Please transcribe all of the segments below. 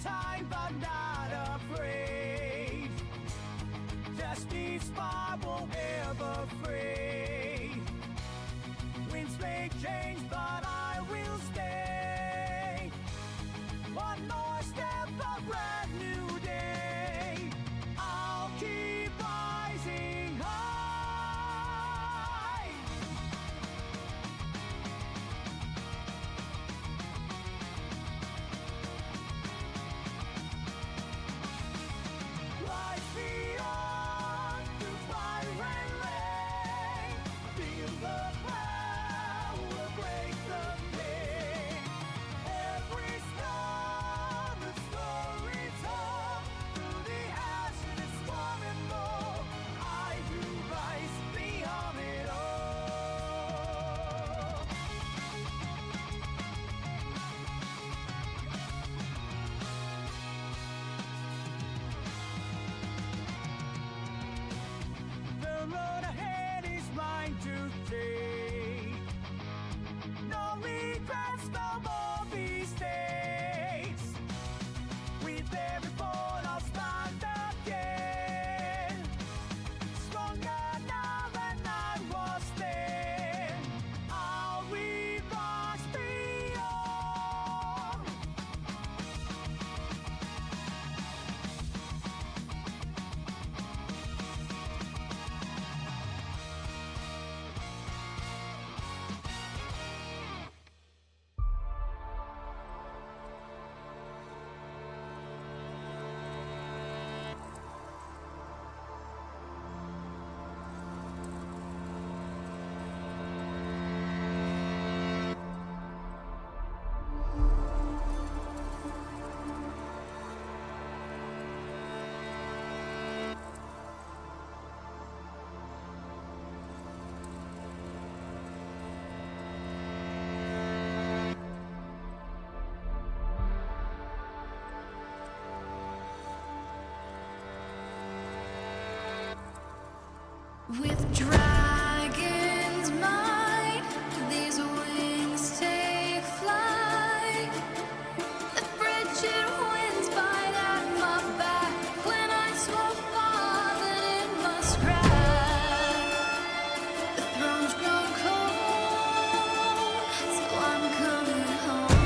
time, but not afraid. Destiny's far won't ever fray. Winds may change, but I will stay. One more step, a brand new day. I'll keep rising high. Rise beyond the fire and rain. Feel the power, break the pain. Every star, the story told. Through the ashes, storm and blow. I do rise beyond it all. The road ahead is mine to take. No regrets, no more mistakes. With every fall, I'll stand again. Stronger now than I was then. I'll rise beyond. With dragon's might, these wings take flight. The frigid winds bite at my back when I so far that it must crack. The throne's grown cold, so I'm coming home.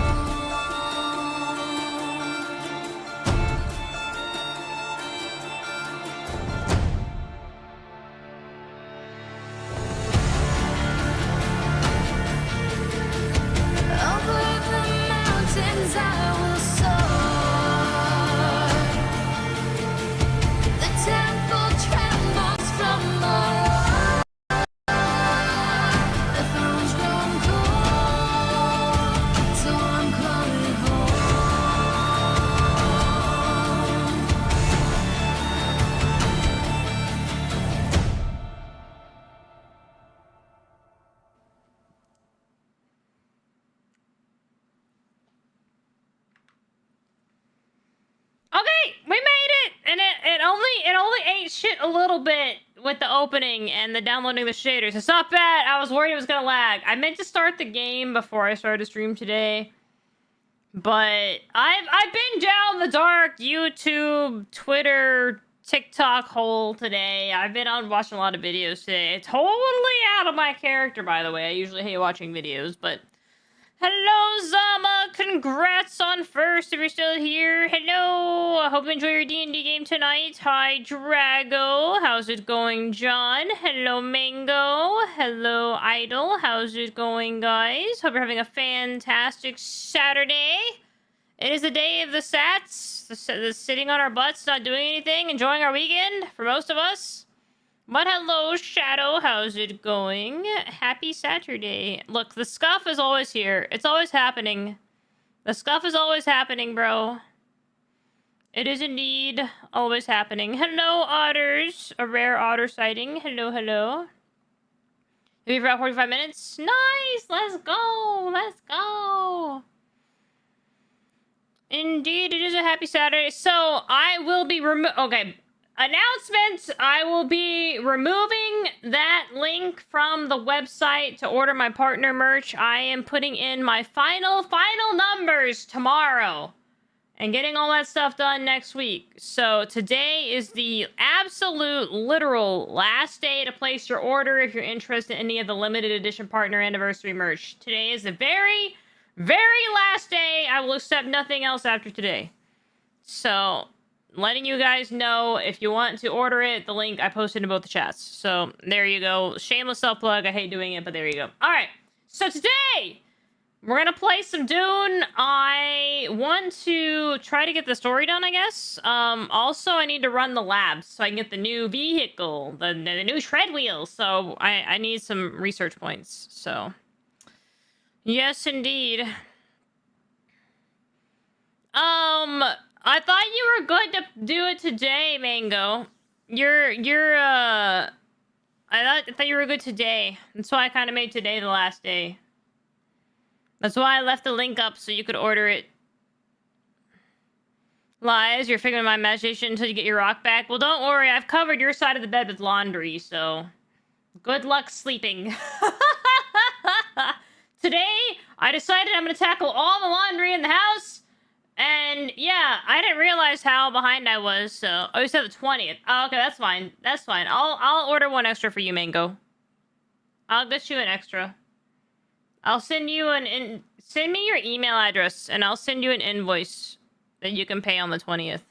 Over the mountains I will soar. The temple trembles from my heart. The throne's grown cold, so I'm coming home. Okay, we made it, and it only ate shit a little bit with the opening and the downloading the shaders. It's not bad. I was worried it was gonna lag. I meant to start the game before I started the stream today, but I've been down the dark YouTube, Twitter, TikTok hole today. I've been on watching a lot of videos today. Totally out of my character, by the way. I usually hate watching videos, but. Hello, Zama! Congrats on first if you're still here. Hello! I hope you enjoy your D&D game tonight. Hi, Drago. How's it going, John? Hello, Mango. Hello, Idol. How's it going, guys? Hope you're having a fantastic Saturday. It is the day of the Sats. The sitting on our butts, not doing anything, enjoying our weekend for most of us. But hello, Shadow. How's it going? Happy Saturday. Look, the scuff is always here. It's always happening. The scuff is always happening, bro. It is indeed always happening. Hello, otters. A rare otter sighting. Hello, hello. Have you for about 45 minutes? Nice! Let's go! Let's go! Indeed, it is a happy Saturday. So, I will be okay. Announcement! I will be removing that link from the website to order my partner merch. I am putting in my final numbers tomorrow. and getting all that stuff done next week. So today is the absolute literal last day to place your order if you're interested in any of the limited edition partner anniversary merch. Today is the very, very last day. I will accept nothing else after today. So, letting you guys know, if you want to order it, the link I posted in both the chats. So, there you go. Shameless self-plug. I hate doing it, but there you go. Alright, so today, we're gonna play some Dune. I want to try to get the story done, I guess. Also, I need to run the labs so I can get the new vehicle, the new tread wheel. So, I need some research points. So, yes, indeed. I thought you were good to do it today, Mango. I thought you were good today. That's why I kind of made today the last day. That's why I left the link up so you could order it. Lies, you're figuring my imagination until you get your rock back. Well, don't worry, I've covered your side of the bed with laundry, so good luck sleeping. Today, I decided I'm gonna tackle all the laundry in the house. And yeah, I didn't realize how behind I was, so... Oh, you said the 20th. Oh, okay, that's fine. That's fine. I'll order one extra for you, Mango. I'll get you an extra. I'll send you send me your email address, and I'll send you an invoice that you can pay on the 20th.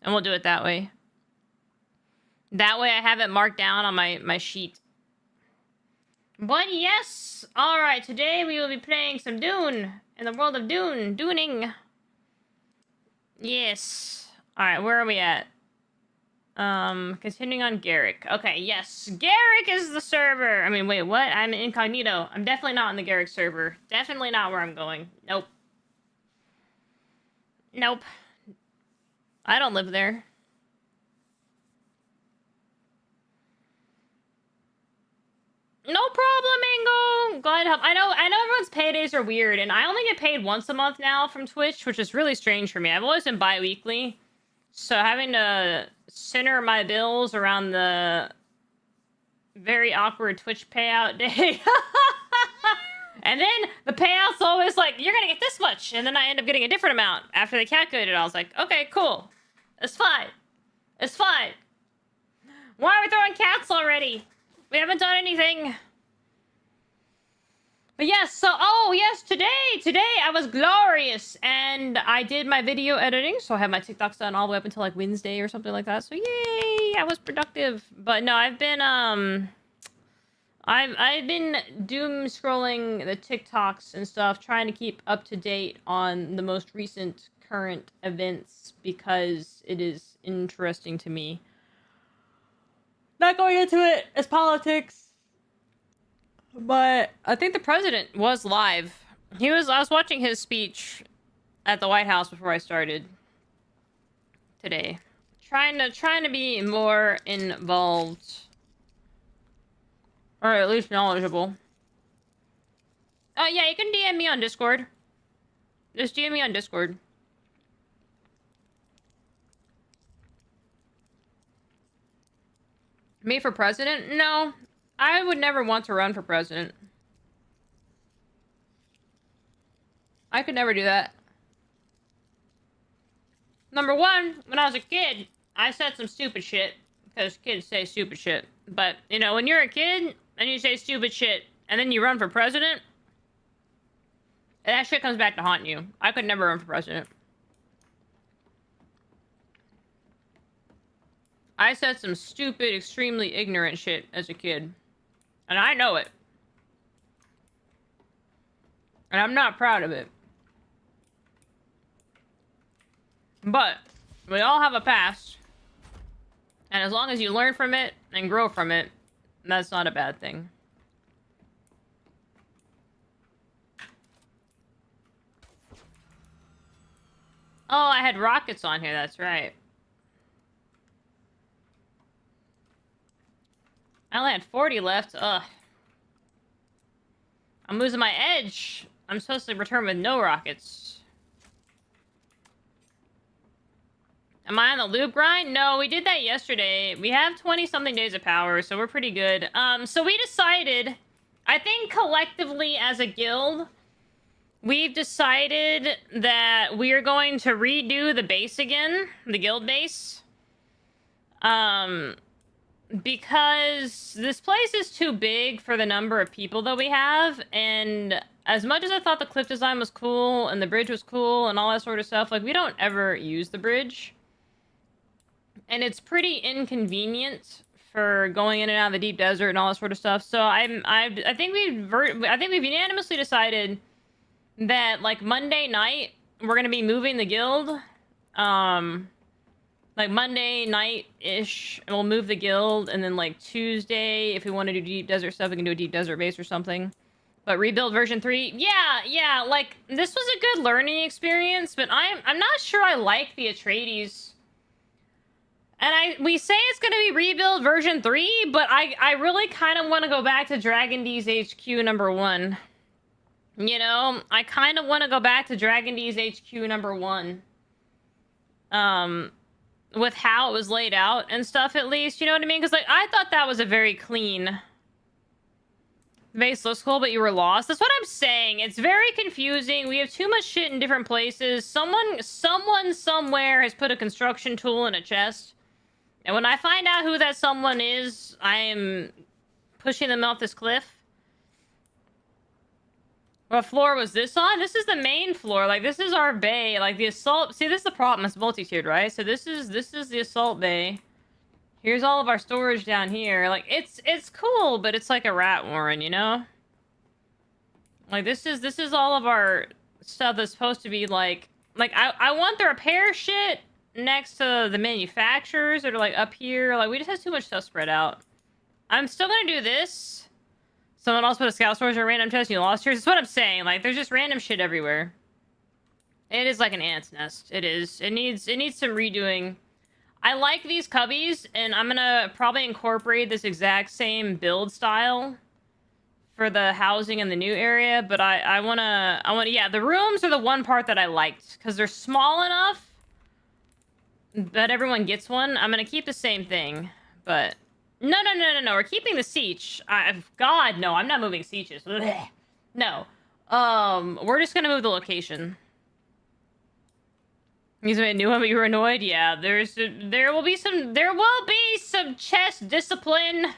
And we'll do it that way. That way I have it marked down on my sheet. But yes! Alright, today we will be playing some Dune. In the world of Dune. Duning. Yes. Alright, where are we at? Continuing on Garrick. Okay, yes. Garrick is the server! I mean, wait, what? I'm incognito. I'm definitely not on the Garrick server. Definitely not where I'm going. Nope. Nope. I don't live there. No problem, Mango. Glad to help. I know everyone's paydays are weird, and I only get paid once a month now from Twitch, which is really strange for me. I've always been bi-weekly, so having to center my bills around the very awkward Twitch payout day. And then the payout's always like, you're gonna get this much, and then I end up getting a different amount after they calculate it. I was like, okay, cool. It's fine. It's fine. Why are we throwing cats already? We haven't done anything. But yes, so, oh, yes, today I was glorious. And I did my video editing, so I have my TikToks done all the way up until, like, Wednesday or something like that. So, yay, I was productive. But no, I've been doom scrolling the TikToks and stuff, trying to keep up to date on the most recent current events, because it is interesting to me. Not going into it as politics, but I think the president was live. I was watching his speech at the White House before I started today. Trying to be more involved, or at least knowledgeable. Oh yeah, you can DM me on Discord. Just DM me on Discord. Me for president? No. I would never want to run for president. I could never do that. Number one, when I was a kid, I said some stupid shit. Because kids say stupid shit. But, you know, when you're a kid, and you say stupid shit, and then you run for president, that shit comes back to haunt you. I could never run for president. I said some stupid, extremely ignorant shit as a kid. And I know it. And I'm not proud of it. But, we all have a past. And as long as you learn from it and grow from it, that's not a bad thing. Oh, I had rockets on here, that's right. I only had 40 left. Ugh. I'm losing my edge. I'm supposed to return with no rockets. Am I on the loop grind? No, we did that yesterday. We have 20-something days of power, so we're pretty good. So we decided, I think collectively as a guild, we've decided that we are going to redo the base again, the guild base. Because this place is too big for the number of people that we have, and as much as I thought the cliff design was cool and the bridge was cool and all that sort of stuff, like, we don't ever use the bridge. And it's pretty inconvenient for going in and out of the deep desert and all that sort of stuff. So I think we've unanimously decided that, like, Monday night we're gonna be moving the guild. Like Monday night-ish, we'll move the guild, and then like Tuesday, if we want to do deep desert stuff, we can do a deep desert base or something. But rebuild version 3, yeah, like, this was a good learning experience, but I'm not sure I like the Atreides. And we say it's gonna be rebuild version 3, but I really kind of want to go back to Dragon D's HQ number 1. You know, I kind of want to go back to Dragon D's HQ number 1. With how it was laid out and stuff, at least, you know what I mean? Because, like, I thought that was a very clean base. Looks cool, but you were lost. That's what I'm saying. It's very confusing. We have too much shit in different places. Someone somewhere has put a construction tool in a chest, and when I find out who that someone is, I am pushing them off this cliff. What floor was this on? This is the main floor. Like, this is our bay. Like, the assault... See, this is the problem. It's multi-tiered, right? So this is the assault bay. Here's all of our storage down here. Like, it's cool, but it's like a rat warren, you know? Like, this is all of our stuff that's supposed to be, like... Like, I want the repair shit next to the manufacturers that are, like, up here. Like, we just have too much stuff spread out. I'm still gonna do this. Someone else put a scout storage or a random chest and you lost yours. That's what I'm saying. Like, there's just random shit everywhere. It is like an ant's nest. It is. It needs some redoing. I like these cubbies, and I'm gonna probably incorporate this exact same build style for the housing in the new area. But I wanna, yeah, the rooms are the one part that I liked because they're small enough that everyone gets one. I'm gonna keep the same thing, but. No. We're keeping the siege. God, no. I'm not moving sieges. Blech. No. We're just gonna move the location. You made a new one, but you were annoyed? Yeah, there will be some chess discipline.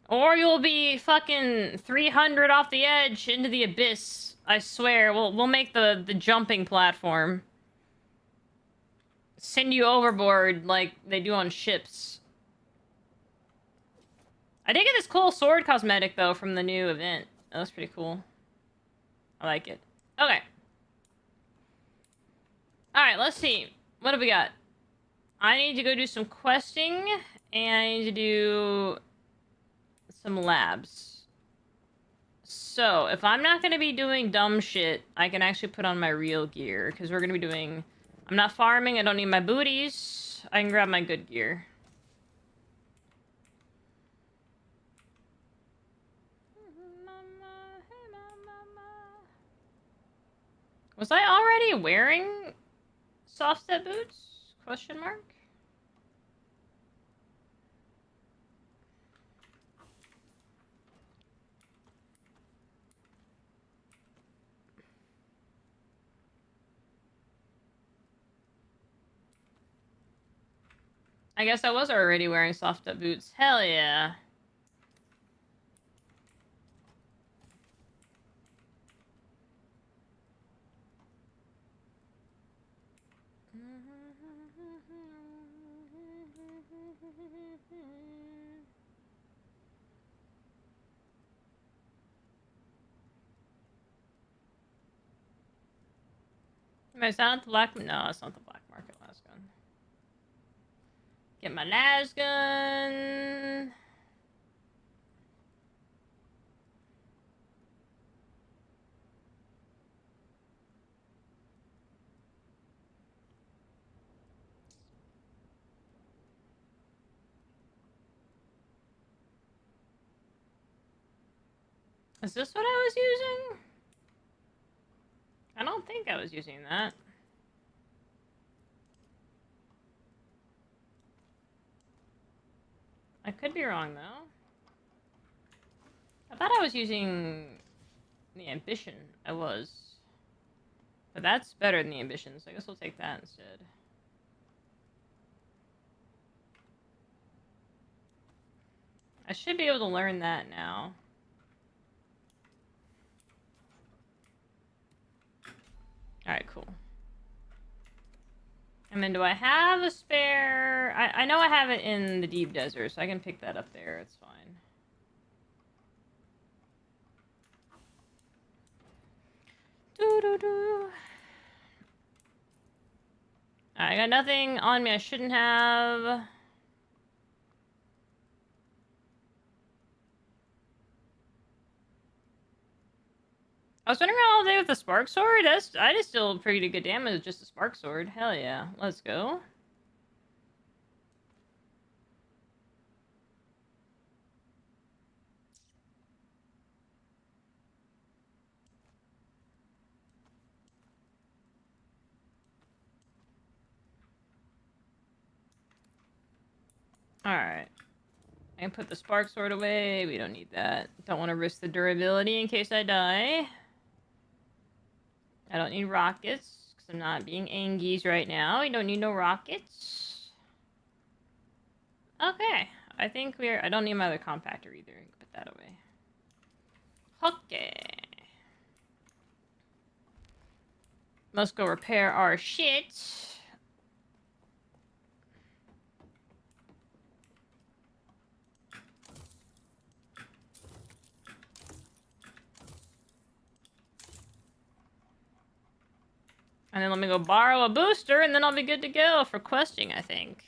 Or you'll be fucking 300 off the edge into the abyss. I swear. We'll make the jumping platform. Send you overboard like they do on ships. I did get this cool sword cosmetic, though, from the new event. That was pretty cool. I like it. Okay. Alright, let's see. What have we got? I need to go do some questing, and I need to do some labs. So, if I'm not going to be doing dumb shit, I can actually put on my real gear, because we're going to be doing... I'm not farming, I don't need my booties. I can grab my good gear. Was I already wearing soft step boots? Question mark? I guess I was already wearing soft step boots. Hell yeah. Is that the black? No, it's not the black market las gun. Get my las gun. Is this what I was using? I don't think I was using that. I could be wrong, though. I thought I was using the ambition. I was. But that's better than the ambition, so I guess we'll take that instead. I should be able to learn that now. Alright, cool. And then do I have a spare? I know I have it in the deep desert, so I can pick that up there. It's fine. Doo-doo-doo. I got nothing on me I shouldn't have. I was running around all day with the spark sword. I just still pretty good damage with just a spark sword. Hell yeah. Let's go. Alright. I can put the spark sword away. We don't need that. Don't want to risk the durability in case I die. I don't need rockets, because I'm not being Angies right now. We don't need no rockets. Okay. I think we're... I don't need my other compactor either. I can put that away. Okay. Let's go repair our shit. And then let me go borrow a booster, and then I'll be good to go for questing, I think.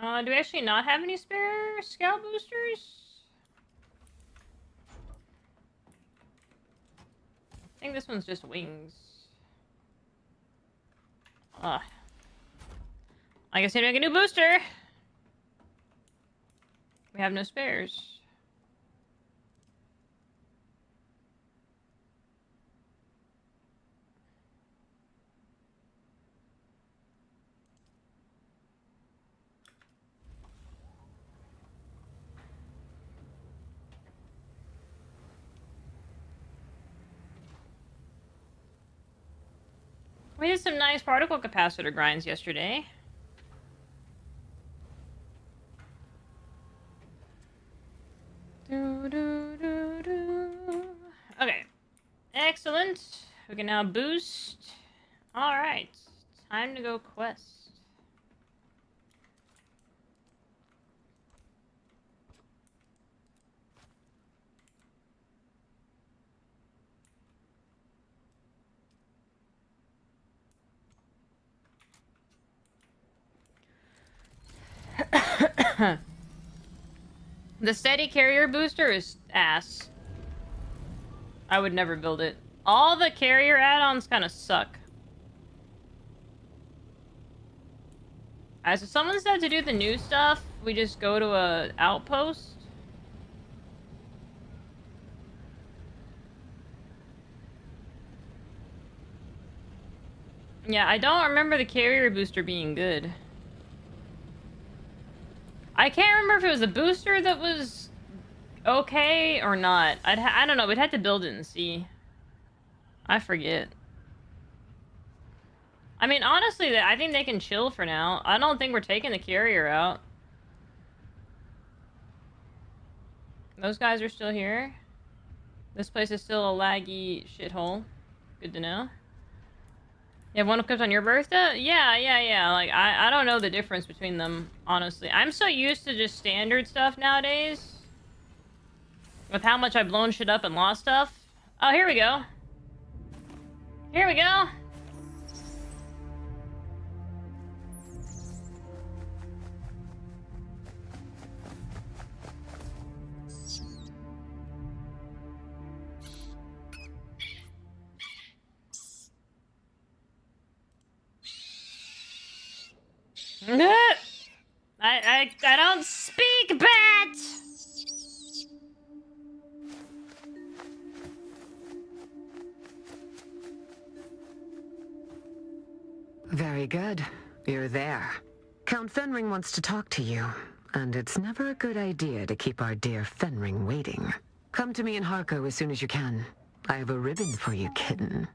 Do we actually not have any spare scout boosters? I think this one's just wings. Ugh. I guess I need to make a new booster. We have no spares. We did some nice particle capacitor grinds yesterday. Okay. Excellent. We can now boost. Alright. Time to go quest. The steady carrier booster is ass. I would never build it. All the carrier add-ons kind of suck. Alright, so someone said to do the new stuff, we just go to a outpost. Yeah, I don't remember the carrier booster being good. I can't remember if it was a booster that was okay or not. I don't know. We'd have to build it and see. I forget. I mean, honestly, I think they can chill for now. I don't think we're taking the carrier out. Those guys are still here. This place is still a laggy shithole. Good to know. You have one equipped on your birthday? Yeah. Like, I don't know the difference between them, honestly. I'm so used to just standard stuff nowadays. With how much I've blown shit up and lost stuff. Oh, here we go. Here we go. I don't speak bat. Very good. You're there. Count Fenring wants to talk to you, and it's never a good idea to keep our dear Fenring waiting. Come to me in Harko as soon as you can. I have a ribbon for you, kitten.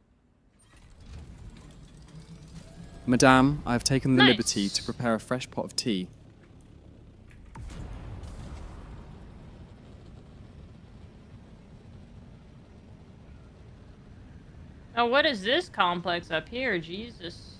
Madame, I have taken the Nice. liberty to prepare a fresh pot of tea. Oh, what is this complex up here? Jesus.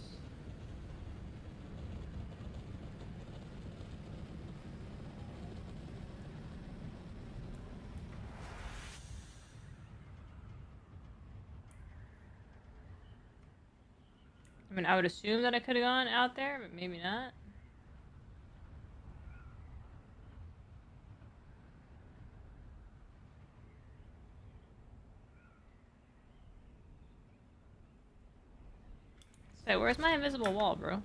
I mean, I would assume that I could have gone out there, but maybe not. So, where's my invisible wall, bro?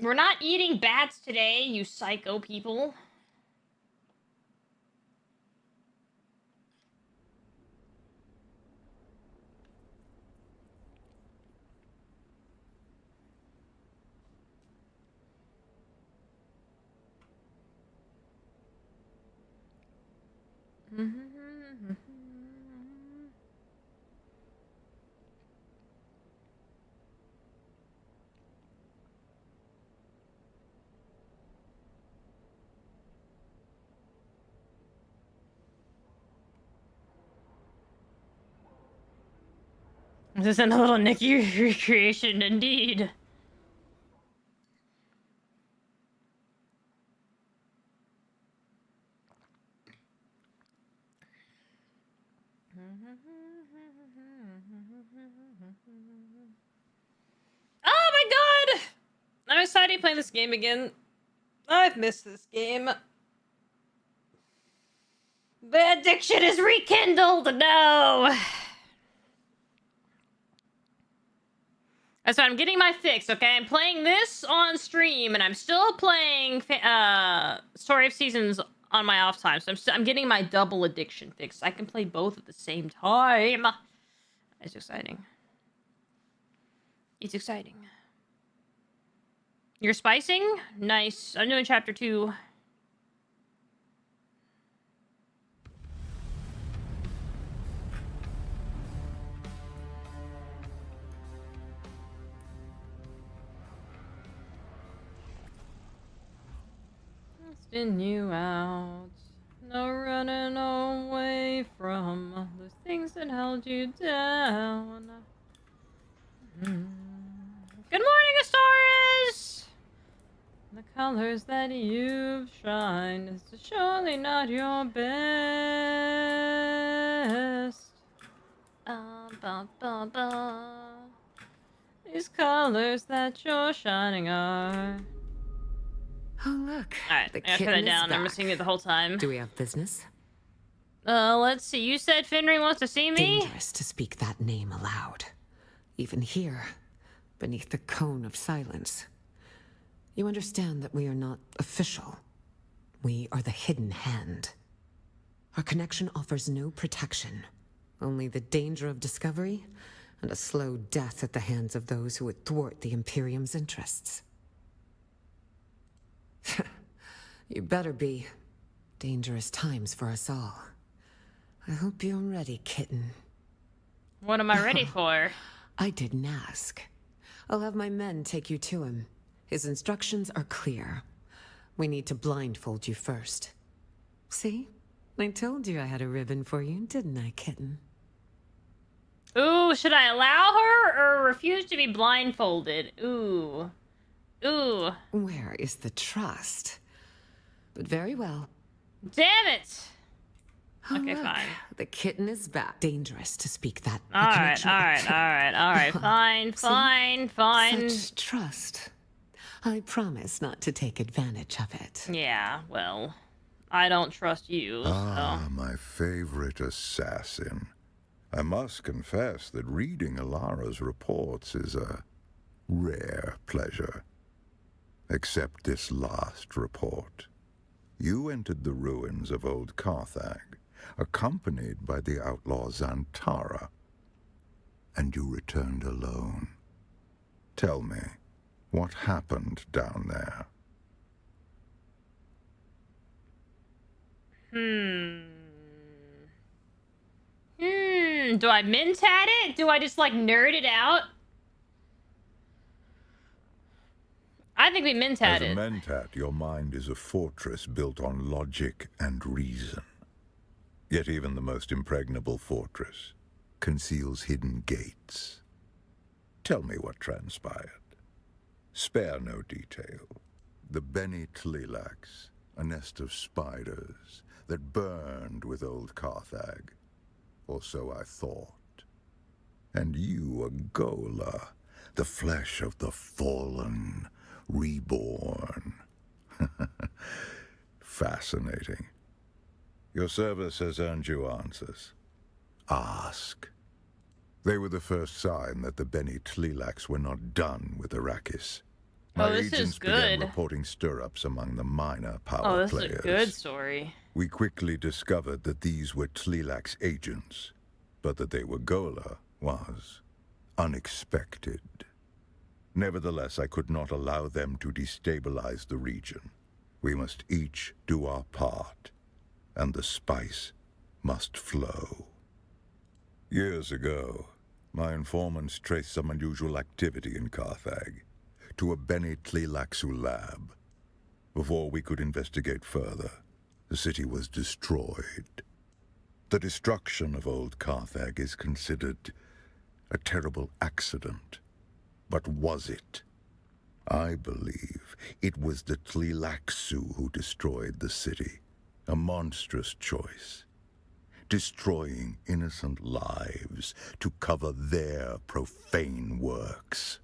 We're not eating bats today, you psycho people. This isn't a little Nikki recreation, indeed. Oh my god! I'm excited to play this game again. I've missed this game. The addiction is rekindled! No! So I'm getting my fix, okay? I'm playing this on stream, and I'm still playing Story of Seasons on my off time. So I'm getting my double addiction fix. I can play both at the same time. It's exciting. It's exciting. You're spicing? Nice. I'm doing chapter 2. Spin you out. No running away from those things that held you down. Good morning, Astoris! The colors that you've shined is surely not your best. These colors that you're shining are. Oh, look. Alright, I gotta turn it down. I'm missing it the whole time. Do we have business? Let's see. You said Fenring wants to see me? Dangerous to speak that name aloud. Even here, beneath the cone of silence. You understand that we are not official. We are the hidden hand. Our connection offers no protection. Only the danger of discovery and a slow death at the hands of those who would thwart the Imperium's interests. You better be. Dangerous times for us all. I hope you're ready, kitten. What am I ready for? I didn't ask. I'll have my men take you to him. His instructions are clear. We need to blindfold you first. See? I told you I had a ribbon for you, didn't I, kitten? Ooh, should I allow her or refuse to be blindfolded? Ooh. Ooh. Where is the trust? But very well. Damn it! Oh, Okay, look, fine. The kitten is back. Dangerous to speak that. Alright, fine, fine. Such trust. I promise not to take advantage of it. Yeah, well, I don't trust you, so. Ah, my favorite assassin. I must confess that reading Alara's reports is a rare pleasure. Except this last report. You entered the ruins of old Carthag, accompanied by the outlaw Zantara. and you returned alone. Tell me, what happened down there? Do I mentat it? Do I just, like, nerd it out? I think we mentat As a it. mentat, your mind is a fortress built on logic and reason. Yet even the most impregnable fortress conceals hidden gates. Tell me what transpired. Spare no detail. The Bene Tleilax, a nest of spiders that burned with old Carthag. Or so I thought. And you, a Gola, the flesh of the fallen, reborn. Fascinating. Your service has earned you answers. Ask. They were the first sign that the Bene Tleilax were not done with Arrakis. My this is agents began good. reporting stir-ups among the minor power Oh, this players. is a good story. We quickly discovered that these were Tleilax agents, but that they were Gola was unexpected. Nevertheless, I could not allow them to destabilize the region. We must each do our part, and the spice must flow. Years ago, my informants traced some unusual activity in Carthag to a Bene Tleilaxu lab. Before we could investigate further, the city was destroyed. The destruction of old Carthag is considered a terrible accident. But was it? I believe it was the Tleilaxu who destroyed the city. A monstrous choice. Destroying innocent lives to cover their profane works.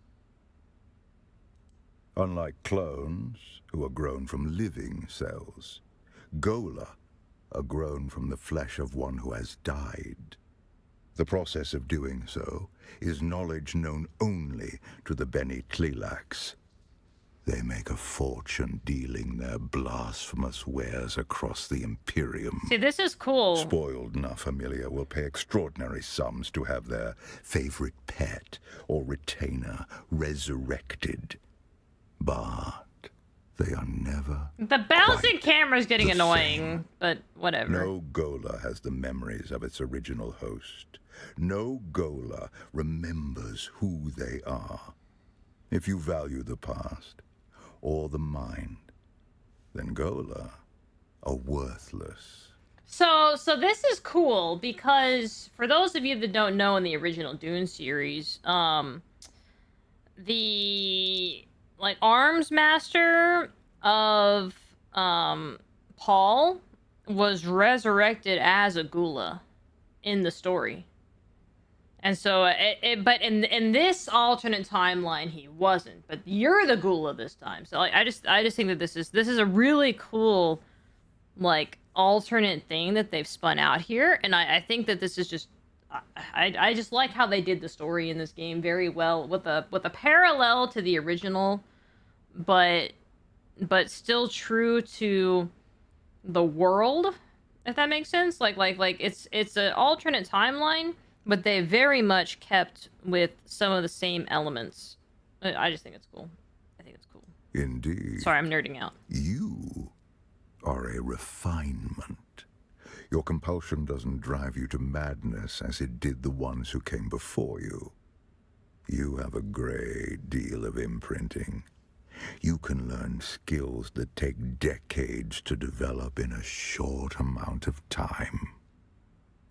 Unlike clones, who are grown from living cells, Gola are grown from the flesh of one who has died. The process of doing so is knowledge known only to the Bene Tleilax. They make a fortune dealing their blasphemous wares across the Imperium. See, this is cool. Spoiled Na Familia will pay extraordinary sums to have their favorite pet or retainer resurrected. But they are never The bouncing quite camera's getting the annoying, same. but whatever. No Gola has the memories of its original host. No Gola remembers who they are. If you value the past or the mind, then Gola are worthless. So this is cool because for those of you that don't know, in the original Dune series, the like arms master of Paul was resurrected as a Gula in the story. And so, but in this alternate timeline, he wasn't. But you're the Gula this time. So, like, I just think that this is a really cool, like, alternate thing that they've spun out here. And I think that this is just, I just like how they did the story in this game very well with a parallel to the original, but still true to the world, if that makes sense. Like it's an alternate timeline. But they very much kept with some of the same elements. I just think it's cool. I think it's cool. Indeed. Sorry, I'm nerding out. You are a refinement. Your compulsion doesn't drive you to madness as it did the ones who came before you. You have a great deal of imprinting. You can learn skills that take decades to develop in a short amount of time.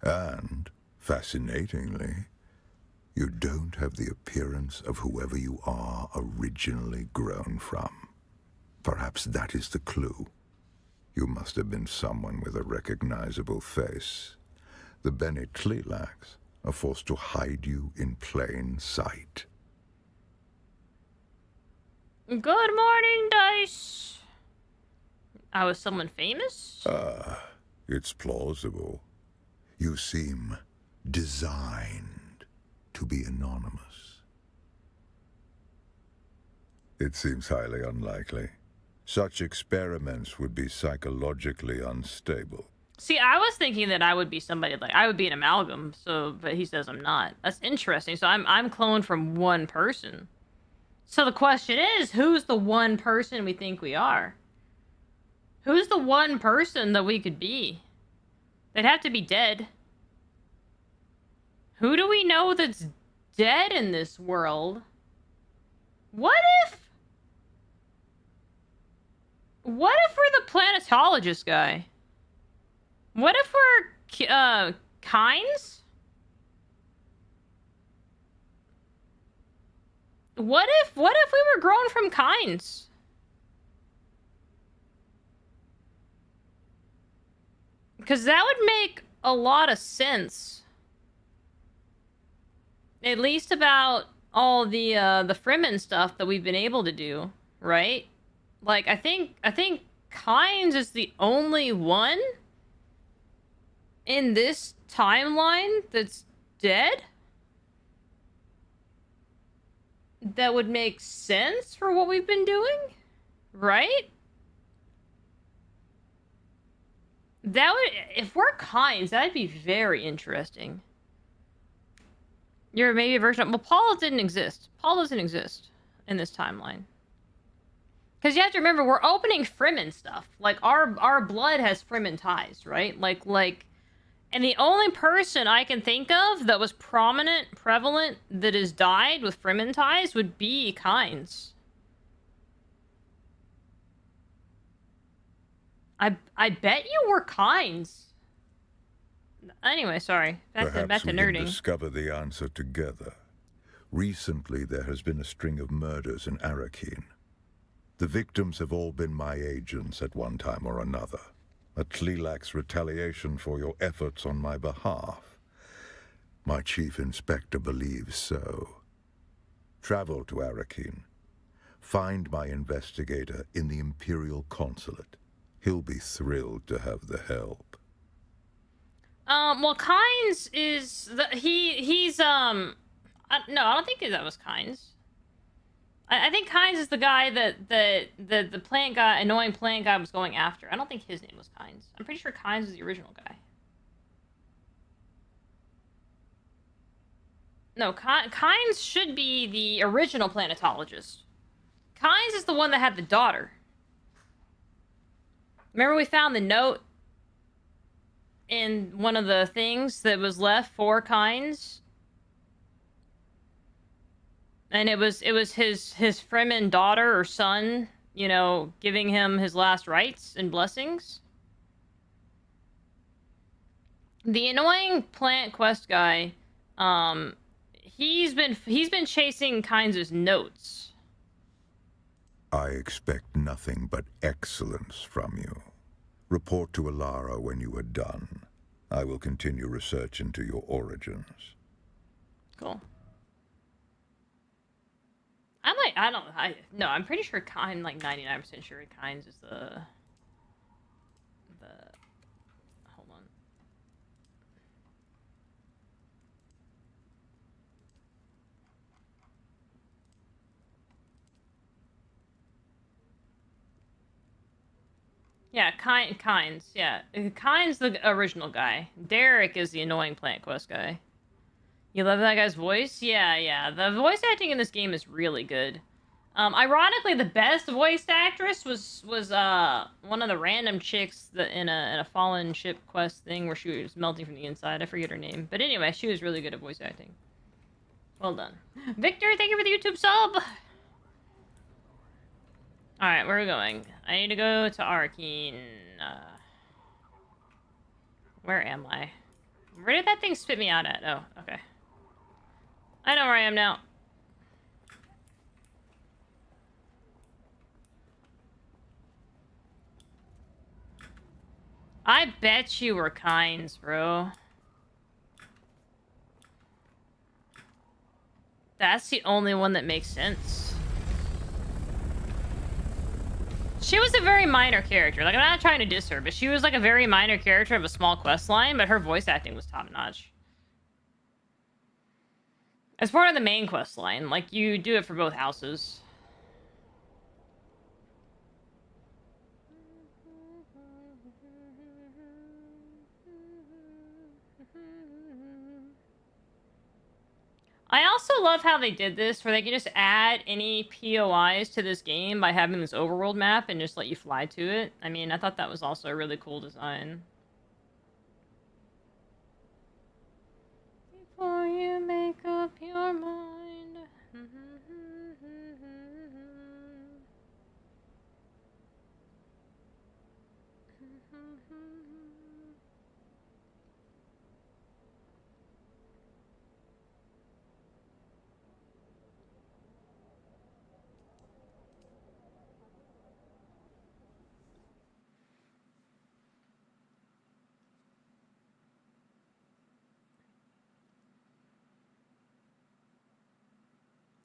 And fascinatingly, you don't have the appearance of whoever you are originally grown from. Perhaps that is the clue. You must have been someone with a recognizable face. The Bene Tleilax are forced to hide you in plain sight. Good morning, Dice. I was someone famous? It's plausible. You seem designed to be anonymous. It seems highly unlikely. Such experiments would be psychologically unstable. See, I was thinking that I would be somebody like I would be an amalgam. So, but he says I'm not. That's interesting. So I'm cloned from one person. So the question is, who's the one person we think we are? Who's the one person that we could be? They'd have to be dead. Who do we know that's dead in this world? What if we're the planetologist guy? What if we're Kynes? What if we were grown from Kynes? Because that would make a lot of sense. At least about all the Fremen stuff that we've been able to do, right? Like I think Kynes is the only one in this timeline that's dead. That would make sense for what we've been doing, right? That would, if we're Kynes, that'd be very interesting. You're maybe a version of... Well, Paul didn't exist. Paul doesn't exist in this timeline. Because you have to remember, we're opening Fremen stuff. Like, our blood has Fremen ties, right? Like... And the only person I can think of that was prevalent, that has died with Fremen ties would be Kynes. I bet you were Kynes. Anyway, sorry. Back to Perhaps we can nerding. discover the answer together. Recently, there has been a string of murders in Arrakeen. The victims have all been my agents at one time or another. A Tleelak's retaliation for your efforts on my behalf. My chief inspector believes so. Travel to Arrakeen. Find my investigator in the Imperial Consulate. He'll be thrilled to have the help. Well, Kynes is he's no, I don't think that was Kynes. I think Kynes is the guy that the plant guy, annoying plant guy, was going after. I don't think his name was Kynes. I'm pretty sure Kynes is the original guy. No, Kynes should be the original planetologist. Kynes is the one that had the daughter. Remember we found the note in one of the things that was left for Kynes? And it was his Fremen daughter or son, you know, giving him his last rites and blessings. The annoying plant quest guy, he's been chasing Kynes' notes. I expect nothing but excellence from you. Report to Alara when you are done. I will continue research into your origins. Cool. I'm pretty sure I'm like 99% sure Kynes is the hold on. Yeah, Kynes, yeah. Kynes the original guy. Derek is the annoying plant quest guy. You love that guy's voice? Yeah. The voice acting in this game is really good. Ironically, the best voice actress was one of the random chicks that in a fallen ship quest thing where she was melting from the inside. I forget her name, but anyway, she was really good at voice acting. Well done, Victor. Thank you for the YouTube sub. All right, where are we going? I need to go to Arrakeen. Where am I? Where did that thing spit me out at? Oh, okay. I know where I am now. I bet you were Kynes, bro. That's the only one that makes sense. She was a very minor character. Like, I'm not trying to diss her, but she was like a very minor character of a small quest line, but her voice acting was top-notch. As part of the main quest line, like, you do it for both houses. also love how they did this, where they can just add any POIs to this game by having this overworld map and just let you fly to it. I mean, I thought that was also a really cool design. Before you make up your mind.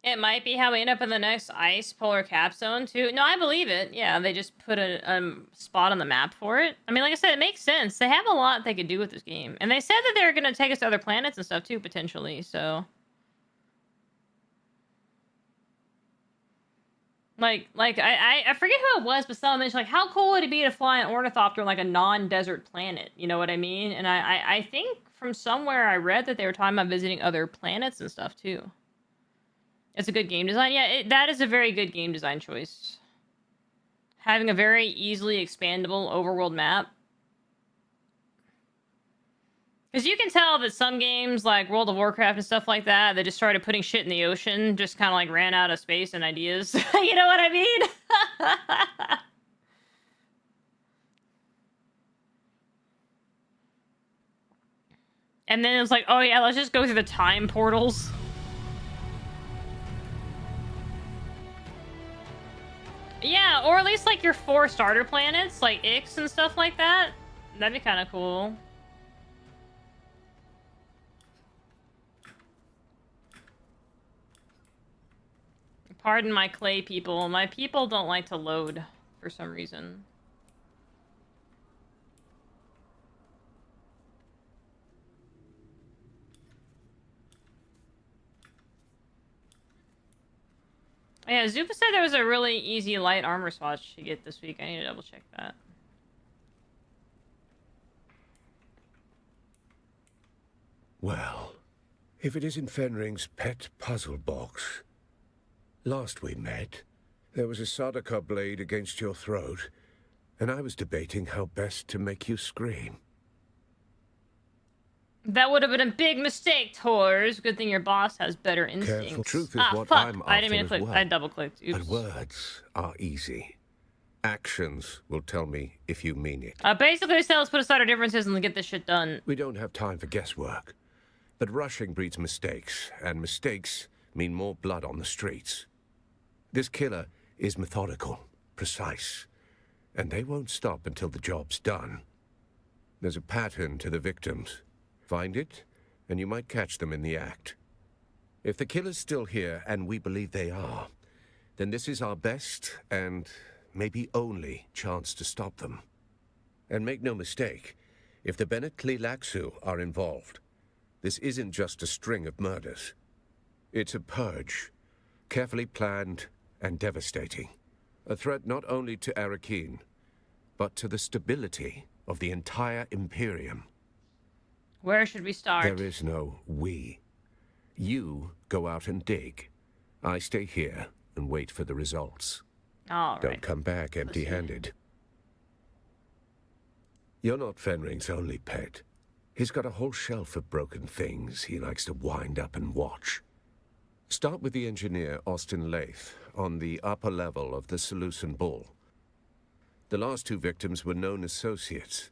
It might be how we end up in the next ice polar cap zone too. No, I believe it. Yeah, they just put a spot on the map for it. I mean, like I said, it makes sense. They have a lot they could do with this game, and they said that they're gonna take us to other planets and stuff too, potentially. So, I forget who it was, but someone mentioned like, how cool would it be to fly an ornithopter on like a non-desert planet? You know what I mean? And I think from somewhere I read that they were talking about visiting other planets and stuff too. It's a good game design. Yeah, that is a very good game design choice. Having a very easily expandable overworld map. Because you can tell that some games, like World of Warcraft and stuff like that, they just started putting shit in the ocean, just kind of like ran out of space and ideas. You know what I mean? And then it was like, oh yeah, let's just go through the time portals. Yeah, or at least like your 4 starter planets, like Ix and stuff like that. That'd be kind of cool. Pardon my clay people. My people don't like to load for some reason. Yeah, Zupa said there was a really easy light armor swatch to get this week. I need to double check that. Well, if it isn't Fenring's pet puzzle box. Last we met, there was a Sardaukar blade against your throat, and I was debating how best to make you scream. That would have been a big mistake, Tors. Good thing your boss has better instincts. Careful. Truth is what fuck. I'm I didn't mean to after as click. well. I double-clicked. Oops. And words are easy. Actions will tell me if you mean it. Basically, so let's put aside our differences and get this shit done. We don't have time for guesswork. But rushing breeds mistakes, and mistakes mean more blood on the streets. This killer is methodical, precise, and they won't stop until the job's done. There's a pattern to the victims. Find it, and you might catch them in the act. If the killer's still here, and we believe they are, then this is our best and maybe only chance to stop them. And make no mistake, if the Bennett Tleilaxu are involved, this isn't just a string of murders. It's a purge, carefully planned and devastating. A threat not only to Arakeen, but to the stability of the entire Imperium. Where should we start? There is no we. You go out and dig. I stay here and wait for the results. All right. Don't come back empty-handed. You're not Fenring's only pet. He's got a whole shelf of broken things he likes to wind up and watch. Start with the engineer, Austin Lath, on the upper level of the Seleucid Bull. The last 2 victims were known associates.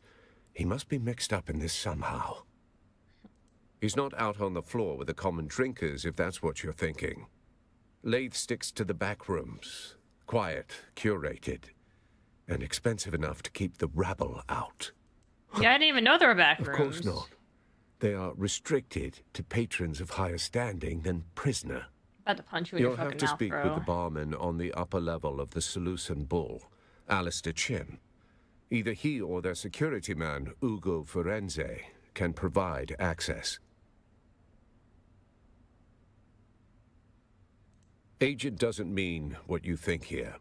He must be mixed up in this somehow. He's not out on the floor with the common drinkers, if that's what you're thinking. Lath sticks to the back rooms. Quiet, curated, and expensive enough to keep the rabble out. Yeah, I didn't even know there were back rooms. Of course not. They are restricted to patrons of higher standing than prisoner. About to punch you in your You'll fucking have to mouth, speak bro. with the barman on the upper level of the Seleucid Bull, Alistair Chin. Either he or their security man, Ugo Ferenze, can provide access. Agent doesn't mean what you think here.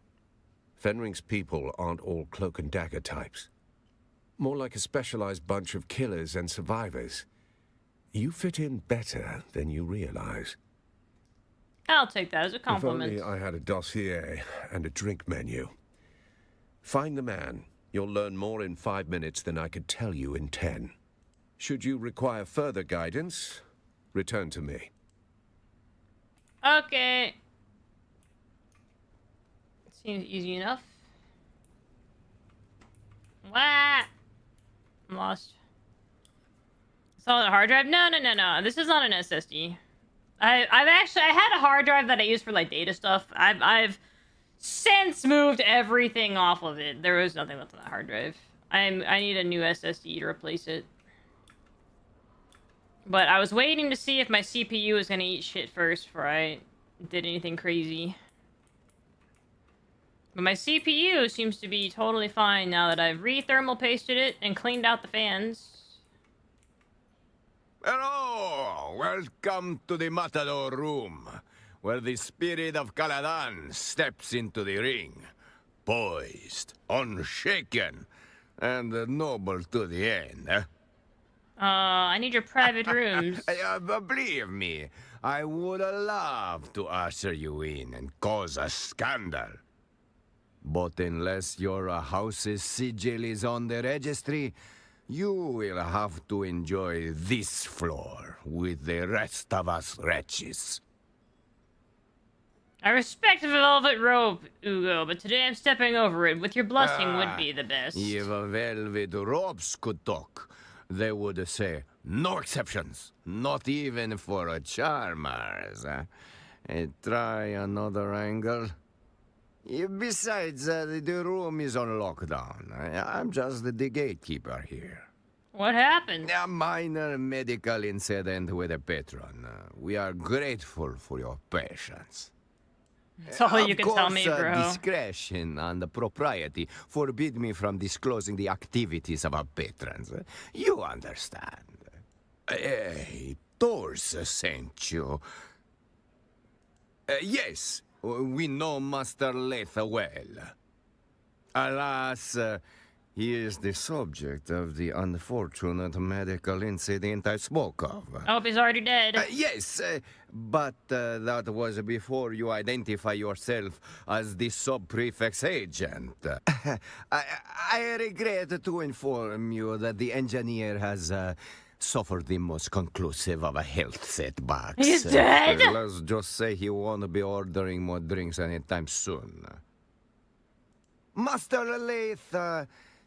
Fenring's people aren't all cloak and dagger types. More like a specialized bunch of killers and survivors. You fit in better than you realize. I'll take that as a If compliment. only I had a dossier and a drink menu. Find the man. You'll learn more in 5 minutes than I could tell you in 10. Should you require further guidance, return to me. Okay. Seems easy enough. What? I'm lost. It's on a hard drive? No. This is not an SSD. I had a hard drive that I used for like data stuff. I've since moved everything off of it. There was nothing left on that hard drive. I need a new SSD to replace it. But I was waiting to see if my CPU was gonna eat shit first before I did anything crazy. But my CPU seems to be totally fine now that I've re-thermal pasted it and cleaned out the fans. Hello! Welcome to the Matador room, where the spirit of Caladan steps into the ring, poised, unshaken, and noble to the end. I need your private rooms. Believe me, I would love to usher you in and cause a scandal. But unless your house's sigil is on the registry, you will have to enjoy this floor with the rest of us wretches. I respect the velvet robe, Ugo, but today I'm stepping over it. With your blessing would be the best. If velvet robes could talk, they would say, no exceptions, not even for charmers. Try another angle. Besides, the room is on lockdown. I'm just the gatekeeper here. What happened? A minor medical incident with a patron. We are grateful for your patience. That's all you can tell me, Of bro. course, discretion and propriety forbid me from disclosing the activities of our patrons. You understand. Hey, Thors sent you. Yes, we know Master Leith well. Alas, he is the subject of the unfortunate medical incident I spoke of. I hope he's already dead. Yes, but that was before you identify yourself as the sub-prefect's agent. I regret to inform you that the engineer has suffered the most conclusive of health setbacks. He's dead? Let's just say he won't be ordering more drinks anytime soon. Master Leith,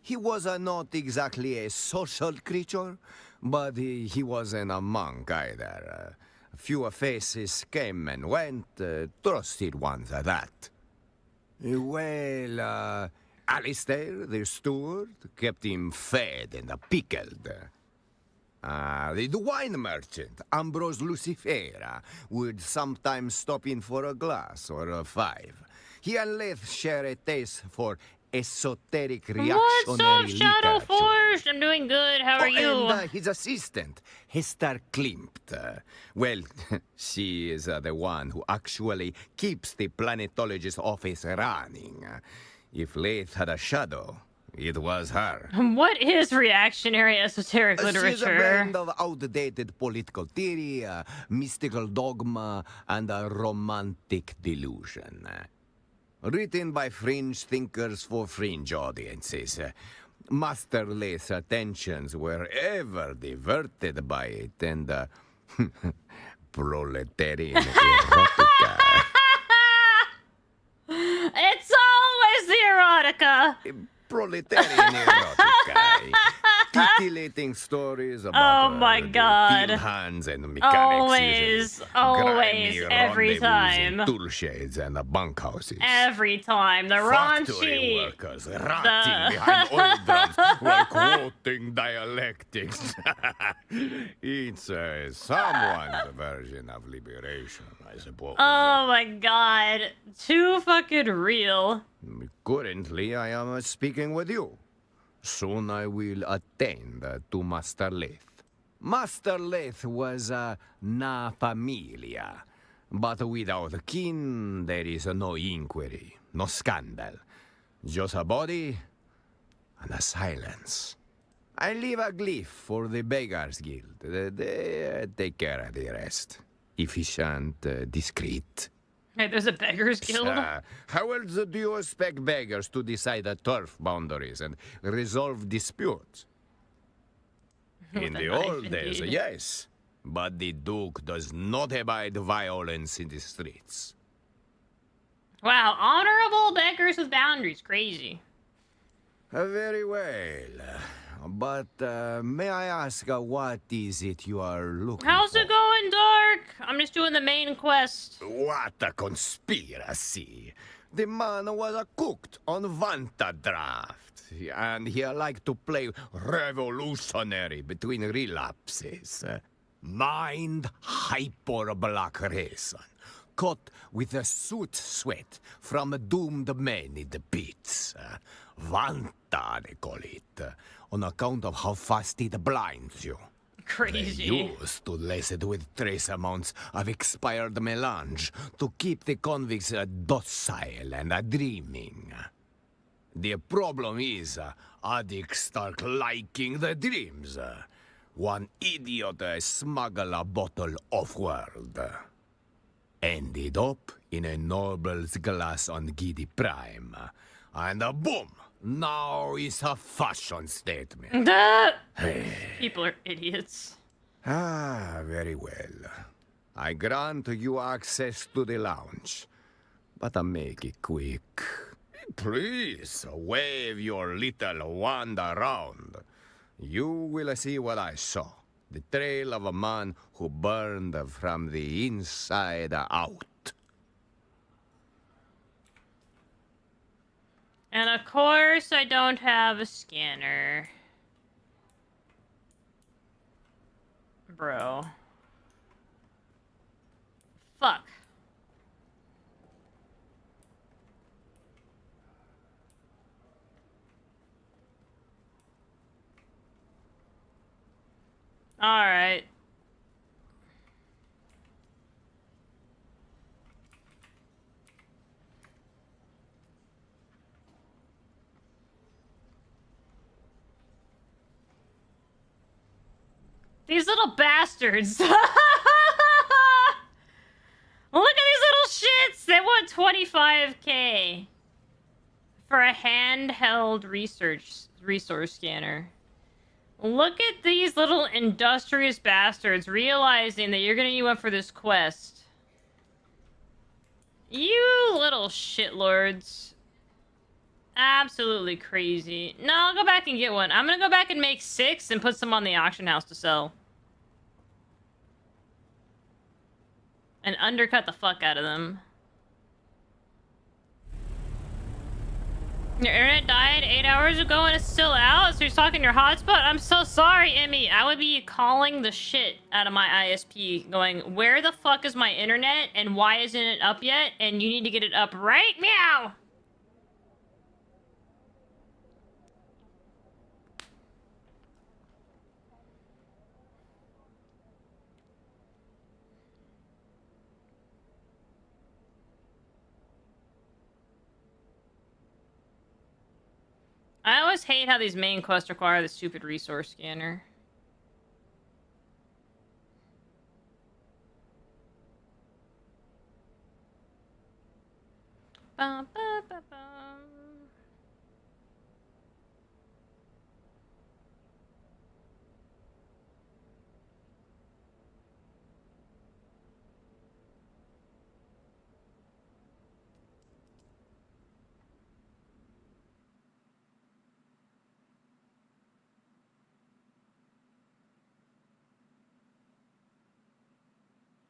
he was not exactly a social creature, but he wasn't a monk either. Few faces came and went, trusted ones at that. Well, Alistair, the steward, kept him fed and pickled. The wine merchant, Ambrose Lucifera, would sometimes stop in for a glass or 5. He and Leith share a taste for esoteric reactionary What's up, Shadow literature. Forged? I'm doing good. How are you? And his assistant, Hester Klimt. Well, she is the one who actually keeps the planetologist office running. If Leith had a shadow, it was her. What is reactionary esoteric She's a literature? blend of outdated political theory, mystical dogma, and a romantic delusion. Written by fringe thinkers for fringe audiences. Master Leith's attentions were ever diverted by it, and proletarian erotica. It's always the erotica. Proletarian erotica. Titillating stories about Oh my the God. field hands and mechanics. Always, Grimy every rendezvous time. in tool sheds and bunkhouses. Every time. The Factory raunchy. workers rotting behind oil drums while quoting dialectics. It's someone's version of liberation, I suppose. Oh my God. Too fucking real. Currently, I am speaking with you. Soon I will attend to Master Leith. Master Leith was na familia, but without kin, there is no inquiry, no scandal. Just a body and a silence. I leave a glyph for the Beggars Guild. They take care of the rest. efficient, discreet. Hey, there's a beggars guild. How else do you expect beggars to decide the turf boundaries and resolve disputes? In the old days, yes. But the Duke does not abide violence in the streets. Wow, honorable beggars with boundaries. Crazy. Very well. But may I ask what is it you are looking How's for? it going, Dark? I'm just doing the main quest. What a conspiracy! The man was cooked on Vanta draft, and he liked to play revolutionary between relapses. Mind hyper-black reason, cut with a soot sweat from doomed men in the pits. Vanta, they call it, on account of how fast it blinds you. Crazy. They used to lace it with trace amounts of expired melange to keep the convicts docile and dreaming. The problem is, addicts start liking the dreams. One idiot smuggled a bottle off-world. Ended up in a noble's glass on Giddy Prime. And boom! Now it's a fashion statement. People are idiots. Ah, very well. I grant you access to the lounge. But I make it quick. Please, wave your little wand around. You will see what I saw. The trail of a man who burned from the inside out. And of course, I don't have a scanner. Bro. Fuck. Alright. These little bastards. Look at these little shits. They want 25K for a handheld resource scanner. Look at these little industrious bastards realizing that you're gonna need one for this quest. You little shitlords. Absolutely crazy. No, I'll go back and get one. I'm gonna go back and make 6 and put some on the auction house to sell. And undercut the fuck out of them. Your internet died 8 hours ago and it's still out? So you're talking your hotspot? I'm so sorry, Emmy. I would be calling the shit out of my ISP going, where the fuck is my internet and why isn't it up yet? And you need to get it up right now! I always hate how these main quests require the stupid resource scanner. Bum, ba, ba, bum.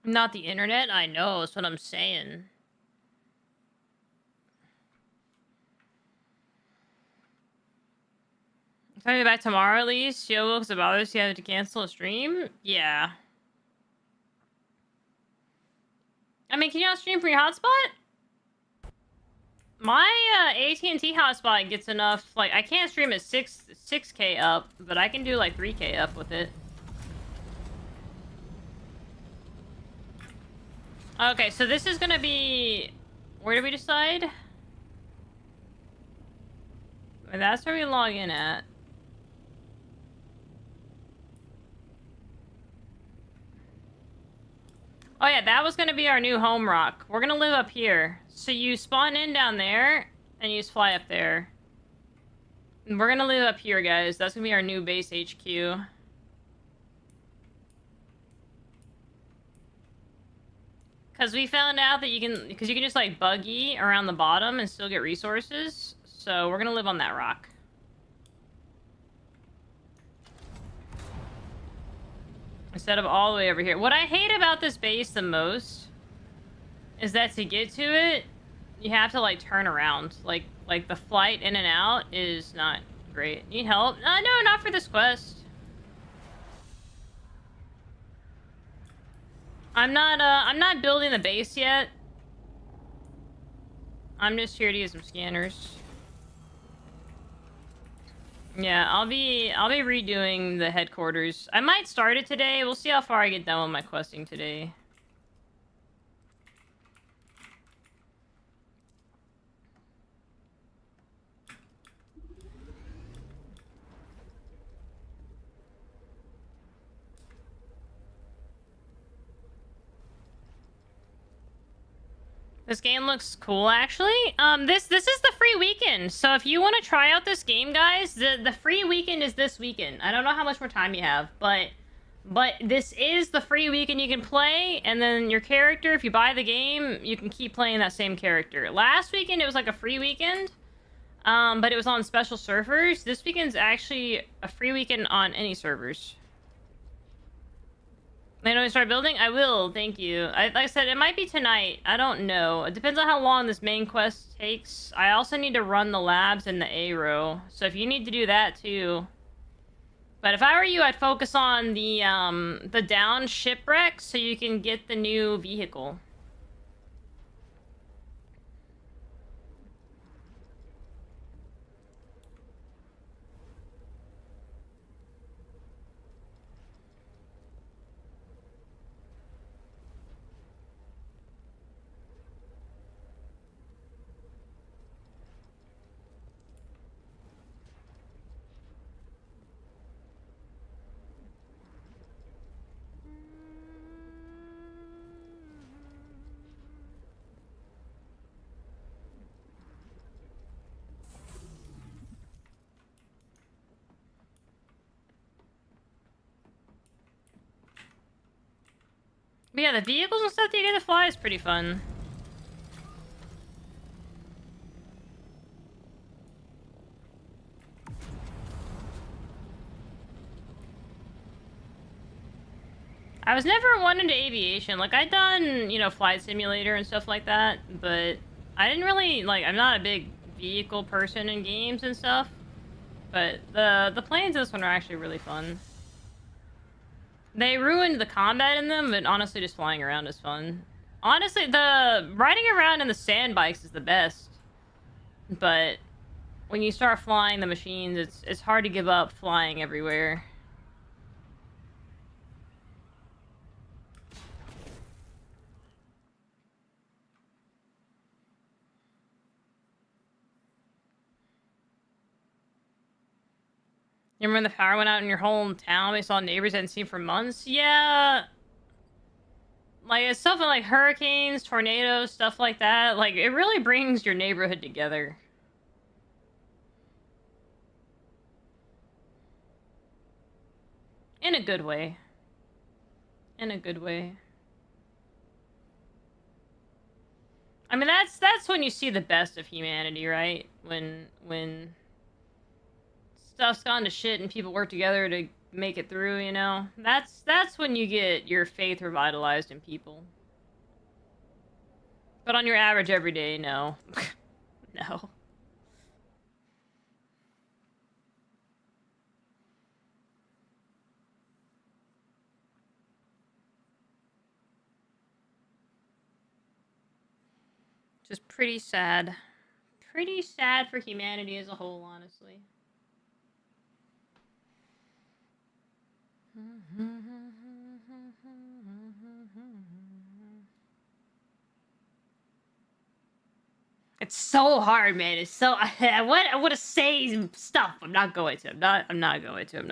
Not the internet? I know, that's what I'm saying. Tell me back tomorrow at least. Yo, because it bothers you have to cancel a stream? Yeah. I mean, can you not stream from your hotspot? My AT&T hotspot gets enough, like, I can't stream at 6K up, but I can do like 3K up with it. Okay, so this is gonna be... Where did we decide? Well, that's where we log in at. Oh yeah, that was gonna be our new home rock. We're gonna live up here. So you spawn in down there, and you just fly up there. And we're gonna live up here, guys. That's gonna be our new base HQ. Because we found out that you can just like buggy around the bottom and still get resources. So we're gonna live on that rock. Instead of all the way over here. What I hate about this base the most is that to get to it, you have to like turn around. Like the flight in and out is not great. Need help? No, not for this quest. I'm not building the base yet. I'm just here to use some scanners. Yeah, I'll be redoing the headquarters. I might start it today. We'll see how far I get done with my questing today. This game looks cool, actually. This is the free weekend. So if you want to try out this game, guys, the free weekend is this weekend. I don't know how much more time you have, but this is the free weekend you can play, and then your character, if you buy the game, you can keep playing that same character. Last weekend, it was like a free weekend, but it was on special servers. This weekend's actually a free weekend on any servers. When do we start building? I will, thank you. Like I said, it might be tonight. I don't know. It depends on how long this main quest takes. I also need to run the labs in the A row. So if you need to do that too. But if I were you, I'd focus on the down shipwreck so you can get the new vehicle. But yeah, the vehicles and stuff that you get to fly is pretty fun. I was never one into aviation. Like, I'd done, you know, flight simulator and stuff like that, but I didn't really, like, I'm not a big vehicle person in games and stuff. But the planes in this one are actually really fun. They ruined the combat in them, but honestly, just flying around is fun. Honestly, the riding around in the sand bikes is the best. But when you start flying the machines, it's hard to give up flying everywhere. You remember when the power went out in your hometown? We saw neighbors I hadn't seen for months? Yeah. Like, it's stuff like hurricanes, tornadoes, stuff like that. Like, it really brings your neighborhood together. In a good way. In a good way. I mean, that's when you see the best of humanity, right? When stuff's gone to shit and people work together to make it through, you know? That's when you get your faith revitalized in people. But on your average everyday, no. No. Just pretty sad. Pretty sad for humanity as a whole, honestly. It's so hard, man. It's so I want to say stuff. I'm not going to. I'm not going to.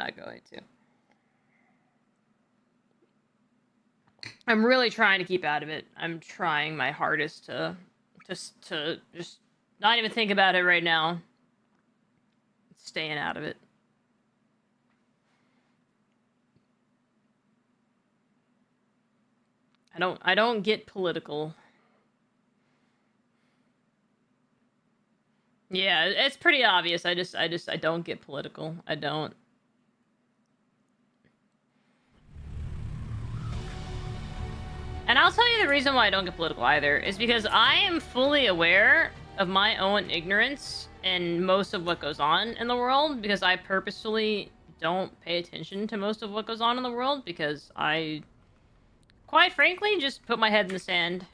I'm really trying to keep out of it. I'm trying my hardest to just not even think about it right now. Staying out of it. I don't get political. Yeah, it's pretty obvious. I don't get political. I don't. And I'll tell you the reason why I don't get political either is because I am fully aware of my own ignorance in most of what goes on in the world, because I purposefully don't pay attention to most of what goes on in the world because I, quite frankly, just put my head in the sand.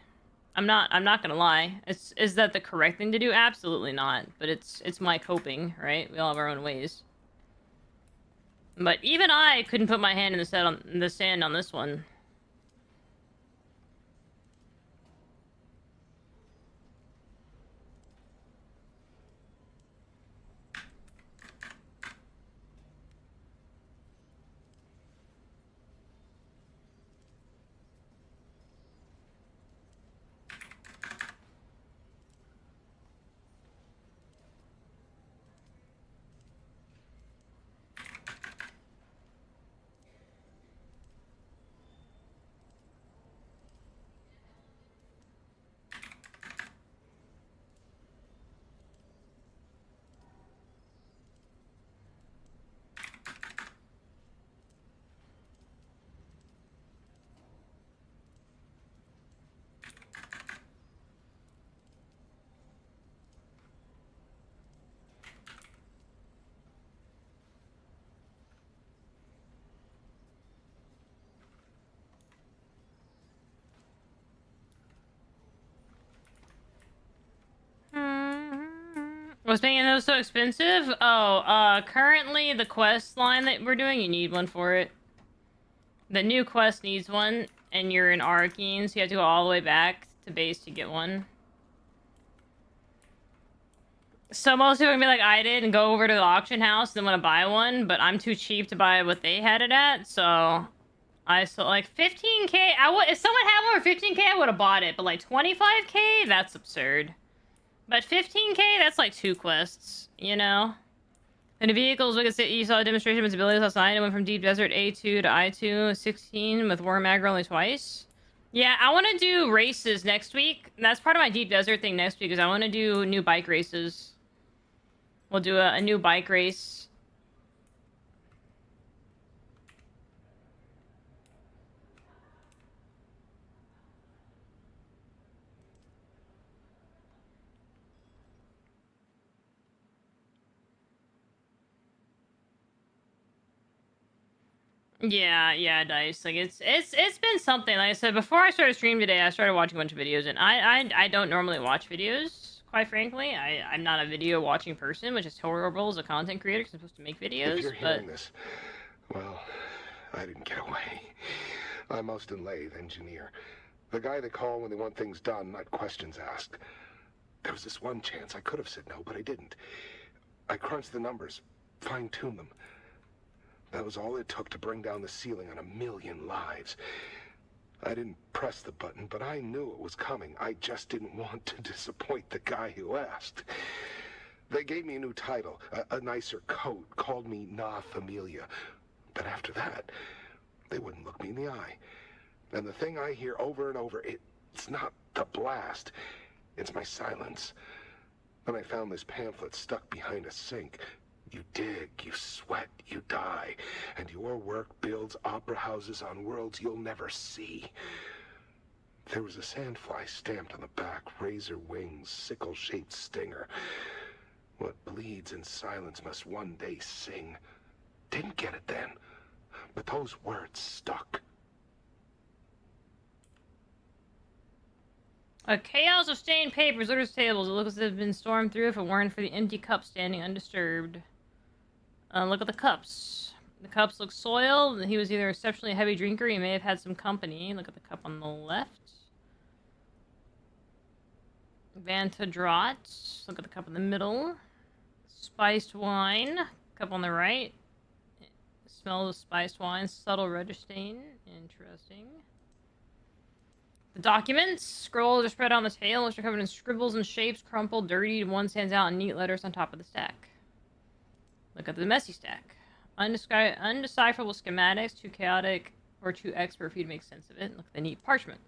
I'm not gonna lie. Is that the correct thing to do? Absolutely not. But it's my coping, right? We all have our own ways. But even I couldn't put my hand in the sand on this one. Was making those so expensive? Oh, currently the quest line that we're doing, you need one for it. The new quest needs one, and you're in Arcane, so you have to go all the way back to base to get one. So most people are gonna be like I did and go over to the auction house and then want to buy one, but I'm too cheap to buy what they had it at, so I sold like 15k. If someone had one for 15k, I would have bought it, but like 25k, that's absurd. But 15k, that's like 2 quests, you know? And the vehicles, like I said, you saw a demonstration of its abilities last night. It went from Deep Desert A2 to I2, 16 with War Magger only twice. Yeah, I want to do races next week. That's part of my Deep Desert thing next week, is I want to do new bike races. We'll do a new bike race. Yeah, Dice. Like it's been something. Like I said, before I started stream today, I started watching a bunch of videos, and I don't normally watch videos, quite frankly. I'm not a video watching person, which is horrible as a content creator because I'm supposed to make videos. If you're but... hearing this, well, I didn't get away. I'm Austin Lathe, engineer. The guy they call when they want things done, not questions asked. There was this one chance I could have said no, but I didn't. I crunched the numbers, fine-tuned them. That was all it took to bring down the ceiling on 1,000,000 lives. I didn't press the button, but I knew it was coming. I just didn't want to disappoint the guy who asked. They gave me a new title, a nicer coat, called me Na Familia. But after that, they wouldn't look me in the eye. And the thing I hear over and over, it's not the blast, it's my silence. Then I found this pamphlet stuck behind a sink. You dig, you sweat, you die, and your work builds opera houses on worlds you'll never see. There was a sandfly stamped on the back, razor wings, sickle-shaped stinger. What bleeds in silence must one day sing. Didn't get it then, but those words stuck. A chaos of stained papers, litters tables. It looks as if it had been stormed through if it weren't for the empty cup standing undisturbed. Look at the cups. The cups look soiled. He was either exceptionally a heavy drinker, he may have had some company. Look at the cup on the left. Vanta Draught. Look at the cup in the middle. Spiced wine. Cup on the right. Smells of spiced wine. Subtle red stain. Interesting. The documents. Scrolls are spread on the table, which are covered in scribbles and shapes, crumpled, dirty. One stands out in neat letters on top of the stack. Look at the messy stack. Undecipherable schematics, too chaotic or too expert for you to make sense of it. Look at the neat parchment.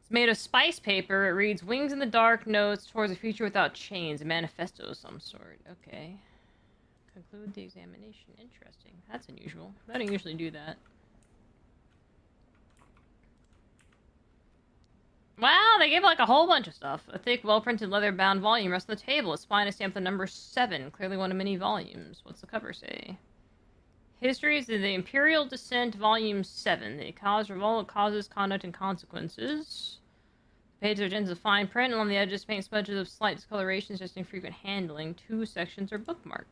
It's made of spice paper. It reads, "Wings in the dark, notes towards a future without chains." A manifesto of some sort. Okay. Conclude the examination. Interesting. That's unusual. I don't usually do that. Wow, they gave like a whole bunch of stuff. A thick, well-printed, leather-bound volume rests on the table. Its spine is stamped with the number 7, clearly one of many volumes. What's the cover say? Histories of the Imperial Descent, Volume 7. The cause, revolt, causes, conduct, and consequences. The pages are gems of fine print, and on the edges paint smudges of slight discoloration, suggesting frequent handling. 2 sections are bookmarked.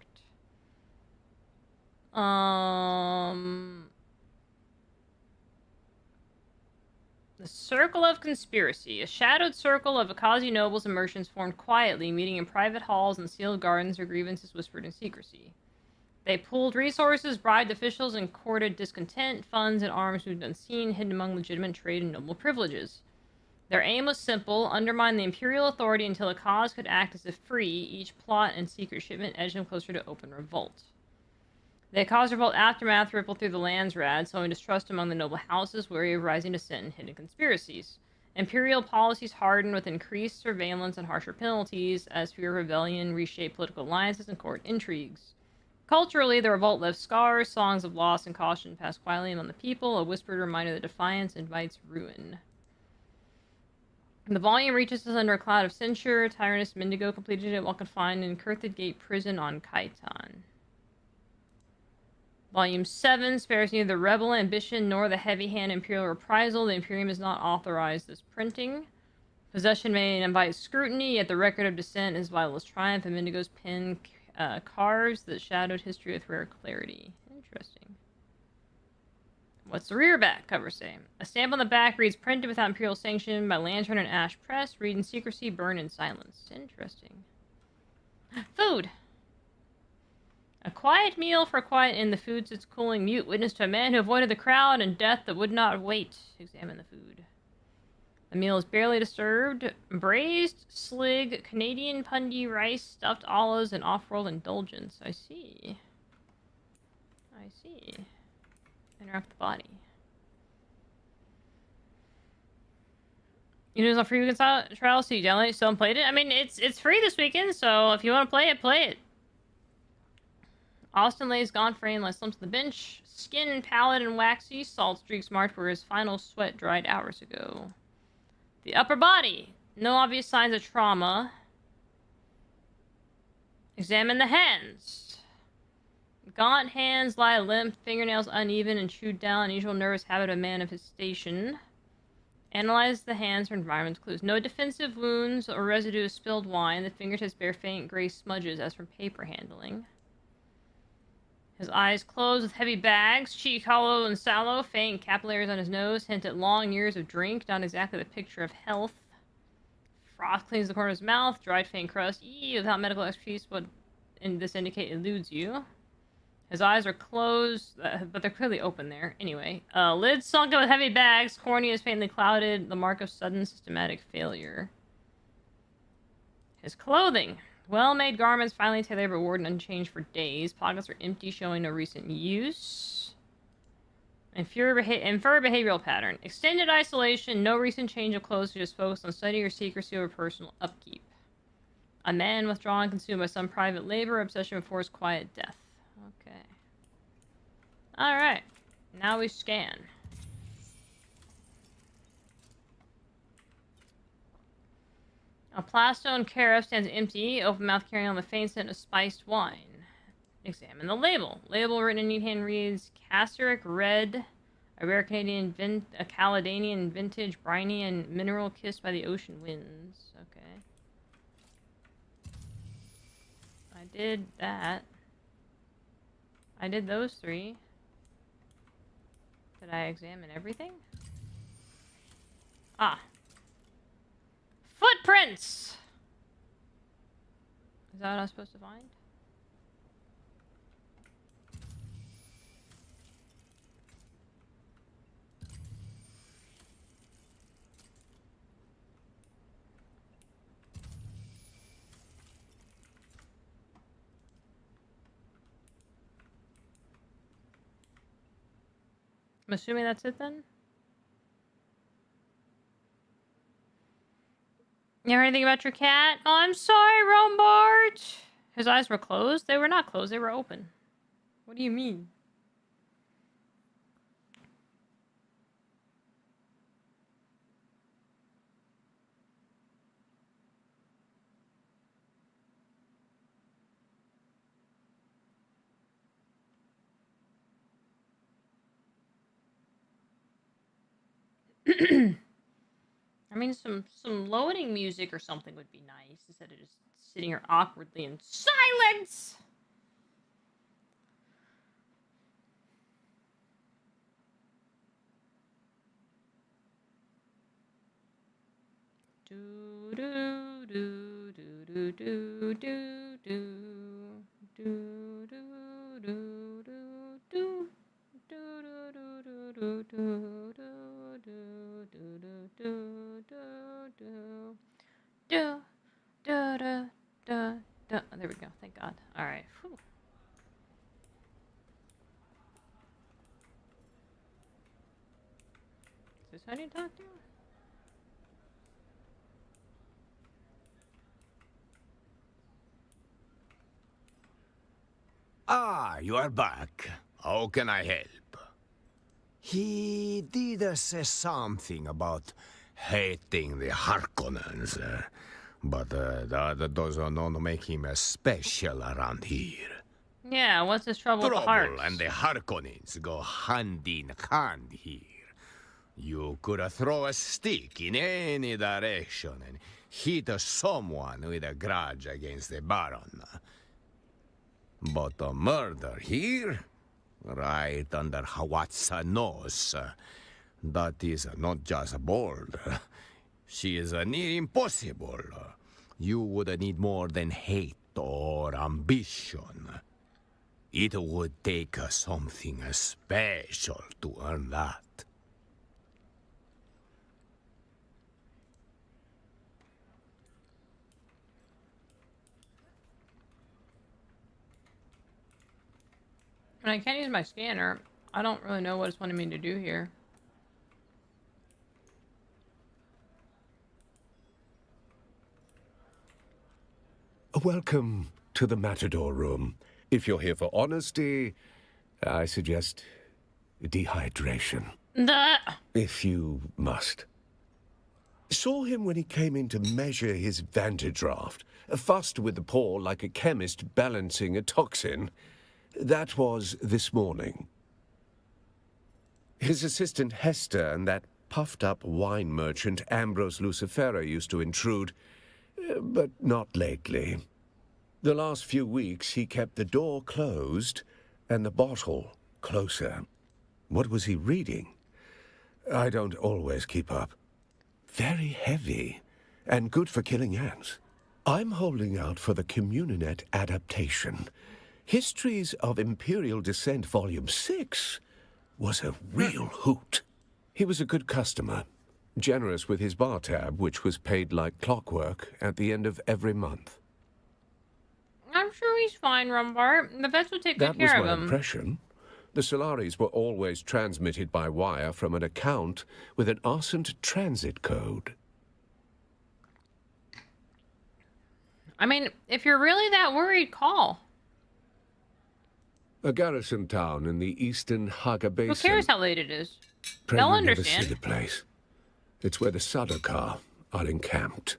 The Circle of Conspiracy. A shadowed circle of Akazi nobles and merchants formed quietly, meeting in private halls and sealed gardens where grievances whispered in secrecy. They pooled resources, bribed officials, and courted discontent. Funds and arms moved unseen, hidden among legitimate trade and noble privileges. Their aim was simple: undermine the imperial authority until a cause could act as if free. Each plot and secret shipment edged them closer to open revolt. The Akazi revolt aftermath rippled through the Landsraad, sowing distrust among the noble houses, wary of rising dissent and hidden conspiracies. Imperial policies hardened with increased surveillance and harsher penalties, as fear of rebellion reshaped political alliances and court intrigues. Culturally, the revolt left scars, songs of loss and caution passed quietly among the people, a whispered reminder that defiance invites ruin. The volume reaches us under a cloud of censure. Tyrannous Mendigo completed it while confined in Kurthid Gate Prison on Kaitan. Volume 7 spares neither the rebel ambition nor the heavy-hand imperial reprisal. The Imperium has not authorized this printing. Possession may invite scrutiny, yet the record of dissent is vital as triumph, and Mendigo's pen carves the shadowed history with rare clarity. Interesting. What's the rear back cover say? A stamp on the back reads, "Printed without imperial sanction by Lantern and Ash Press. Read in secrecy, burn in silence." Interesting. Food! A quiet meal for a quiet inn. The food sits cooling, mute witness to a man who avoided the crowd and death that would not wait. Examine the food. The meal is barely disturbed. Braised, slig, Canadian pundy rice, stuffed olives, and off-world indulgence. I see. I see. Interact with the body. You know, it's on free weekend trial, so you download it, still haven't played it. I mean, it's free this weekend, so if you want to play it, play it. Austin lays Gonfrey and slumps on the bench. Skin pallid and waxy, salt streaks marked where his final sweat dried hours ago. The upper body. No obvious signs of trauma. Examine the hands. Gaunt hands lie limp, fingernails uneven and chewed down, unusual nervous habit of a man of his station. Analyze the hands for environmental clues. No defensive wounds or residue of spilled wine. The fingertips bear faint gray smudges as from paper handling. His eyes closed with heavy bags, cheek hollow and sallow, faint capillaries on his nose hint at long years of drink, not exactly the picture of health. Froth cleans the corner of his mouth, dried faint crust. Without medical expertise, what this indicate eludes you. His eyes are closed, but they're clearly open there. Anyway, lids sunken with heavy bags, cornea is faintly clouded, the mark of sudden systematic failure. His clothing. Well-made garments, finely tailored but worn unchanged for days. Pockets are empty, showing no recent use. Infer behavioral pattern. Extended isolation, no recent change of clothes, just focused on study or secrecy over personal upkeep. A man withdrawn, consumed by some private labor, obsession with forced quiet death. Okay. Alright. Now we scan. A plastone carafe stands empty, open mouth carrying on the faint scent of spiced wine. Examine the label. Label written in neat hand reads, Castoric Red, a rare Canadian a Caledonian vintage briny and mineral kissed by the ocean winds. Okay. I did that. I did those 3. Did I examine everything? Ah. Footprints! Is that what I was supposed to find? I'm assuming that's it then? You heard anything about your cat? Oh, I'm sorry, Rombart. His eyes were closed? They were not closed, they were open. What do you mean? I mean, some loading music or something would be nice instead of just sitting here awkwardly in silence. Do do do do do do do do do do do do do. There we go. Thank God. All right. Whew. Is this how you talk to? Ah, you are back. How can I help? He did say something about hating the Harkonnens, but that does not make him special around here. Yeah, what's his trouble with the Trouble hearts? and the Harkonnens go hand in hand here. You could throw a stick in any direction and hit someone with a grudge against the Baron. But a murder here, right under Hawat's nose, that is not just bold. She is near impossible. You would need more than hate or ambition. It would take something special to earn that. When I can't use my scanner, I don't really know what it's wanting me to do here. Welcome to the Matador Room. If you're here for honesty, I suggest dehydration. If you must. Saw him when he came in to measure his vantage draft. Fussed with the paw like a chemist balancing a toxin. That was this morning. His assistant Hester and that puffed-up wine merchant Ambrose Lucifera used to intrude, but not lately. The last few weeks he kept the door closed and the bottle closer. What was he reading? I don't always keep up. Very heavy and good for killing ants. I'm holding out for the Communinet adaptation. Histories of Imperial Descent Volume 6 was a real hoot. He was a good customer, generous with his bar tab, which was paid like clockwork at the end of every month. I'm sure he's fine, Rumbart. The vets will take good care of That was my him. impression. The Solaris were always transmitted by wire from an account with an Arsent transit code. I mean, if you're really that worried, call. A garrison town in the eastern Haga Basin. Who cares how late it is? Pray They'll you never understand. see the place. It's where the Sardaukar are encamped.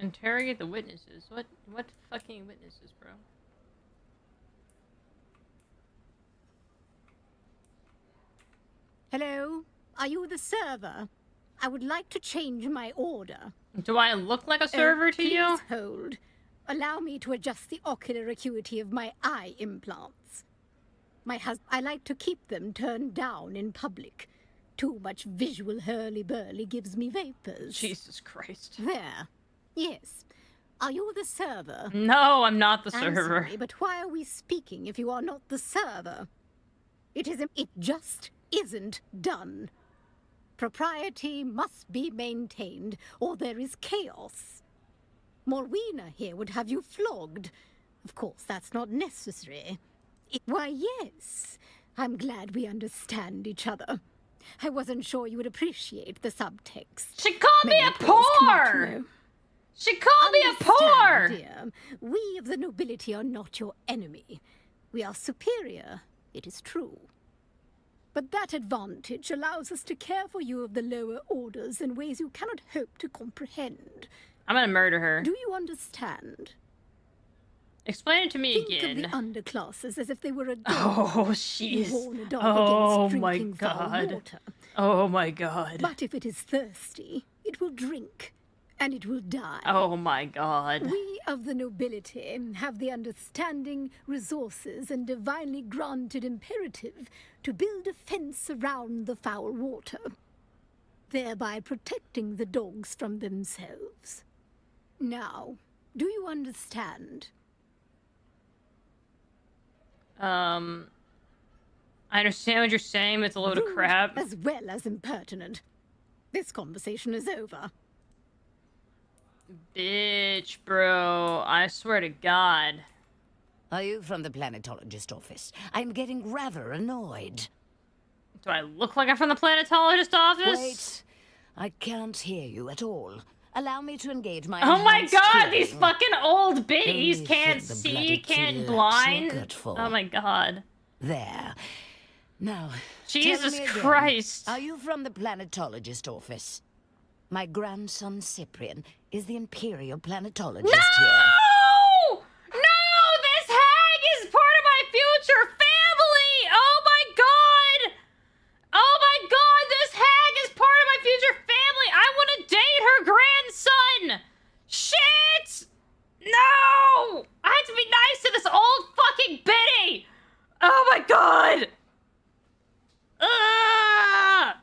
Interrogate the witnesses. What fucking witnesses, bro? Hello? Are you the server? I would like to change my order. Do I look like a server to you? Please hold. Allow me to adjust the ocular acuity of my eye implants. I like to keep them turned down in public. Too much visual hurly-burly gives me vapors. Jesus Christ. There. Yes. Are you the server? No, I'm not the I'm server. sorry, but why are we speaking if you are not the server? It just isn't done. Propriety must be maintained, or there is chaos. Morwina here would have you flogged. Of course, that's not necessary. Why, yes. I'm glad we understand each other. I wasn't sure you would appreciate the subtext. She called me Many a girls cannot poor! know. She called me a poor! Dear, we of the nobility are not your enemy. We are superior, it is true. But that advantage allows us to care for you of the lower orders in ways you cannot hope to comprehend. I'm gonna murder her. Do you understand? Explain it to me Think again. of the underclasses as if they were a dog. Oh, You she's... warn a dog Oh against my drinking foul god. water. Oh my god. But if it is thirsty, it will drink, and it will die. Oh my god. We of the nobility have the understanding, resources, and divinely granted imperative to build a fence around the foul water, thereby protecting the dogs from themselves. Now, do you understand? I understand what you're saying, but it's a load of Rude crap. as well as impertinent. This conversation is over. Bitch, bro. I swear to God. Are you from the planetologist office? I'm getting rather annoyed. Do I look like I'm from the planetologist office? Wait, I can't hear you at all. Allow me to engage my Oh my enhanced god, hearing. these fucking old biddies Only can't think the see, bloody can't kill blind. you're good for. Oh my god. There. Now, Jesus tell me again, Christ. Are you from the planetologist office? My grandson Cyprian is the imperial planetologist here. No! No! This hag is part of my future family! Oh my god! Oh my god, this hag is part of my future family! I want to date her grandson! Shit! No! I have to be nice to this old fucking biddy! Oh my god! Ugh!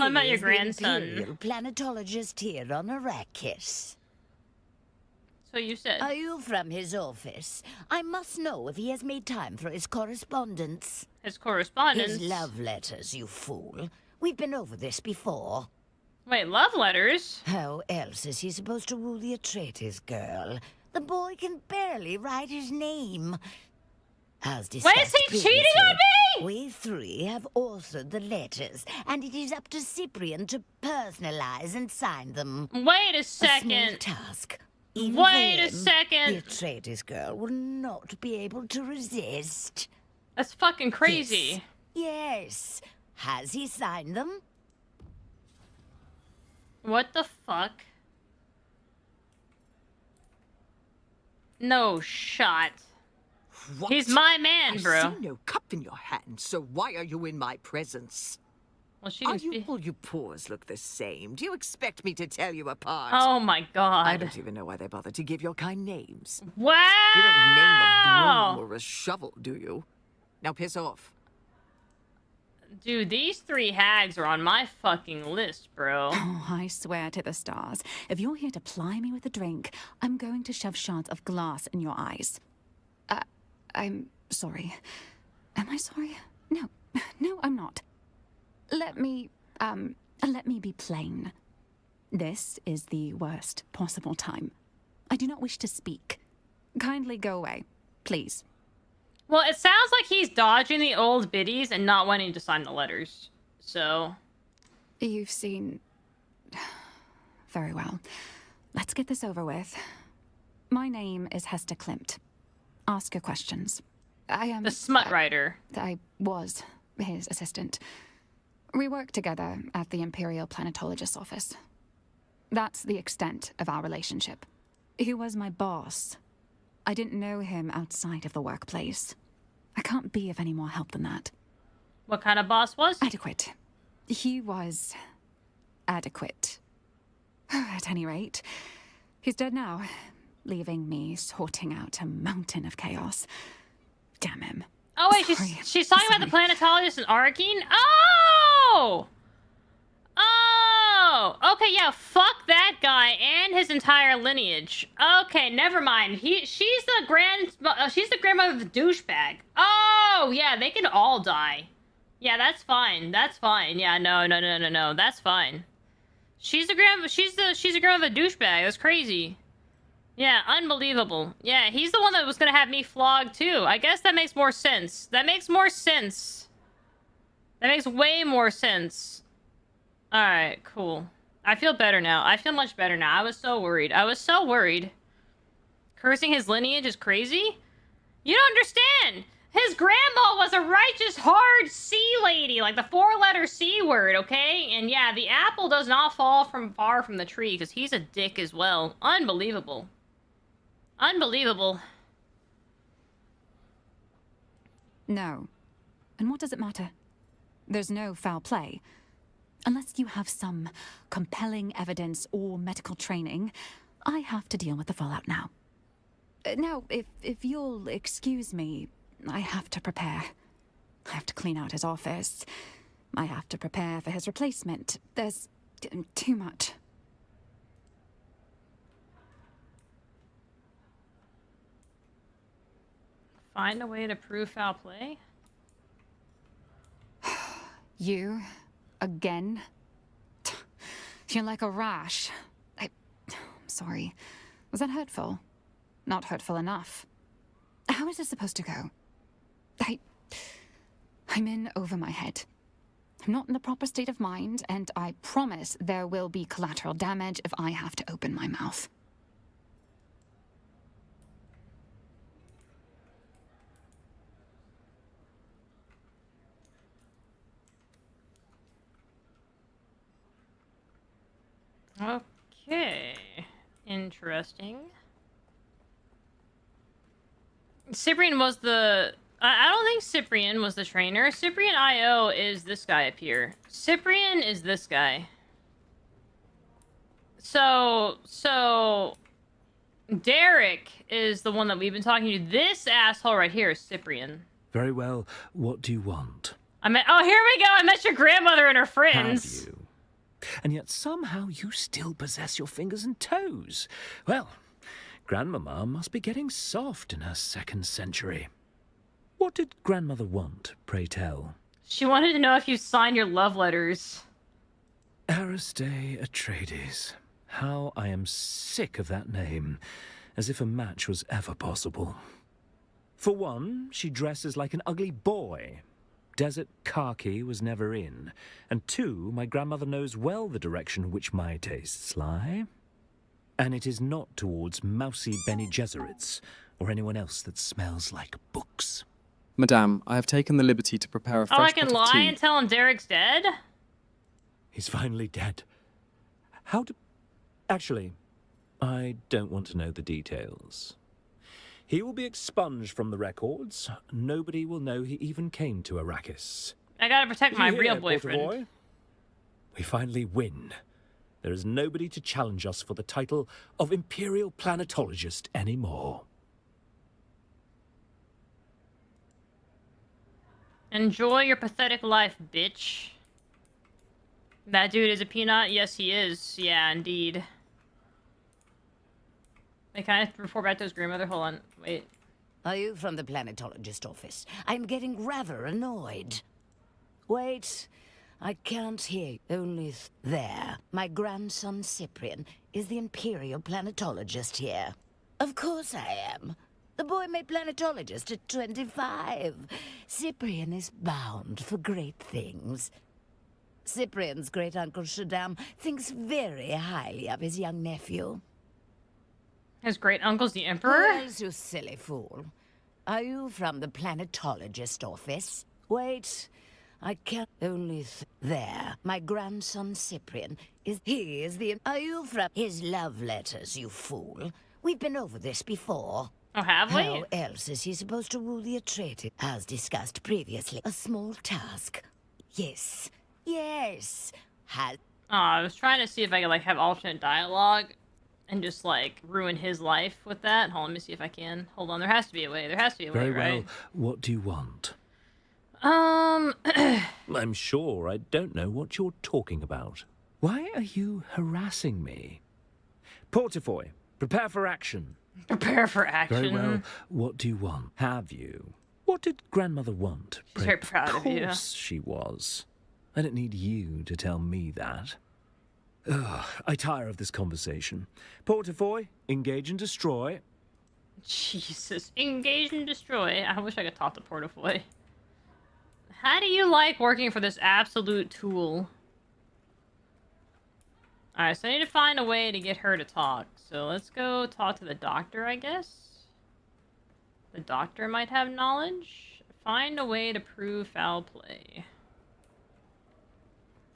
I'm not He your is the grandson. imperial planetologist here on Arrakis. So you said. Are you from his office? I must know if he has made time for his correspondence. His correspondence? His love letters, you fool. We've been over this before. Wait, love letters? How else is he supposed to woo the Atreides girl? The boy can barely write his name. As discussed Wait, is he cheating previously, on me? We three have authored the letters, and it is up to Cyprian to personalize and sign them. Wait a A small second. task. Even Wait a then, second. The Atreides girl will not be able to resist. That's fucking crazy. This. Yes. Has he signed them? What the fuck? No shot. What? He's my man, bro. I see no cup in your hand, so why are you in my presence? Well, she Are can you speak. all you pores look the same? Do you expect me to tell you apart? Oh my I god. don't even know why they bothered to give your kind names. Wow! You don't name a broom or a shovel, do you? Now piss off. Dude, these three hags are on my fucking list, bro. Oh, I swear to the stars. If you're here to ply me with a drink, I'm going to shove shards of glass in your eyes. I'm sorry. Am I sorry? No. No, I'm not. Let me be plain. This is the worst possible time. I do not wish to speak. Kindly go away, please. Well, it sounds like he's dodging the old biddies and not wanting to sign the letters. So... You've seen... Very well. Let's get this over with. My name is Hester Klimt. Ask your questions. I am... The smut writer. I was his assistant. We work together at the Imperial Planetologist's office. That's the extent of our relationship. He was my boss. I didn't know him outside of the workplace. I can't be of any more help than that. What kind of boss was? Adequate. He was... adequate. At any rate, he's dead now, leaving me sorting out a mountain of chaos. Damn him. Oh wait, Sorry. she's talking about the planetologist in Arrakeen? Oh! Oh! Oh, okay, yeah, fuck that guy and his entire lineage. Okay, never mind. She's the grandmother of the douchebag. Oh, yeah, they can all die. Yeah, that's fine. That's fine. Yeah, no. That's fine. She's a grandmother of the douchebag. That's crazy. Yeah, unbelievable. Yeah, he's the one that was gonna have me flogged too. I guess that makes more sense. That makes more sense. That makes way more sense. Alright, cool. I feel better now. I feel much better now. I was so worried. I was so worried. Cursing his lineage is crazy? You don't understand! His grandma was a righteous, hard C lady, like the 4-letter C word, okay? And yeah, the apple does not fall from far from the tree, because he's a dick as well. Unbelievable. Unbelievable. No. And what does it matter? There's no foul play. Unless you have some compelling evidence or medical training, I have to deal with the fallout now. Now, if you'll excuse me, I have to prepare. I have to clean out his office. I have to prepare for his replacement. There's too much. Find a way to prove foul play? You? Again? You're like a rash. I'm sorry. Was that hurtful? Not hurtful enough. How is this supposed to go? I'm in over my head. I'm not in the proper state of mind, and I promise there will be collateral damage if I have to open my mouth. Okay. Interesting. Cyprian was the... I don't think Cyprian was the trainer. Cyprian IO is this guy up here. Cyprian is this guy. So... Derek is the one that we've been talking to. This asshole right here is Cyprian. Very well. What do you want? Oh, here we go. I met your grandmother and her friends. Have you? And yet somehow you still possess your fingers and toes. Well, Grandmama must be getting soft in her 2nd century. What did Grandmother want, pray tell? She wanted to know if you signed your love letters. Aristae Atreides. How I am sick of that name, as if a match was ever possible. For one, she dresses like an ugly boy. Desert khaki was never in. And 2, my grandmother knows well the direction which my tastes lie. And it is not towards mousy Bene Gesserits, or anyone else that smells like books. Madame, I have taken the liberty to prepare a fresh I can pot of lie tea. and tell him Derek's dead? He's finally dead. How do... Actually, I don't want to know the details. He will be expunged from the records. Nobody will know he even came to Arrakis. I gotta protect my You real hear, boyfriend. Portavoy? We finally win. There is nobody to challenge us for the title of Imperial Planetologist anymore. Enjoy your pathetic life, bitch. That dude is a peanut? Yes, he is. Yeah, indeed. Wait, can I report back to his grandmother? Hold on. Wait. Are you from the planetologist office? I'm getting rather annoyed. Wait. I can't hear you. Only there. My grandson Cyprian is the Imperial Planetologist here. Of course I am. The boy made planetologist at 25. Cyprian is bound for great things. Cyprian's great-uncle Shaddam thinks very highly of his young nephew. His great-uncle's the Emperor? Who else, you silly fool? Are you from the planetologist office? Wait. I can't only there. My grandson Cyprian is the... Are you from his love letters, you fool? We've been over this before. Oh, have we? How else is he supposed to rule the Atreides? As discussed previously, a small task. Yes. Yes. Oh, I was trying to see if I could, like, have alternate dialogue and just, like, ruin his life with that. Hold on, let me see if I can. Hold on, there has to be a way. There has to be a way, Very right? well. What do you want? I'm sure I don't know what you're talking about. Why are you harassing me? Portafoy, prepare for action. Prepare for action. Very well. What do you want? Have you? What did grandmother want? She's very proud of you. Of course she was. I don't need you to tell me that. Ugh, I tire of this conversation. Portafoy, engage and destroy. Jesus. Engage and destroy. I wish I could talk to Portafoy. How do you like working for this absolute tool? Alright, so I need to find a way to get her to talk. So let's go talk to the doctor, I guess. The doctor might have knowledge. Find a way to prove foul play.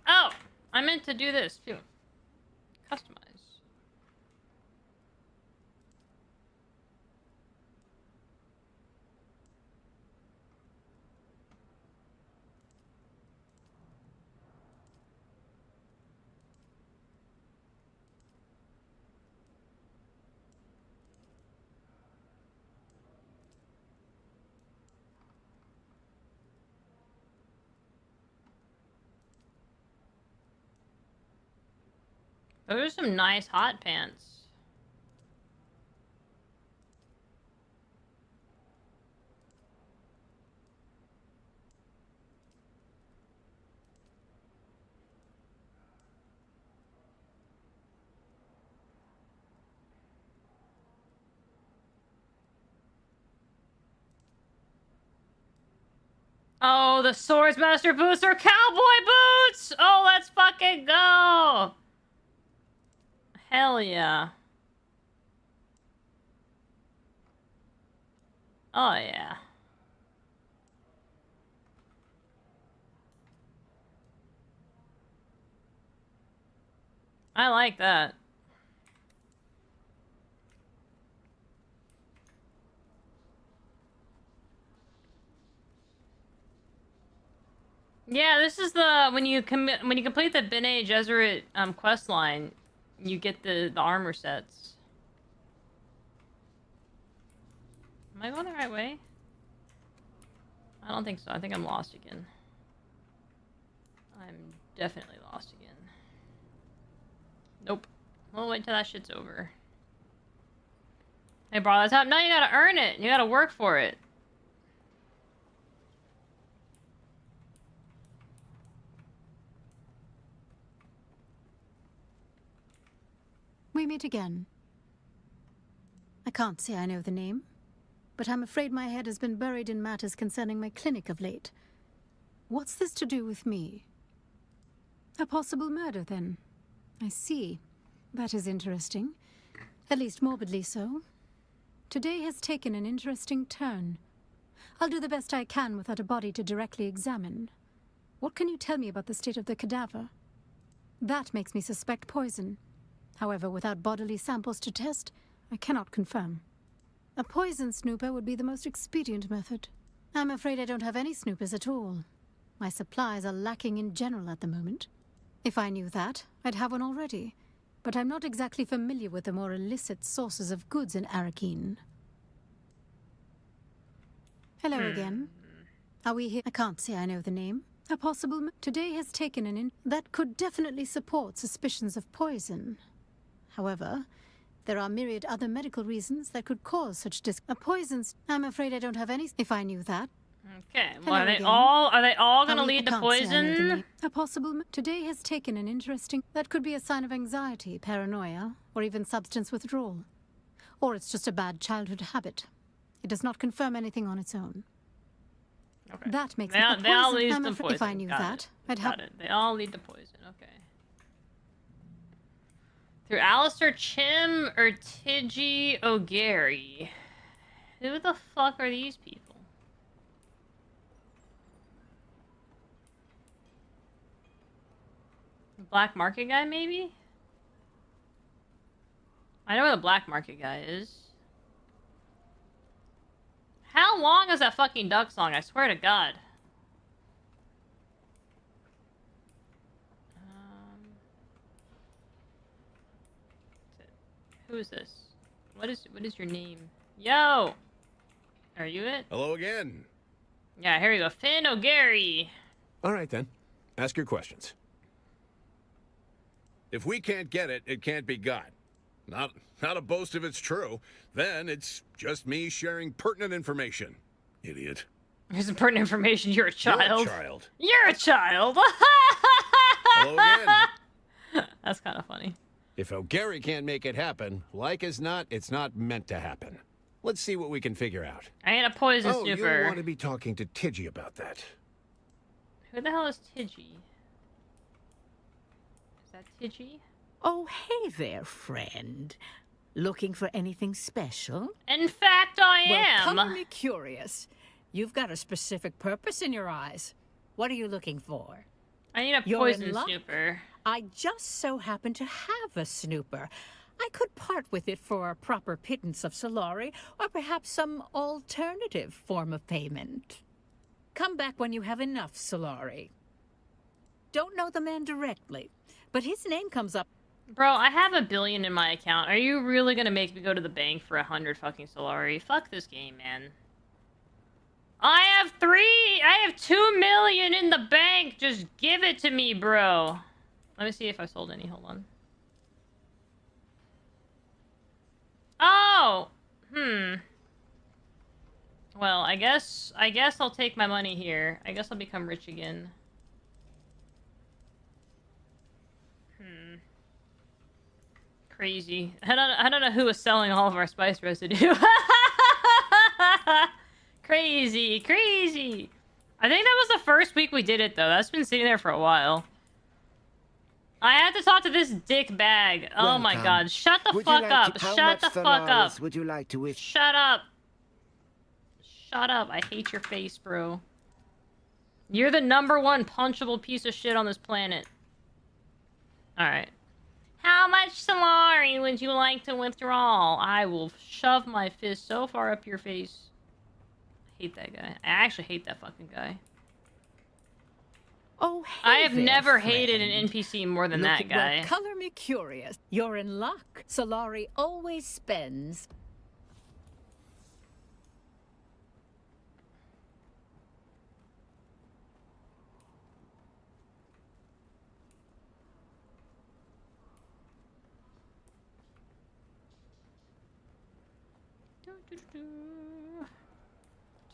Oh! I meant to do this, too. Customize. Those are some nice hot pants. Oh, the Swordsmaster boots are cowboy boots! Oh, let's fucking go! Hell yeah. Oh yeah. I like that. Yeah, this is the when you complete the Bene Gesserit quest line, you get the armor sets. Am I going the right way? I don't think so. I think I'm lost again. I'm definitely lost again. Nope. We'll wait till that shit's over. Hey, bro, that's how. No, you gotta earn it. You gotta work for it. We meet again. I can't say I know the name, but I'm afraid my head has been buried in matters concerning my clinic of late. What's this to do with me? A possible murder, then. I see. That is interesting. At least morbidly so. Today has taken an interesting turn. I'll do the best I can without a body to directly examine. What can you tell me about the state of the cadaver? That makes me suspect poison. However, without bodily samples to test, I cannot confirm. A poison snooper would be the most expedient method. I'm afraid I don't have any snoopers at all. My supplies are lacking in general at the moment. If I knew that, I'd have one already. But I'm not exactly familiar with the more illicit sources of goods in Arakeen. Hello again. Are we here? I can't say I know the name. A possible today has taken that could definitely support suspicions of poison. However, there are myriad other medical reasons that could cause such poisons. I'm afraid I don't have any. If I knew that. Okay. Well, are they all gonna lead to poison? A possible today has taken an interesting that could be a sign of anxiety, paranoia, or even substance withdrawal. Or it's just a bad childhood habit. It does not confirm anything on its own. Okay. That makes they all lead to poison. If I knew that, I'd have it. They all lead to poison. Okay. Through Alistair Chim or Tiji O'Gary. Who the fuck are these people? Black market guy, maybe? I know where the black market guy is. How long is that fucking duck song? I swear to God. Who is this? What is your name? Yo! Are you it? Hello again. Yeah, here you go. Finn O'Gary. All right, then. Ask your questions. If we can't get it, it can't be got. Not a boast if it's true. Then it's just me sharing pertinent information. Idiot. Here's some pertinent information. You're a child. You're a child. You're a child. Hello again. That's kind of funny. If O'Gary can't make it happen, like as not, it's not meant to happen. Let's see what we can figure out. I ain't a poison Oh, snooper. you'll want to be talking to Tidgy about that. Who the hell is Tidgy? Is that Tidgy? Oh, hey there, friend. Looking for anything special? In fact, I Well, am. color me curious. You've got a specific purpose in your eyes. What are you looking for? I need a You're poison in luck. snooper. I just so happen to have a snooper. I could part with it for a proper pittance of Solari, or perhaps some alternative form of payment. Come back when you have enough, Solari. Don't know the man directly, but his name comes up. Bro, I have $1 billion in my account. Are you really gonna make me go to the bank for 100 fucking Solari? Fuck this game, man. I have 2 million in the bank. Just give it to me, bro. Let me see if I sold any. Hold on. Oh! Well, I guess I'll take my money here. I guess I'll become rich again. Crazy. I don't know who was selling all of our spice residue. Crazy, crazy. I think that was the first week we did it, though. That's been sitting there for a while. I had to talk to this dick bag. Oh my god. Shut the fuck up. Shut the fuck up. Would you like to wish? Shut up. Shut up. I hate your face, bro. You're the #1 punchable piece of shit on this planet. Alright. How much Solari would you like to withdraw? I will shove my fist so far up your face. I hate that guy. I actually hate that fucking guy. Oh, hey I have there, never friend. hated an NPC more than that guy. Well, color me curious. You're in luck. Solari always spends.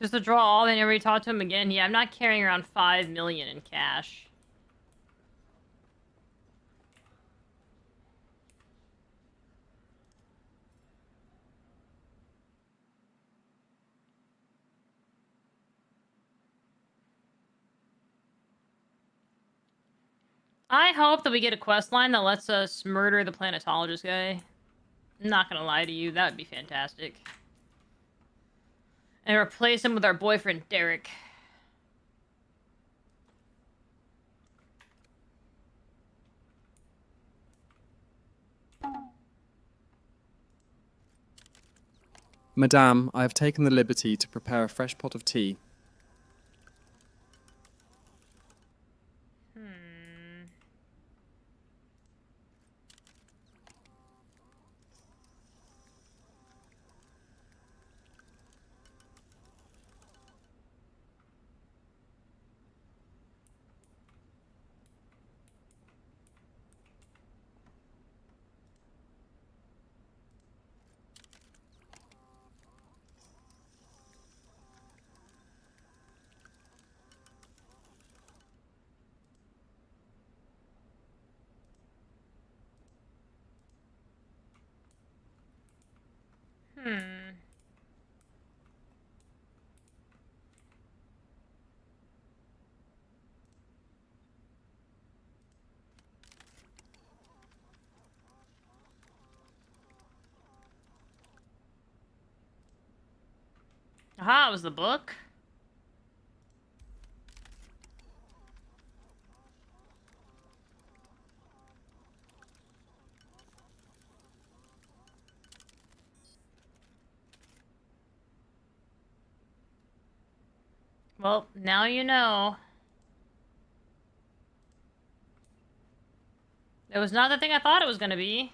Just to draw all and never talk to him again. Yeah, I'm not carrying around 5 million in cash. I hope that we get a quest line that lets us murder the planetologist guy. I'm not gonna lie to you, that would be fantastic. And replace him with our boyfriend, Derek. Madame, I have taken the liberty to prepare a fresh pot of tea. Aha, it was the book? Well, now you know. It was not the thing I thought it was gonna be.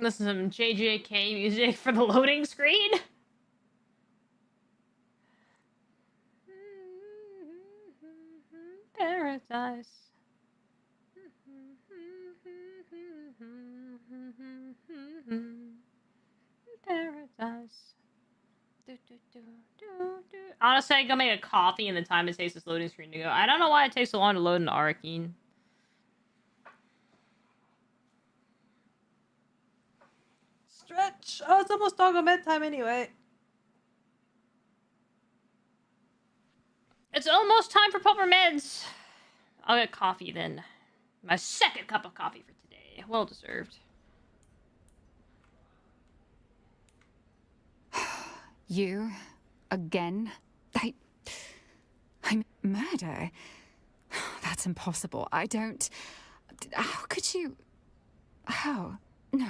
This is some JJK music for the loading screen. Paradise. Paradise. Honestly, I go make a coffee in the time it takes this loading screen to go. I don't know why it takes so long to load into Arcane. Stretch. Oh, it's almost doggo bedtime anyway. It's almost time for proper meds. I'll get coffee then. My second cup of coffee for today. Well deserved. You? Again? I'm murder? That's impossible. I don't... How could you... How? No,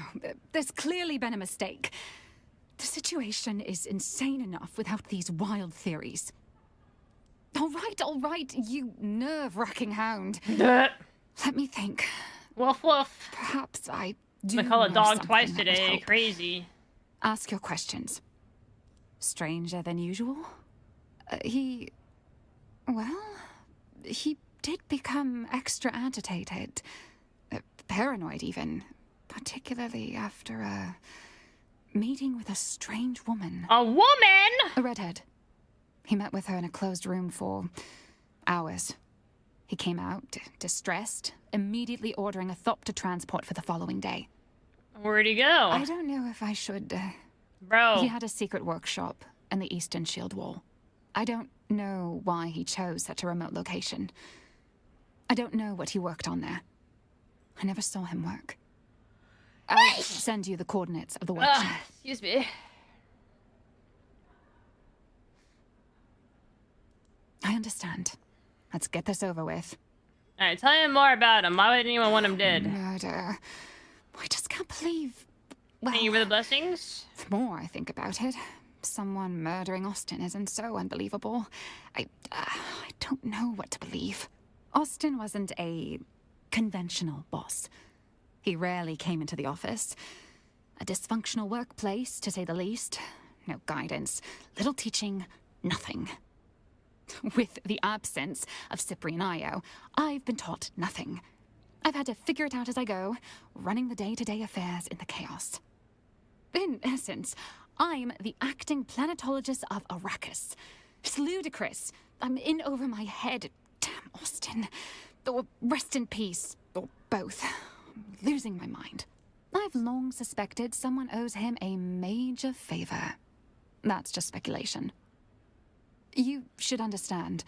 there's clearly been a mistake. The situation is insane enough without these wild theories. All right, you nerve-wracking hound. Let me think. Woof woof. Perhaps I do I call a know dog something twice that would today. help. Crazy. Ask your questions. Stranger than usual? He did become extra agitated. Paranoid, even. Particularly after a meeting with a strange woman. A woman?! A redhead. He met with her in a closed room for hours. He came out, distressed, immediately ordering a Thopter transport for the following day. Where'd he go? I don't know if I should... Bro. He had a secret workshop in the Eastern Shield Wall. I don't know why he chose such a remote location. I don't know what he worked on there. I never saw him work. I'll send you the coordinates of the workshop. Excuse me. I understand. Let's get this over with. Alright, tell me more about him. Why would anyone want him dead? Murder. I just can't believe... Well, thank you for the blessings. The more I think about it, someone murdering Austin isn't so unbelievable. I don't know what to believe. Austin wasn't a conventional boss. He rarely came into the office. A dysfunctional workplace, to say the least. No guidance, little teaching, nothing. With the absence of Cyprian Io, I've been taught nothing. I've had to figure it out as I go, running the day-to-day affairs in the chaos. In essence, I'm the acting planetologist of Arrakis. It's ludicrous. I'm in over my head. Damn Austin. Or rest in peace. Or both. I'm losing my mind. I've long suspected someone owes him a major favor. That's just speculation. You should understand,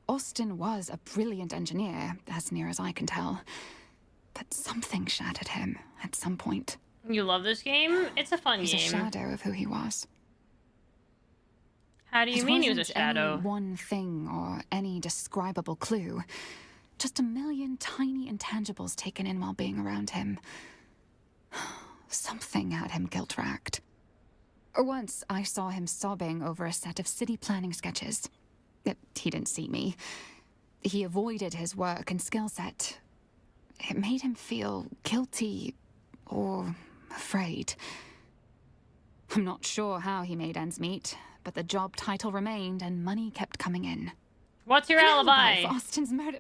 Austin was a brilliant engineer, as near as I can tell. But something shattered him at some point. You love this game? It's a fun He's game. He's a shadow of who he was. How do you mean he was a wasn't shadow? Any one thing or any describable clue. Just a million tiny intangibles taken in while being around him. Something had him guilt-racked. Once, I saw him sobbing over a set of city planning sketches. He didn't see me. He avoided his work and skill set. It made him feel guilty or afraid. I'm not sure how he made ends meet, but the job title remained and money kept coming in. What's your alibi? For Austin's murder.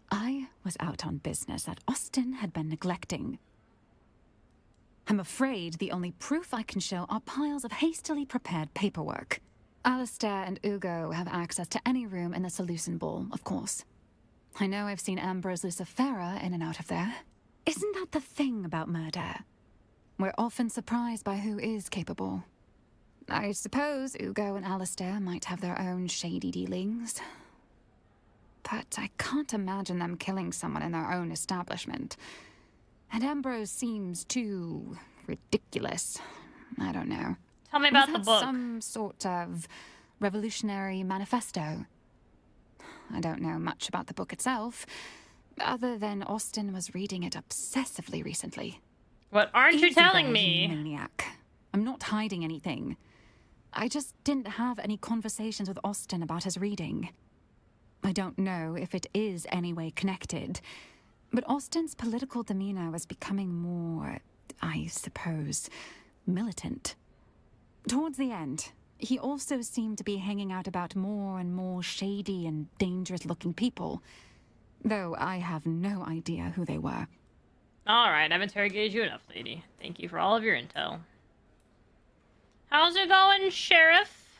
I was out on business that Austin had been neglecting. I'm afraid the only proof I can show are piles of hastily prepared paperwork. Alistair and Ugo have access to any room in the Seleucid Ball, of course. I know I've seen Ambrose Lucifera in and out of there. Isn't that the thing about murder? We're often surprised by who is capable. I suppose Ugo and Alistair might have their own shady dealings. But I can't imagine them killing someone in their own establishment. And Ambrose seems too ridiculous. I don't know. Tell me about Was the that book. Some sort of revolutionary manifesto. I don't know much about the book itself, other than Austin was reading it obsessively recently. What aren't you Easy telling there, me? you maniac. I'm not hiding anything. I just didn't have any conversations with Austin about his reading. I don't know if it is any way connected, but Austin's political demeanor was becoming more I suppose, militant. Towards the end, he also seemed to be hanging out about more and more shady and dangerous-looking people, though I have no idea who they were. Alright, I've interrogated you enough, lady. Thank you for all of your intel. How's it going, Sheriff?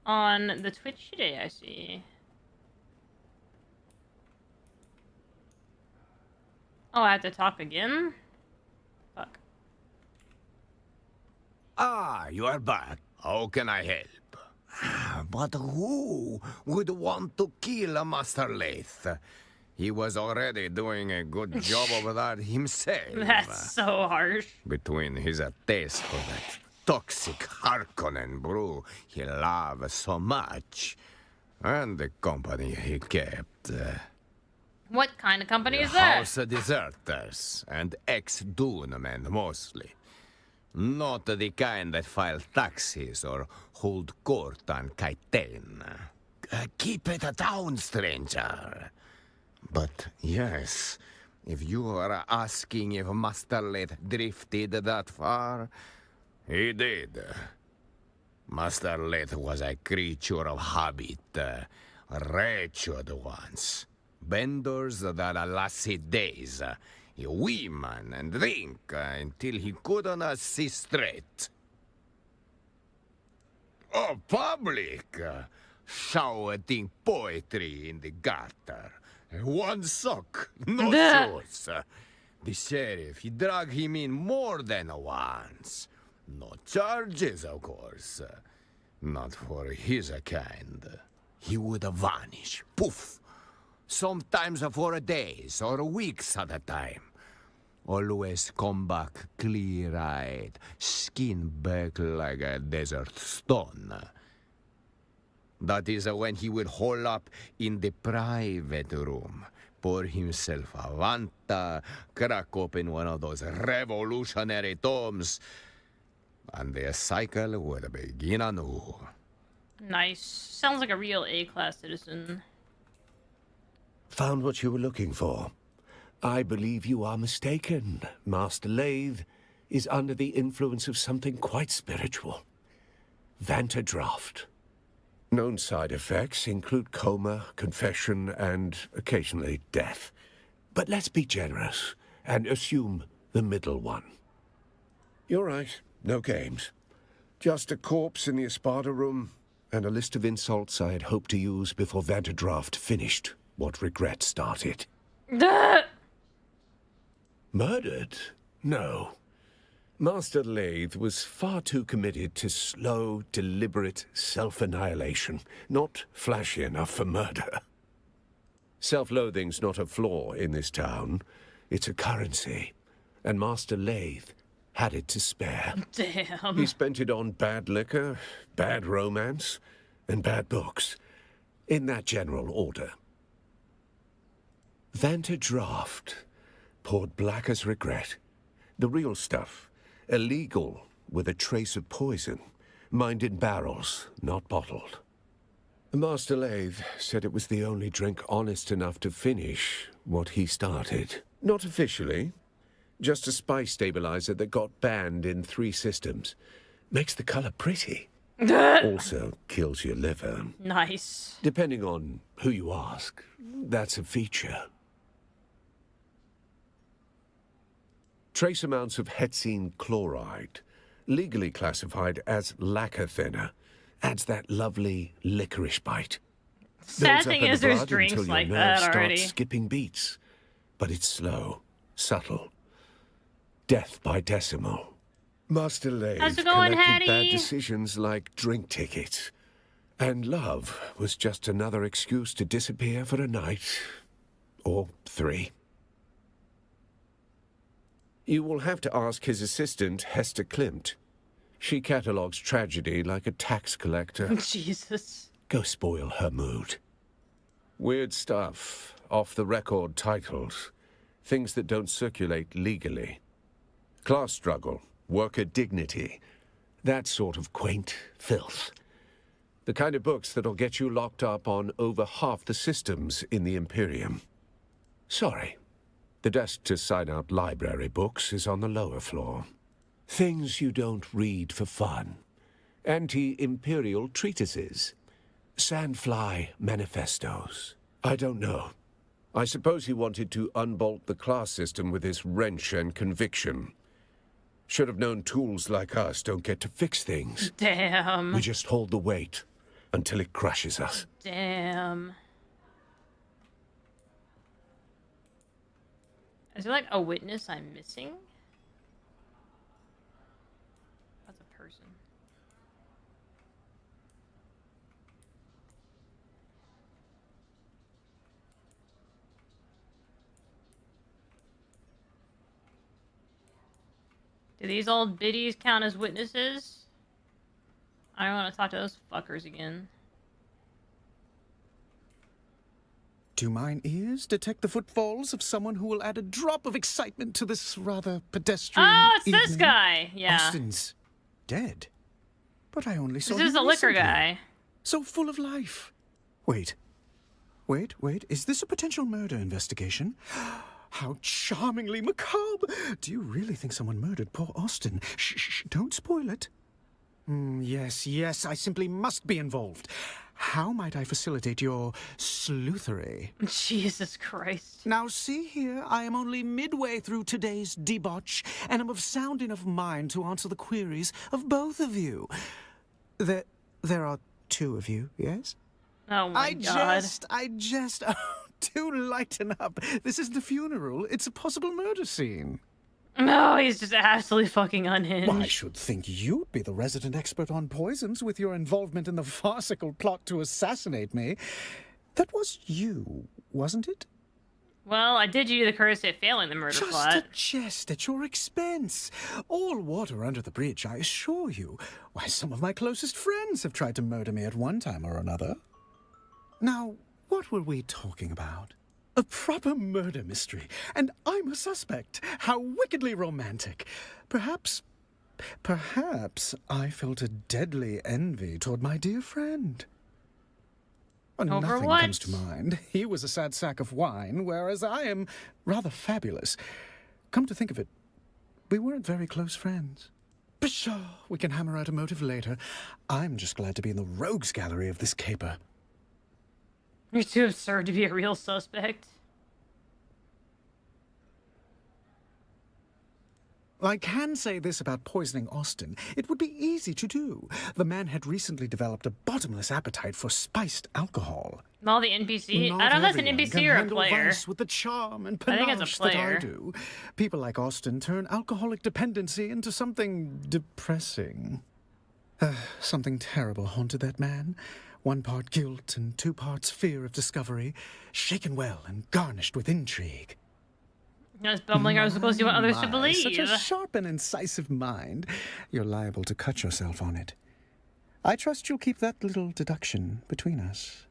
On the Twitch today, I see. Oh, I have to talk again? Fuck. Ah, you are back. How can I help? But who would want to kill Master Leith? He was already doing a good job over that himself. That's so harsh. Between his taste for that toxic Harkonnen brew he loved so much, and the company he kept. What kind of company is The that? House of Deserters and ex-Dune men mostly. Not the kind that file taxes or hold court on Kaiten. Keep it down, stranger. But yes, if you are asking if Master Leith drifted that far, he did. Master Leith was a creature of habit, wretched ones. Benders that lasted days, women and drink until he couldn't see straight. Oh, public! Shouting poetry in the gutter. One sock, no shoes. The sheriff, he dragged him in more than once. No charges, of course. Not for his kind. He would vanish, poof. Sometimes for days or weeks at a time. Always come back clear-eyed, skin back like a desert stone. That is when he would hole up in the private room, pour himself a Vanta, crack open one of those revolutionary tomes, and the cycle would begin anew. Nice. Sounds like a real A-class citizen. Found what you were looking for. I believe you are mistaken. Master Leith is under the influence of something quite spiritual. Vantadraft. Known side effects include coma, confession, and occasionally death. But let's be generous and assume the middle one. You're right. No games. Just a corpse in the Espada room and a list of insults I had hoped to use before Vantadraft finished what regret started. Murdered? No. Master Leith was far too committed to slow, deliberate self-annihilation, not flashy enough for murder. Self-loathing's not a flaw in this town. It's a currency. And Master Leith had it to spare. Damn. He spent it on bad liquor, bad romance, and bad books. In that general order. Vantadraft poured black as regret. The real stuff. Illegal, with a trace of poison. Mined in barrels, not bottled. Master Leith said it was the only drink honest enough to finish what he started. Not officially. Just a spice stabilizer that got banned in 3 systems. Makes the color pretty. Also kills your liver. Nice. Depending on who you ask, that's a feature. Trace amounts of hetsine chloride, legally classified as lacquer thinner, adds that lovely licorice bite. Sad Builds up thing in is the there's blood drinks until your like nerves that already. start skipping beats. But it's slow, subtle. Death by decimal. Master Leith How's it going, collected Hattie? bad decisions like drink tickets. And love was just another excuse to disappear for a night. Or 3. You will have to ask his assistant, Hester Klimt. She catalogues tragedy like a tax collector. Jesus. Go spoil her mood. Weird stuff, off-the-record titles. Things that don't circulate legally. Class struggle, worker dignity. That sort of quaint filth. The kind of books that'll get you locked up on over half the systems in the Imperium. Sorry, The desk to sign out library books is on the lower floor. Things you don't read for fun. Anti-imperial treatises. Sandfly manifestos. I don't know. I suppose he wanted to unbolt the class system with his wrench and conviction. Should have known tools like us don't get to fix things. Damn. We just hold the weight until it crushes us. Damn. Is there like a witness I'm missing? That's a person. Do these old biddies count as witnesses? I don't want to talk to those fuckers again. Do mine ears detect the footfalls of someone who will add a drop of excitement to this rather pedestrian Oh, it's this evening? guy. Yeah. Austin's dead. But I only saw This is him the liquor recently. guy. So full of life. Wait. Is this a potential murder investigation? How charmingly macabre! Do you really think someone murdered poor Austin? Shh, don't spoil it. Yes, I simply must be involved. How might I facilitate your sleuthery? Jesus Christ. Now see here, I am only midway through today's debauch, and am of sound enough mind to answer the queries of both of you. There are two of you, yes? Oh my God. I just... Oh, do lighten up. This isn't a funeral, it's a possible murder scene. No, he's just absolutely fucking unhinged. Well, I should think you'd be the resident expert on poisons with your involvement in the farcical plot to assassinate me. That was you, wasn't it? Well, I did you the courtesy of failing the murder plot. Just a jest at your expense. All water under the bridge, I assure you. Why, some of my closest friends have tried to murder me at one time or another. Now, what were we talking about? A proper murder mystery, and I'm a suspect. How wickedly romantic. Perhaps I felt a deadly envy toward my dear friend. Well, Over nothing what? comes to mind. He was a sad sack of wine, whereas I am rather fabulous. Come to think of it, we weren't very close friends. Pshaw, we can hammer out a motive later. I'm just glad to be in the rogues gallery of this caper. You're too absurd to be a real suspect. I can say this about poisoning Austin. It would be easy to do. The man had recently developed a bottomless appetite for spiced alcohol. All the NPC? Not I don't know if that's an everyone NPC can or a handle player. vice with the charm and I think panache it's a that I player. do. People like Austin turn alcoholic dependency into something depressing. Something terrible haunted that man. 1 part guilt and 2 parts fear of discovery, shaken well and garnished with intrigue. That's bumbling. I was supposed to want others to believe. Such a sharp and incisive mind. You're liable to cut yourself on it. I trust you'll keep that little deduction between us.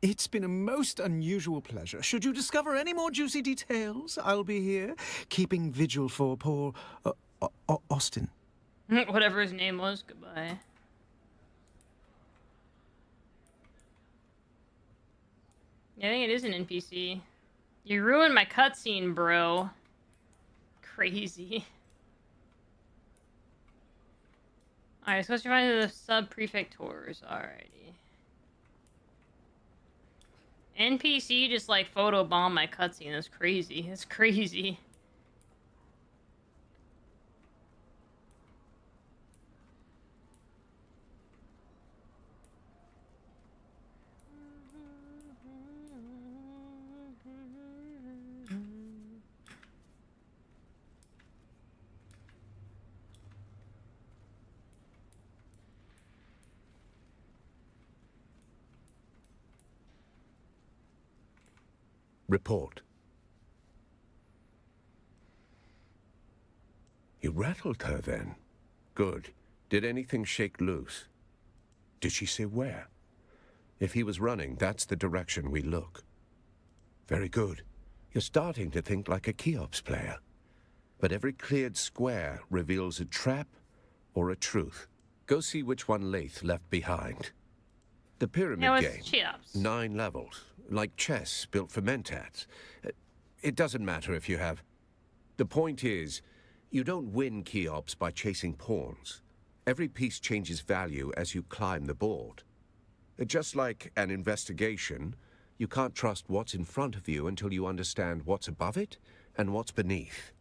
It's been a most unusual pleasure. Should you discover any more juicy details, I'll be here, keeping vigil for poor Austin. Whatever his name was. Goodbye. Yeah, I think it is an NPC. You ruined my cutscene, bro. Crazy. Alright, so let's find the sub-prefectors. Alrighty. NPC just like photobomb my cutscene. That's crazy. That's crazy. Report. You rattled her then? Good. Did anything shake loose? Did she say where? If he was running, that's the direction we look. Very good. You're starting to think like a Cheops player. But every cleared square reveals a trap or a truth. Go see which one Lath left behind. The pyramid Yeah, game. it's Cheops. 9 levels, like chess built for mentats. It doesn't matter if you have. The point is, you don't win Cheops by chasing pawns. Every piece changes value as you climb the board. Just like an investigation, you can't trust what's in front of you until you understand what's above it and what's beneath.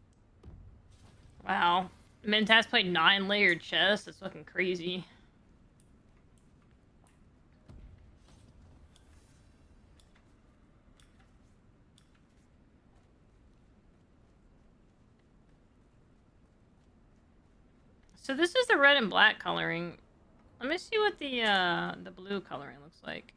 Wow. Mentats played 9-layered chess. That's fucking crazy. So this is the red and black coloring. Let me see what the blue coloring looks like.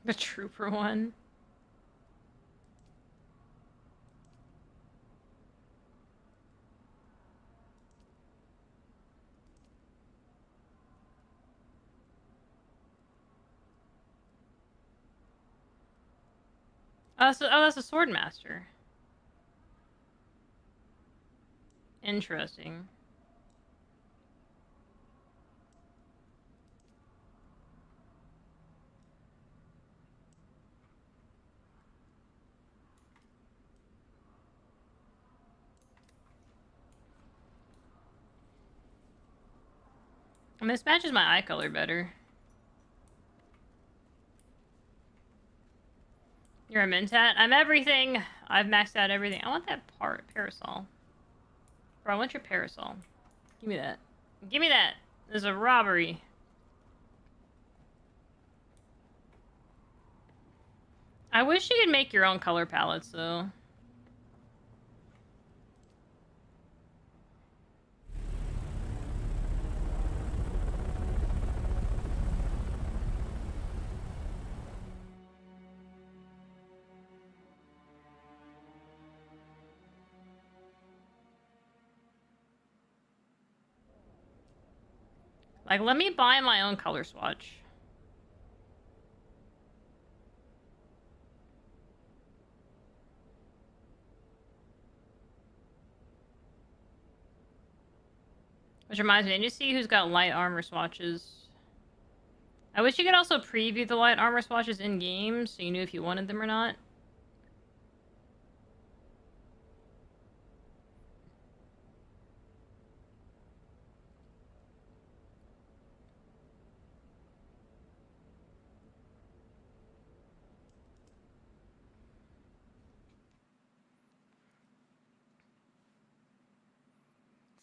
The trooper one. Oh, that's a sword master. Interesting. And this matches my eye color better. You're a mentat? I'm everything. I've maxed out everything. I want that parasol. Bro, I want your parasol. Give me that. Give me that. There's a robbery. I wish you could make your own color palettes, though. Like, let me buy my own color swatch. Which reminds me, I need to see who's got light armor swatches. I wish you could also preview the light armor swatches in-game, so you knew if you wanted them or not.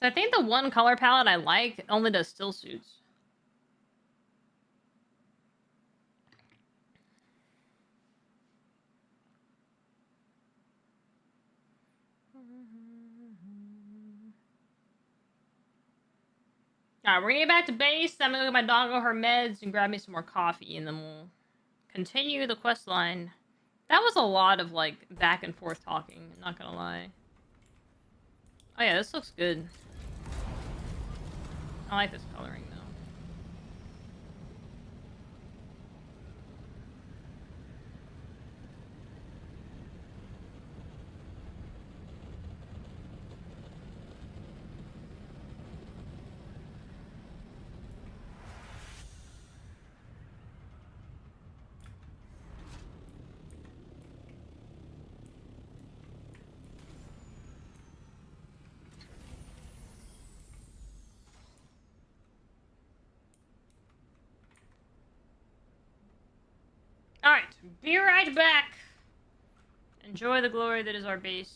So I think the one color palette I like only does still suits. Alright, we're gonna get back to base. I'm gonna go get my doggo her meds and grab me some more coffee, and then we'll continue the quest line. That was a lot of, like, back and forth talking, not gonna lie. Oh yeah, this looks good. I like this coloring, though. Alright, be right back. Enjoy the glory that is our base.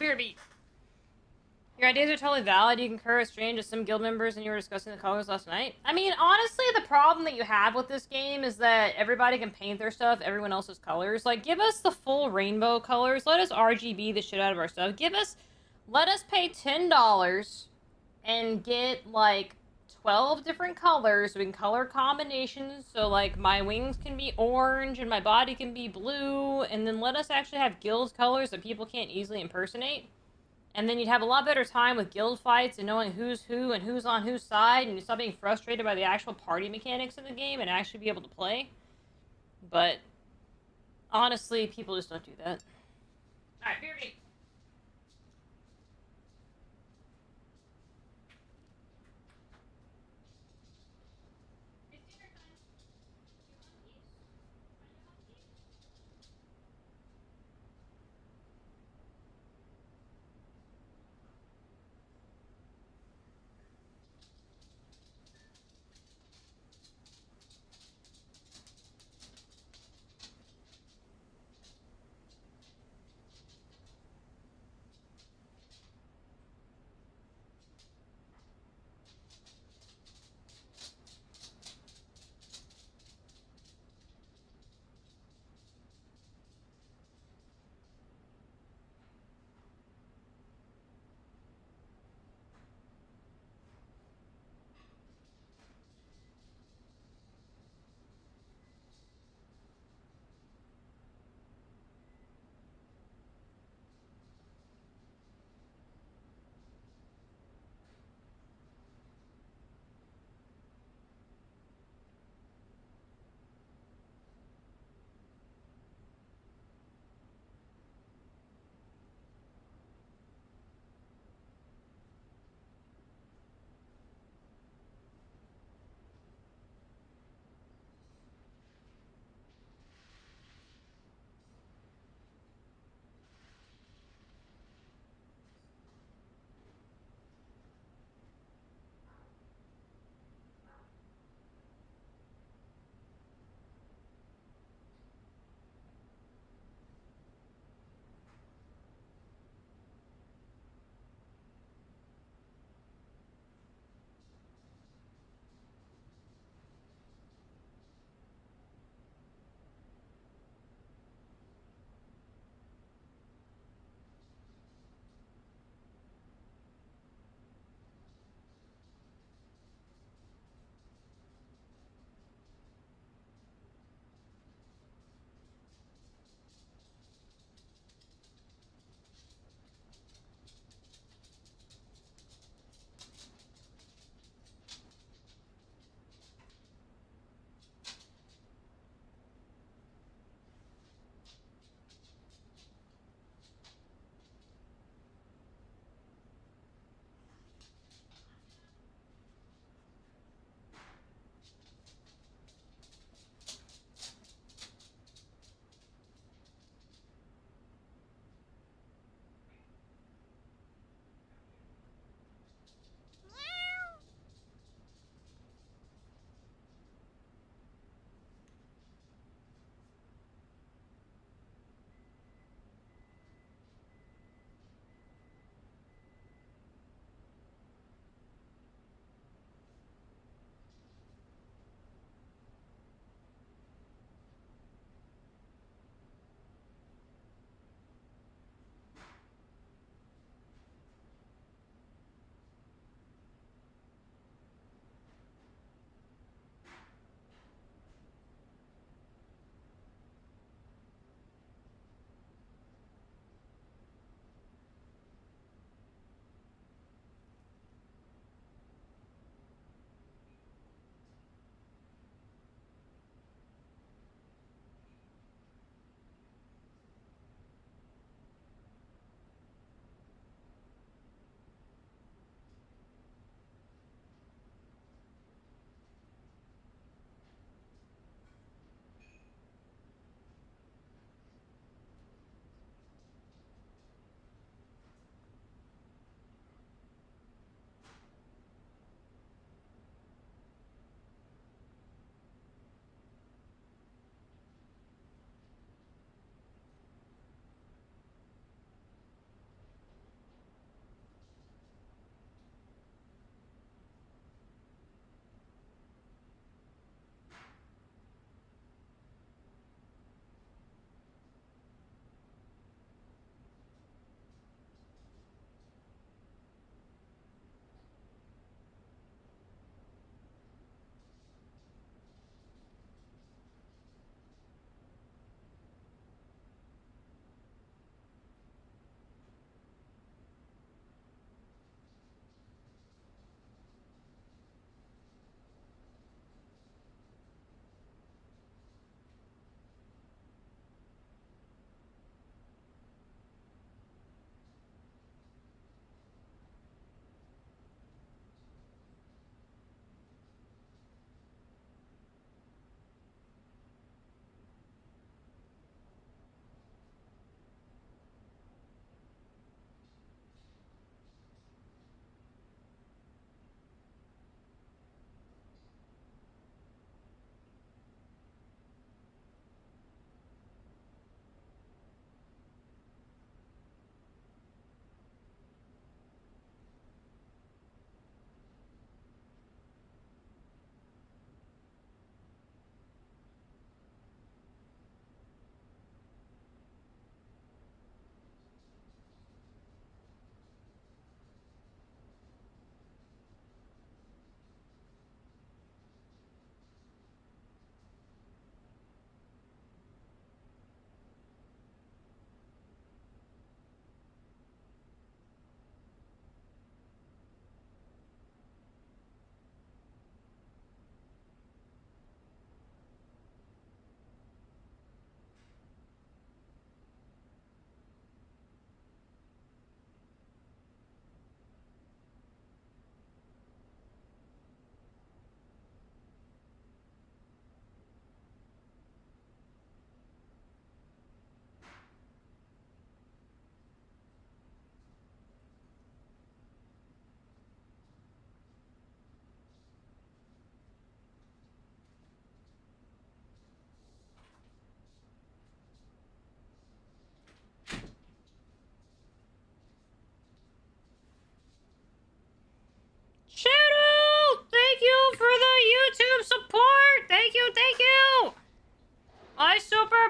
Beer beat. Your ideas are totally valid. You concur as strange as some guild members and you were discussing the colors last night. I mean, honestly, the problem that you have with this game is that everybody can paint their stuff, everyone else's colors. Like, give us the full rainbow colors. Let us RGB the shit out of our stuff. Let us pay $10 and get like 12 different colors. So we can color combinations. So like my wings can be orange and my body can be blue. And then let us actually have guild colors that people can't easily impersonate. And then you'd have a lot better time with guild fights and knowing who's who and who's on whose side. And you stop being frustrated by the actual party mechanics of the game and actually be able to play. But honestly, people just don't do that. Alright, beer me.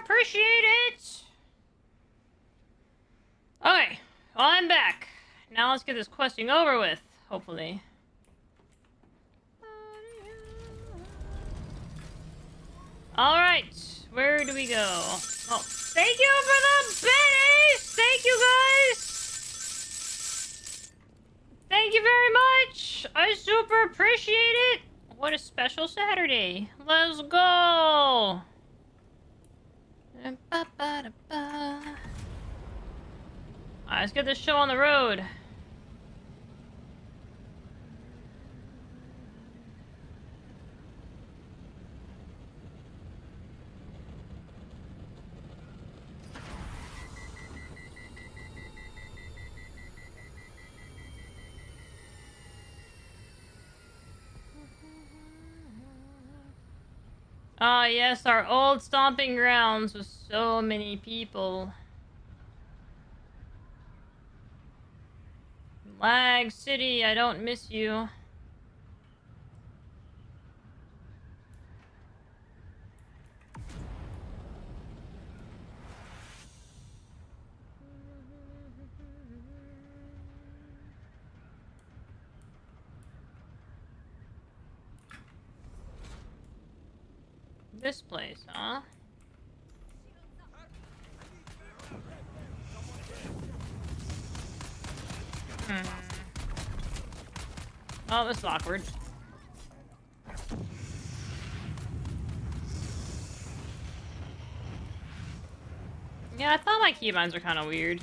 appreciate it. Okay, well, I'm back. Now let's get this questing over with, hopefully. Alright, where do we go? Oh, thank you for the biddies! Thank you, guys! Thank you very much! I super appreciate it! What a special Saturday. Let's go! Alright, let's get this show on the road. Ah, yes, our old stomping grounds with so many people. Lag City, I don't miss you. This place, huh? Oh, this is awkward. Yeah, I thought my keybinds were kind of weird.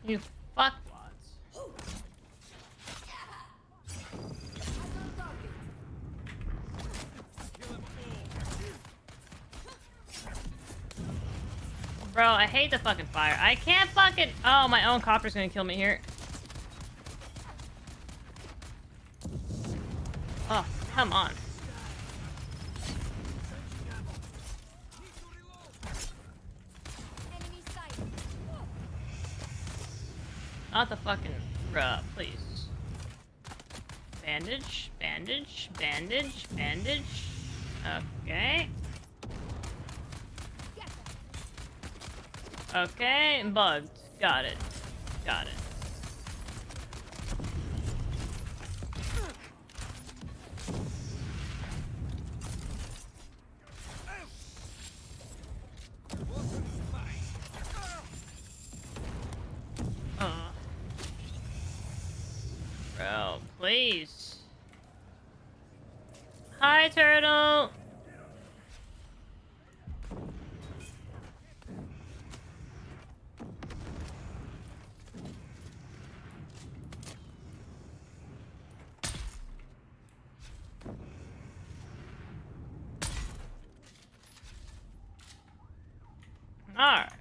You fuckwads. Bro, I hate the fucking fire. I can't fucking... Oh, my own copter's gonna kill me here. Oh, come on. Not the fucking... Bruh, please. Bandage, bandage, bandage, bandage. Okay. Okay, bugged. Got it. Got it. Bro, please. Hi, turtle. Alright.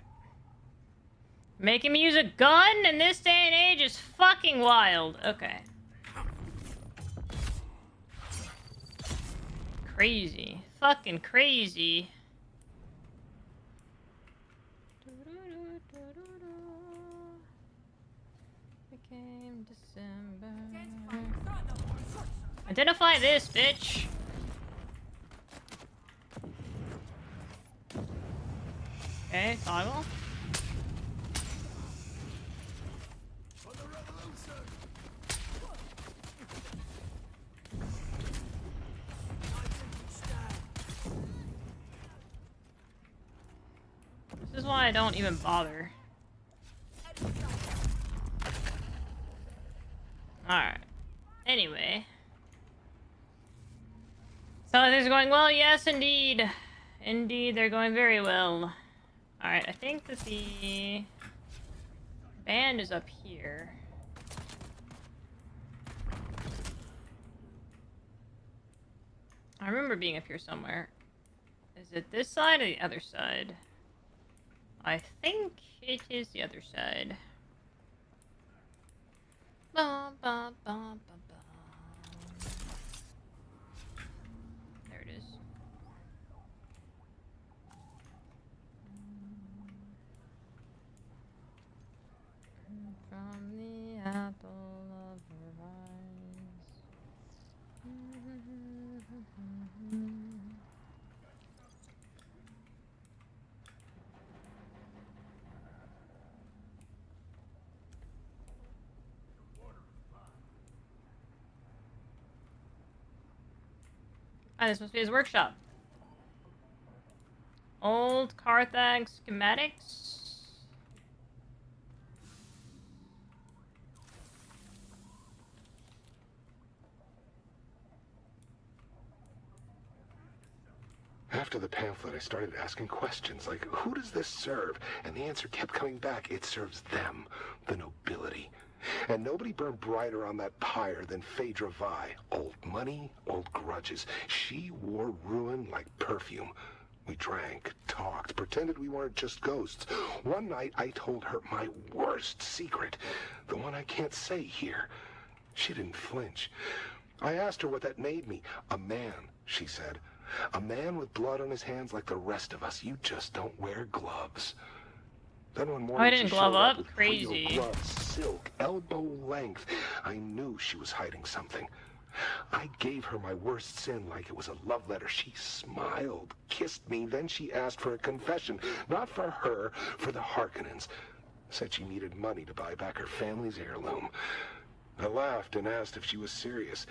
Making me use a gun in this day and age is fucking wild. Okay. Crazy. Fucking crazy. Became December. Identify this, bitch. Okay, toggle. This is why I don't even bother. Alright. Anyway. So things are going well? Yes, indeed. Indeed, they're going very well. Alright, I think that the band is up here. I remember being up here somewhere. Is it this side or the other side? I think it is the other side. Ba, ba, ba, ba, ba. There it is. From the apple of her eyes. Ah, this must be his workshop. Old Carthag schematics. After the pamphlet, I started asking questions like, who does this serve? And the answer kept coming back, it serves them, the nobility. And nobody burned brighter on that pyre than Phaedra Vi. Old money, old grudges. She wore ruin like perfume. We drank, talked, pretended we weren't just ghosts. One night, I told her my worst secret, the one I can't say here. She didn't flinch. I asked her what that made me. A man, she said. A man with blood on his hands like the rest of us. You just don't wear gloves. Then one morning I didn't she glove showed up? with Crazy. real gloves, silk, elbow length. I knew she was hiding something. I gave her my worst sin like it was a love letter. She smiled, kissed me, then she asked for a confession. Not for her, for the Harkonnens. Said she needed money to buy back her family's heirloom. I laughed and asked if she was serious.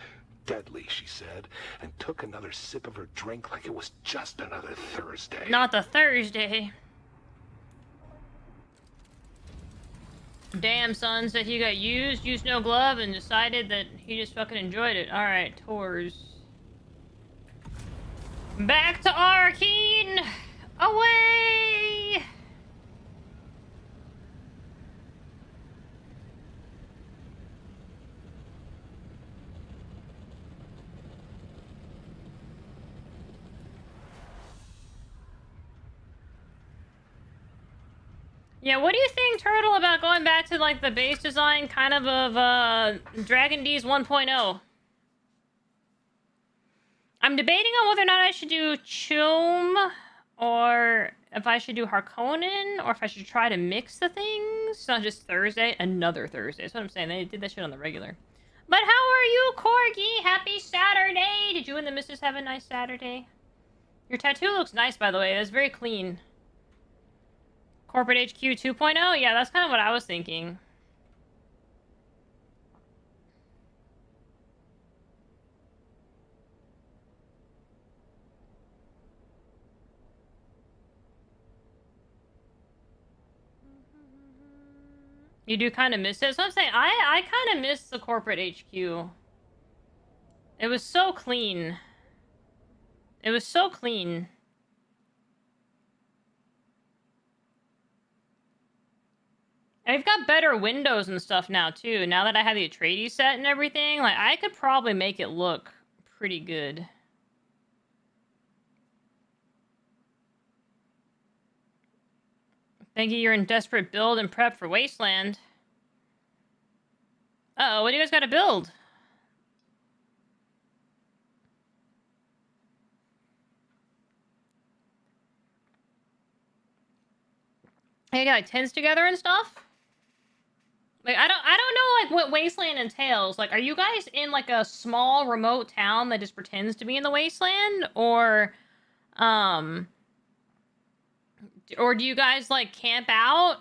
Deadly, she said, and took another sip of her drink like it was just another Thursday. Not the Thursday. Damn, son said he got used no glove, and decided that he just fucking enjoyed it. Alright, tours. Back to Arkeen! Away! Yeah, what do you think, Turtle, about going back to, like, the base design kind of Dragon D's 1.0? I'm debating on whether or not I should do Chum, or if I should do Harkonnen, or if I should try to mix the things. It's not just Thursday, another Thursday. That's what I'm saying. They did that shit on the regular. But how are you, Corgi? Happy Saturday! Did you and the missus have a nice Saturday? Your tattoo looks nice, by the way. It's very clean. Corporate HQ 2.0? Yeah, that's kind of what I was thinking. You do kind of miss it. So I'm saying I kind of miss the corporate HQ. It was so clean. It was so clean. I've got better windows and stuff now, too. Now that I have the Atreides set and everything, like, I could probably make it look pretty good. Thank you, you're in desperate build and prep for Wasteland. Uh-oh, what do you guys gotta build? You got, like, tents together and stuff? Like, I don't know, like, what Wasteland entails. Like, are you guys in, like, a small, remote town that just pretends to be in the Wasteland? Or do you guys, like, camp out?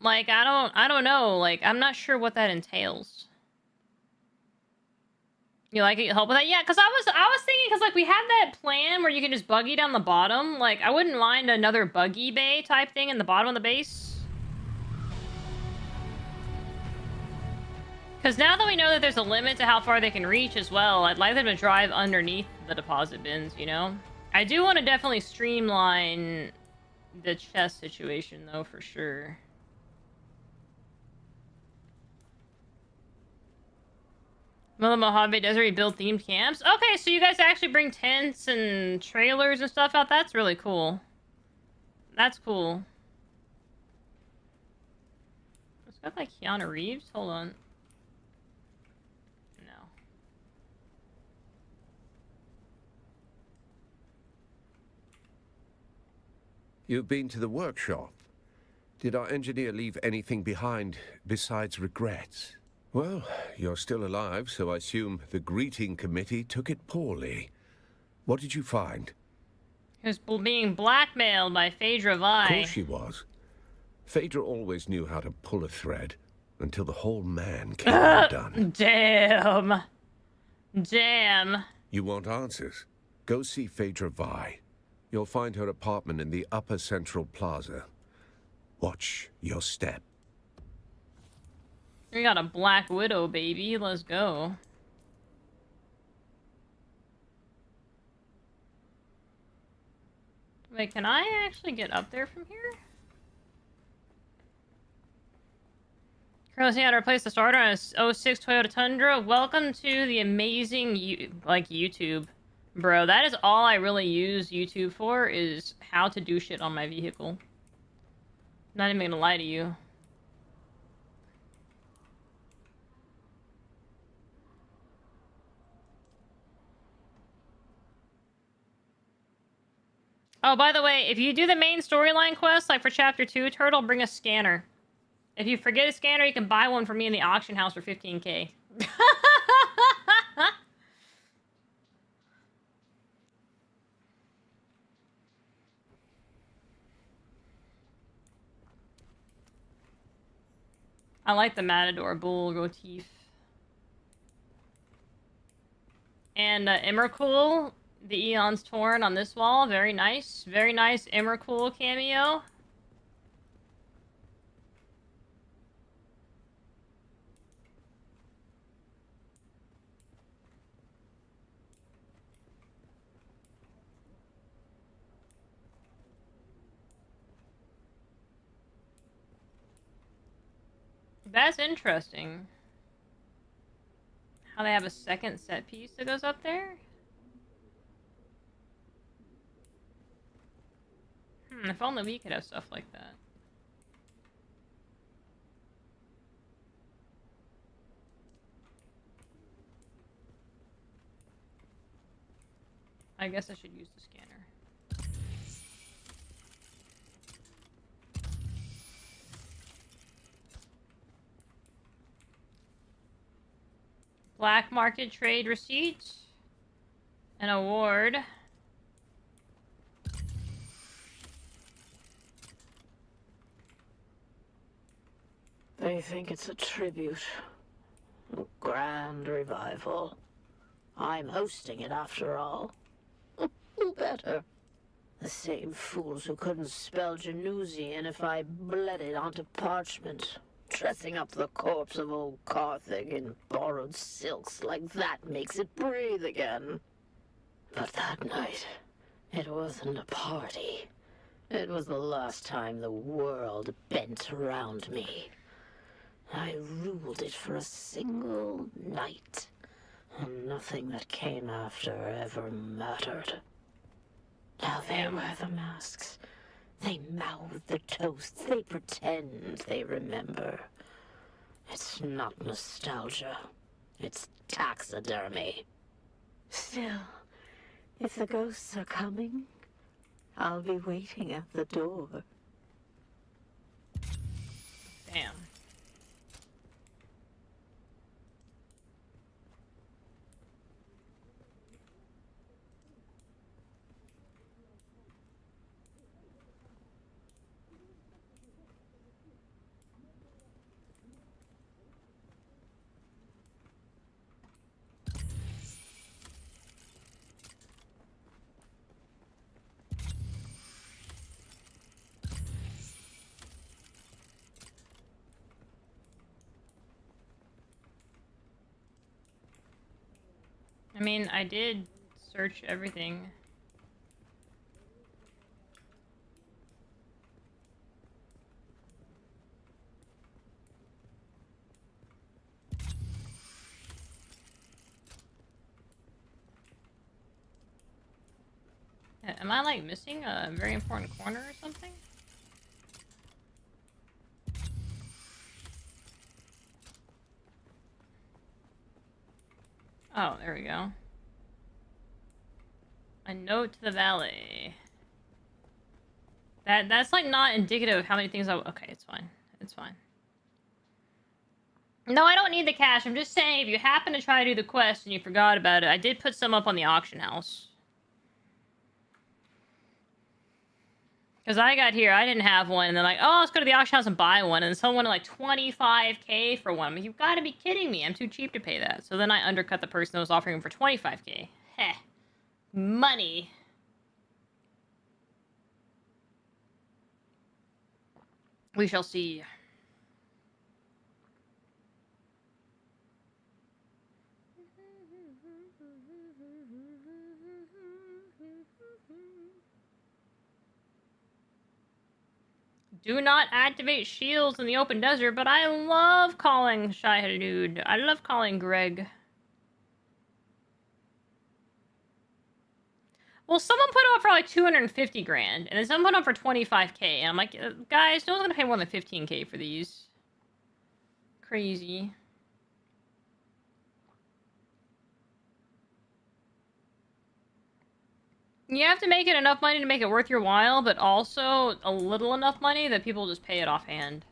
Like, I don't know. Like, I'm not sure what that entails. You like it? Help with that? Yeah, because I was thinking, because, like, we have that plan where you can just buggy down the bottom. Like, I wouldn't mind another buggy bay type thing in the bottom of the base. Because now that we know that there's a limit to how far they can reach as well, I'd like them to drive underneath the deposit bins, you know? I do want to definitely streamline the chest situation, though, for sure. Well, the Mojave Desert, you build themed camps? Okay, so you guys actually bring tents and trailers and stuff out? That's really cool. That's cool. It's got like Keanu Reeves. Hold on. No. You've been to the workshop. Did our engineer leave anything behind besides regrets? Well, you're still alive, so I assume the greeting committee took it poorly. What did you find? He was being blackmailed by Phaedra Vi. Of course she was. Phaedra always knew how to pull a thread until the whole man came undone. Damn. Damn. You want answers? Go see Phaedra Vi. You'll find her apartment in the Upper Central Plaza. Watch your step. We got a Black Widow, baby. Let's go. Wait, can I actually get up there from here? Currently, how to replace the starter on a 06 Toyota Tundra. Welcome to the amazing, YouTube. Bro, that is all I really use YouTube for, is how to do shit on my vehicle. Not even gonna lie to you. Oh, by the way, if you do the main storyline quest, like for Chapter 2, Turtle, bring a scanner. If you forget a scanner, you can buy one from me in the auction house for 15K. I like the Matador Bull motif. And Emrakul, the Eon's Torn on this wall. Very nice. Very nice Emrakul cameo. That's interesting. How they have a second set piece that goes up there? If only we could have stuff like that. I guess I should use the scanner. Black market trade receipt. An award. They think it's a tribute. A grand revival. I'm hosting it after all. Who better? The same fools who couldn't spell Genusian if I bled it onto parchment. Dressing up the corpse of old Carthage in borrowed silks like that makes it breathe again. But that night, it wasn't a party. It was the last time the world bent around me. I ruled it for a single night, and nothing that came after ever mattered. Now they wear the masks. They mouth the toasts. They pretend they remember. It's not nostalgia. It's taxidermy. Still, if the ghosts are coming, I'll be waiting at the door. Damn. I mean, I did search everything. Am I like missing a very important corner or something? Oh, there we go. A note to the valley. That's like not indicative of how many things I... Okay, it's fine. It's fine. No, I don't need the cash. I'm just saying if you happen to try to do the quest and you forgot about it, I did put some up on the auction house. Because I got here, I didn't have one, and they're like, oh, let's go to the auction house and buy one, and someone wanted like 25k for one. I'm like, you've got to be kidding me. I'm too cheap to pay that. So then I undercut the person that was offering them for 25k. Heh. Money. We shall see. Do not activate shields in the open desert, but I love calling Shy Dude. I love calling Greg. Well, someone put it up for like 250 grand, and then someone put it up for 25k, and I'm like, guys, no one's gonna pay more than 15k for these. Crazy. You have to make it enough money to make it worth your while, but also a little enough money that people just pay it offhand.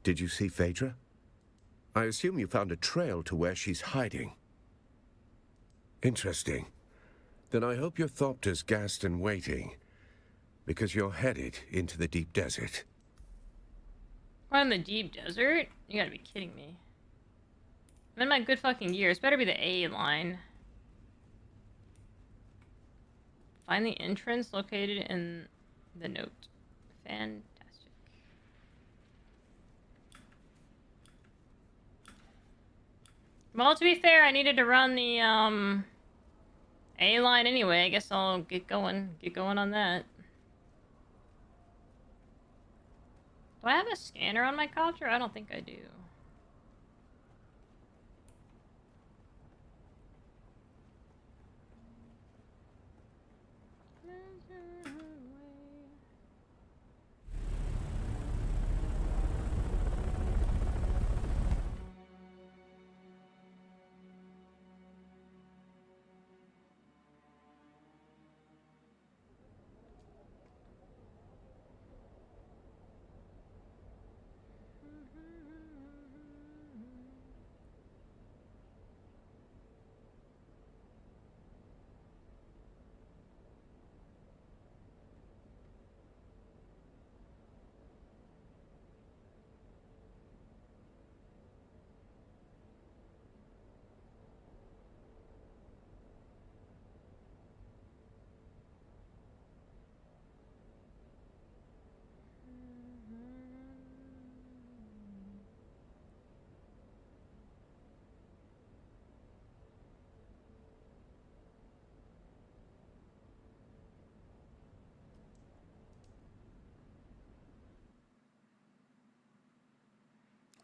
Did you see Phaedra? I assume you found a trail to where she's hiding. Interesting. Then I hope your Thopter's gassed and waiting, because you're headed into the deep desert. We're in the deep desert? You gotta be kidding me. I'm in my good fucking gear. It's better be the A line. Find the entrance located in the note. Fantastic. Well, to be fair, I needed to run the, A line anyway. I guess I'll get going on that. Do I have a scanner on my copter? I don't think I do.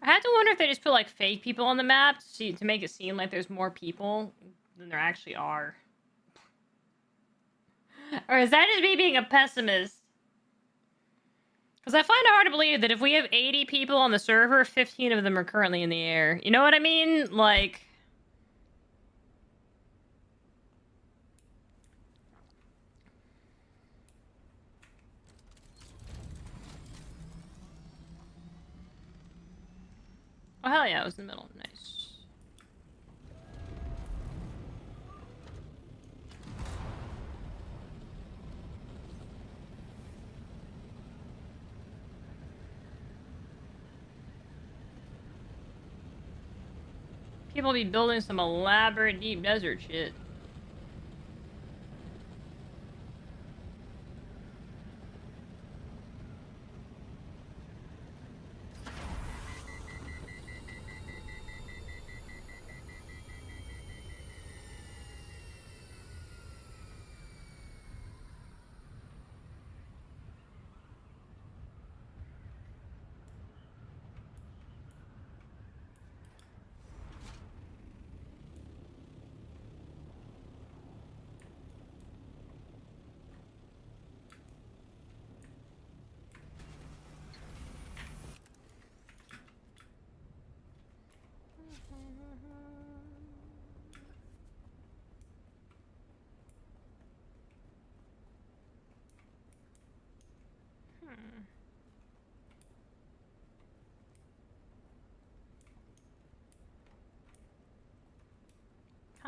I have to wonder if they just put like fake people on the map to make it seem like there's more people than there actually are. Or is that just me being a pessimist? Because I find it hard to believe that if we have 80 people on the server, 15 of them are currently in the air. You know what I mean? Like... Oh, hell yeah, it was in the middle. Nice. People be building some elaborate deep desert shit.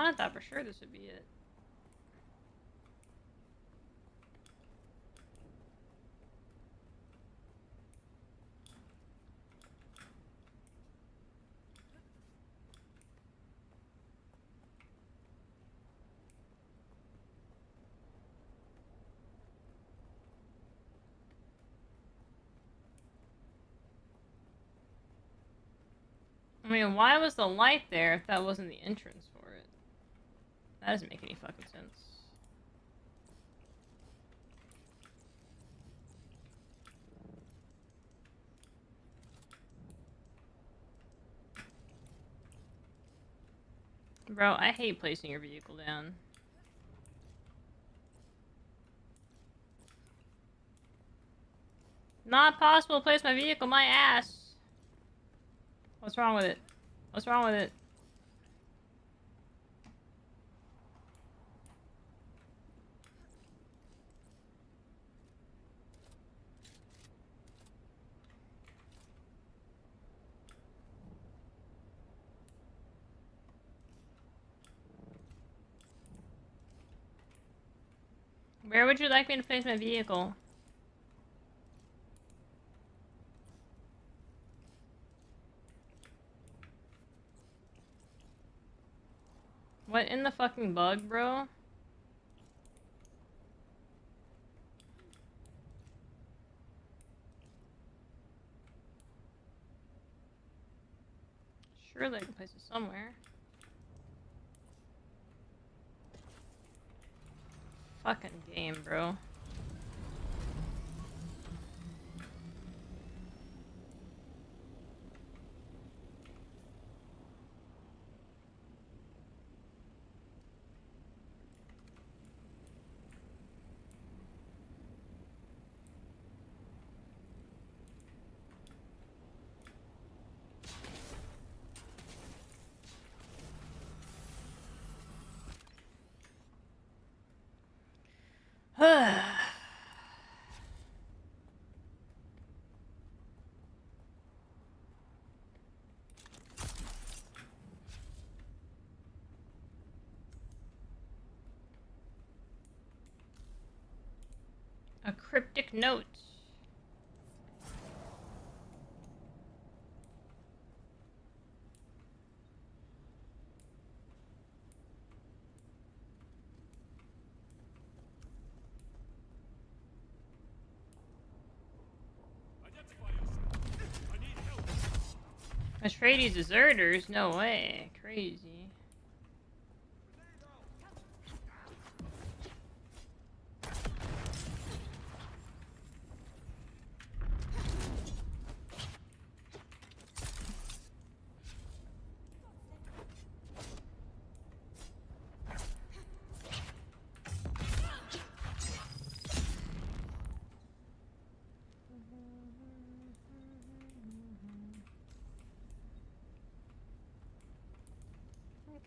I thought for sure this would be it. I mean, why was the light there if that wasn't the entrance for it? That doesn't make any fucking sense. Bro, I hate placing your vehicle down. Not possible to place my vehicle, my ass. What's wrong with it? What's wrong with it? Where would you like me to place my vehicle? What in the fucking bug, bro? Surely I can place it somewhere. Fucking game, bro. A cryptic note. Atreides deserters? No way. Crazy.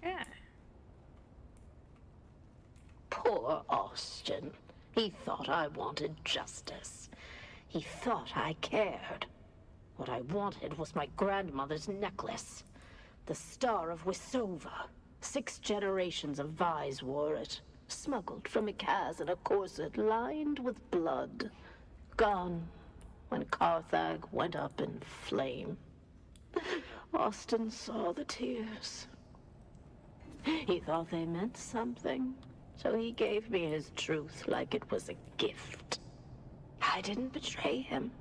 Okay. Poor Austin. He thought I wanted justice. He thought I cared. What I wanted was my grandmother's necklace. The Star of Wisova. 6 generations of Vais wore it. Smuggled from Ikaz in a corset lined with blood. Gone when Carthag went up in flame. Austin saw the tears. He thought they meant something, so he gave me his truth like it was a gift. I didn't betray him.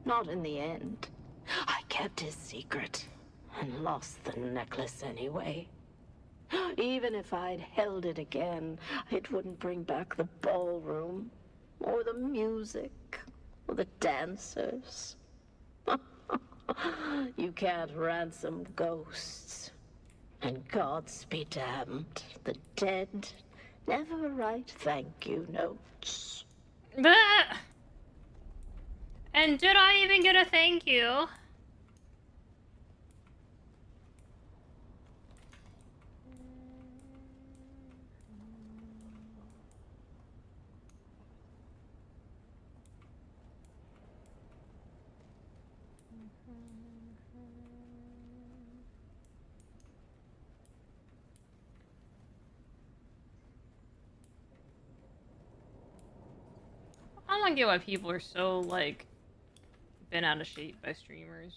Not in the end. I kept his secret and lost the necklace anyway. Even if I'd held it again, it wouldn't bring back the ballroom, or the music, or the dancers. You can't ransom ghosts. And gods be damned, the dead never write thank you notes. Bleh. And did I even get a thank you? don't get why people are so, like, bent out of shape by streamers.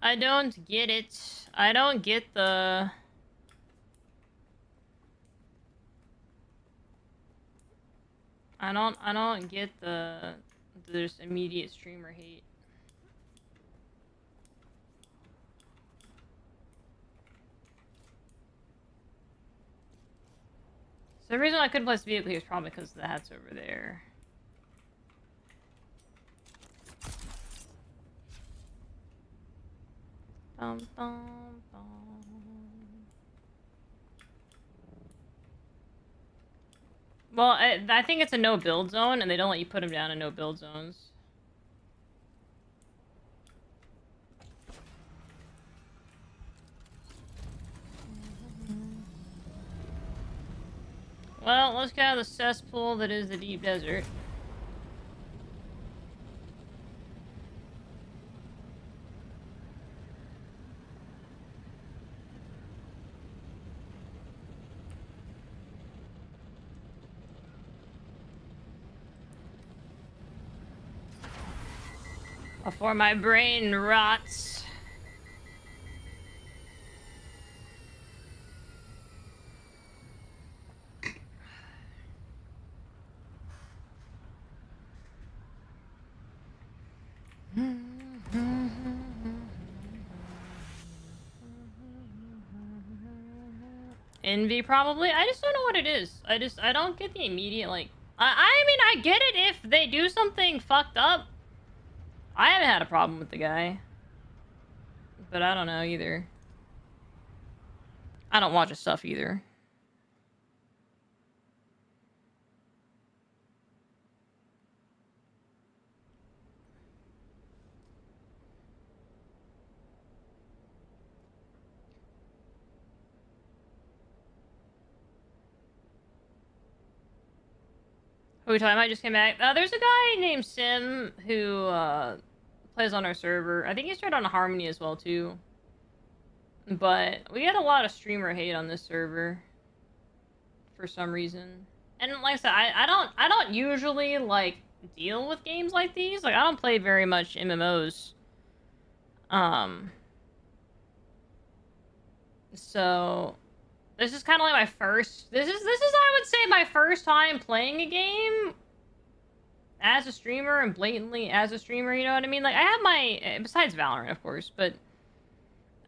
I don't get it. I don't get the... I don't get the... There's immediate streamer hate. So the reason I couldn't place the vehicle here is probably because the hat's over there. Bum, bum, bum. Well, I think it's a no-build zone, and they don't let you put them down in no-build zones. Well, let's get out of the cesspool that is the deep desert. Before my brain rots. Envy, probably. I just don't know what it is. I don't get the immediate, like... I mean, I get it if they do something fucked up. I haven't had a problem with the guy. But I don't know, either. I don't watch his stuff, either. Who are we talking about? I just came back. There's a guy named Sim who plays on our server. I think he started on Harmony as well too. But we get a lot of streamer hate on this server for some reason. And like I said, I don't usually like deal with games like these. Like I don't play very much MMOs. So this is kind of like my first... This is I would say my first time playing a game as a streamer and blatantly as a streamer, you know what I mean? Like I have my... Besides Valorant, of course, but...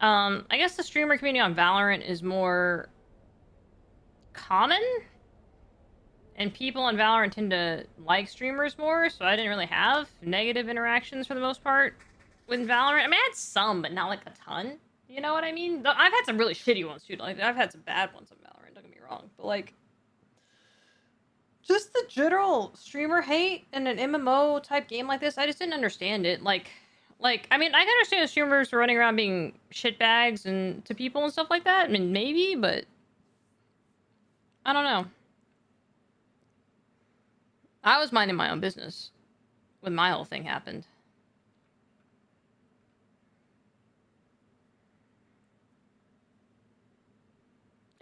I guess the streamer community on Valorant is more common. And people on Valorant tend to like streamers more, so I didn't really have negative interactions for the most part with Valorant. I mean, I had some, but not like a ton. You know what I mean? I've had some really shitty ones, too. Like, I've had some bad ones on Valorant, don't get me wrong. But, like, just the general streamer hate in an MMO type game like this, I just didn't understand it. Like, I mean, I can understand the streamers running around being shitbags and to people and stuff like that. I mean, maybe, but I don't know. I was minding my own business when my whole thing happened.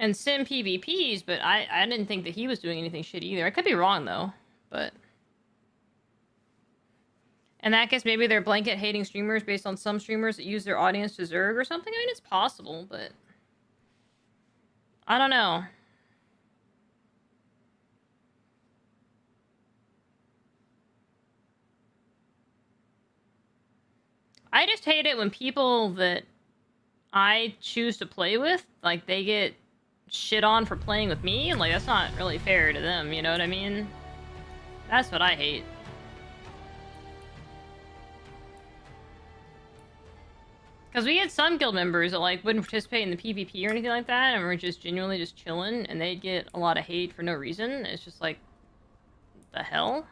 And Sim PvPs, but I didn't think that he was doing anything shit either. I could be wrong, though, but... In that case, maybe they're blanket hating streamers based on some streamers that use their audience to Zerg or something. I mean, it's possible, but... I don't know. I just hate it when people that I choose to play with, like, they get shit on for playing with me, and, like, that's not really fair to them, you know what I mean? That's what I hate. Because we had some guild members that, like, wouldn't participate in the PvP or anything like that, and were just genuinely just chilling, and they'd get a lot of hate for no reason. It's just like, the hell?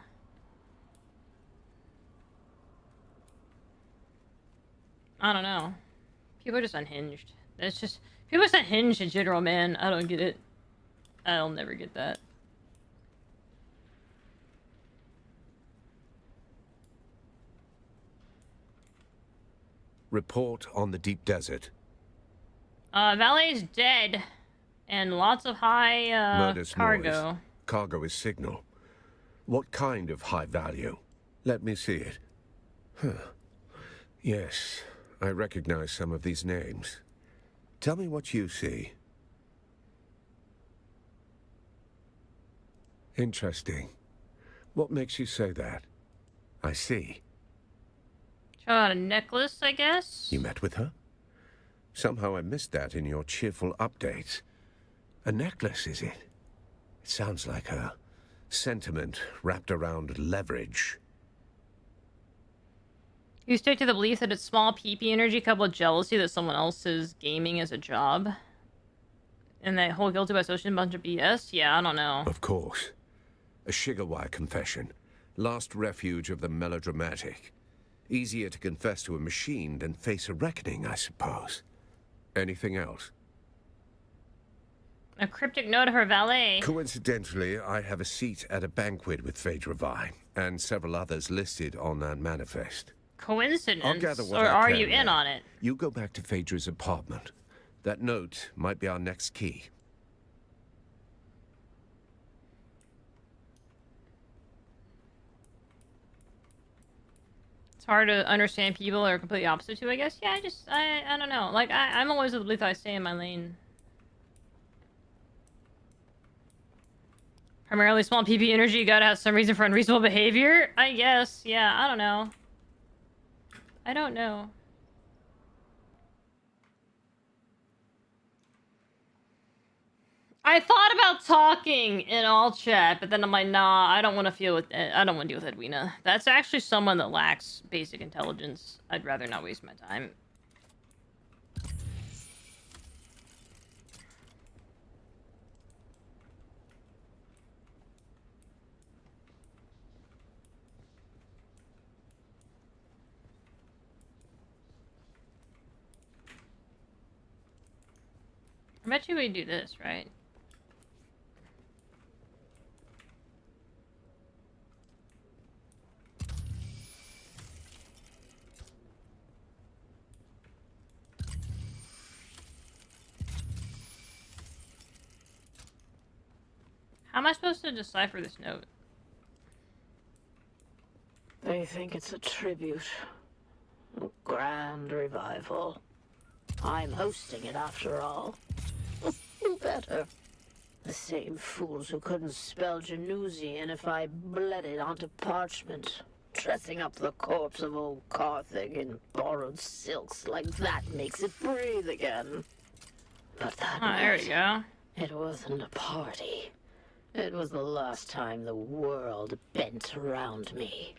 I don't know. People are just unhinged. It's just... People are just unhinged in general, man. I don't get it. I'll never get that. Report on the deep desert. Valet's dead. And lots of high, Murder's cargo. noise. cargo is signal. What kind of high value? Let me see it. Huh. Yes, I recognize some of these names. Tell me what you see. Interesting. What makes you say that? I see. A necklace, I guess? You met with her? Somehow I missed that in your cheerful updates. A necklace, is it? It sounds like a sentiment wrapped around leverage. You stick to the belief that it's small PP energy coupled with jealousy that someone else is gaming as a job? And that whole guilty by association bunch of BS? Yeah, I don't know. Of course. A Shigawa confession. Last refuge of the melodramatic. Easier to confess to a machine than face a reckoning, I suppose. Anything else? A cryptic note of her valet. Coincidentally, I have a seat at a banquet with Phaedra Vi, and several others listed on that manifest. Coincidence? I'll gather what or I are can you in there. on it? You go back to Phaedra's apartment. That note might be our next key. It's hard to understand people that are completely opposite to, I guess. Yeah, I don't know. Like, I'm always of the belief that I stay in my lane. Primarily small PP energy, you gotta have some reason for unreasonable behavior? I guess. Yeah, I don't know. I don't know. I thought about talking in all chat, but then I'm like, nah, I don't want to deal with Edwina. That's actually someone that lacks basic intelligence. I'd rather not waste my time. I bet you we do this, right? How am I supposed to decipher this note? They think it's a tribute. A grand revival. I'm hosting it after all. Who better? The same fools who couldn't spell Genusian if I bled it onto parchment. Dressing up the corpse of old Carthage in borrowed silks like that makes it breathe again. But that there we go. It wasn't a party. It was the last time the world bent around me.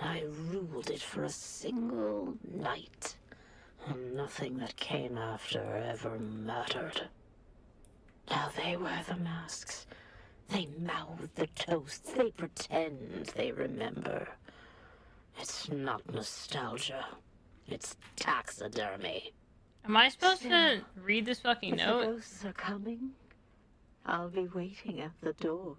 I ruled it for a single night, and nothing that came after ever mattered. Now they wear the masks. They mouth the toasts. They pretend they remember. It's not nostalgia. It's taxidermy. Am I supposed to read this fucking If the note? ghosts are coming, I'll be waiting at the door.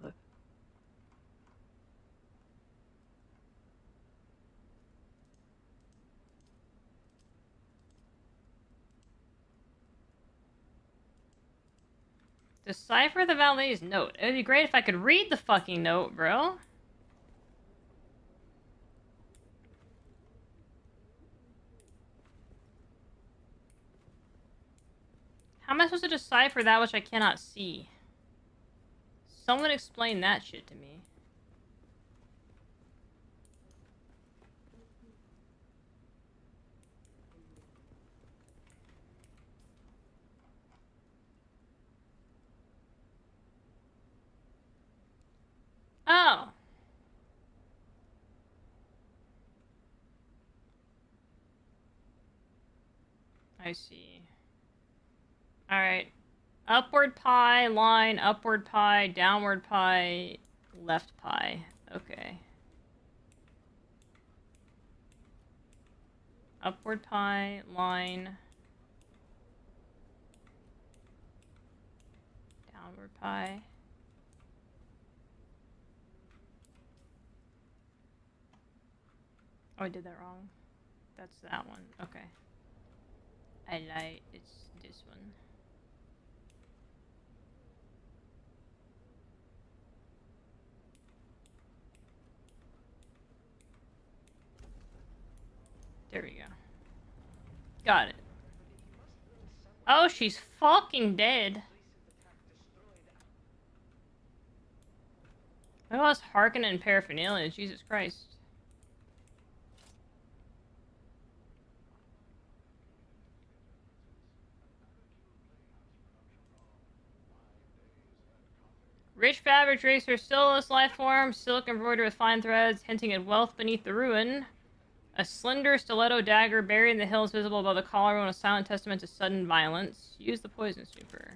Decipher the valet's note. It would be great if I could read the fucking note, bro. How am I supposed to decipher that which I cannot see? Someone explain that shit to me. Oh. I see. Alright. Upward pie, line, upward pie, downward pie, left pie. Okay. Upward pie, line. Downward pie. Oh, I did that wrong. That's that one. Okay. I lied. It's this one. There we go. Got it. Oh, she's fucking dead. Look at all this Harkonnen and paraphernalia. Jesus Christ. Rich fabric drapes her stillest life form, silk embroidered with fine threads, hinting at wealth beneath the ruin. A slender stiletto dagger buried in the hills visible above the collarbone, a silent testament to sudden violence. Use the poison snooper.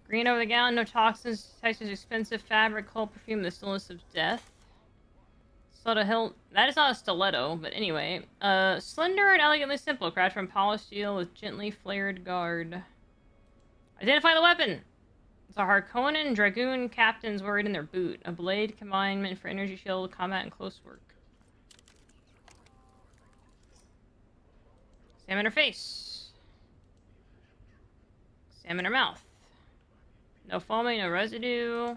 Green over the gown, no toxins, textures expensive fabric, cold perfume, the stillness of death. Stiletto hilt. That is not a stiletto, but anyway. Slender and elegantly simple, crafted from polished steel with gently flared guard. Identify the weapon! It's a Harkonnen Dragoon captain's word in their boot. A blade combined meant for energy shield, combat, and close work. Examine her face. Examine her mouth. No foaming, no residue.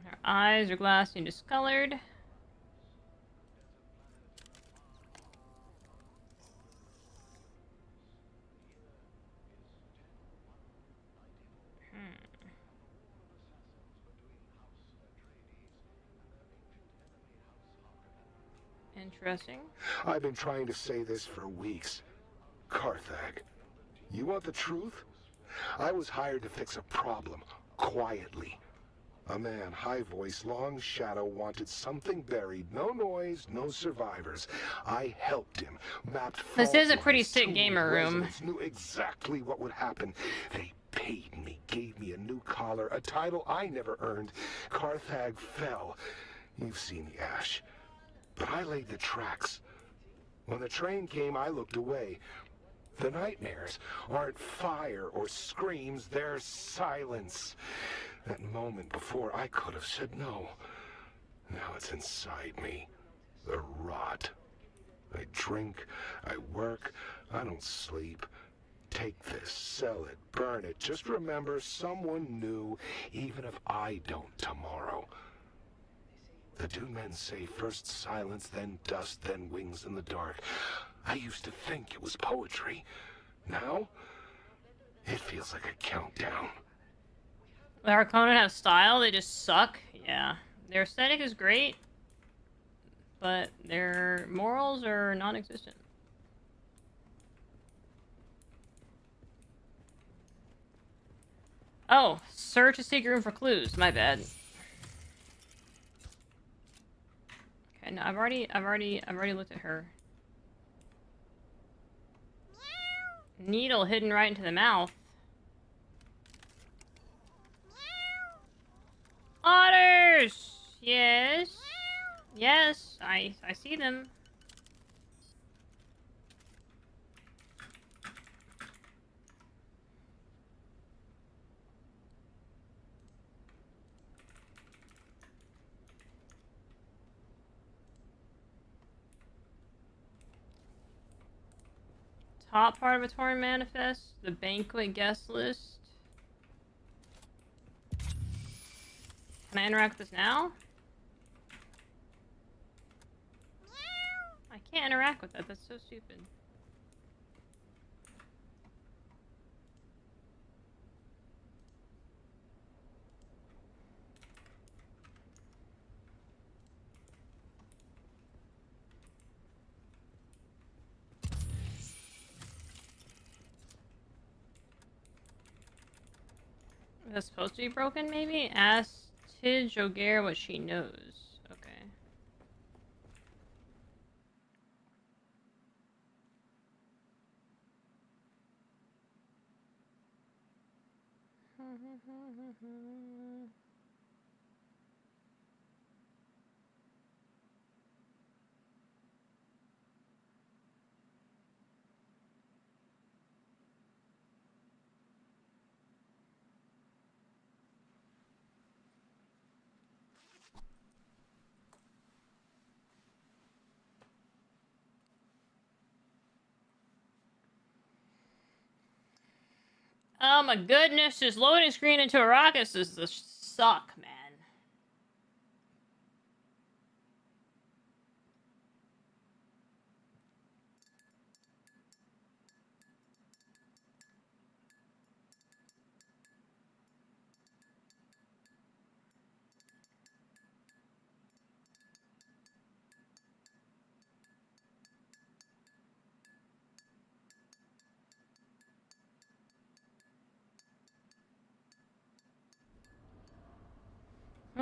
Her eyes are glassy and discolored. Interesting. I've been trying to say this for weeks. Carthag, you want the truth? I was hired to fix a problem, quietly. A man, high voice, long shadow, wanted something buried. No noise, no survivors. I helped him, mapped This is a fault pretty lines, sick tuned gamer room. residents, knew exactly what would happen. They paid me, gave me a new collar, a title I never earned. Carthag fell. You've seen the ash. But I laid the tracks. When the train came, I looked away. The nightmares aren't fire or screams, they're silence. That moment before, I could have said no. Now it's inside me. The rot. I drink, I work, I don't sleep. Take this, sell it, burn it. Just remember, someone knew, even if I don't tomorrow. The Dune men say first silence, then dust, then wings in the dark. I used to think it was poetry. Now, it feels like a countdown. The Harkonnen have style, they just suck. Yeah. Their aesthetic is great, but their morals are non-existent. Oh, search a secret room for clues. My bad. Okay, no, I've already looked at her. Needle hidden right into the mouth. Otters! Yes. Yes, I see them. Top part of a torn manifest, the banquet guest list. Can I interact with this now? I can't interact with that, that's so stupid. Is that supposed to be broken, maybe? Ask Tidge O'Gare what she knows. Okay. Oh my goodness, just loading screen into Arrakis is the suck, man.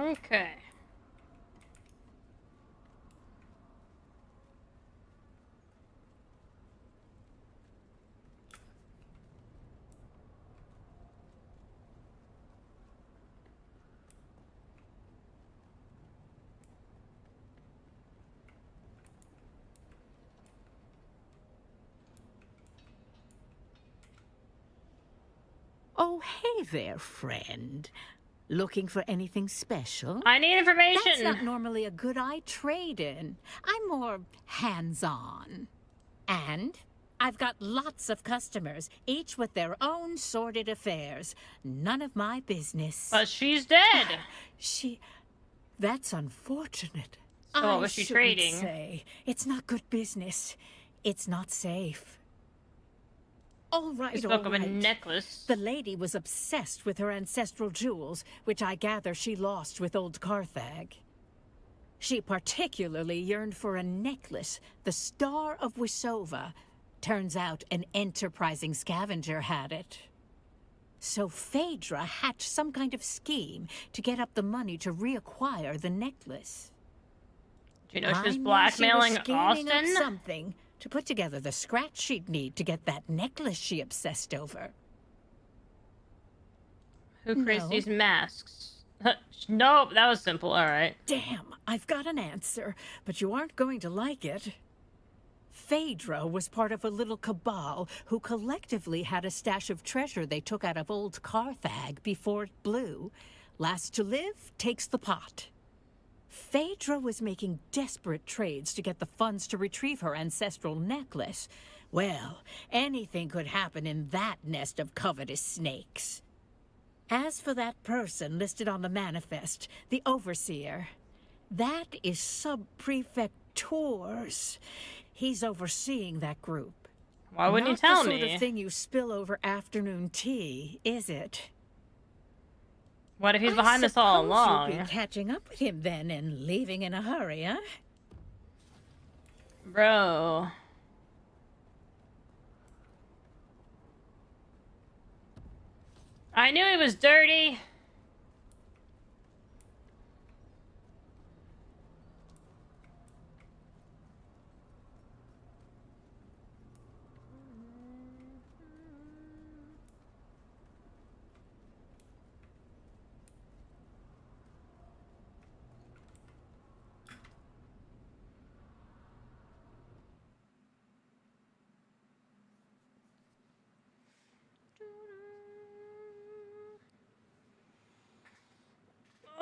Okay. Oh, hey there, friend. Looking for anything special? I need information. That's not normally a good eye trade-in. I'm more hands-on. And I've got lots of customers, each with their own sordid affairs. None of my business. But she's dead. That's unfortunate. So what was she trading? Say. It's not good business. It's not safe. All right, He spoke of a necklace. The lady was obsessed with her ancestral jewels, which I gather she lost with old Carthag. She particularly yearned for a necklace, the Star of Wisova. Turns out an enterprising scavenger had it. So Phaedra hatched some kind of scheme to get up the money to reacquire the necklace. Do you know she was blackmailing Austin? Up something to put together the scratch she'd need to get that necklace she obsessed over. Who creates these masks? Nope, that was simple. All right. Damn, I've got an answer, but you aren't going to like it. Phaedra was part of a little cabal who collectively had a stash of treasure they took out of old Carthag before it blew. Last to live takes the pot. Phaedra was making desperate trades to get the funds to retrieve her ancestral necklace. Well, anything could happen in that nest of covetous snakes. As for that person listed on the manifest, the Overseer, that is Sub-Prefect Tours. He's overseeing that group. Why wouldn't you tell Not the me? sort of thing you spill over afternoon tea, is it? What if he's behind this all along? You'll be catching up with him then and leaving in a hurry, huh? Bro. I knew he was dirty.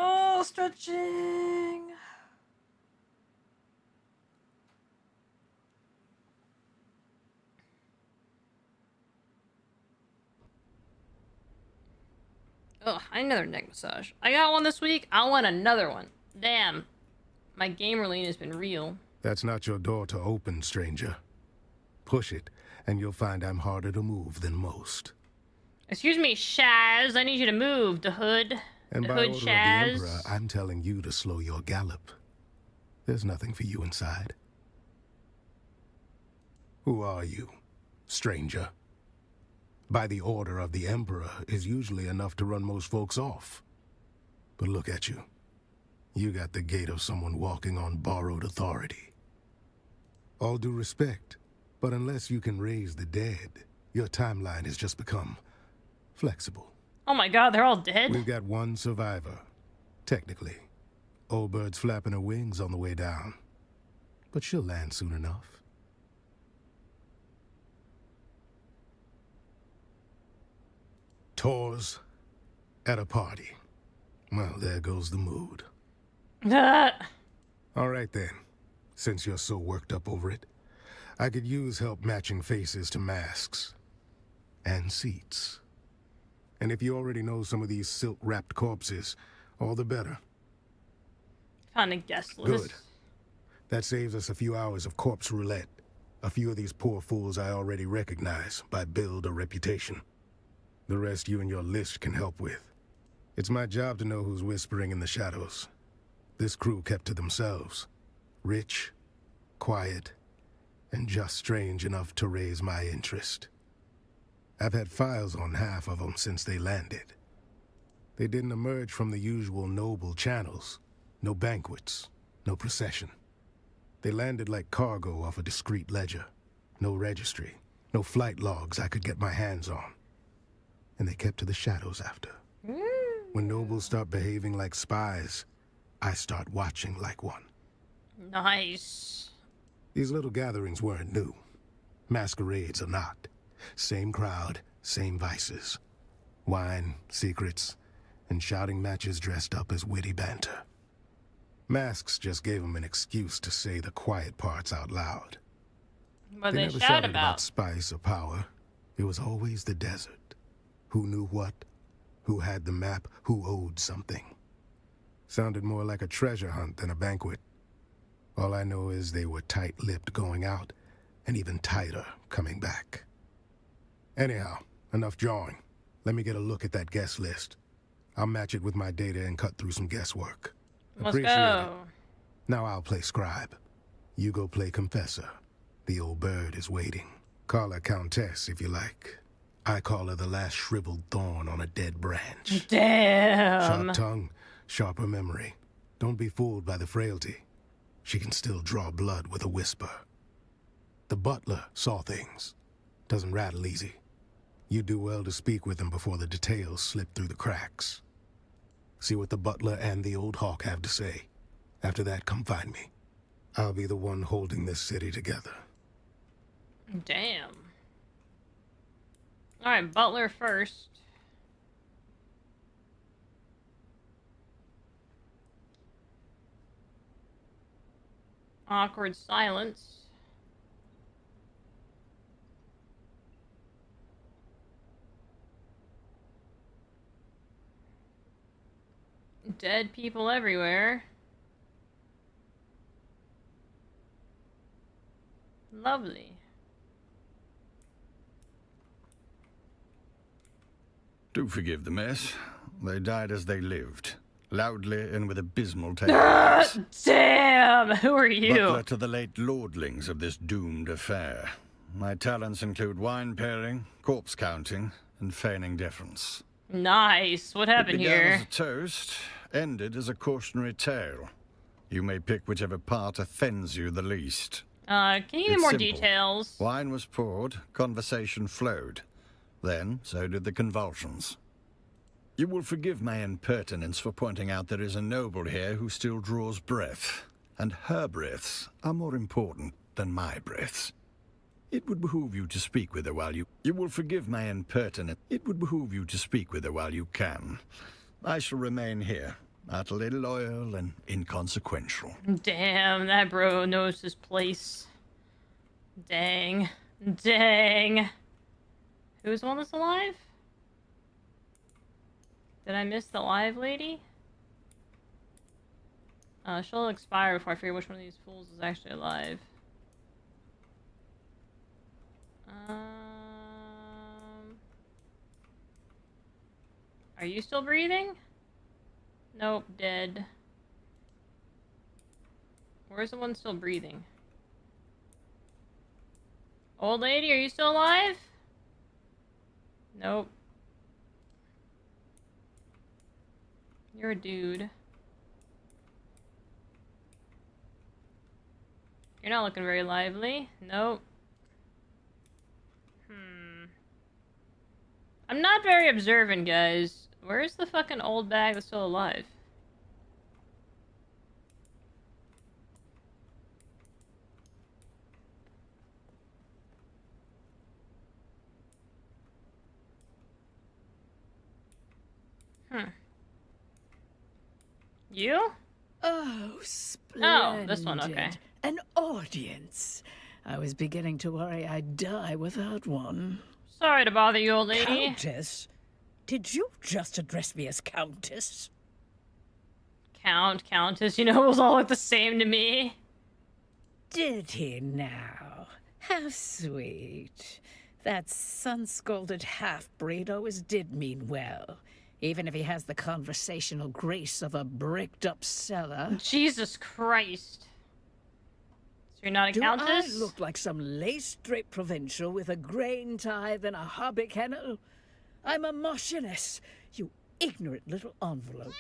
Oh, stretching. Ugh, I need another neck massage. I got one this week. I want another one. Damn. My gamer lean has been real. That's not your door to open, stranger. Push it, and you'll find I'm harder to move than most. Excuse me, Shaz. I need you to move, the hood. And The by hood, order of the Shaz. Emperor, I'm telling you to slow your gallop. There's nothing for you inside. Who are you, stranger? By the order of the Emperor is usually enough to run most folks off. But look at you. You got the gait of someone walking on borrowed authority. All due respect, but unless you can raise the dead, your timeline has just become flexible. Oh my god, they're all dead? We've got one survivor, technically. Old bird's flapping her wings on the way down. But she'll land soon enough. Tours at a party. Well, there goes the mood. All right then, since you're so worked up over it, I could use help matching faces to masks. And seats. And if you already know some of these silk-wrapped corpses, all the better. Kinda guessless. Good. That saves us a few hours of corpse roulette. A few of these poor fools I already recognize by build or reputation. The rest you and your list can help with. It's my job to know who's whispering in the shadows. This crew kept to themselves. Rich, quiet, and just strange enough to raise my interest. I've had files on half of them since they landed. They didn't emerge from the usual noble channels. No banquets, no procession. They landed like cargo off a discreet ledger. No registry, no flight logs I could get my hands on. And they kept to the shadows after. When nobles start behaving like spies, I start watching like one. Nice. These little gatherings weren't new. Masquerades are not. Same crowd, same vices. Wine, secrets, and shouting matches dressed up as witty banter. Masks just gave them an excuse to say the quiet parts out loud. What They they never shout shouted about. spice or power. It was always the desert. Who knew what? Who had the map? Who owed something? Sounded more like a treasure hunt than a banquet. All I know is they were tight-lipped going out, and even tighter coming back. Anyhow, enough jawing. Let me get a look at that guest list. I'll match it with my data and cut through some guesswork. Let's Appreciate go. it. Now I'll play scribe. You go play confessor. The old bird is waiting. Call her countess if you like. I call her the last shriveled thorn on a dead branch. Damn. Sharp tongue, sharper memory. Don't be fooled by the frailty. She can still draw blood with a whisper. The butler saw things. Doesn't rattle easy. You do well to speak with him before the details slip through the cracks. See what the butler and the old hawk have to say. After that, come find me. I'll be the one holding this city together. Damn. Alright, butler first. Awkward silence. Dead people everywhere. Lovely. Do forgive the mess. They died as they lived, loudly and with abysmal tales. Damn! Who are you? Butler to the late lordlings of this doomed affair. My talents include wine pairing, corpse counting, and feigning deference. Nice. What happened It began here? as a toast, ended as a cautionary tale. You may pick whichever part offends you the least. Can you give me It's more simple. details? Wine was poured, conversation flowed. Then, so did the convulsions. You will forgive my impertinence for pointing out there is a noble here who still draws breath, and her breaths are more important than my breaths. It would behoove you to speak with her while you will forgive my impertinence. It would behoove you to speak with her while you can. I shall remain here, utterly loyal and inconsequential. Damn, that bro knows his place. Dang. Dang. Who's the one that's alive? Did I miss the live lady? She'll expire before I figure which one of these fools is actually alive. Are you still breathing? Nope, dead. Where's the one still breathing? Old lady, are you still alive? Nope. You're a dude. You're not looking very lively. Nope. I'm not very observant, guys. Where's the fucking old bag that's still alive? You? Oh, splendid. Oh, this one, okay. An audience. I was beginning to worry I'd die without one. Sorry to bother you, old lady. Countess? Did you just address me as Countess? Countess, you know, it was all look the same to me. Did he now? How sweet. That sun-scalded half-breed always did mean well, even if he has the conversational grace of a bricked-up cellar. Jesus Christ. So you're not a countess? Do I look like some lace-draped provincial with a grain tithe and a hobby kennel? I'm a marchioness, you ignorant little envelope.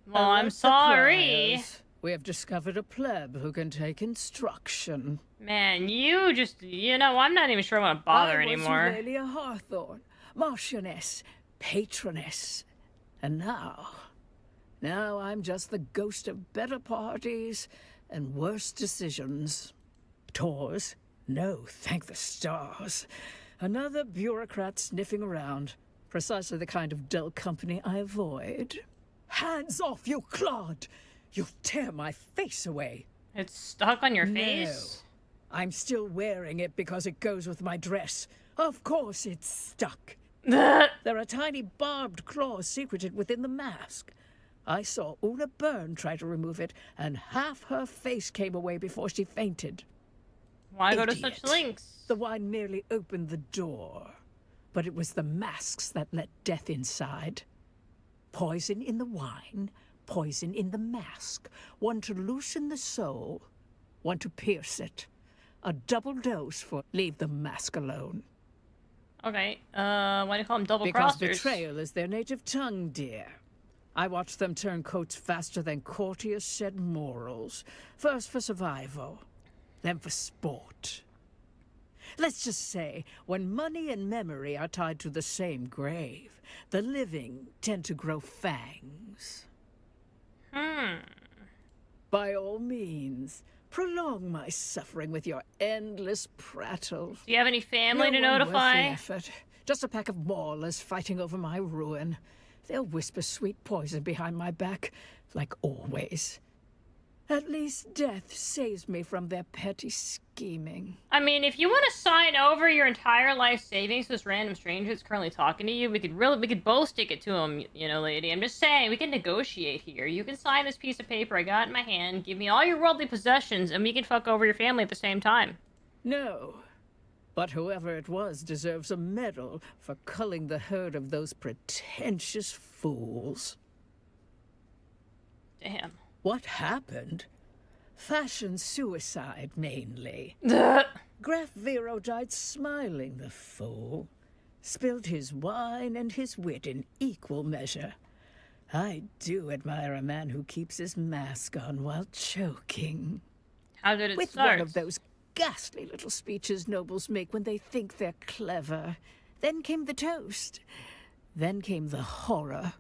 Well, I'm sorry. We have discovered a pleb who can take instruction. Man, you just, I'm not even sure I want to bother anymore. I was Aurelia Hawthorne, Marchioness, Patroness. And now I'm just the ghost of better parties and worse decisions. Tours? No, thank the stars. Another bureaucrat sniffing around. Precisely the kind of dull company I avoid. Hands off, you clod! You'll tear my face away. It's stuck on your face? No. I'm still wearing it because it goes with my dress. Of course it's stuck. There are tiny barbed claws secreted within the mask. I saw Una Byrne try to remove it, and half her face came away before she fainted. Why go to such lengths? The wine merely opened the door, but it was the masks that let death inside. Poison in the wine, poison in the mask. One to loosen the soul, one to pierce it. A double dose for leave the mask alone. Okay, why do you call them double Because crossers? betrayal is their native tongue, dear. I watched them turn coats faster than courtiers shed morals. First for survival, then for sport. Let's just say, when money and memory are tied to the same grave, the living tend to grow fangs. By all means, prolong my suffering with your endless prattle. Do you have any family to No one worth notify? the effort. Just a pack of maulers fighting over my ruin. They'll whisper sweet poison behind my back, like always. At least death saves me from their petty scheming. I mean, if you want to sign over your entire life savings to this random stranger that's currently talking to you, we could both stick it to him, lady. I'm just saying, we can negotiate here. You can sign this piece of paper I got in my hand, give me all your worldly possessions, and we can fuck over your family at the same time. No. But whoever it was deserves a medal for culling the herd of those pretentious fools. Damn. What happened? Fashion suicide, mainly. Graf Vero died smiling, the fool. Spilled his wine and his wit in equal measure. I do admire a man who keeps his mask on while choking. How did it With start? one of those ghastly little speeches nobles make when they think they're clever. Then came the toast. Then came the horror.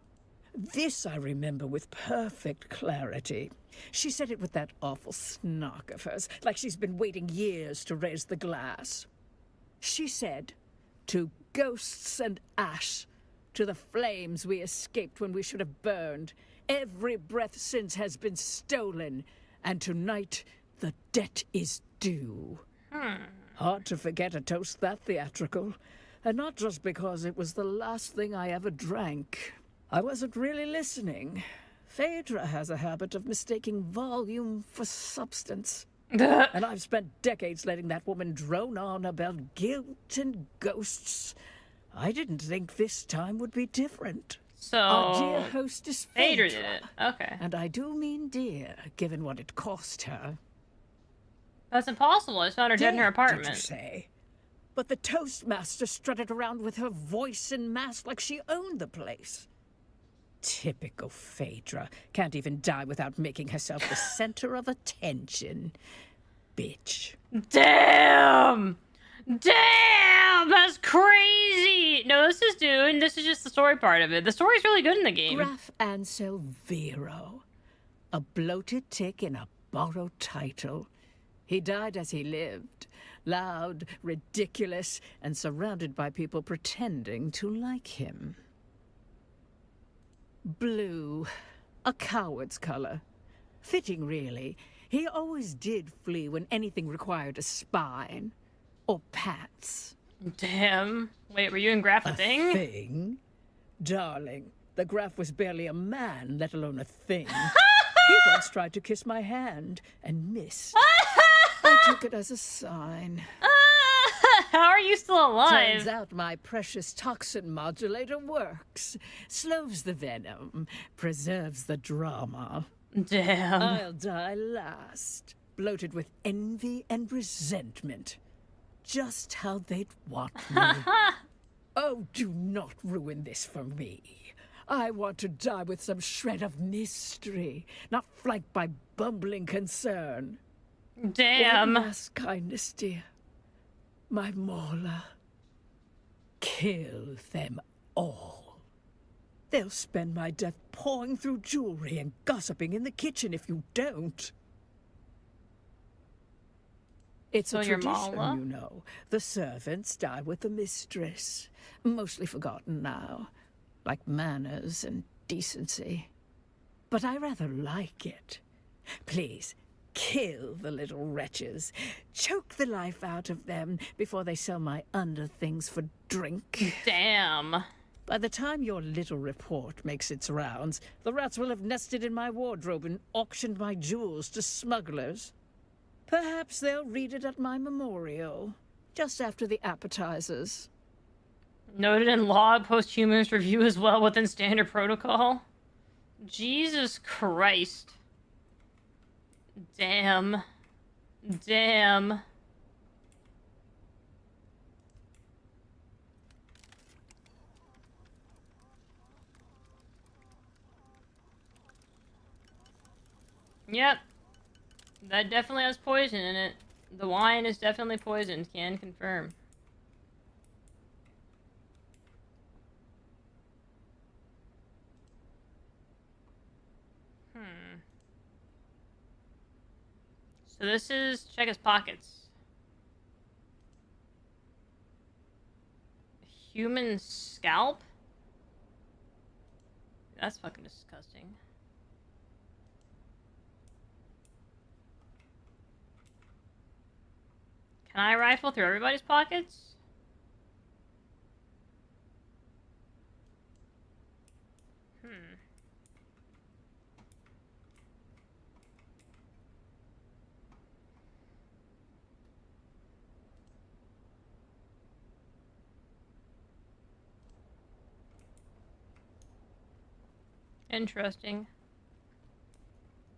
This I remember with perfect clarity. She said it with that awful snark of hers, like she's been waiting years to raise the glass. She said, "To ghosts and ash, to the flames we escaped when we should have burned, every breath since has been stolen, and tonight the debt is due." Hard to forget a toast that theatrical, and not just because it was the last thing I ever drank. I wasn't really listening. Phaedra has a habit of mistaking volume for substance. And I've spent decades letting that woman drone on about guilt and ghosts. I didn't think this time would be different. So, our dear hostess Phaedra Phaedra. did it. Okay. And I do mean dear, given what it cost her. That's impossible. I just found her dead in her Dead, did you apartment. say? But the Toastmaster strutted around with her voice and mask like she owned the place. Typical Phaedra. Can't even die without making herself the center of attention. Bitch. Damn! Damn! That's crazy! No, this is Dune. This is just the story part of it. The story's really good in the game. Graf Ansel Vero. A bloated tick in a borrowed title. He died as he lived. Loud, ridiculous, and surrounded by people pretending to like him. Blue. A coward's color. Fitting, really. He always did flee when anything required a spine. Or pats. Damn. Wait, were you and Graf a thing? Thing? Darling, the Graf was barely a man, let alone a thing. He once tried to kiss my hand and missed. I took it as a sign. How are you still alive? Turns out my precious toxin modulator works. Slows the venom, preserves the drama. Damn. I'll die last, bloated with envy and resentment. Just how they'd want me. Oh, do not ruin this for me. I want to die with some shred of mystery, not flanked by bumbling concern. Damn. One last kindness, dear. My Mola. Kill them all. They'll spend my death pawing through jewelry and gossiping in the kitchen if you don't. It's So a your tradition, Mala? you know. The servants die with the mistress. Mostly forgotten now, like manners and decency. But I rather like it. Please, kill the little wretches. Choke the life out of them before they sell my underthings for drink. Damn. By the time your little report makes its rounds, the rats will have nested in my wardrobe and auctioned my jewels to smugglers. Perhaps they'll read it at my memorial, just after the appetizers. Noted in log, posthumous review as well within standard protocol. Jesus Christ. Damn. Damn. Yep. That definitely has poison in it. The wine is definitely poisoned, can confirm. So this is, check his pockets. Human scalp? That's fucking disgusting. Can I rifle through everybody's pockets? Interesting.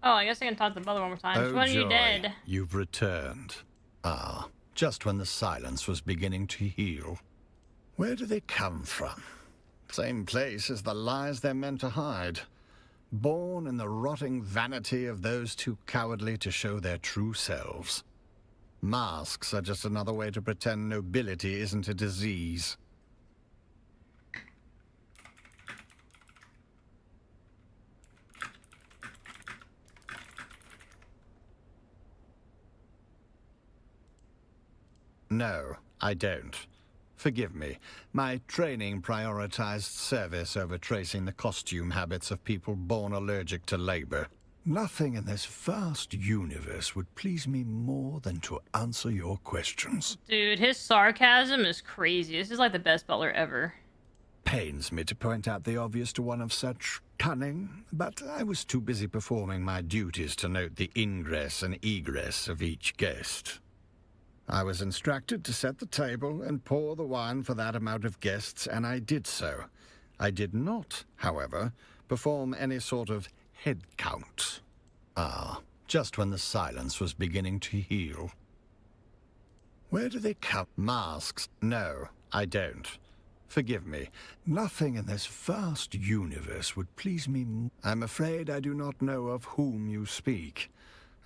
Oh, I guess I can talk to the brother one more time. Which one are you dead? You've returned. Ah, just when the silence was beginning to heal. Where do they come from? Same place as the lies they're meant to hide. Born in the rotting vanity of those too cowardly to show their true selves. Masks are just another way to pretend nobility isn't a disease. No, I don't. Forgive me. My training prioritized service over tracing the costume habits of people born allergic to labor. Nothing in this vast universe would please me more than to answer your questions. Dude, his sarcasm is crazy. This is like the best butler ever. Pains me to point out the obvious to one of such cunning, but I was too busy performing my duties to note the ingress and egress of each guest. I was instructed to set the table and pour the wine for that amount of guests, and I did so. I did not, however, perform any sort of head count. Ah, just when the silence was beginning to heal. Where do they come? Masks? No, I don't. Forgive me. Nothing in this vast universe would please me more. I'm afraid I do not know of whom you speak.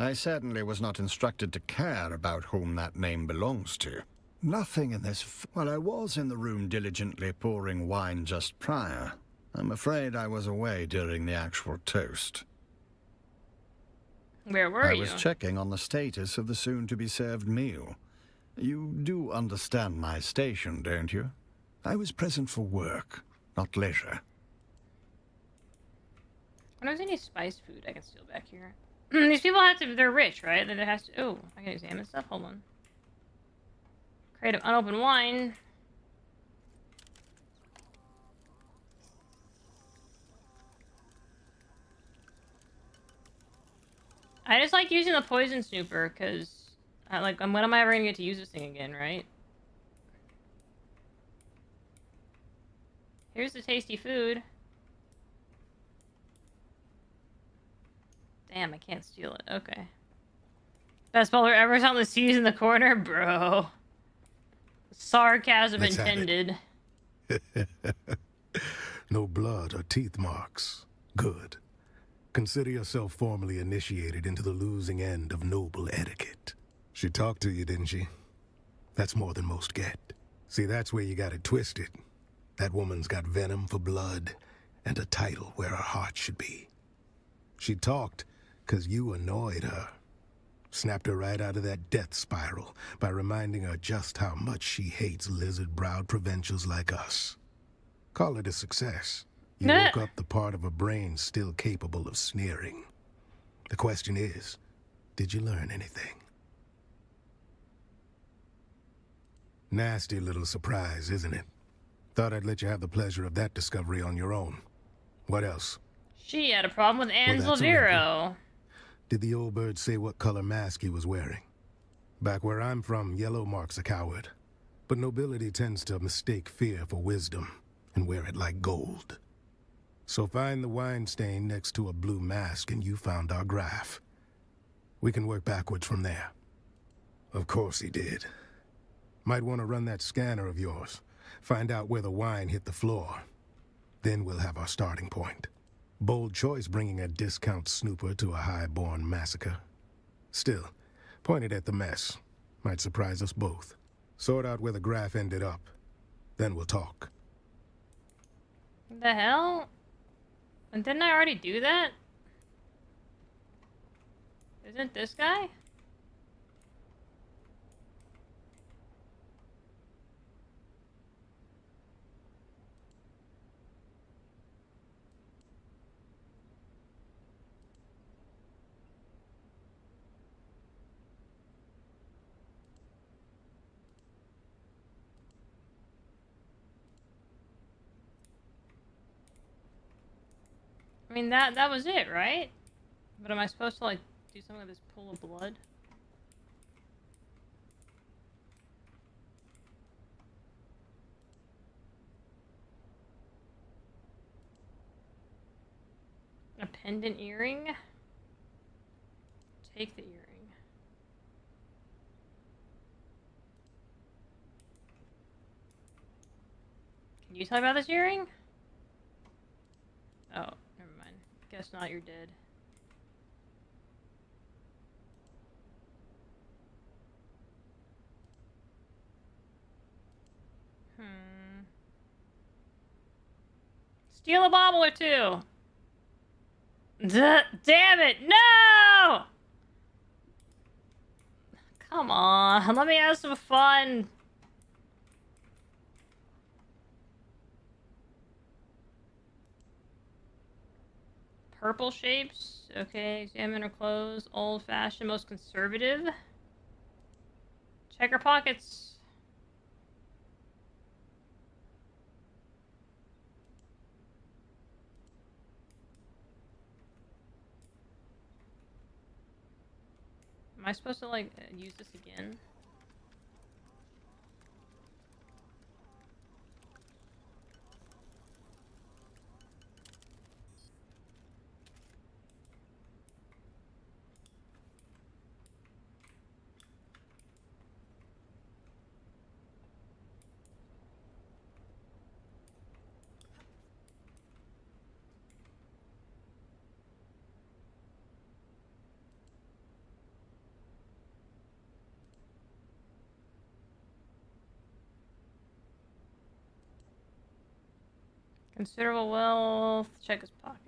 I certainly was not instructed to care about whom that name belongs to. Nothing in this... Well, I was in the room diligently pouring wine just prior. I'm afraid I was away during the actual toast. Where were you? I was checking on the status of the soon-to-be-served meal. You do understand my station, don't you? I was present for work, not leisure. I wonder if there's any spiced food I can steal back here. These people have to, they're rich, right? There has to, oh, I can examine stuff, hold on. Crate of unopened wine. I just like using the poison snooper, because, when am I ever going to get to use this thing again, right? Here's the tasty food. Damn, I can't steal it. Okay. Best bowler ever is on the seas in the corner? Bro. Sarcasm Let's have it. intended. No blood or teeth marks. Good. Consider yourself formally initiated into the losing end of noble etiquette. She talked to you, didn't she? That's more than most get. See, that's where you got it twisted. That woman's got venom for blood and a title where her heart should be. She talked 'cause you annoyed her. Snapped her right out of that death spiral by reminding her just how much she hates lizard-browed provincials like us. Call it a success. You woke up the part of her brain still capable of sneering. The question is, did you learn anything? Nasty little surprise, isn't it? Thought I'd let you have the pleasure of that discovery on your own. What else? She had a problem with Angela that's a Vero. Did the old bird say what color mask he was wearing? Back where I'm from, yellow marks a coward. But nobility tends to mistake fear for wisdom and wear it like gold. So find the wine stain next to a blue mask and you found our graph. We can work backwards from there. Of course he did. Might want to run that scanner of yours. Find out where the wine hit the floor. Then we'll have our starting point. Bold choice bringing a discount snooper to a high-born massacre. Still, point it at the mess. Might surprise us both. Sort out where the graph ended up. Then we'll talk. The hell? And didn't I already do that? Isn't this guy? I mean, that was it, right? But am I supposed to, like, do something with this pool of blood? A pendant earring? Take the earring. Can you tell me about this earring? Oh. Guess not, you're dead. Steal a bauble or two! Damn it! No! Come on, let me have some fun. Purple shapes. Okay, examine her clothes. Old-fashioned, most conservative. Check her pockets. Am I supposed to, like, use this again? Considerable wealth. Check his pockets.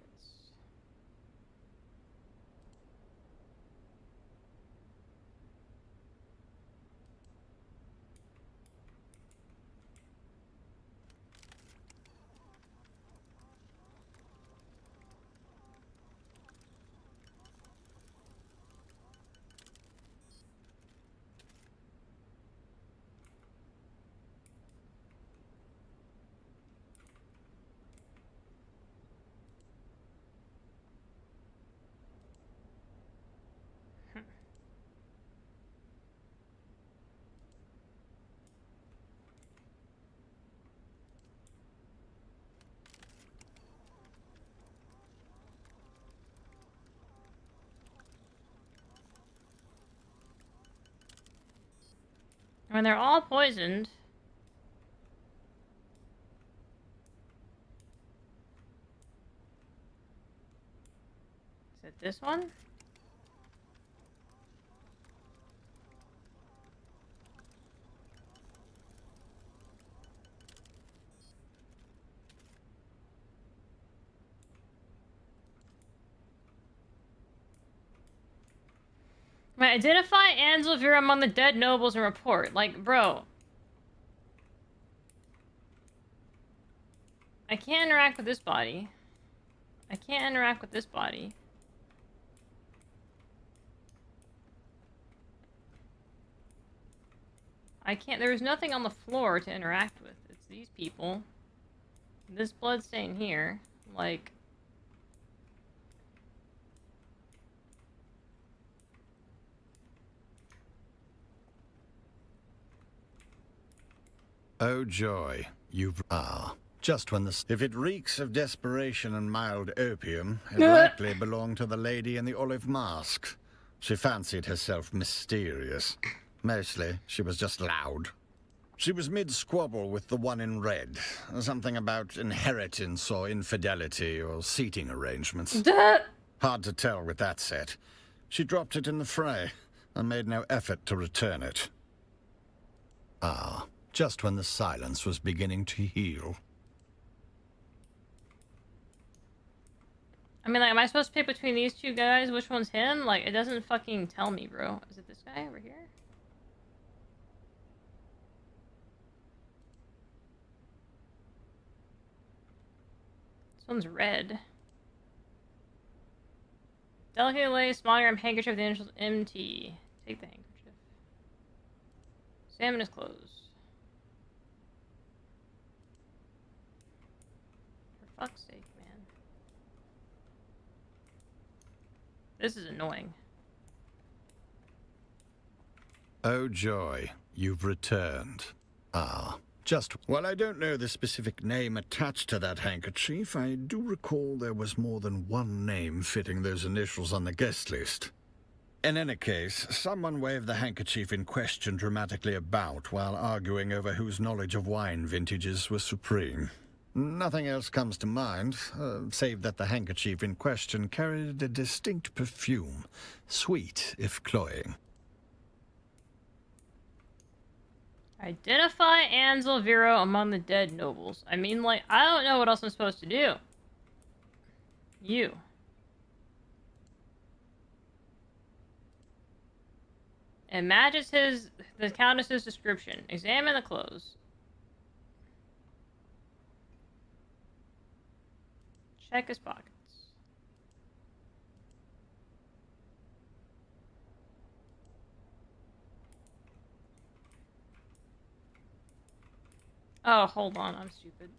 I mean, they're all poisoned. This one? Right, identify Ansel if you're among the dead nobles and report. Like, bro. I can't interact with this body. I can't interact with this body. I can't. There's nothing on the floor to interact with. It's these people. This blood stain here. Like. Oh joy, you've... just when the... If it reeks of desperation and mild opium, it likely belonged to the lady in the olive mask. She fancied herself mysterious. Mostly, she was just loud. She was mid-squabble with the one in red. Something about inheritance or infidelity or seating arrangements. Hard to tell with that set. She dropped it in the fray and made no effort to return it. Just when the silence was beginning to heal. I mean, like, am I supposed to pick between these two guys? Which one's him? Like, it doesn't fucking tell me, bro. Is it this guy over here? This one's red. Delicately laced monogram handkerchief with the initials MT. Take the handkerchief. Examine his clothes. For fuck's sake, man. This is annoying. Oh joy, you've returned. Just... While I don't know the specific name attached to that handkerchief, I do recall there was more than one name fitting those initials on the guest list. In any case, someone waved the handkerchief in question dramatically about while arguing over whose knowledge of wine vintages was supreme. Nothing else comes to mind, save that the handkerchief in question carried a distinct perfume, sweet if cloying. Identify Ansel Vero among the dead nobles. I mean, like, I don't know what else I'm supposed to do. You. It matches the Countess's description. Examine the clothes. Check his pockets. Oh, hold on, I'm stupid.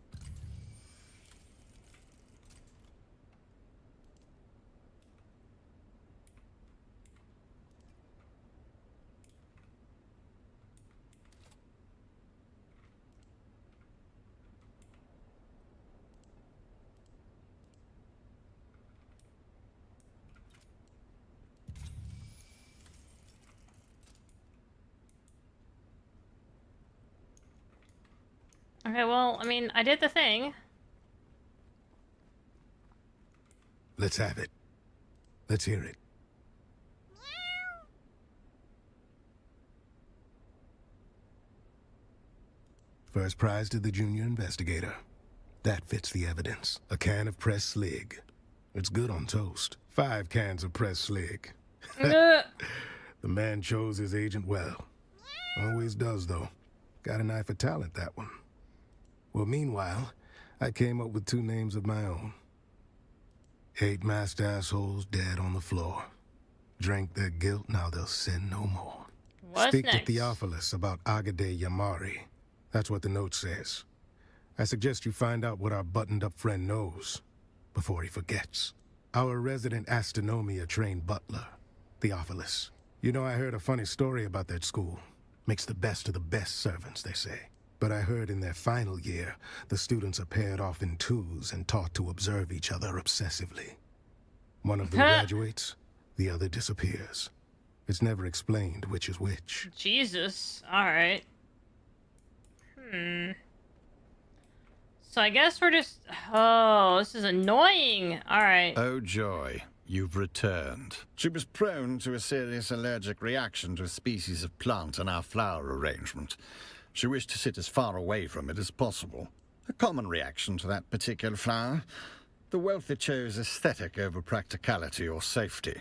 Okay, well, I mean, I did the thing. Let's have it. Let's hear it. First prize to the junior investigator. That fits the evidence. A can of pressed slig. It's good on toast. 5 cans of pressed slig. The man chose his agent well. Always does, though. Got an eye for talent, that one. Well, meanwhile, I came up with 2 names of my own. 8 masked assholes dead on the floor. Drank their guilt, now they'll sin no more. What's Speak next? to Theophilus about Agade Yamari. That's what the note says. I suggest you find out what our buttoned-up friend knows before he forgets. Our resident astronomia-trained butler, Theophilus. You know, I heard a funny story about that school. Makes the best of the best servants, they say. But I heard in their final year, the students are paired off in 2s and taught to observe each other obsessively. One of them graduates, the other disappears. It's never explained which is which. Jesus. Alright. So I guess we're just... Oh, this is annoying. Alright. Oh joy, you've returned. She was prone to a serious allergic reaction to a species of plant in our flower arrangement. She wished to sit as far away from it as possible. A common reaction to that particular flower. The wealthy chose aesthetic over practicality or safety.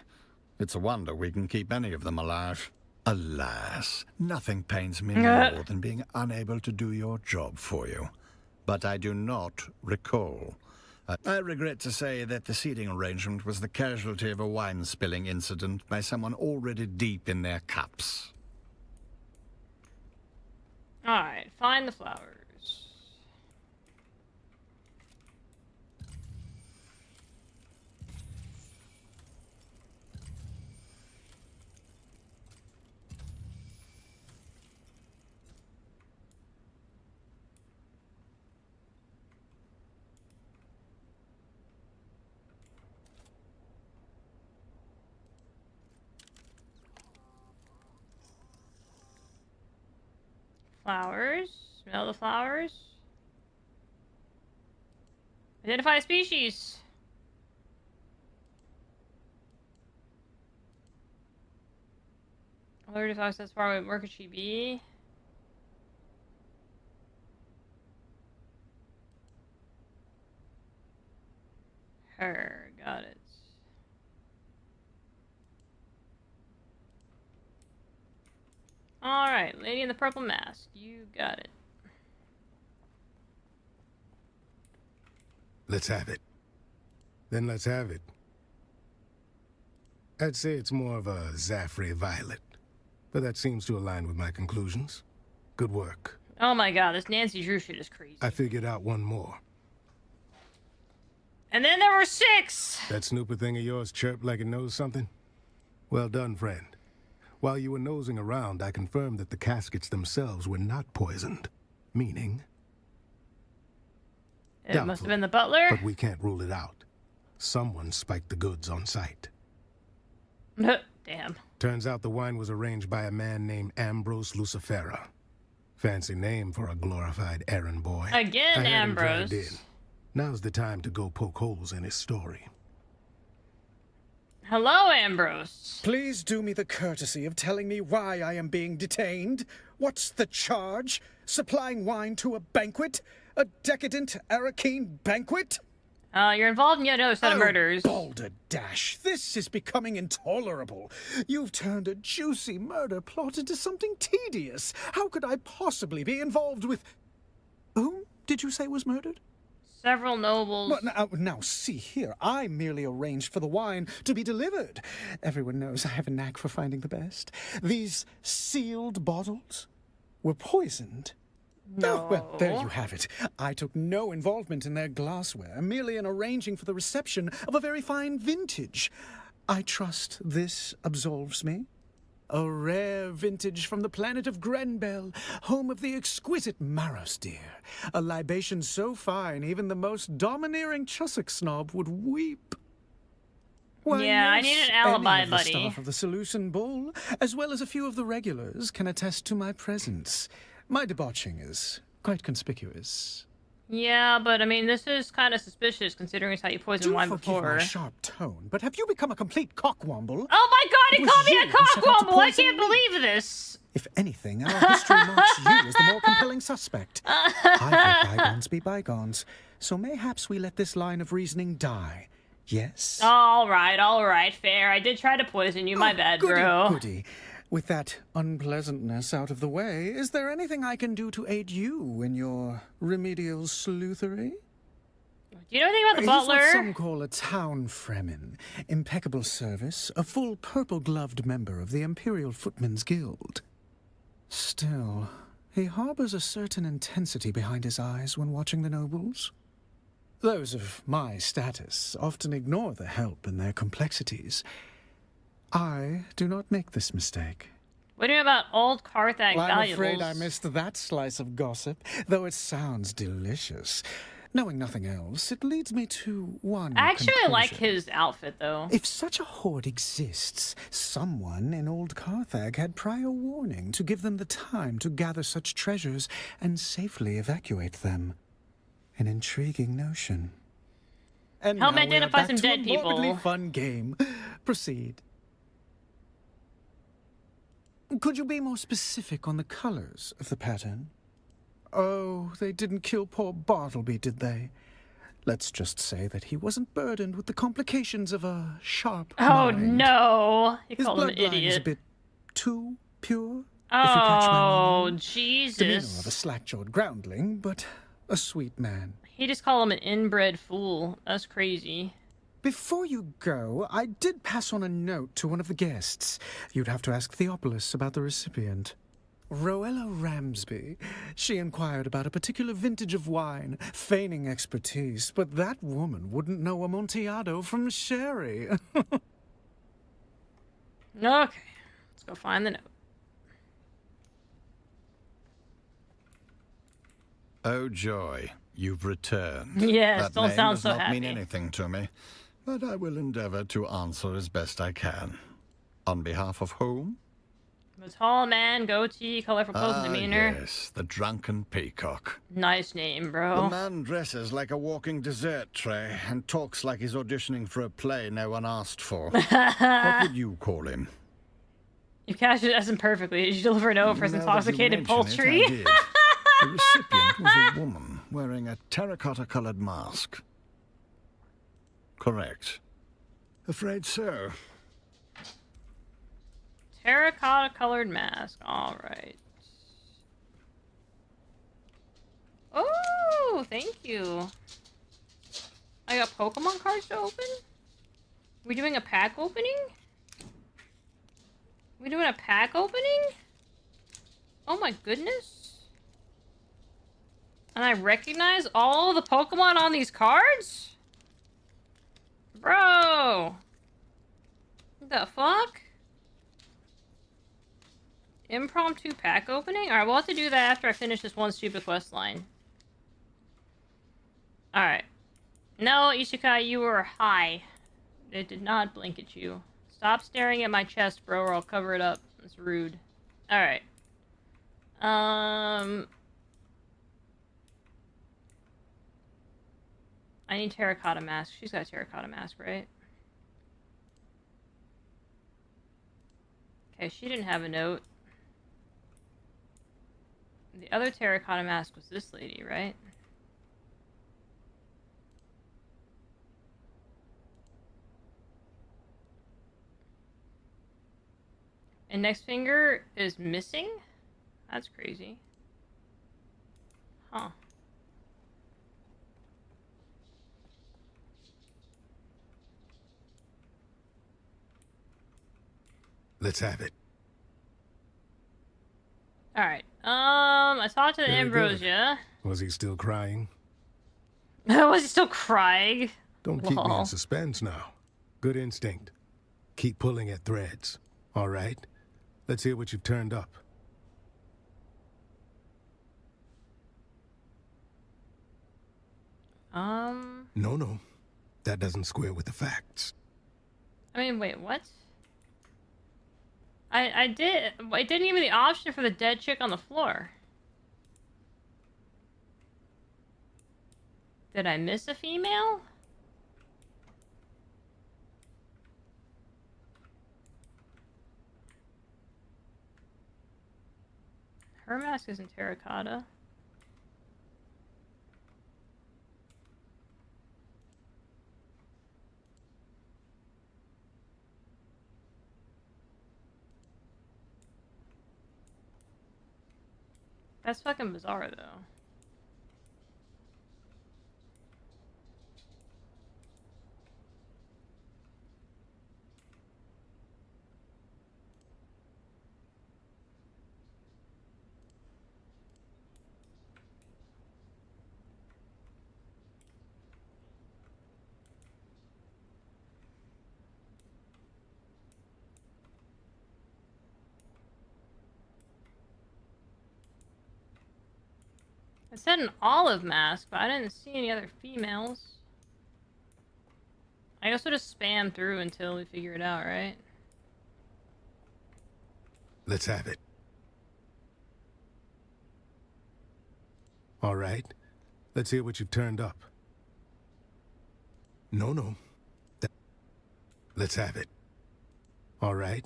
It's a wonder we can keep any of them alive. Alas, nothing pains me more than being unable to do your job for you. But I do not recall. I regret to say that the seating arrangement was the casualty of a wine spilling incident by someone already deep in their cups. Alright, find the flowers. Flowers. Smell the flowers. Identify a species. Alert if I was as far away, where could she be? Her. Got it. Alright, lady in the purple mask. You got it. Let's have it. Then let's have it. I'd say it's more of a Zaffrey violet, but that seems to align with my conclusions. Good work. Oh my god, this Nancy Drew shit is crazy. I figured out one more. And then there were 6! That snooper thing of yours chirped like it knows something? Well done, friend. While you were nosing around, I confirmed that the caskets themselves were not poisoned. Meaning... It must have been the butler? But we can't rule it out. Someone spiked the goods on site. Damn. Turns out the wine was arranged by a man named Ambrose Lucifera. Fancy name for a glorified errand boy. Again, Ambrose. Now's the time to go poke holes in his story. Hello, Ambrose. Please do me the courtesy of telling me why I am being detained. What's the charge? Supplying wine to a banquet? A decadent Arakeen banquet? You're involved in yet another set of murders. Balderdash, this is becoming intolerable. You've turned a juicy murder plot into something tedious. How could I possibly be involved with... Whom did you say was murdered? Several nobles. Well, now, see here. I merely arranged for the wine to be delivered. Everyone knows I have a knack for finding the best. These sealed bottles were poisoned. No. Oh, well, there you have it. I took no involvement in their glassware, merely in arranging for the reception of a very fine vintage. I trust this absolves me. A rare vintage from the planet of Grenbel, home of the exquisite Maros deer. A libation so fine, even the most domineering Chussock snob would weep. Why, yeah, yes, I need an alibi, any of the buddy. staff of the Seleucid Bull, as well as a few of the regulars, can attest to my presence. My debauching is quite conspicuous. Yeah, but I mean, this is kind of suspicious considering it's how you poisoned wine forgive before. my sharp tone, but have you become a complete cockwomble? Oh my god, he It was called me you a who set out to cockwomble! I poison can't me. believe this! If anything, our history marks you as the more compelling suspect. I've let bygones be bygones, so mayhaps we let this line of reasoning die. Yes? Alright, fair. I did try to poison you, my bad, goody, bro. Goody. With that unpleasantness out of the way, is there anything I can do to aid you in your remedial sleuthery? Do you know anything about the It is butler? what some call a town fremen. Impeccable service, a full purple-gloved member of the Imperial Footmen's Guild. Still, he harbors a certain intensity behind his eyes when watching the nobles. Those of my status often ignore the help in their complexities. I do not make this mistake. What do you know about old Carthag Well, I'm valuables? afraid I missed that slice of gossip, though it sounds delicious. Knowing nothing else, it leads me to one I actually like conclusion. his outfit, though. If such a hoard exists, someone in old Carthag had prior warning to give them the time to gather such treasures and safely evacuate them. An intriguing notion. And Help me now we are identify back some to dead a morbidly people. fun game. Proceed. Could you be more specific on the colors of the pattern? Oh, they didn't kill poor Bartleby, did they? Let's just say that he wasn't burdened with the complications of a sharp Oh mind. no! You His called him an bloodline is a idiot. bit too pure, if you catch my Oh, meaning. Jesus. Demeanor of a slack-jawed groundling, but a sweet man. He just called him an inbred fool. That's crazy. Before you go, I did pass on a note to one of the guests. You'd have to ask Theopolis about the recipient. Roella Ramsby. She inquired about a particular vintage of wine, feigning expertise, but that woman wouldn't know Amontillado from sherry. Okay. Let's go find the note. Oh joy, you've returned. Yes, that don't name sound does so not mean happy. anything to me, but I will endeavor to answer as best I can. On behalf of whom? The tall man, goatee, colorful clothes and demeanor. Yes, the drunken peacock. Nice name, bro. The man dresses like a walking dessert tray and talks like he's auditioning for a play no one asked for. What would you call him? You cashed it as in perfectly. Did you deliver a note for his Now that you intoxicated mention poultry? it, I did. The recipient was a woman wearing a terracotta-colored mask. Correct. Afraid so. Terracotta colored mask. Alright. Oh, thank you. I got Pokemon cards to open? We doing a pack opening? We doing a pack opening? Oh my goodness. And I recognize all the Pokemon on these cards? Bro! What the fuck? Impromptu pack opening? Alright, we'll have to do that after I finish this one stupid quest line. Alright. No, Isekai, you were high. It did not blink at you. Stop staring at my chest, bro, or I'll cover it up. That's rude. Alright. I need terracotta mask. She's got a terracotta mask, right? Okay, she didn't have a note. The other terracotta mask was this lady, right? And next finger is missing? That's crazy. Huh. Let's have it. Alright. I talked to the Very good. Ambrosia. Was he still crying? Was he still crying? Don't keep me Lol. in suspense now. Good instinct. Keep pulling at threads. All right? Let's hear what you've turned up. No. That doesn't square with the facts. I mean, wait, what? I didn't give me the option for the dead chick on the floor. Did I miss a female? Her mask isn't terracotta. That's fucking bizarre, though. I said an olive mask, but I didn't see any other females. I guess we'll just spam through until we figure it out, right? Let's have it. All right. Let's hear what you've turned up. No. Let's have it. All right?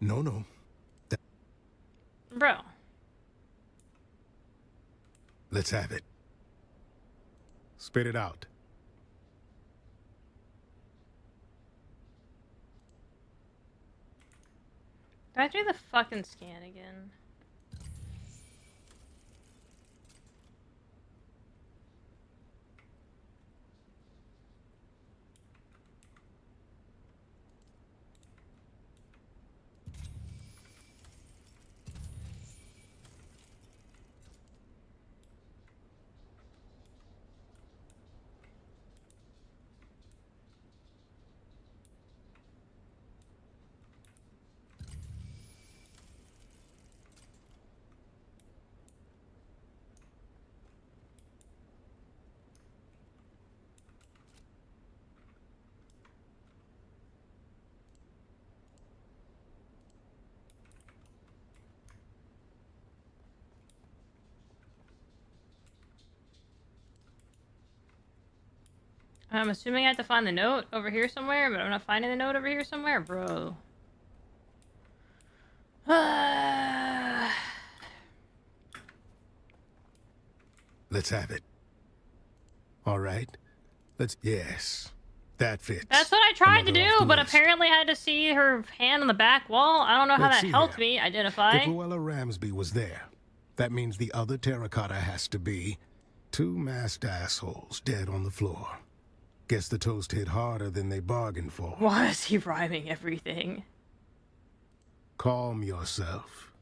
No. Bro. Let's have it. Spit it out. Do I do the fucking scan again? I'm assuming I have to find the note over here somewhere, but I'm not finding the note over here somewhere, bro. Let's have it. All right? Yes. That fits. That's what I tried to Another do, off the but list. apparently I had to see her hand on the back wall. I don't know how Let's that see helped here. me identify. If Luella Ramsby was there, that means the other terracotta has to be 2 masked assholes dead on the floor. Guess the toast hit harder than they bargained for. Why is he rhyming everything? Calm yourself.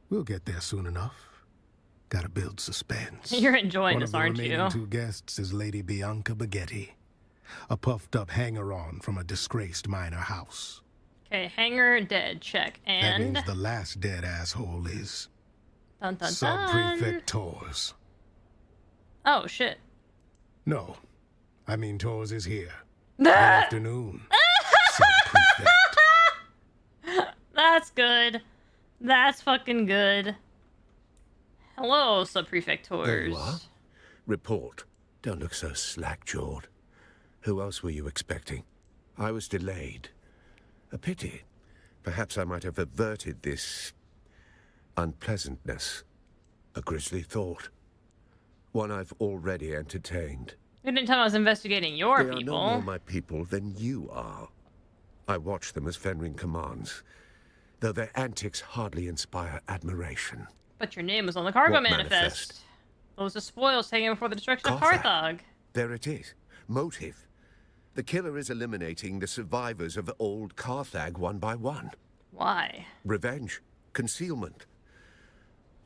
We'll get there soon enough. Gotta build suspense. You're enjoying One this, of the aren't remaining you? 2 guests is Lady Bianca Baghetti, a puffed-up hanger-on from a disgraced minor house. Okay, hanger dead, check. That And means the last dead asshole is dun dun dun. Sub-Prefect Tors. Oh shit. No, I mean Tors is here. Good afternoon. Sub-Prefect. That's good. That's fucking good. Hello, Sub-Prefectors. There you are. Report. Don't look so slack-jawed. Who else were you expecting? I was delayed. A pity. Perhaps I might have averted this unpleasantness. A grisly thought. One I've already entertained. You didn't tell me I was investigating your They people. are no more my people than you are. I watch them as Fenring commands, though their antics hardly inspire admiration. But your name was on the cargo What manifest. manifest? Those are spoils taken before the destruction of Carthag. Carthag. There it is. Motive. The killer is eliminating the survivors of old Carthag one by one. Why? Revenge. Concealment.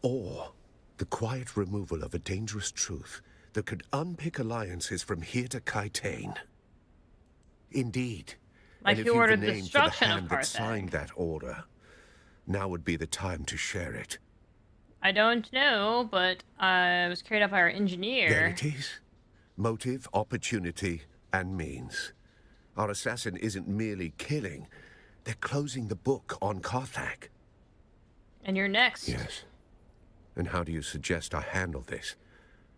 Or the quiet removal of a dangerous truth that could unpick alliances from here to Kaitane. Indeed. Like and you if ordered you've the a name for the destruction of hand that Carthag. signed that order, now would be the time to share it. I don't know, but I was carried out by our There engineer. it is. Motive, opportunity, and means. Our assassin isn't merely killing. They're closing the book on Carthag. And you're next. Yes. And how do you suggest I handle this?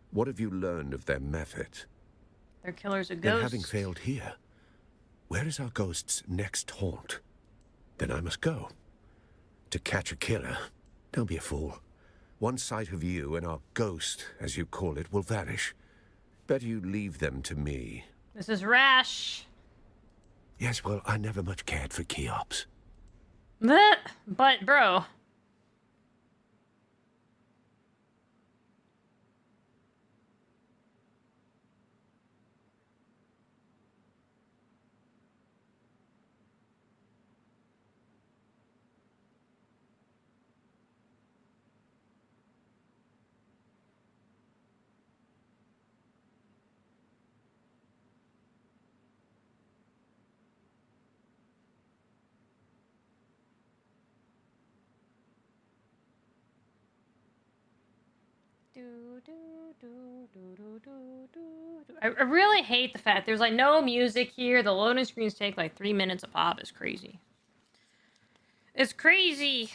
What have you learned of their methods? Their killers are Then ghosts. having failed here, where is our ghost's next haunt? Then I must go. To catch a killer. Don't be a fool. One sight of you and our ghost, as you call it, will vanish. Better you leave them to me. This is rash. Yes, well, I never much cared for Cheops. Bleh. But, bro. I really hate the fact there's like no music here. The loading screens take like 3 minutes a pop. It's crazy. It's crazy.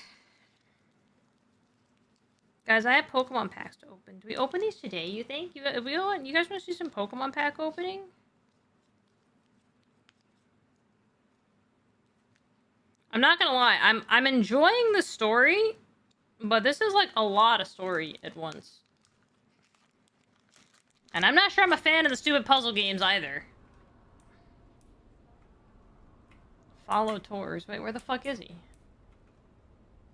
Guys, I have Pokemon packs to open. Do we open these today, you think? You guys want to see some Pokemon pack opening? I'm not gonna lie, I'm enjoying the story, but this is like a lot of story at once. And I'm not sure I'm a fan of the stupid puzzle games either. Follow Tors. Wait, where the fuck is he?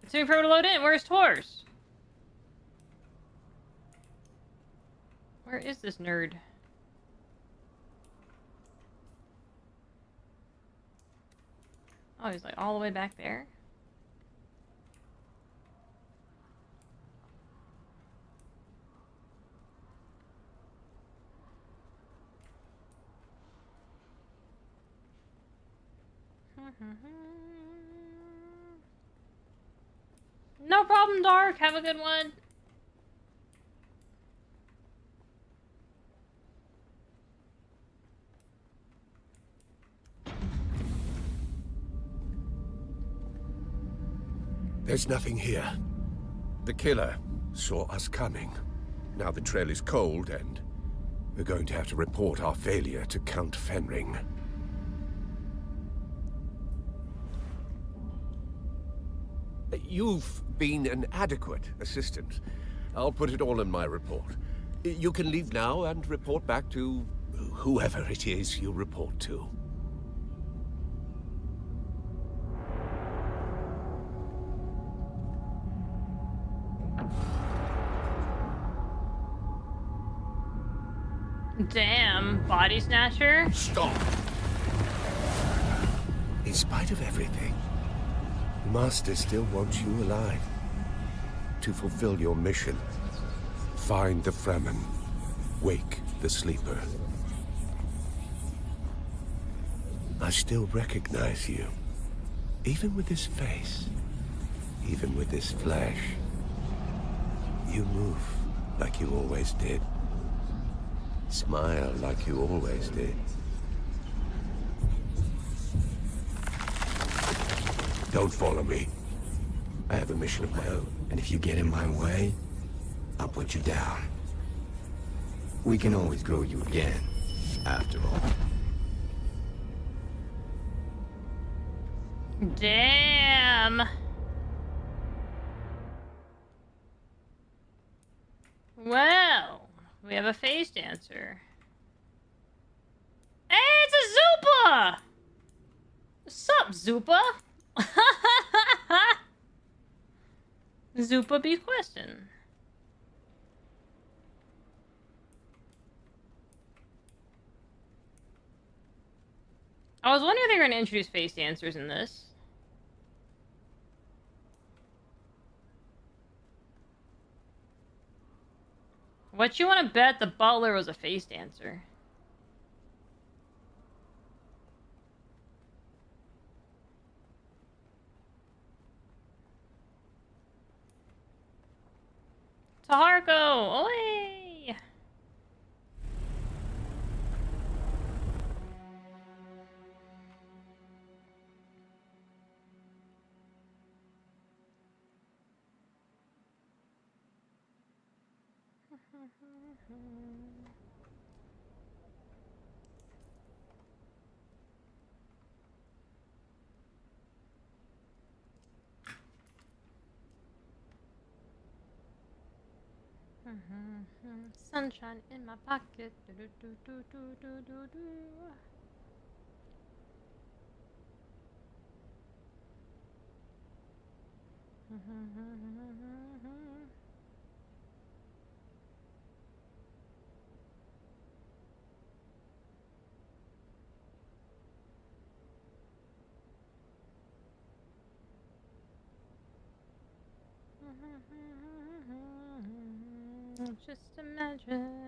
It's too pro to load in. Where's Tors? Where is this nerd? Oh, he's like all the way back there? No problem, Dark. Have a good one. There's nothing here. The killer saw us coming. Now the trail is cold, and we're going to have to report our failure to Count Fenring. You've been an adequate assistant. I'll put it all in my report. You can leave now and report back to whoever it is you report to. Damn, body snatcher. Stop! In spite of everything, the Master still wants you alive. To fulfill your mission. Find the Fremen. Wake the sleeper. I still recognize you. Even with this face. Even with this flesh. You move like you always did. Smile like you always did. Don't follow me. I have a mission of my own. And if you get in my way, I'll put you down. We can always grow you again, after all. Damn. Well, we have a face dancer. Hey, it's a Zupa! What's up, Zupa? Zupa be question. I was wondering if they were going to introduce face dancers in this. What you want to bet the butler was a face dancer? Taharko! Oi! Sunshine in my pocket. Do, do, do, do, do, do, do. Just imagine.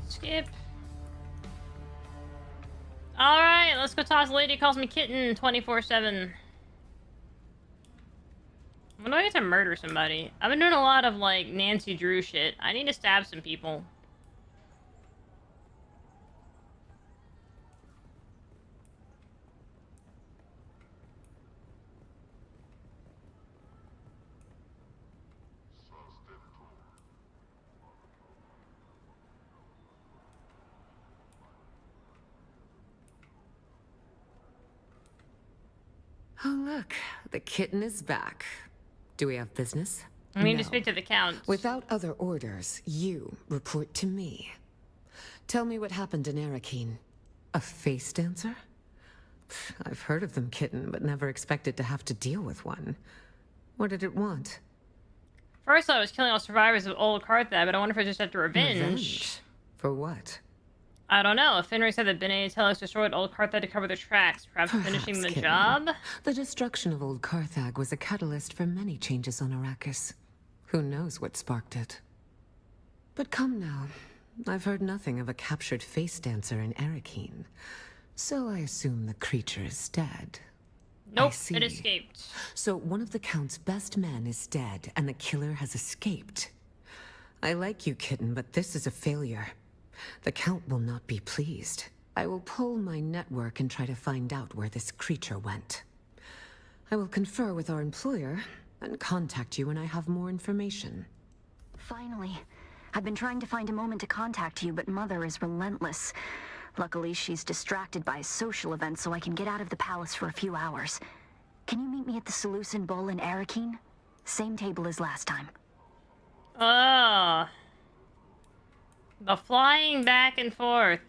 Skip. Alright, let's go toss lady calls me kitten 24/7. When do I get to murder somebody? I've been doing a lot of, like, Nancy Drew shit. I need to stab some people. Oh, look. The kitten is back. Do we have business? I need to speak to the count. Without other orders, you report to me. Tell me what happened in Arakeen. A face dancer? I've heard of them, kitten, but never expected to have to deal with one. What did it want? First, I was killing all survivors of old Carthage, but I wonder if it's just after revenge. Revenge? For what? I don't know. Fenrir said that Bene Telex destroyed old Carthage to cover their tracks, perhaps finishing the kitten. job? The destruction of old Carthage was a catalyst for many changes on Arrakis. Who knows what sparked it? But come now. I've heard nothing of a captured face dancer in Arakeen. So I assume the creature is dead. Nope, it escaped. So one of the Count's best men is dead, and the killer has escaped. I like you, kitten, but this is a failure. The Count will not be pleased. I will pull my network and try to find out where this creature went. I will confer with our employer and contact you when I have more information. Finally. I've been trying to find a moment to contact you, but Mother is relentless. Luckily, she's distracted by a social event, so I can get out of the palace for a few hours. Can you meet me at the Seleucid Bowl in Arakeen? Same table as last time. Oh. The flying back and forth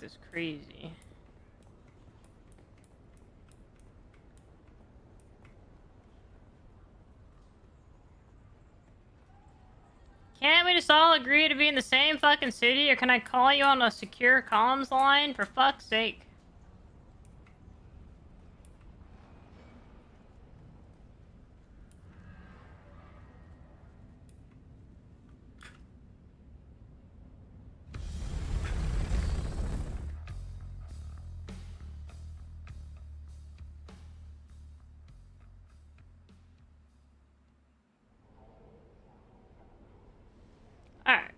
is crazy. Can't we just all agree to be in the same fucking city, or can I call you on a secure comms line? For fuck's sake. Alright.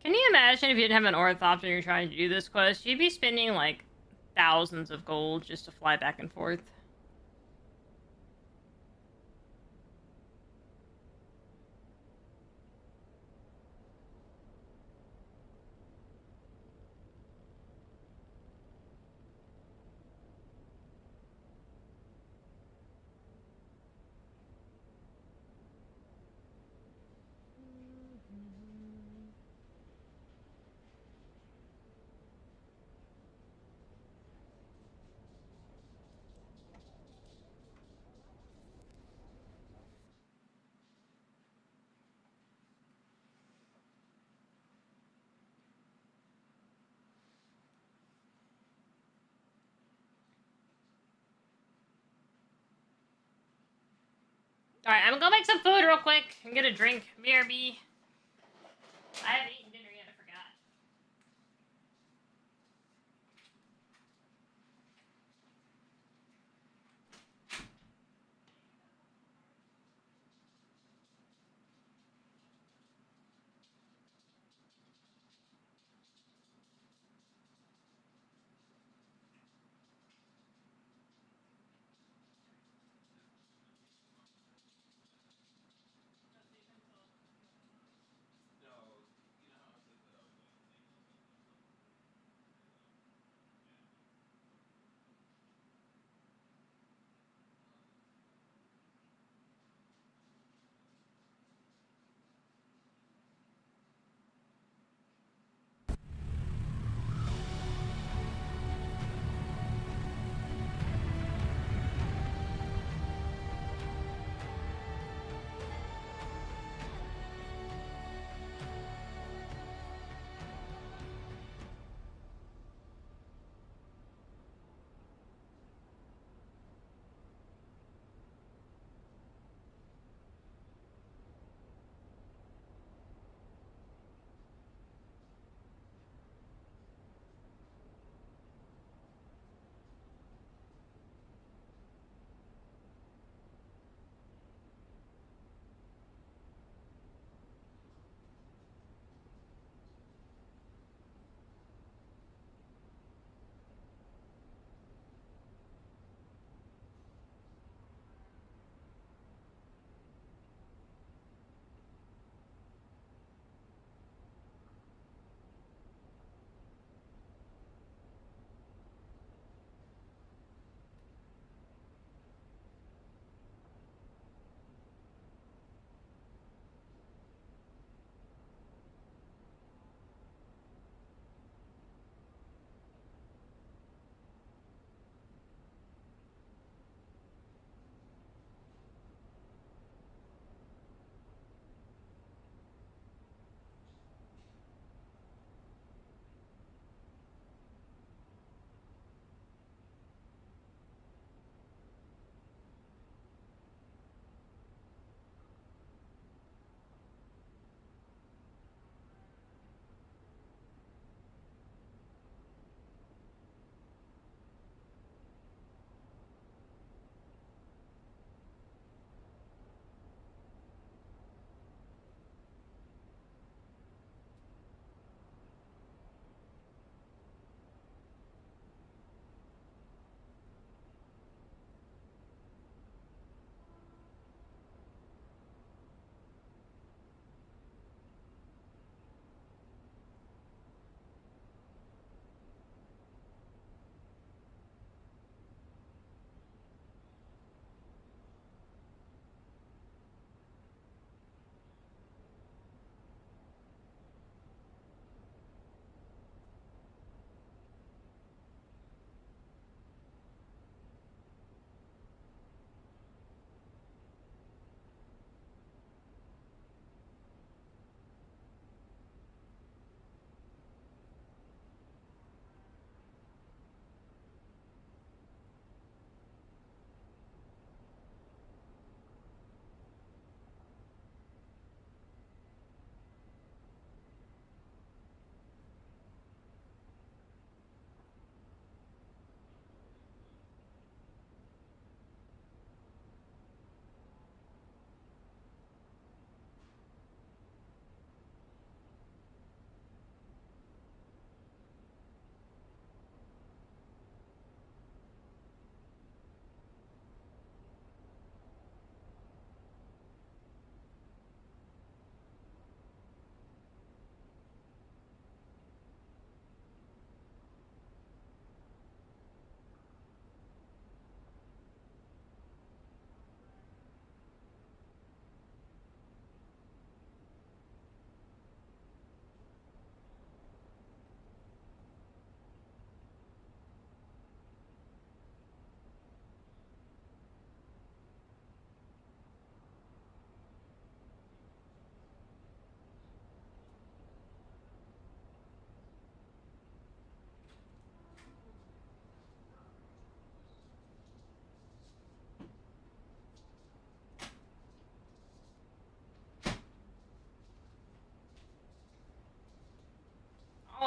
Can you imagine if you didn't have an orthopter and you're trying to do this quest? You'd be spending like thousands of gold just to fly back and forth. Alright, I'm gonna go make some food real quick and get a drink. BRB. I haven't eaten dinner yet, I forgot.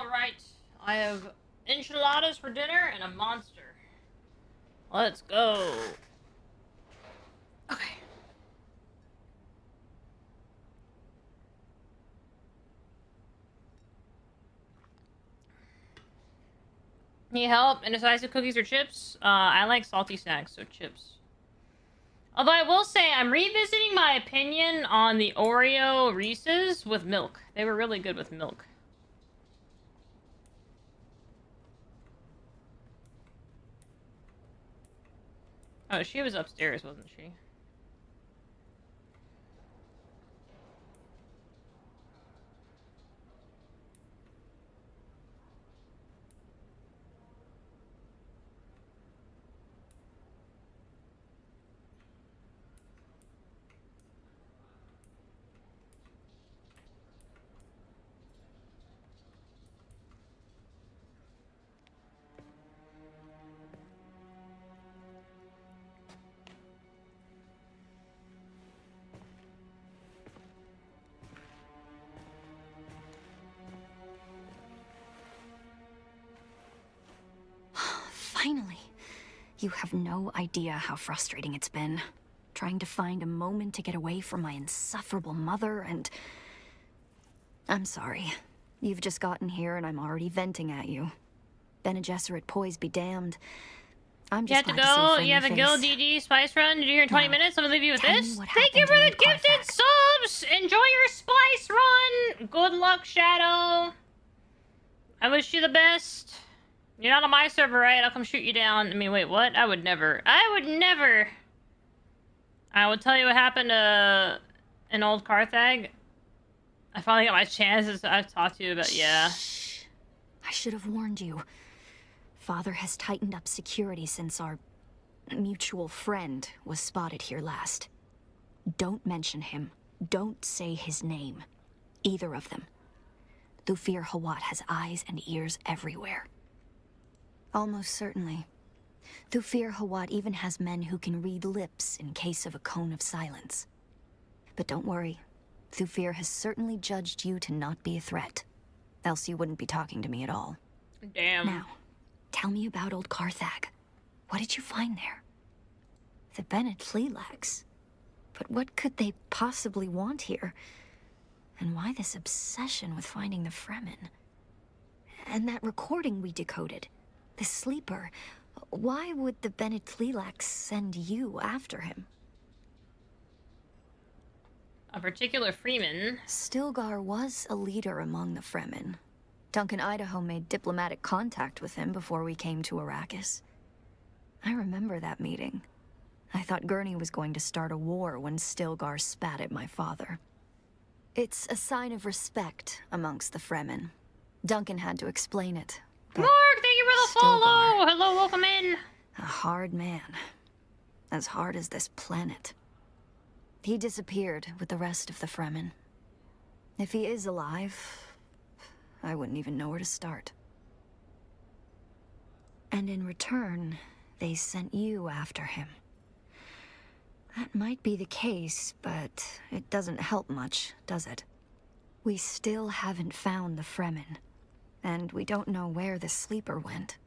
Alright. I have enchiladas for dinner and a monster. Let's go. Okay. Need help? Indecisive cookies or chips? I like salty snacks, so chips. Although I will say, I'm revisiting my opinion on the Oreo Reese's with milk. They were really good with milk. Oh, she was upstairs, wasn't she? Finally. You have no idea how frustrating it's been. Trying to find a moment to get away from my insufferable mother and... I'm sorry. You've just gotten here and I'm already venting at you. Bene Gesserit poise be damned. I'm just You have to go. You have a guild DD spice run to do here in 20 minutes. I'm gonna leave you with this. Thank you for the gifted subs. Enjoy your spice run. Good luck, Shadow. I wish you the best. You're not on my server, right? I'll come shoot you down. I mean, wait, what? I would never. I would never. I will tell you what happened to an old Carthag. I finally got my chances. I've talked to you about, yeah. I should have warned you. Father has tightened up security since our mutual friend was spotted here last. Don't mention him. Don't say his name. Either of them. Thufir Hawat has eyes and ears everywhere. Almost certainly. Thufir Hawat even has men who can read lips in case of a cone of silence. But don't worry. Thufir has certainly judged you to not be a threat. Else you wouldn't be talking to me at all. Damn. Now, tell me about old Carthag. What did you find there? The Bene Tleilax. But what could they possibly want here? And why this obsession with finding the Fremen? And that recording we decoded. The sleeper. Why would the Bene Tleilax send you after him? A particular Freeman. Stilgar was a leader among the Fremen. Duncan Idaho made diplomatic contact with him before we came to Arrakis. I remember that meeting. I thought Gurney was going to start a war when Stilgar spat at my father. It's a sign of respect amongst the Fremen. Duncan had to explain it. Mark, thank you for the follow! Hello, welcome in! A hard man. As hard as this planet. He disappeared with the rest of the Fremen. If he is alive, I wouldn't even know where to start. And in return, they sent you after him. That might be the case, but it doesn't help much, does it? We still haven't found the Fremen. And we don't know where the sleeper went.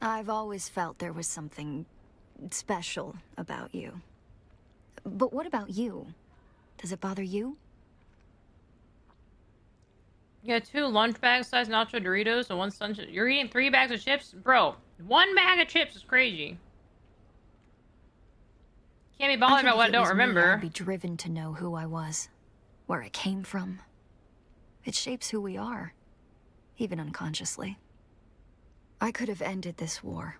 I've always felt there was something special about you. But what about you? Does it bother you? You got 2 lunch bag sized nacho Doritos and 1 sunshine. You're eating 3 bags of chips? Bro, 1 bag of chips is crazy. Can't be bothered about what I don't remember. I'd be driven to know who I was. Where I came from. It shapes who we are, even unconsciously. I could have ended this war.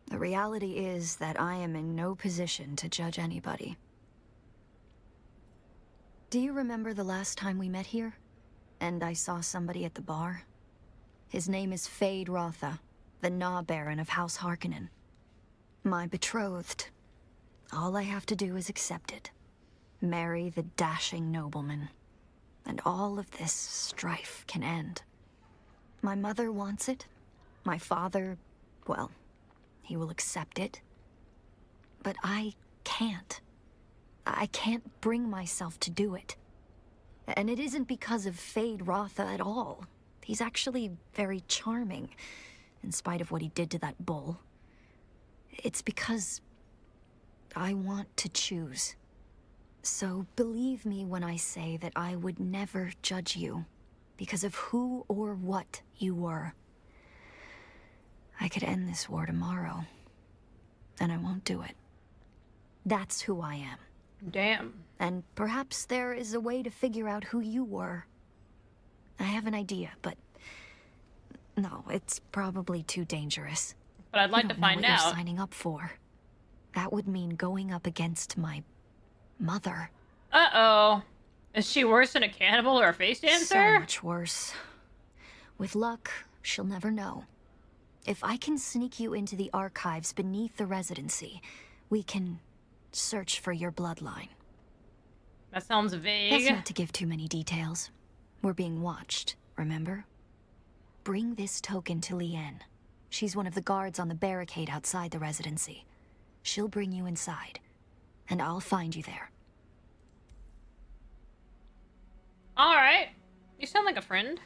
The reality is that I am in no position to judge anybody. Do you remember the last time we met here? And I saw somebody at the bar? His name is Fade Rotha, the Gnaw Baron of House Harkonnen. My betrothed. All I have to do is accept it. Marry the dashing nobleman, and all of this strife can end. My mother wants it. My father, well, he will accept it. But I can't. I can't bring myself to do it. And it isn't because of Fade Rotha at all. He's actually very charming, in spite of what he did to that bull. It's because I want to choose. So believe me when I say that I would never judge you because of who or what you were. I could end this war tomorrow, and I won't do it. That's who I am. Damn. And perhaps there is a way to figure out who you were. I have an idea, but no, it's probably too dangerous. But I'd like You to don't know find what you're out. signing up for. That would mean going up against my mother. Uh-oh. Is she worse than a cannibal or a face dancer? So much worse. With luck, she'll never know. If I can sneak you into the archives beneath the residency, we can search for your bloodline. That sounds vague. That's not to give too many details. We're being watched, remember? Bring this token to Liane. She's one of the guards on the barricade outside the residency. She'll bring you inside, and I'll find you there. Alright. You sound like a friend.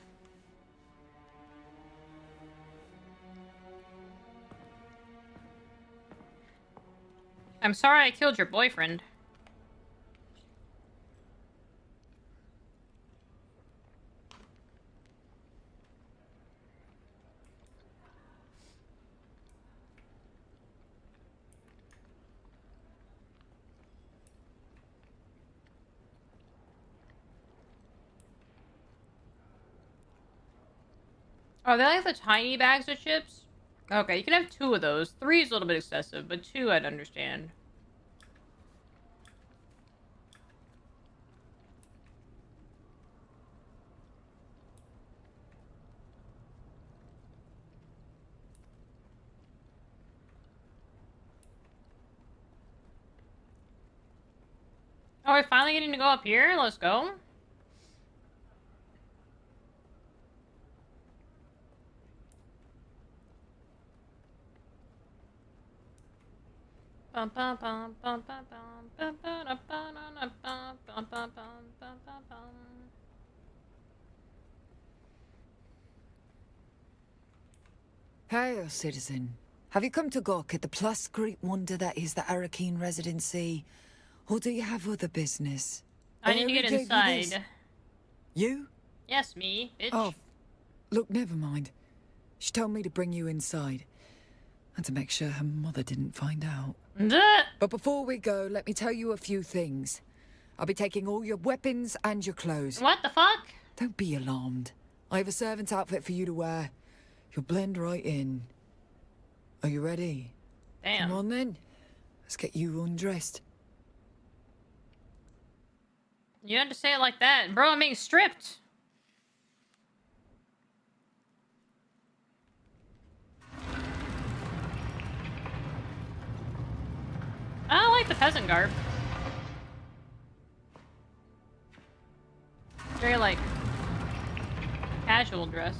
I'm sorry I killed your boyfriend. Are they like the tiny bags of chips? Okay, you can have 2 of those. 3 is a little bit excessive, but 2 I'd understand. Oh, we're finally getting to go up here? Let's go. Hail, citizen. Have you come to gawk at the plus great wonder that is the Arakeen residency? Or do you have other business? I need to get Who gave you this? inside. You? Yes, me, bitch. Oh, look, never mind. She told me to bring you inside. And to make sure her mother didn't find out. But before we go, let me tell you a few things. I'll be taking all your weapons and your clothes. What the fuck? Don't be alarmed. I have a servant's outfit for you to wear. You'll blend right in. Are you ready? Damn. Come on then. Let's get you undressed. You had to say it like that. Bro, I'm being stripped. I like the peasant garb. Very, like, casual dress.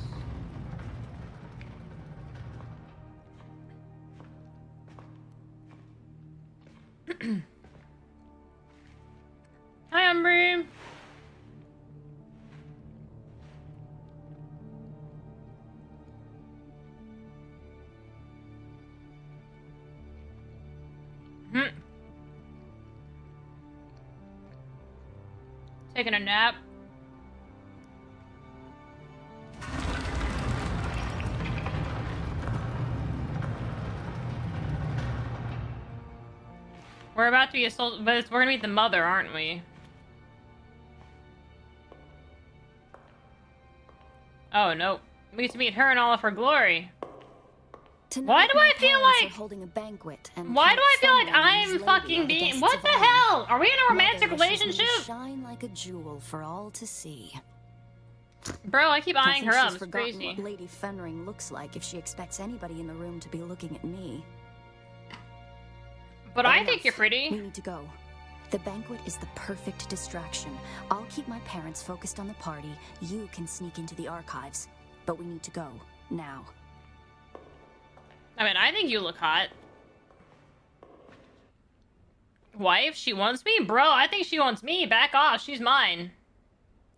Hi, Umbry. Taking a nap. We're about to be assaulted, but we're gonna meet the mother, aren't we? Oh no, we get to meet her in all of her glory. Why do I feel like holding a banquet and Why do I feel like I'm fucking being? What the hell? Are we in a romantic relationship? Shine like a jewel for all to see. Bro, I keep eyeing her she's up. It's forgotten crazy. what Lady Fenring looks like if she expects anybody in the room to be looking at me. But I think you're pretty. We need to go. The banquet is the perfect distraction. I'll keep my parents focused on the party. You can sneak into the archives. But we need to go. Now. I mean, I think you look hot. Wife, she wants me? Bro, I think she wants me. Back off. She's mine.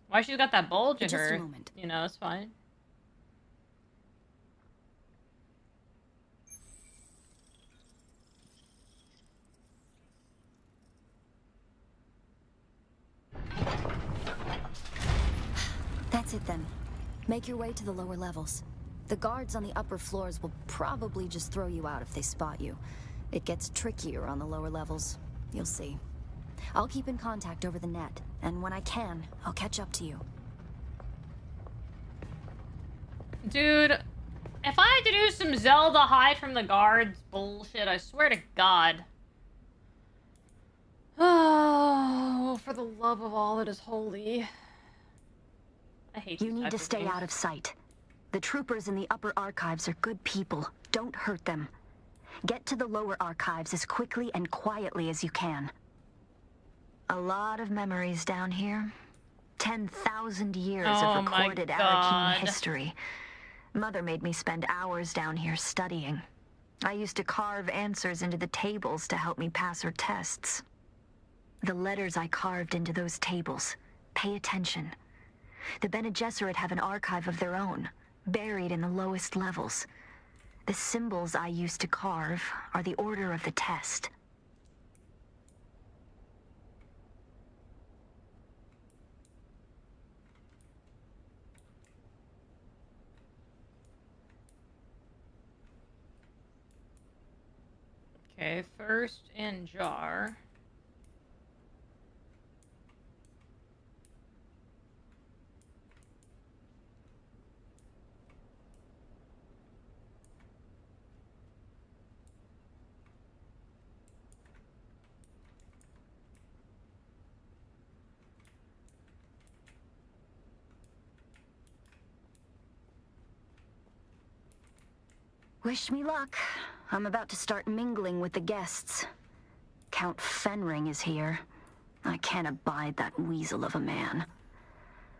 Why she's got that bulge in Just a her? moment. You know, it's fine. That's it then. Make your way to the lower levels. The guards on the upper floors will probably just throw you out if they spot you. It gets trickier on the lower levels. You'll see. I'll keep in contact over the net, and when I can, I'll catch up to you. Dude, if I had to do some Zelda hide from the guards bullshit, I swear to God. Oh, for the love of all that is holy. I hate You need to stay out of sight. The troopers in the upper archives are good people. Don't hurt them. Get to the lower archives as quickly and quietly as you can. A lot of memories down here. 10,000 years of recorded Arakeen history. Mother made me spend hours down here studying. I used to carve answers into the tables to help me pass her tests. The letters I carved into those tables. Pay attention. The Bene Gesserit have an archive of their own, buried in the lowest levels. The symbols I used to carve are the order of the test. Okay, first in jar. Wish me luck. I'm about to start mingling with the guests. Count Fenring is here. I can't abide that weasel of a man.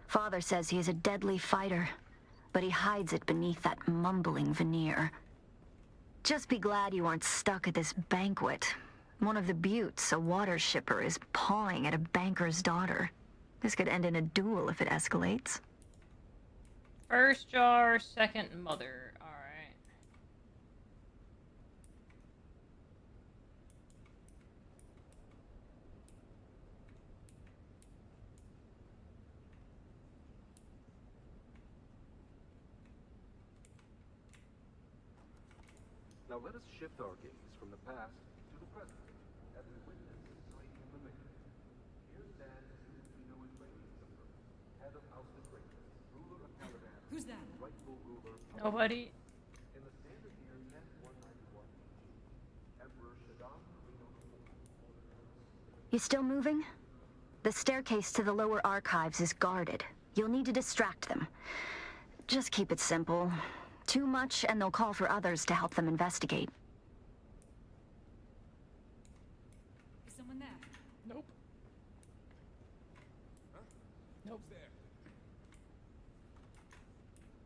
Father says he is a deadly fighter, but he hides it beneath that mumbling veneer. Just be glad you aren't stuck at this banquet. One of the buttes, a water shipper, is pawing at a banker's daughter. This could end in a duel if it escalates. First jar, second mother. Alright. Now let us shift our gaze from the past to the present, as we witness this night in the making. Here stands Tino Atreides the First, head of House Atreides, ruler of Caladan. Who's that? Rightful ruler of Nobody. In the standard year 10191 Emperor Shaddam Reno. You still moving? The staircase to the lower archives is guarded. You'll need to distract them. Just keep it simple. Too much, and they'll call for others to help them investigate. Is someone there? Nope. Huh? Nope. There.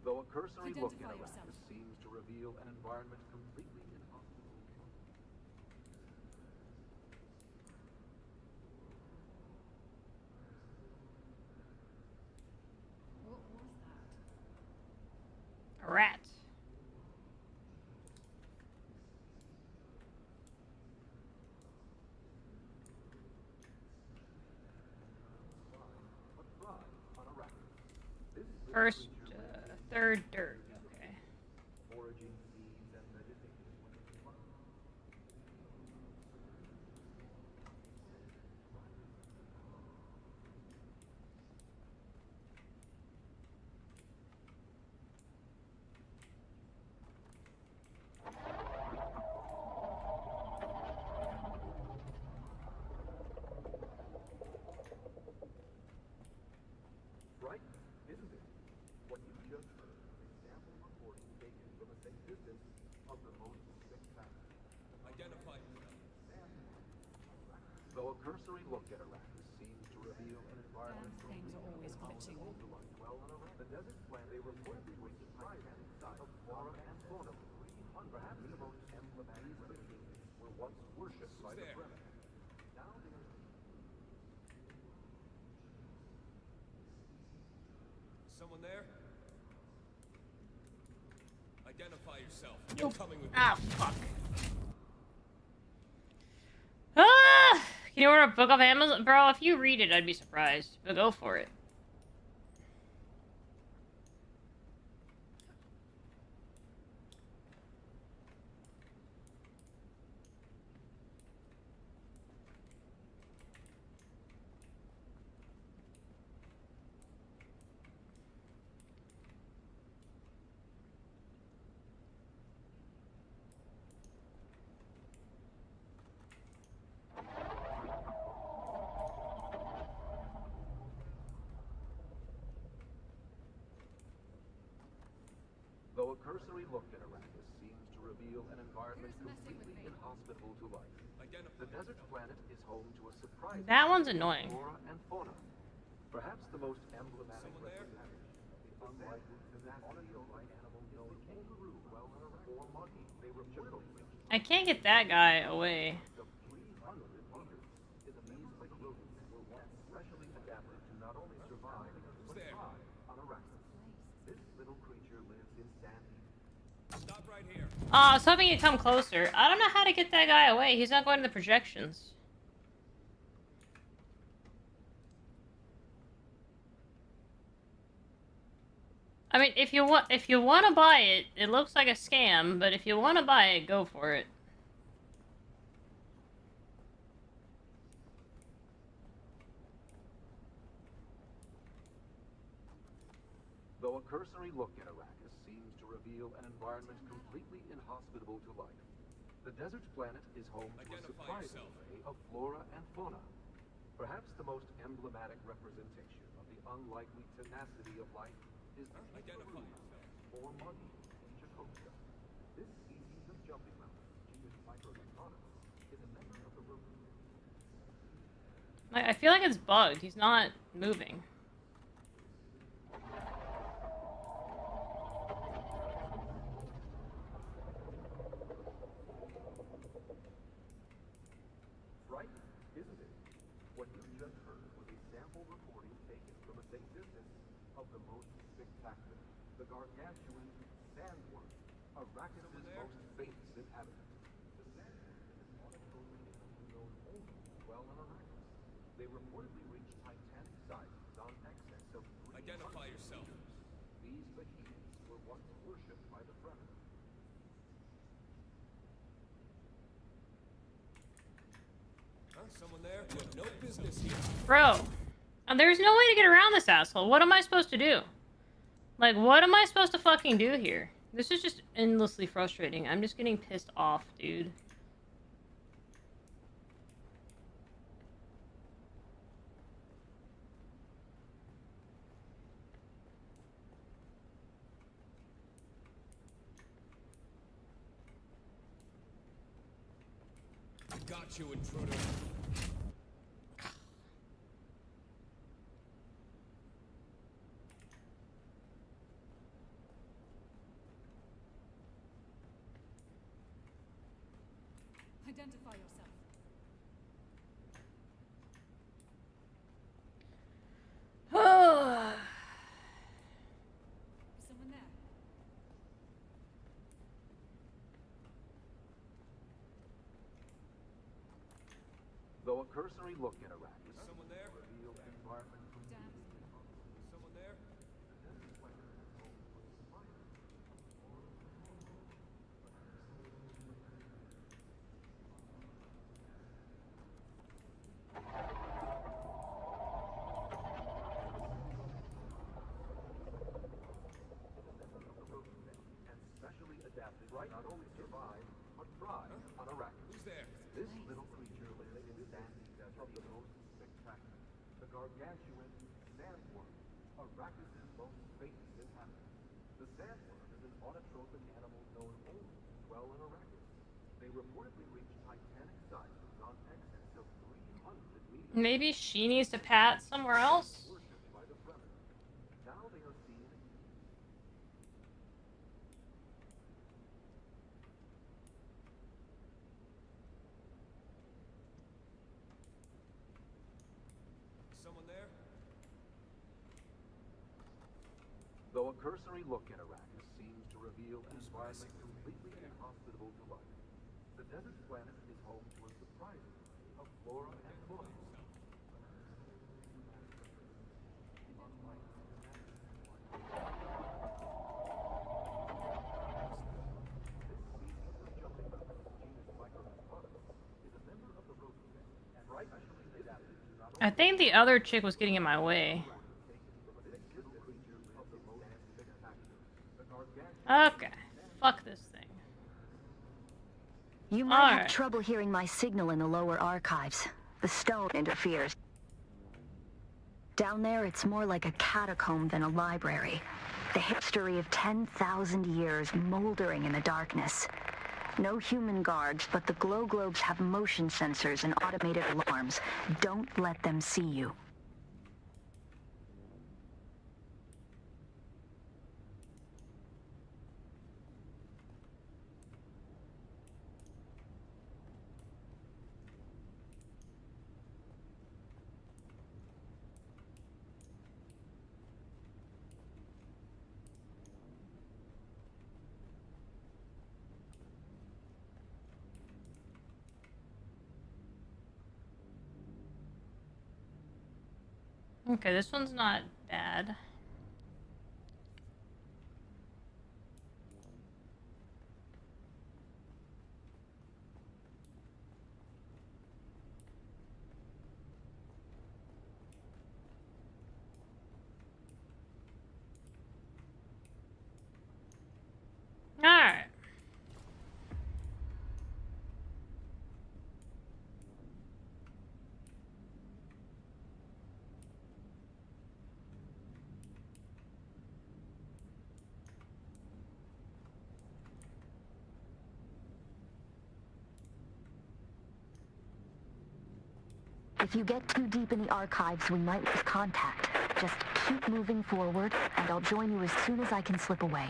Though a cursory look at Arrakis seems to reveal an environment completely inhospitable. What was that? A rat. First, third dirt. Okay. Foraging seeds and vegetation when it's fun. Right, isn't it? What you just heard is sample recording taken from a safe distance of the most spectacular. Identified. Though a cursory look at Arrakis seems to reveal an environment Things are always glitching. the desert planet they reportedly was surprising sight of flora and fauna. Perhaps the most emblematic creatures were once worshipped by the Fremen. Now they are Someone there? Identify yourself. You're coming with me. Ah, fuck. Ah! Can you order a book off Amazon? Bro, if you read it, I'd be surprised. But go for it. Though a cursory look at Arrakis seems to reveal an environment completely inhospitable to life, the desert planet is home to a surprising That one's annoying. flora and fauna. Perhaps the most emblematic representation of the unlikely tenacity of life animal known kangaroo, well, or monkey. They reportedly I can't get that guy away. specially adapted to not only survive, but thrive on Arrakis. This little creature lives in sandy. Stop right here. I was hoping he'd come closer. I don't know how to get that guy away. He's not going to the projections. I mean, if you want to buy it, it looks like a scam, but if you want to buy it, go for it. Though a cursory look at Arrakis seems to reveal an environment completely inhospitable to life, the desert planet is home to a surprising array of flora and fauna. Perhaps the most emblematic representation of the unlikely tenacity of life is the kangaroo, or monkey, in Jacosta. This species of jumping mountain, genus Micromectonus, is a member of the I feel like it's bugged. He's not moving. Right, isn't it? What you just heard was a sample recording taken from a safe distance of the most spectacular, the gargantuan sandworm, Arrakis' most famous inhabitant. The sandworm is an autochthon animal known only well on Arrakis. They reportedly reach titanic sizes on excess of 300 Identify yourself. meters. These behemoths were once worshipped by the Fremen. Someone there? You have no business here. Bro, there's no way to get around this asshole. What am I supposed to do? Like, what am I supposed to fucking do here? This is just endlessly frustrating. I'm just getting pissed off, dude. Got you, intruder. Identify yourself. Is someone there? Though a cursory look at Arrakis revealed an environment completely Someone there? and specially adapted to not only survive, but thrive on Arrakis. Who's there? This little creature lives in sandy desert, the most spectacular, the gargantuan sandworm, Arrakis' most famous inhabitant. The sandworm is an autotrophic animal known only to dwell on Arrakis. They reportedly reach titanic sizes on excess of 300 meters. Maybe she needs to pat somewhere else? Worshipped by the Fremen. Now they are seen Someone there? Though a cursory look in Arrakis seems to reveal an environment completely inhospitable to life, the desert planet is home to a surprising array of flora and fauna. I think the other chick was getting in my way. Okay. Fuck this thing. You might have trouble hearing my signal in the lower archives. The stone interferes. Down there, it's more like a catacomb than a library. The history of 10,000 years moldering in the darkness. No human guards, but the glow globes have motion sensors and automated alarms. Don't let them see you. Okay, this one's not bad. Alright. If you get too deep in the archives, we might lose contact. Just keep moving forward, and I'll join you as soon as I can slip away.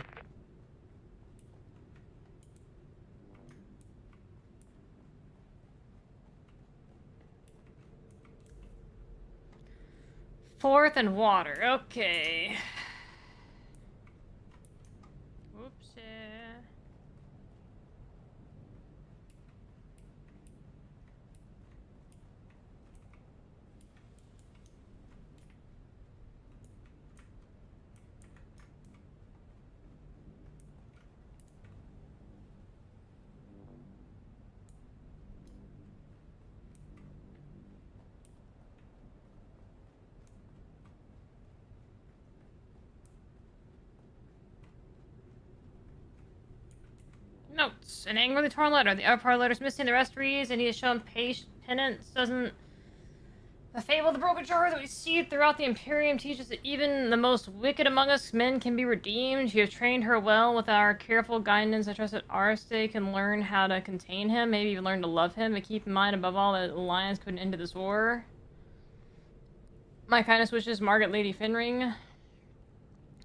Fourth and water. Okay. Whoops. Notes. An angrily torn letter. The upper part of the letter's missing. The rest reads, and he has shown penance. Doesn't the fable of the broken jar that we see throughout the Imperium teaches that even the most wicked among us men can be redeemed? You have trained her well with our careful guidance. I trust that Arste can learn how to contain him, maybe even learn to love him, but keep in mind above all that alliance couldn't end this war. My kindest wishes, Margaret Lady Finring.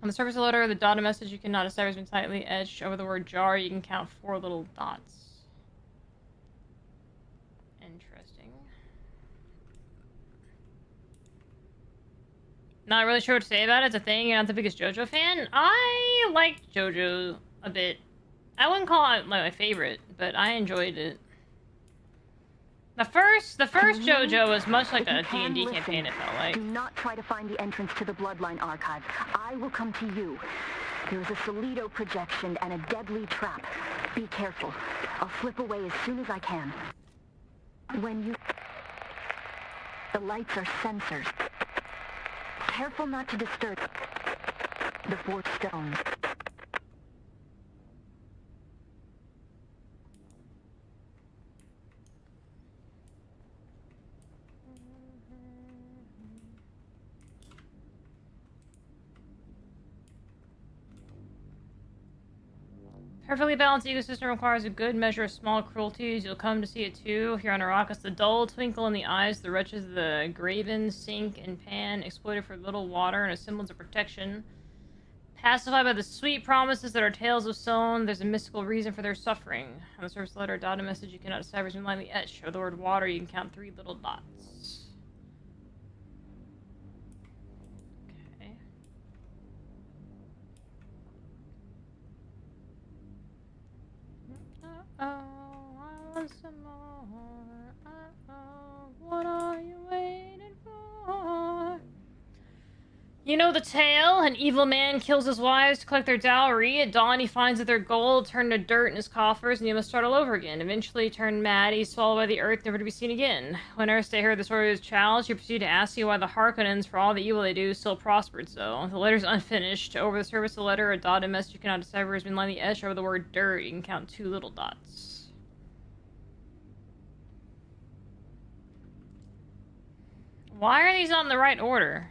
On the surface of the letter, the dotted message you cannot decipher has been tightly etched over the word jar. You can count 4 little dots. Interesting. Not really sure what to say about it. It's a thing. You're not the biggest JoJo fan. I liked JoJo a bit. I wouldn't call it like my favorite, but I enjoyed it. The first JoJo was much like a D&D campaign, it felt like. Do not try to find the entrance to the Bloodline Archive. I will come to you. There is a Solido projection and a deadly trap. Be careful. I'll slip away as soon as I can. When you... The lights are sensors. Careful not to disturb the 4 stones. Perfectly balanced ecosystem requires a good measure of small cruelties. You'll come to see it too. Here on Arrakis, the dull twinkle in the eyes, the wretches of the graven sink and pan, exploited for little water and a semblance of protection. Pacified by the sweet promises that are tales of stone, there's a mystical reason for their suffering. On the surface letter, a dotted message you cannot decipher has been lightly etched. Over the word water, you can count 3 little dots. want some more. Uh-oh, what are you waiting for? You know the tale? An evil man kills his wives to collect their dowry. At dawn, he finds that their gold turned to dirt in his coffers, and he must start all over again. Eventually, he turned mad. He's swallowed by the earth, never to be seen again. When Ariste heard the story of his child, she proceeded to ask you why the Harkonnens, for all the evil they do, still prospered so. The letter's unfinished. Over the surface of the letter, a dotted message you cannot decipher has been lightly etched over the word dirt. You can count 2 little dots. Why are these not in the right order?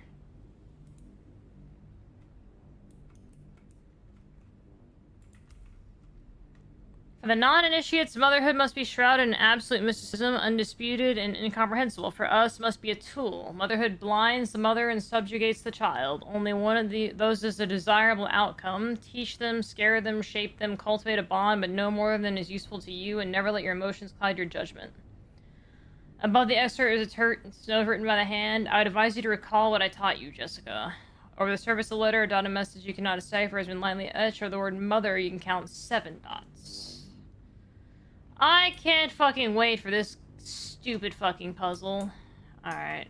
For the non-initiates, motherhood must be shrouded in absolute mysticism, undisputed and incomprehensible. For us, must be a tool. Motherhood blinds the mother and subjugates the child. Only one of those is a desirable outcome. Teach them, scare them, shape them, cultivate a bond, but no more than is useful to you, and never let your emotions cloud your judgment. Above the excerpt is a note written by the hand. I would advise you to recall what I taught you, Jessica. Over the surface of the letter, a dotted message you cannot decipher has been lightly etched. Over the word mother, you can count 7 dots. I can't fucking wait for this stupid fucking puzzle. Alright.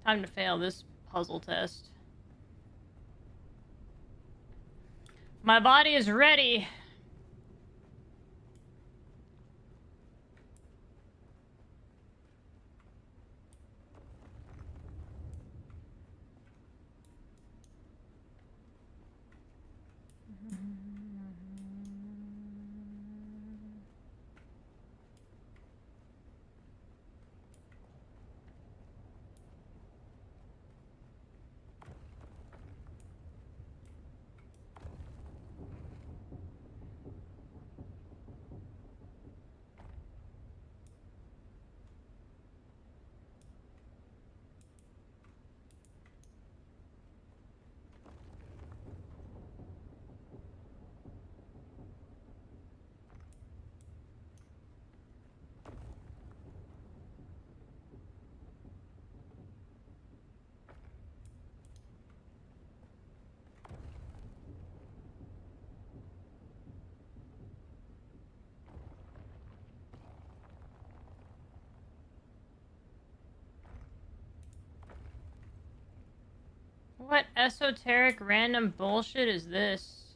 Time to fail this puzzle test. My body is ready. What esoteric random bullshit is this?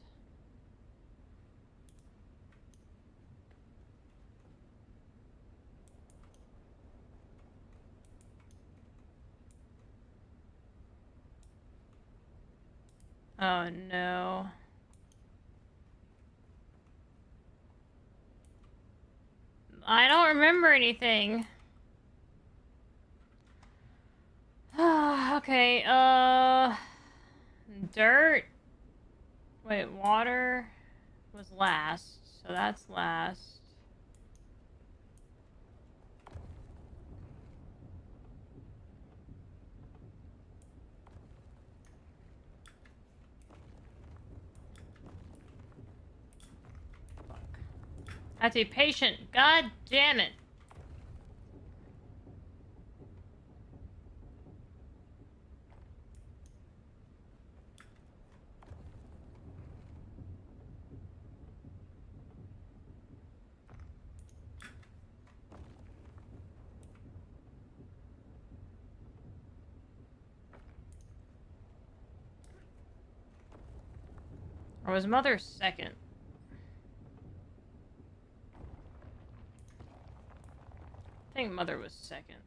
Oh no. I don't remember anything. Okay, dirt. Wait, water was last, so that's last. Fuck. I have to be patient. God damn it. Or was Mother second? I think Mother was second.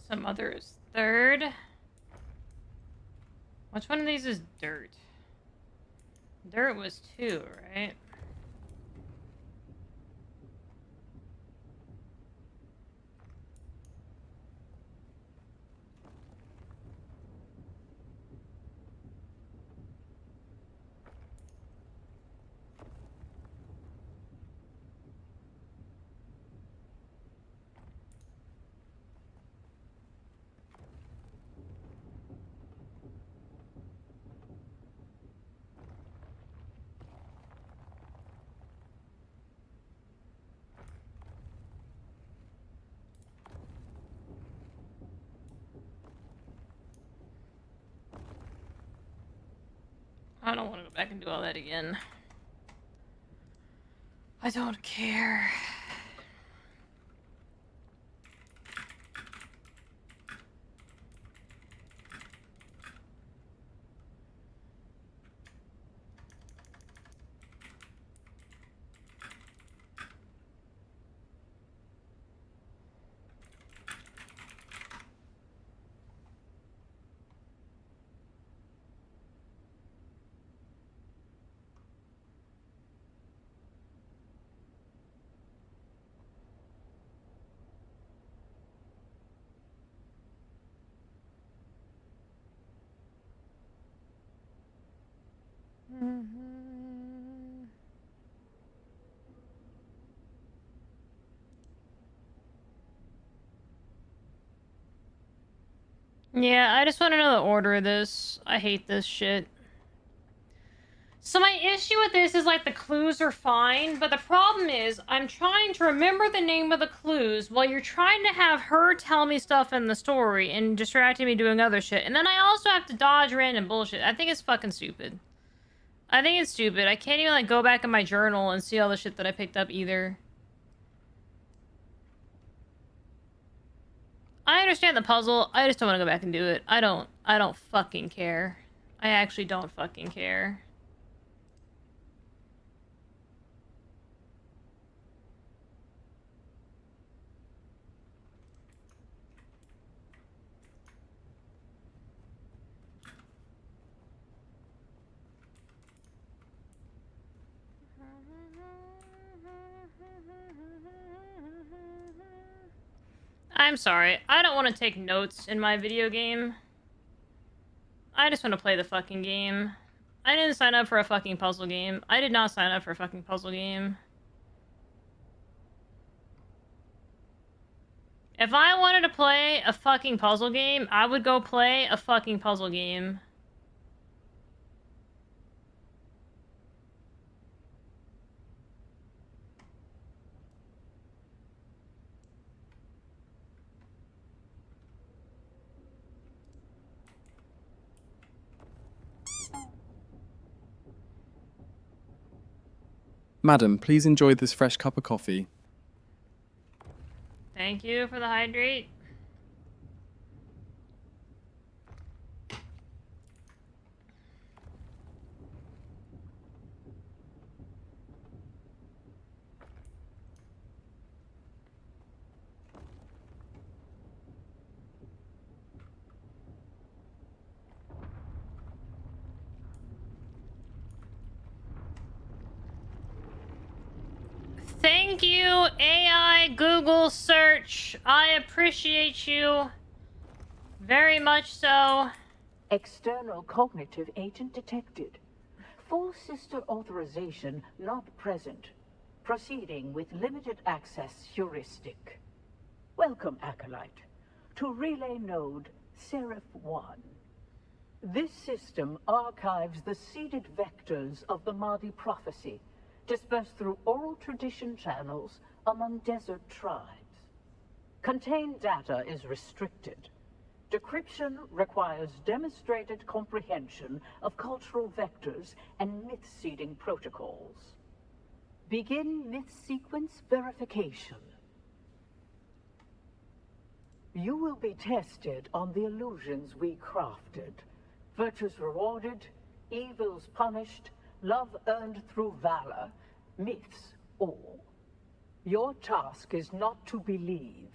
So mother is third. Which one of these is dirt? Dirt was 2, right? I don't want to go back and do all that again. I don't care. Yeah, I just want to know the order of this. I hate this shit. So my issue with this is, like, the clues are fine, but the problem is I'm trying to remember the name of the clues while you're trying to have her tell me stuff in the story and distracting me doing other shit. And then I also have to dodge random bullshit. I think it's fucking stupid. I think it's stupid. I can't even, like, go back in my journal and see all the shit that I picked up either. I understand the puzzle. I just don't want to go back and do it. I don't fucking care. I actually don't fucking care. I'm sorry. I don't want to take notes in my video game. I just want to play the fucking game. I didn't sign up for a fucking puzzle game. I did not sign up for a fucking puzzle game. If I wanted to play a fucking puzzle game, I would go play a fucking puzzle game. Madam, please enjoy this fresh cup of coffee. Thank you for the hydrate. Thank you, AI Google search. I appreciate you very much so. External cognitive agent detected. Full sister authorization not present. Proceeding with limited access heuristic. Welcome, Acolyte, to Relay Node Seraph 1. This system archives the seeded vectors of the Mahdi prophecy, dispersed through oral tradition channels among desert tribes. Contained data is restricted. Decryption requires demonstrated comprehension of cultural vectors and myth-seeding protocols. Begin myth sequence verification. You will be tested on the illusions we crafted. Virtues rewarded, evils punished, love earned through valor, myths all. Your task is not to believe.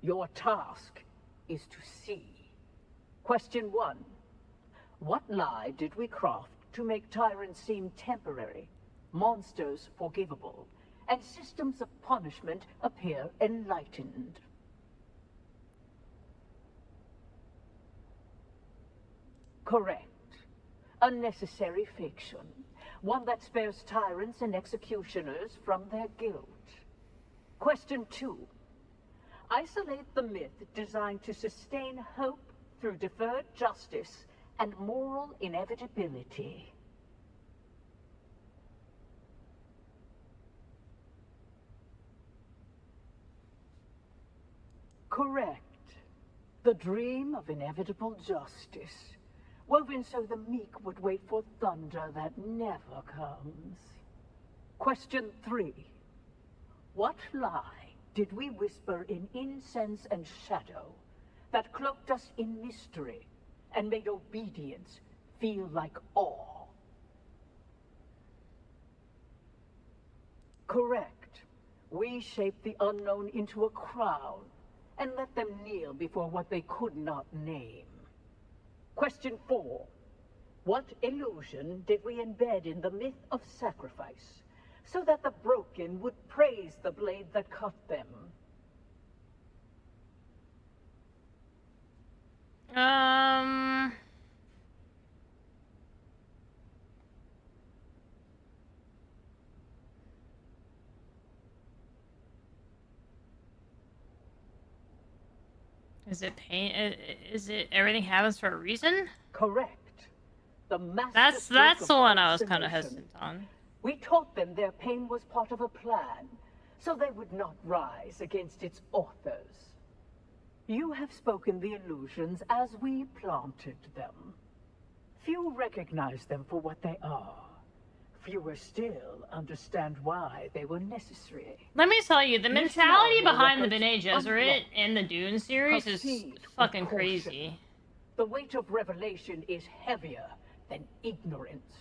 Your task is to see. Question 1. What lie did we craft to make tyrants seem temporary, monsters forgivable, and systems of punishment appear enlightened? Correct. A necessary fiction. One that spares tyrants and executioners from their guilt. Question 2. Isolate the myth designed to sustain hope through deferred justice and moral inevitability. Correct. The dream of inevitable justice, woven so the meek would wait for thunder that never comes. Question 3. What lie did we whisper in incense and shadow that cloaked us in mystery and made obedience feel like awe? Correct. We shaped the unknown into a crown and let them kneel before what they could not name. Question 4. What illusion did we embed in the myth of sacrifice so that the broken would praise the blade that cut them? Is it pain? Is it everything happens for a reason? Correct. The master That's the one I was kind of hesitant on. We taught them their pain was part of a plan, so they would not rise against its authors. You have spoken the illusions as we planted them. Few recognize them for what they are. Fewer still understand why they were necessary. Let me tell you, the mentality behind the Bene Gesserit in the Dune series is fucking crazy. The weight of revelation is heavier than ignorance.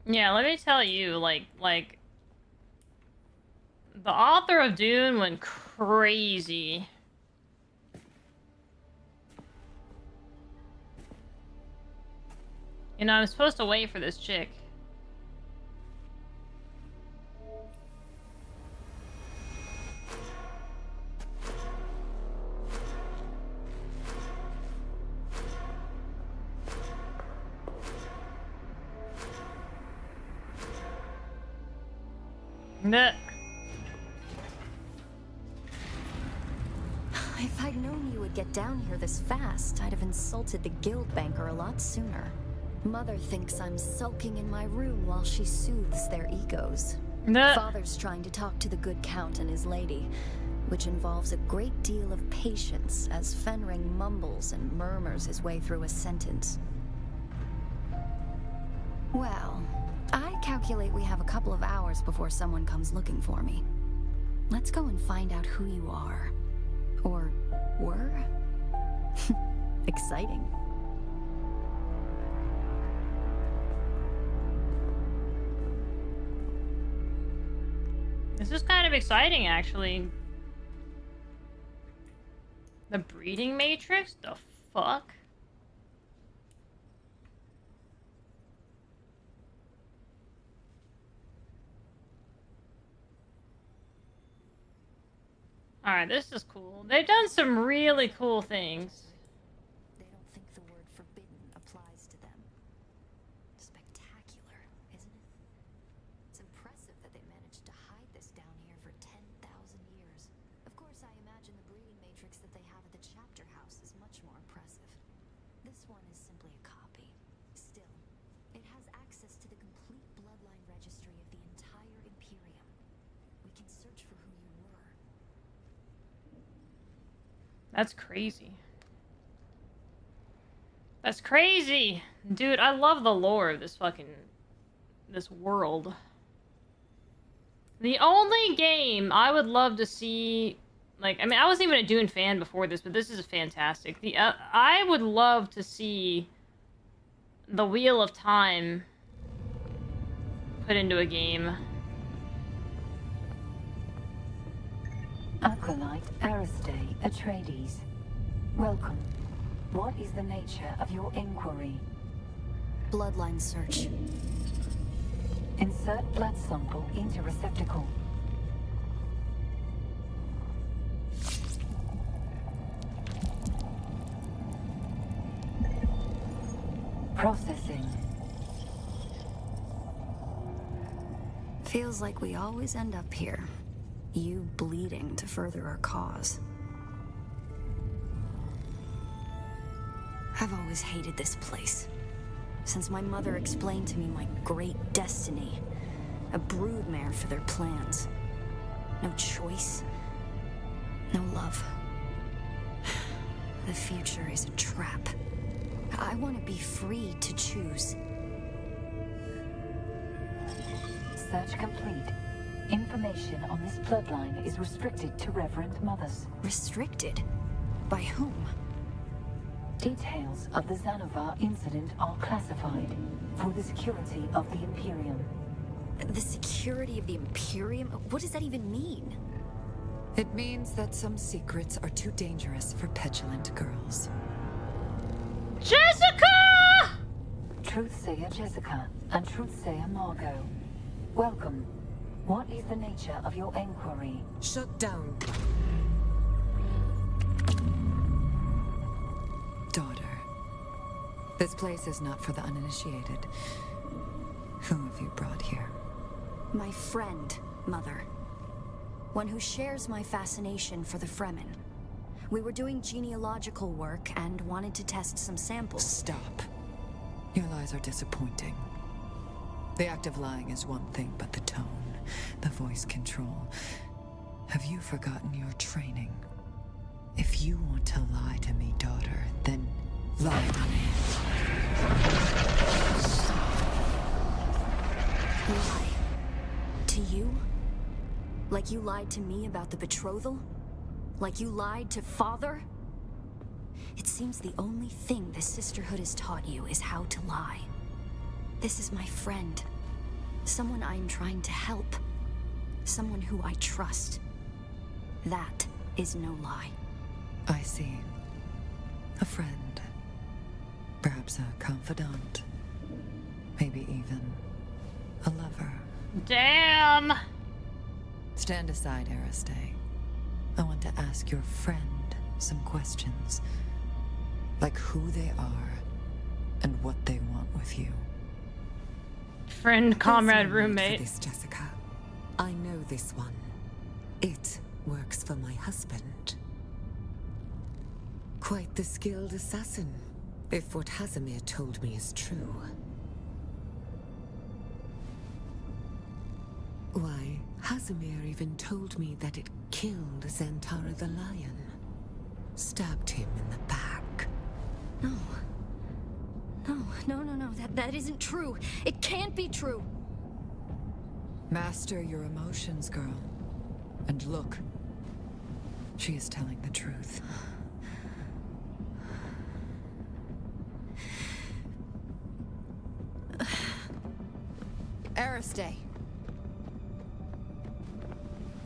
Yeah, let me tell you, like, the author of Dune went crazy. You know, I'm supposed to wait for this chick. Nah. If I'd known you would get down here this fast, I'd have insulted the guild banker a lot sooner. Mother thinks I'm sulking in my room while she soothes their egos. Father's trying to talk to the good count and his lady, which involves a great deal of patience as Fenring mumbles and murmurs his way through a sentence. Well, I calculate we have a couple of hours before someone comes looking for me. Let's go and find out who you are. Or were? Exciting. This is kind of exciting, actually. The breeding matrix? The fuck? Alright, this is cool. They've done some really cool things. They don't think the word forbidden applies to them. Spectacular, isn't it? It's impressive that they managed to hide this down here for 10,000 years. Of course, I imagine the breeding matrix that they have at the chapter house is much more impressive. This one is simply a copy. Still, it has access to the complete bloodline registry of the entire Imperium. We can search for who you were. That's crazy. That's crazy! Dude, I love the lore of this world. The only game I would love to see, like, I mean, I wasn't even a Dune fan before this, but this is fantastic. I would love to see the Wheel of Time put into a game. Acolyte Aristae Atreides. Welcome. What is the nature of your inquiry? Bloodline search. Insert blood sample into receptacle. Processing. Feels like we always end up here. You bleeding to further our cause. I've always hated this place. Since my mother explained to me my great destiny. A broodmare for their plans. No choice. No love. The future is a trap. I want to be free to choose. Search complete. Information on this bloodline is restricted to Reverend Mothers. Restricted? By whom? Details of the Xanavar incident are classified for the security of the Imperium. The security of the Imperium? What does that even mean? It means that some secrets are too dangerous for petulant girls. Jessica! Truthsayer Jessica and Truthsayer Margot. Welcome. What is the nature of your inquiry? Shut down. Daughter, this place is not for the uninitiated. Who have you brought here? My friend, Mother. One who shares my fascination for the Fremen. We were doing genealogical work and wanted to test some samples. Stop. Your lies are disappointing. The act of lying is one thing, but the tone, the voice control. Have you forgotten your training? If you want to lie to me, daughter, then lie to me. Lie? To you? Like you lied to me about the betrothal? Like you lied to Father? It seems the only thing the Sisterhood has taught you is how to lie. This is my friend. Someone I'm trying to help. Someone who I trust. That is no lie. I see. A friend. Perhaps a confidant. Maybe even a lover. Damn! Stand aside, Aristae. I want to ask your friend some questions. Like who they are and what they want with you. Friend, comrade, There's no need roommate. for this, Jessica. I know this one. It works for my husband. Quite the skilled assassin, if what Hazimir told me is true. Why, Hazimir even told me that it killed Xantara the Lion. Stabbed him in the back. No. No. That isn't true. It can't be true. Master your emotions, girl. And look. She is telling the truth. Aristae.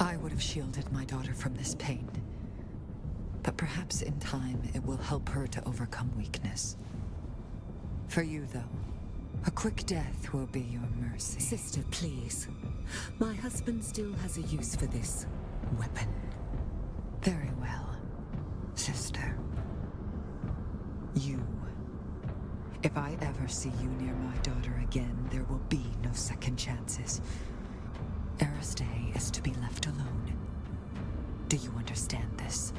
I would have shielded my daughter from this pain. But perhaps in time it will help her to overcome weakness. For you, though, a quick death will be your mercy. Sister, please. My husband still has a use for this weapon. Very well, sister. You. If I ever see you near my daughter again, there will be no second chances. Aristae is to be left alone. Do you understand this?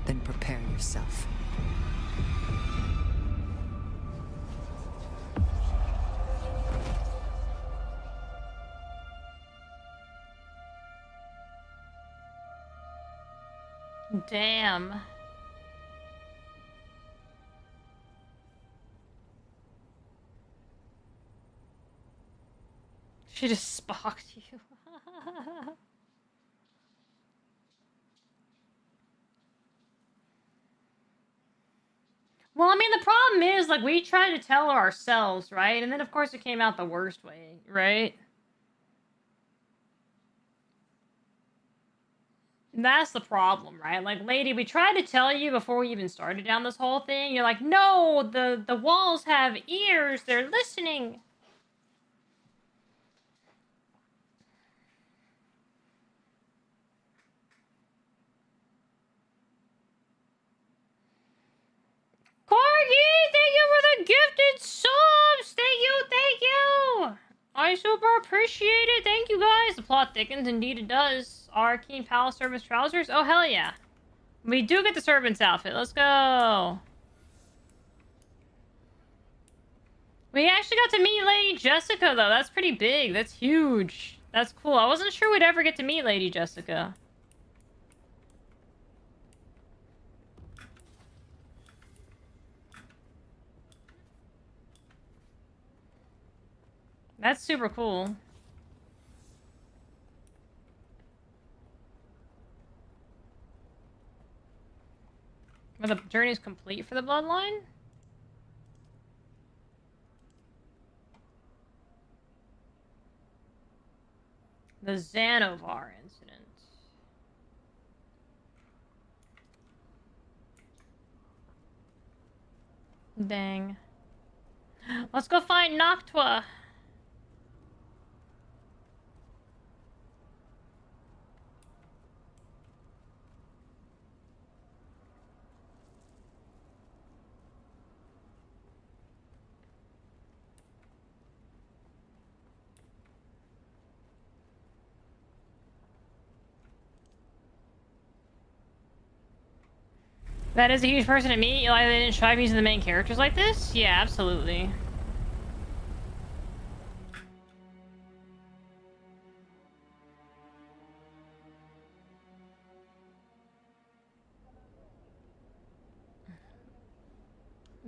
Then prepare yourself. Damn. She just spocked you. Well, I mean, the problem is, like, we tried to tell ourselves, right? And then, of course, it came out the worst way, right? That's the problem, right? Like, lady, we tried to tell you before we even started down this whole thing. You're like, no, the walls have ears. They're listening. Corgi, thank you for the gifted subs. Thank you, thank you. I super appreciate it. Thank you, guys. The plot thickens. Indeed, it does. Arcane Palace Servants trousers. Oh, hell yeah. We do get the servant's outfit. Let's go. We actually got to meet Lady Jessica, though. That's pretty big. That's huge. That's cool. I wasn't sure we'd ever get to meet Lady Jessica. That's super cool. Are the journeys complete for the bloodline? The Xanovar incident. Dang. Let's go find Noctua. That is a huge person to meet. Like, they didn't try using the main characters like this? Yeah, absolutely.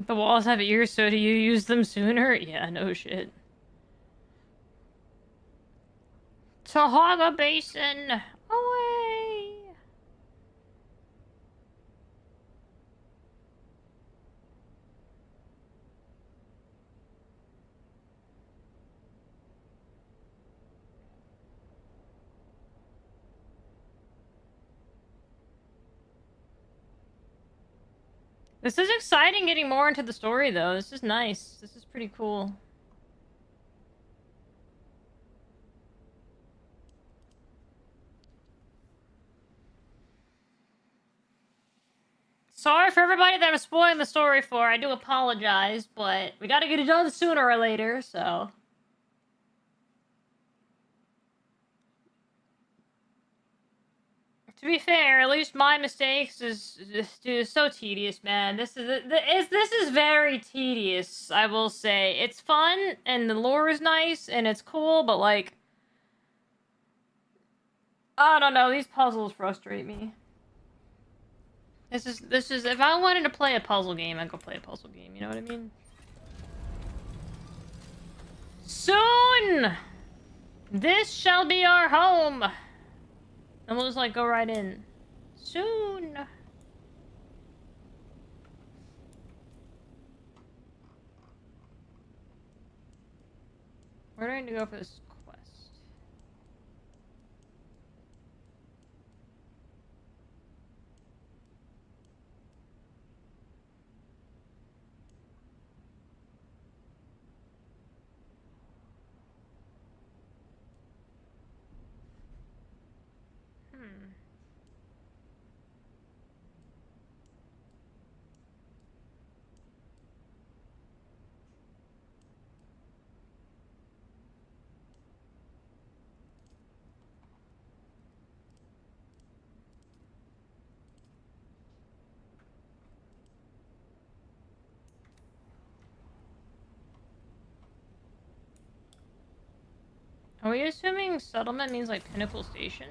The walls have ears, so do you use them sooner? Yeah, no shit. Tahaga Basin! Away! This is exciting getting more into the story, though. This is nice. This is pretty cool. Sorry for everybody that I'm spoiling the story for. I do apologize, but we gotta get it done sooner or later, so... To be fair, at least my mistakes is so tedious, man. This is very tedious, I will say. It's fun, and the lore is nice, and it's cool, but, like... I don't know, these puzzles frustrate me. This is, if I wanted to play a puzzle game, I'd go play a puzzle game, you know what I mean? Soon! This shall be our home! And we'll just, like, go right in. Soon! Where do I need to go for this quest? Are we assuming settlement means, like, Pinnacle Station?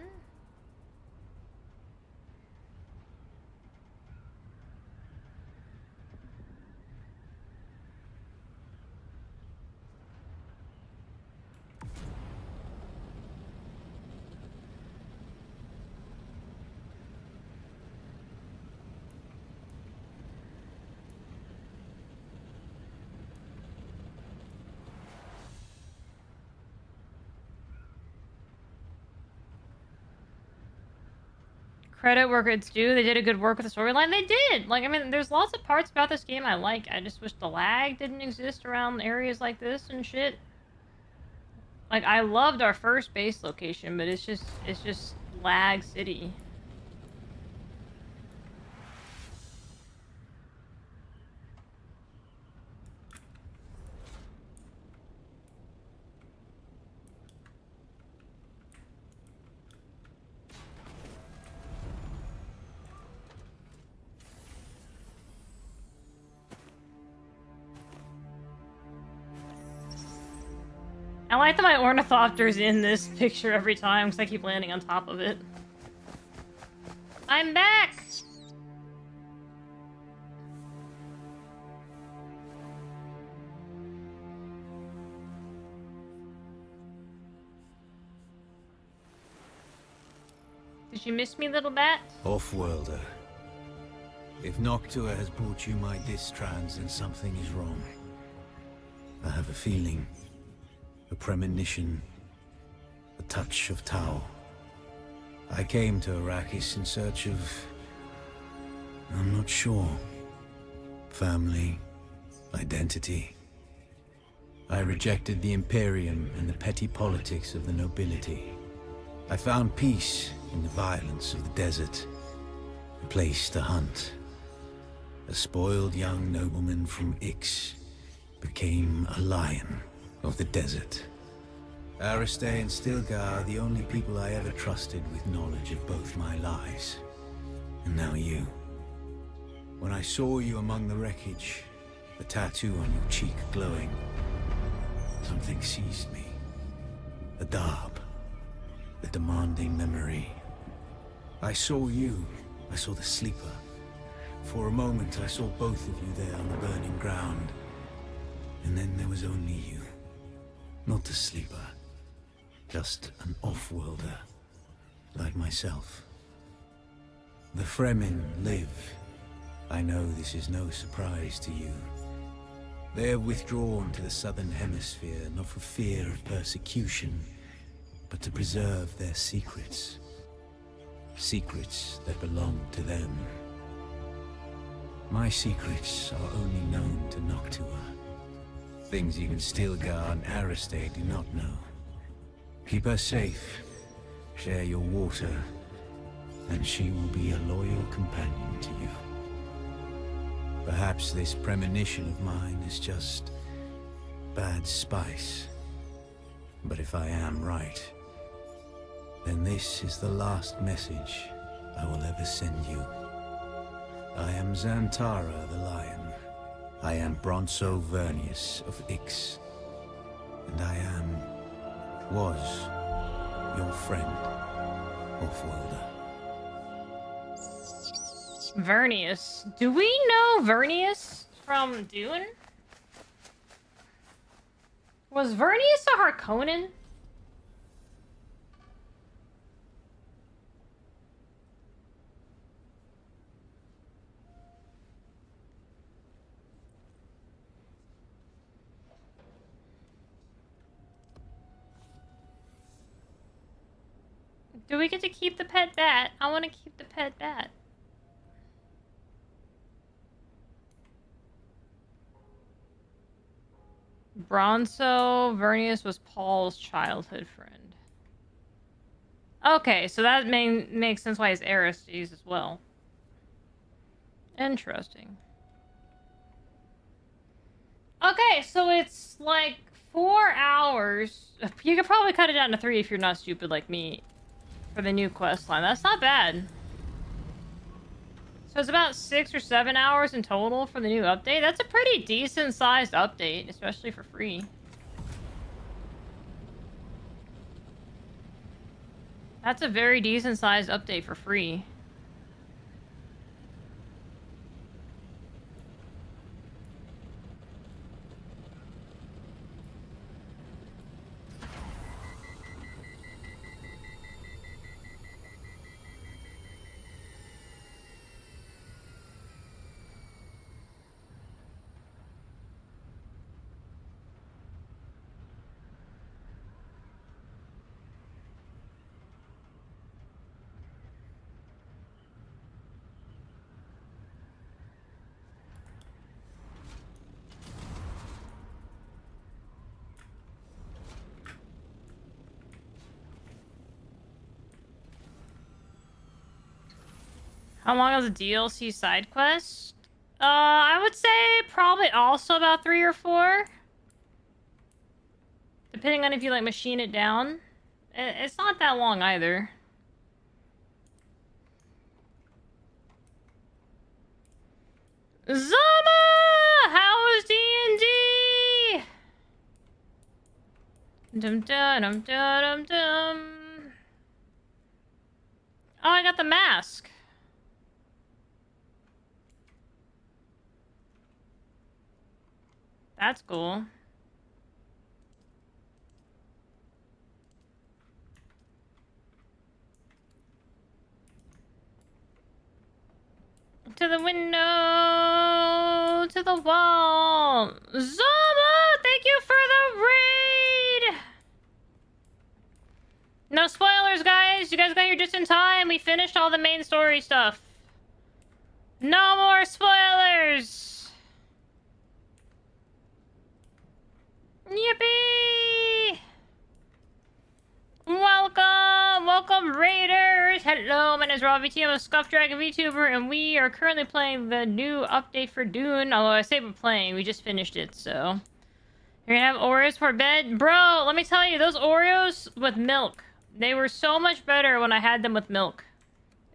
credit where it's due. They did a good work with the storyline. They did. Like, I mean, there's lots of parts about this game I like. I just wish the lag didn't exist around areas like this and shit. Like, I loved our first base location, but it's just lag city. I like that my ornithopter's in this picture every time because I keep landing on top of it. I'm back! Did you miss me, little bat? Off-worlder. If Noctua has brought you my distrans, then something is wrong. I have a feeling. A premonition. A touch of Tau. I came to Arrakis in search of... I'm not sure. Family. Identity. I rejected the Imperium and the petty politics of the nobility. I found peace in the violence of the desert. A place to hunt. A spoiled young nobleman from Ix became a lion of the desert. Aristay and Stilgar are the only people I ever trusted with knowledge of both my lives. And now you. When I saw you among the wreckage, the tattoo on your cheek glowing, something seized me. A darb. A demanding memory. I saw you. I saw the sleeper. For a moment I saw both of you there on the burning ground. And then there was only you. Not the sleeper. Just an off-worlder. Like myself. The Fremen live. I know this is no surprise to you. They have withdrawn to the southern hemisphere, not for fear of persecution, but to preserve their secrets. Secrets that belong to them. My secrets are only known to Noctua. Things even Stilgar and Aristay do not know. Keep her safe, share your water, and she will be a loyal companion to you. Perhaps this premonition of mine is just bad spice. But if I am right, then this is the last message I will ever send you. I am Xantara the Lion. I am Bronso Vernius of Ix. And I was, your friend, Off-worlder. Vernius. Do we know Vernius from Dune? Was Vernius a Harkonnen? Do we get to keep the pet bat? I want to keep the pet bat. Bronso Vernius was Paul's childhood friend. Okay, so that makes sense why he's Aristes as well. Interesting. Okay, so it's like 4 hours. You could probably cut it down to 3 if you're not stupid like me. For the new quest line. That's not bad. So it's about 6 or 7 hours in total for the new update. That's a pretty decent sized update, especially for free. That's a very decent sized update for free. How long is a DLC side quest? I would say probably also about 3 or 4. Depending on if you like machine it down. It's not that long either. Zama! How is D&D? Dum dum dum dum dum. Oh, I got the mask. That's cool. To the window, to the wall. Zama, thank you for the raid. No spoilers, guys. You guys got here just in time. We finished all the main story stuff. No more spoilers. Yippee! Welcome raiders! Hello, my name is Rob VT, I'm a SCUFF DRAGON VTuber, and we are currently playing the new update for Dune. Although I say we're playing, we just finished it, so... You're gonna have Oreos for bed? Bro, let me tell you, those Oreos with milk, they were so much better when I had them with milk.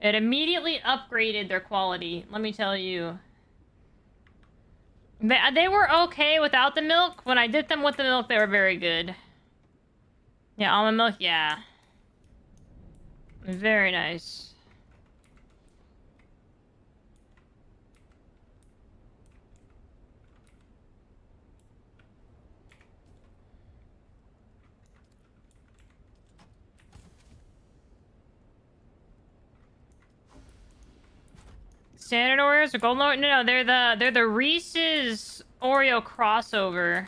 It immediately upgraded their quality, let me tell you. They were okay without the milk. When I did them with the milk, they were very good. Yeah, almond milk, yeah. Very nice. Standard Oreos or golden Oreos? No, they're the Reese's Oreo crossover.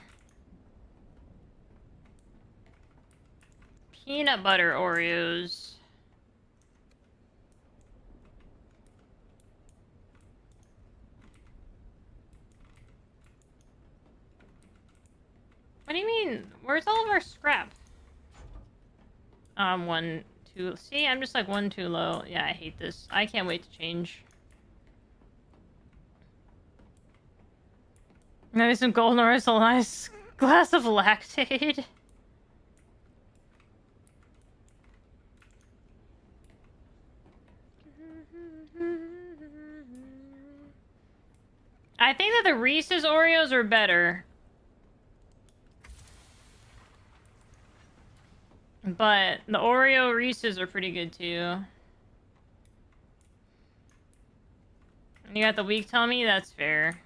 Peanut butter Oreos. What do you mean? Where's all of our scrap? 1, 2. See, I'm just like 1 too low. Yeah, I hate this. I can't wait to change. Maybe some golden or a nice glass of Lactaid. I think that the Reese's Oreos are better. But the Oreo Reese's are pretty good too. You got the weak tummy? That's fair.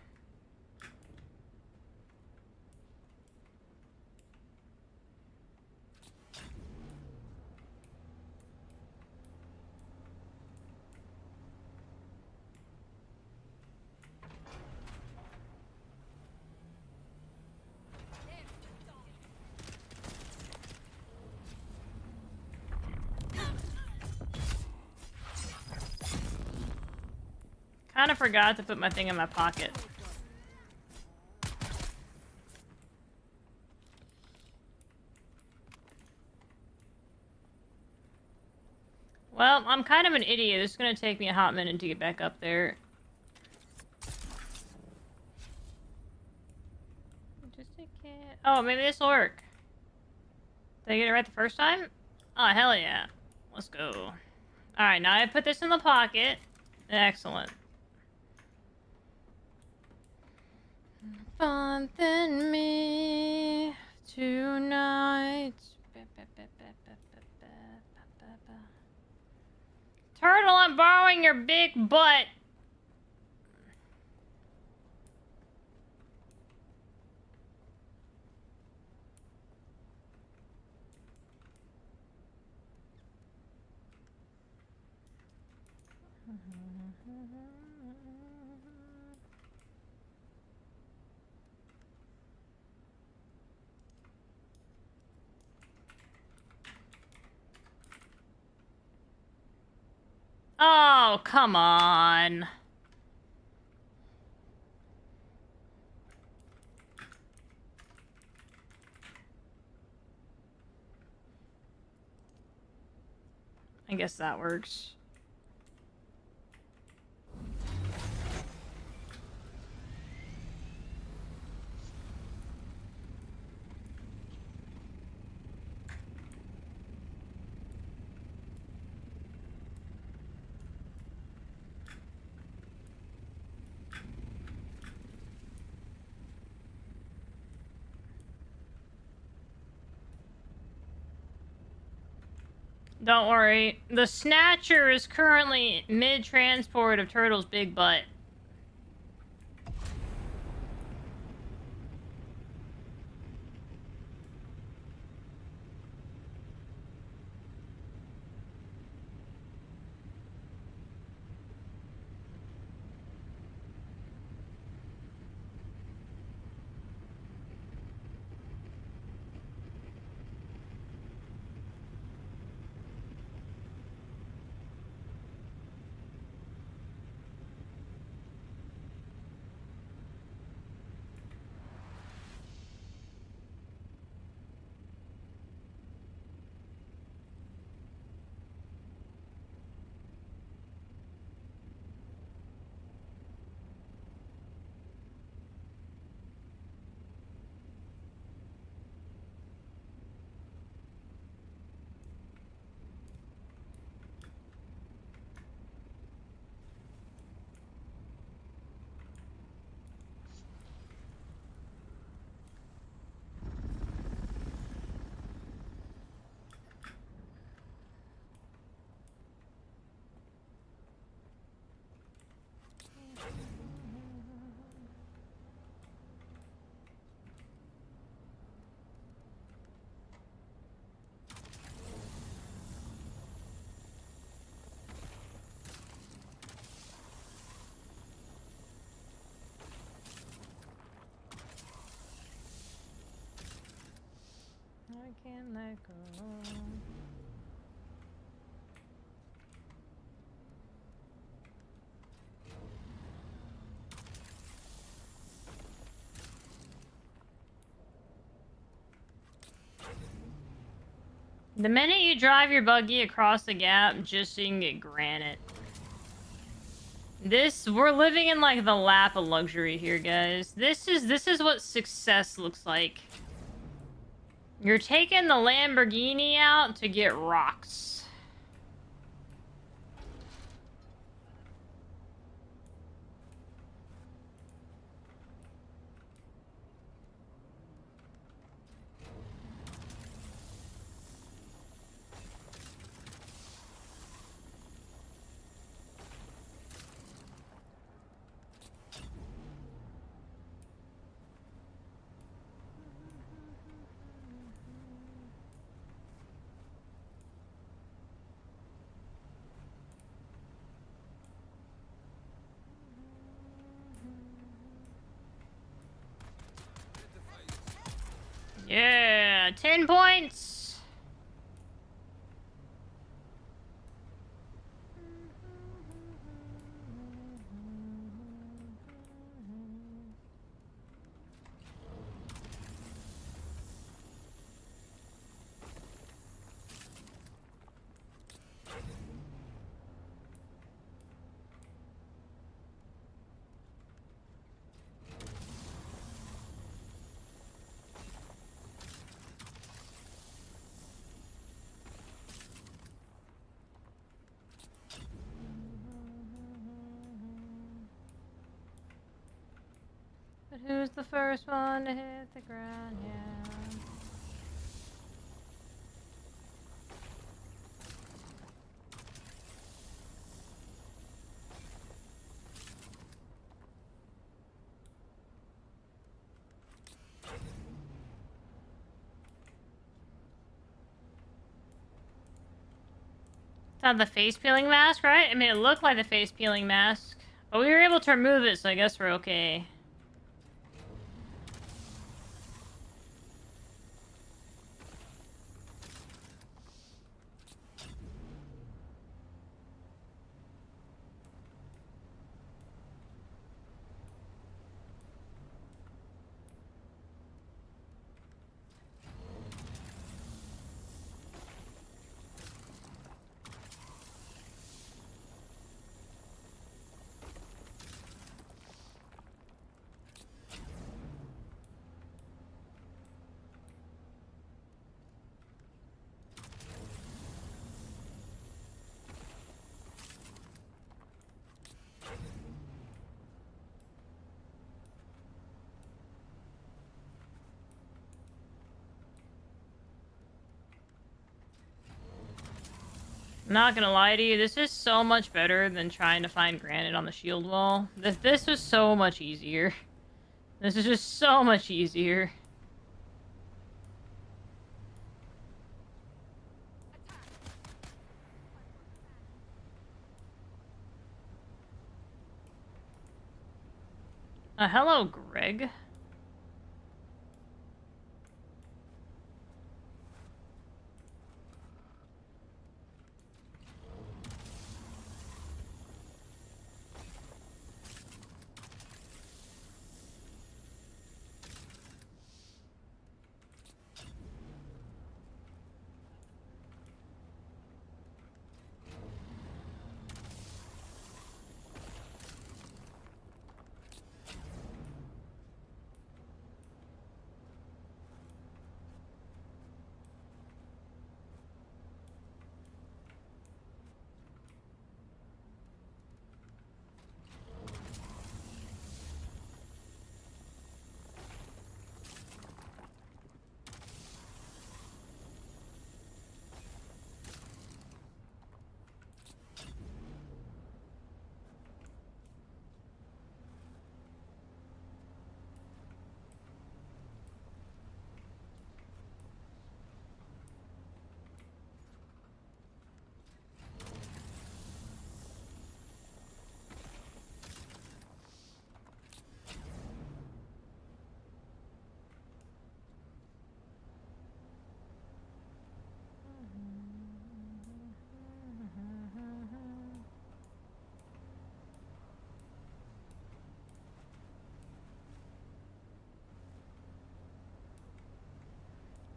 Kinda forgot to put my thing in my pocket. Well, I'm kind of an idiot. It's gonna take me a hot minute to get back up there. Just a kid. Oh, maybe this will work. Did I get it right the first time? Oh, hell yeah. Let's go. Alright, now I put this in the pocket. Excellent. Fun than me tonight. Turtle, I'm borrowing your big butt. Oh, come on. I guess that works. Don't worry. The Snatcher is currently mid-transport of Turtle's big butt. I can't let go. The minute you drive your buggy across the gap, just so you can get granite. We're living in like the lap of luxury here, guys. This is what success looks like. You're taking the Lamborghini out to get rocks. Yeah, 10 points. But who's the first one to hit the ground? Yeah. It's not the face peeling mask, right? I mean, it looked like the face peeling mask. But we were able to remove it, so I guess we're okay. I'm not gonna lie to you, this is so much better than trying to find granite on the shield wall. This was so much easier. This is just so much easier. Hello, Greg.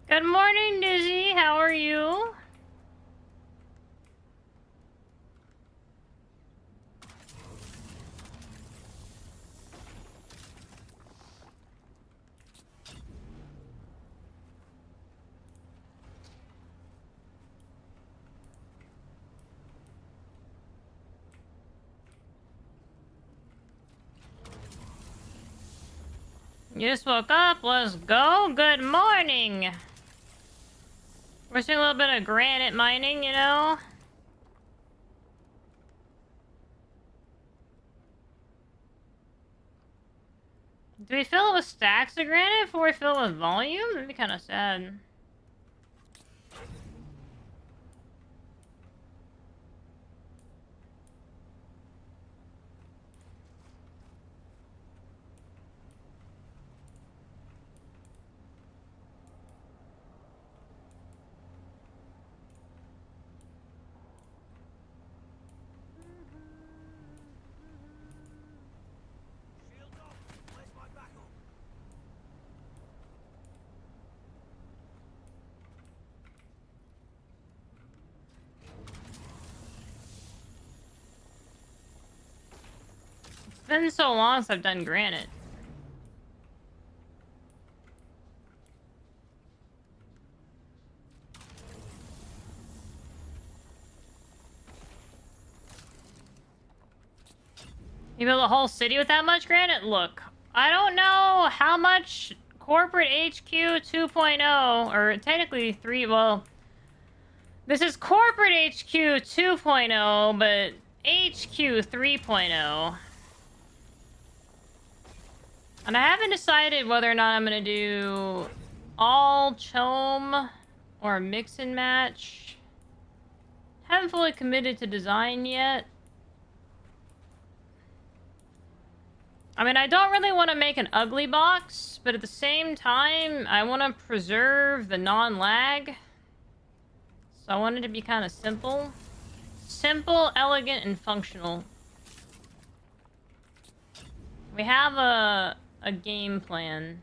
Good morning, Dizzy. How are you? You just woke up. Let's go. Good morning. We're doing a little bit of granite mining, you know? Do we fill it with stacks of granite before we fill it with volume? That'd be kind of sad. It's been so long since I've done granite. You build a whole city with that much granite? Look, I don't know how much corporate HQ 2.0, or technically 3, well, this is corporate HQ 2.0, but HQ 3.0. And I haven't decided whether or not I'm gonna do all chome or mix and match. Haven't fully committed to design yet. I mean, I don't really want to make an ugly box, but at the same time, I want to preserve the non-lag. So I want it to be kind of simple. Simple, elegant, and functional. We have a game plan.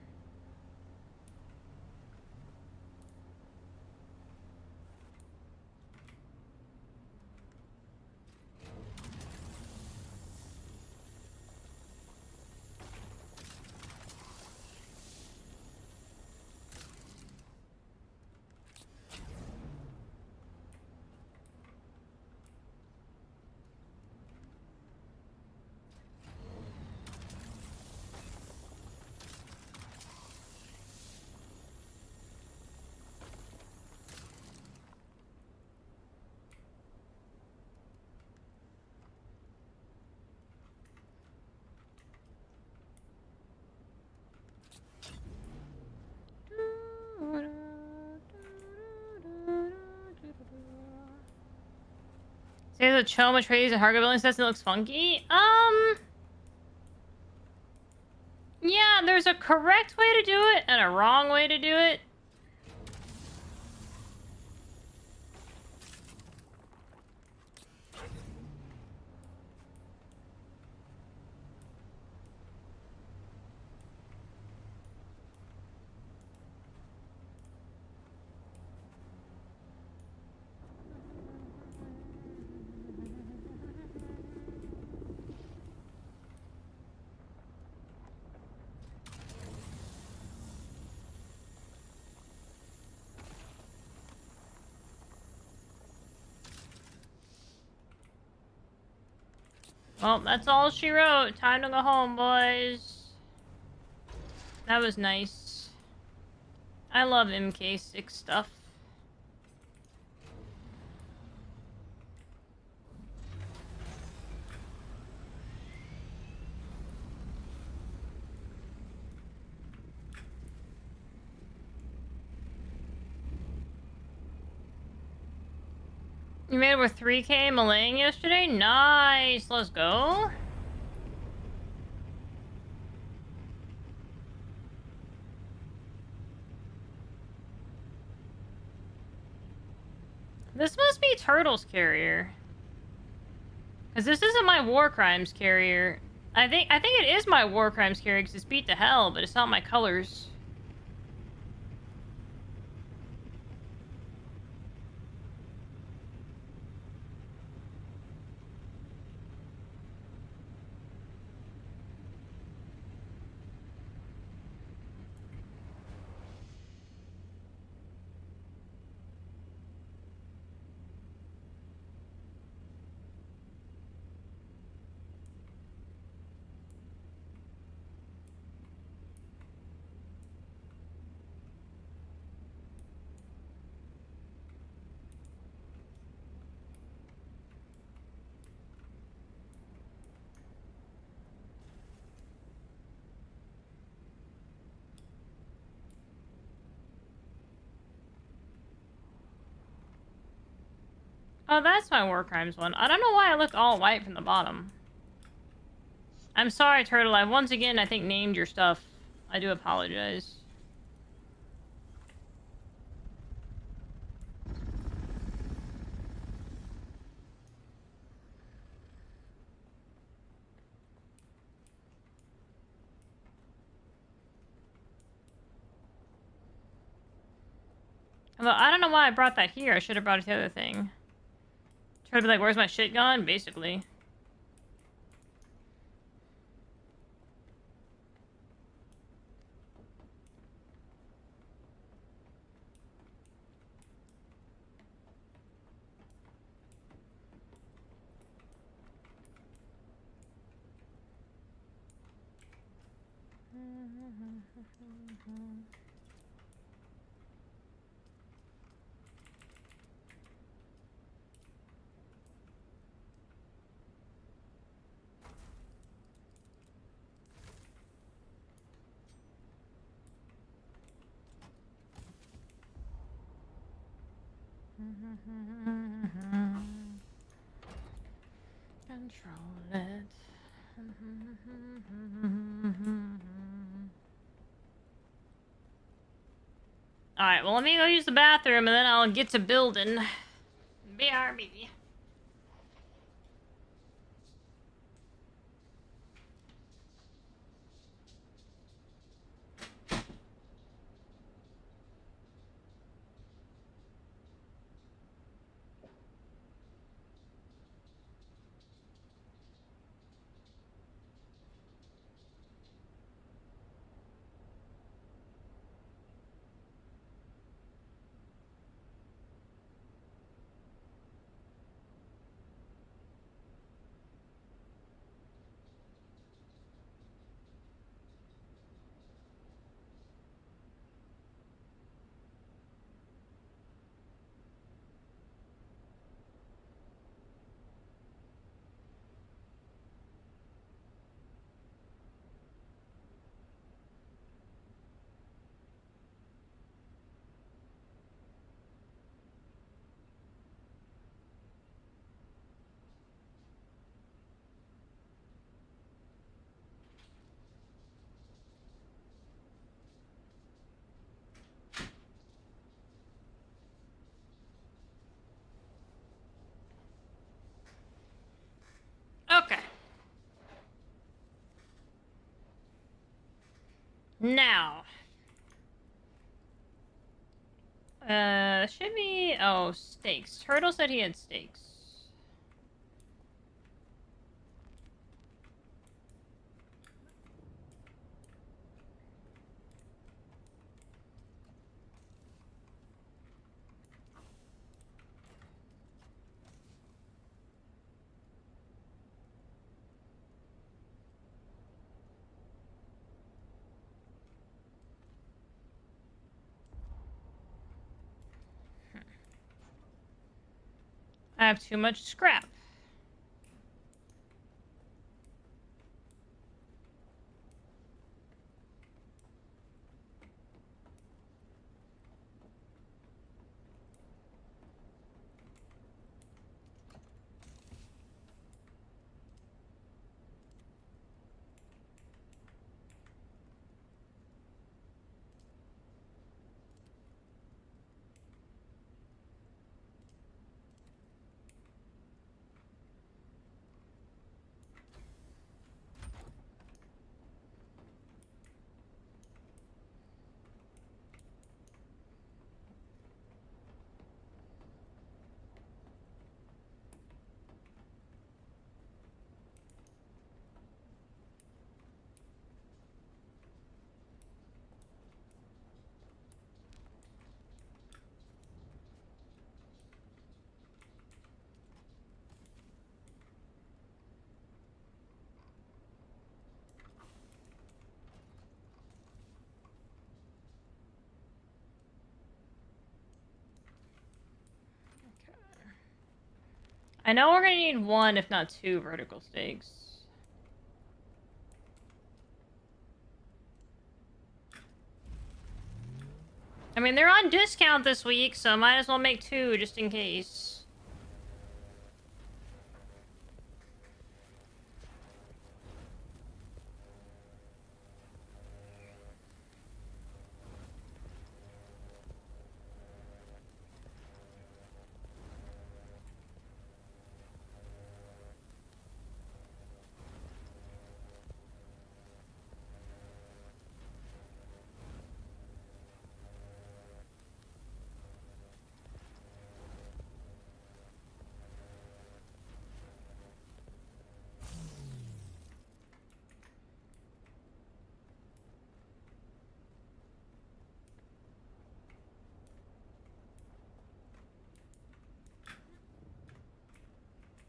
the Choma Trades and hardware building sets and it looks funky? Yeah, there's a correct way to do it and a wrong way to do it. Well, that's all she wrote. Time to go home, boys. That was nice. I love MK6 stuff. You made it with 3K Malaying yesterday? Nice! Let's go. This must be Turtle's carrier. Because this isn't my War Crimes carrier. I think it is my War Crimes carrier because it's beat to hell, but it's not my colors. Oh, that's my War Crimes one. I don't know why I look all white from the bottom. I'm sorry, Turtle. I've once again, I think, named your stuff. I do apologize. Although, I don't know why I brought that here. I should have brought it to the other thing. Try to be like, where's my shit gone? Basically. Control it. Alright, well, let me go use the bathroom and then I'll get to building. BRB. Now. Should be... Oh, steaks. Turtle said he had steaks. I have too much scrap. I know we're gonna need one, if not two, vertical steaks. I mean, they're on discount this week, so might as well make two, just in case.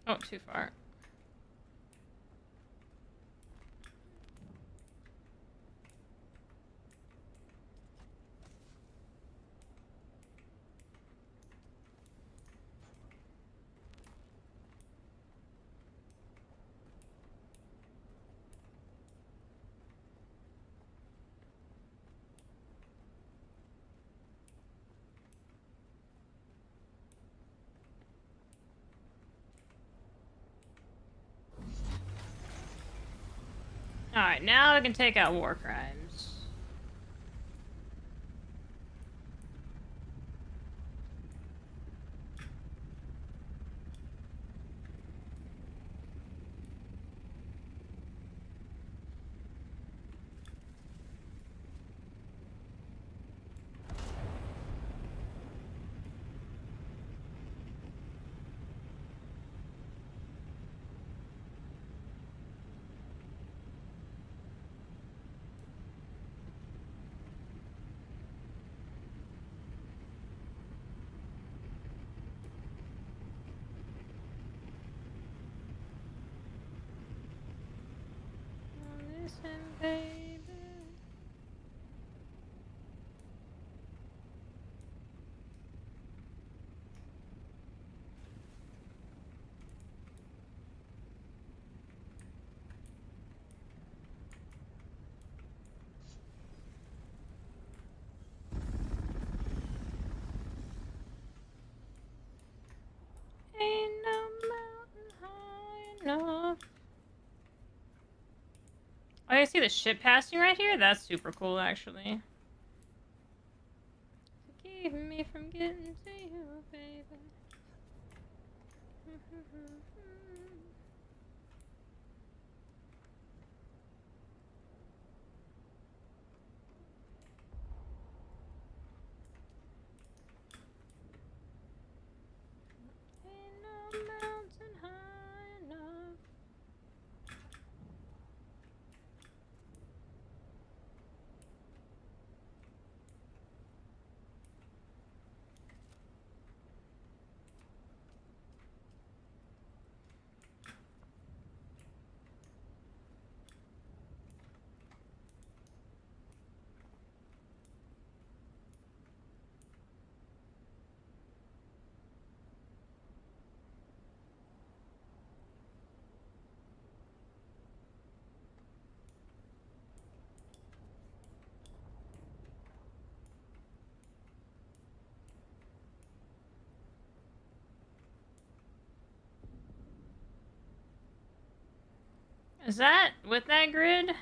Oh, too far. Alright, now we can take out war crimes. Listen, baby. Ain't no mountain high enough. Oh, I see the ship passing right here? That's super cool, actually. To keep me from getting to you, baby. Is that with that grid?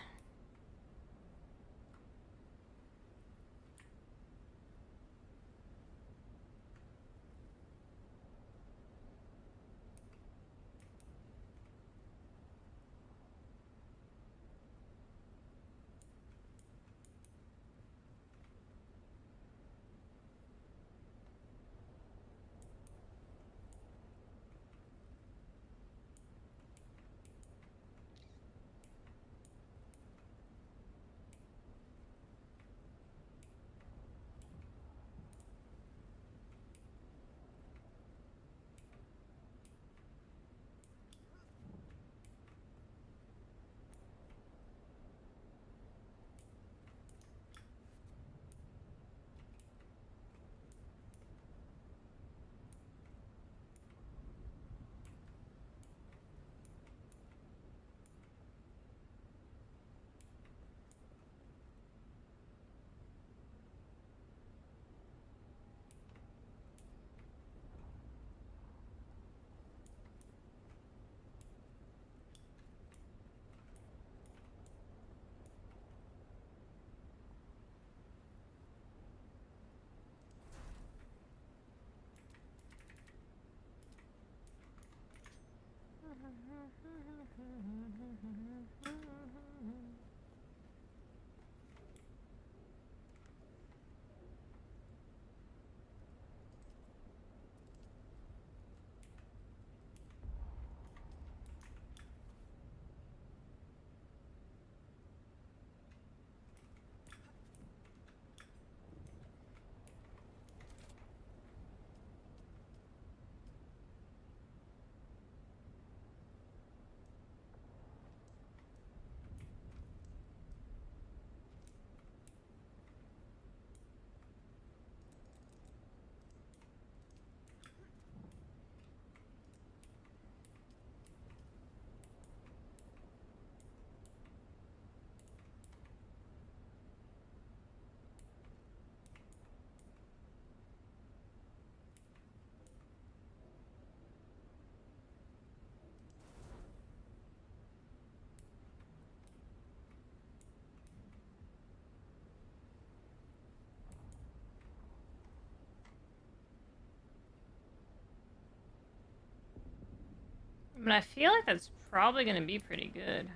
But I feel like that's probably gonna be pretty good.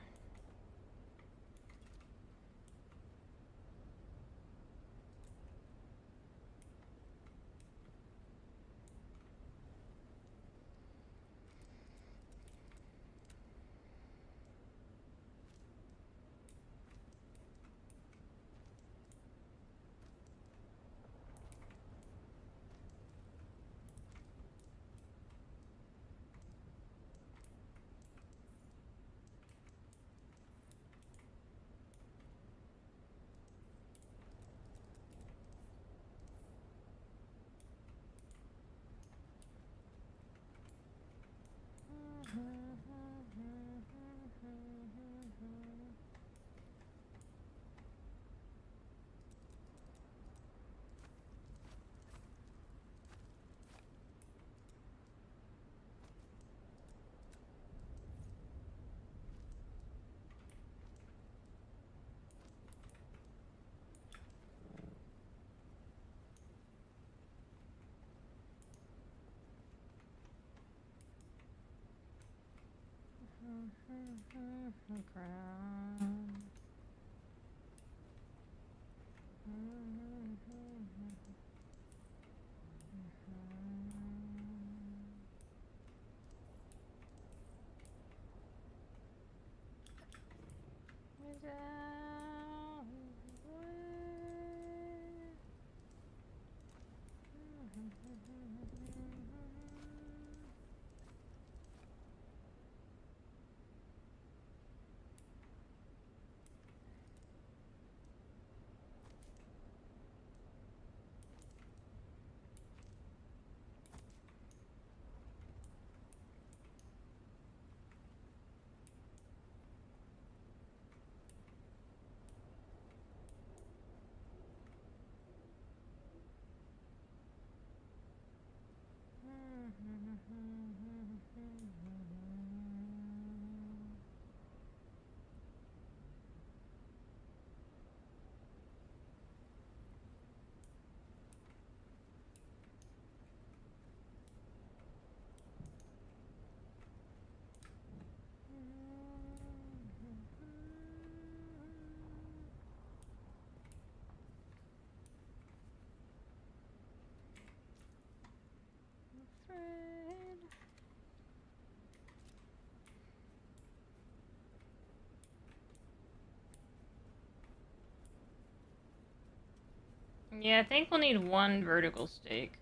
Yeah, I think we'll need one vertical stake.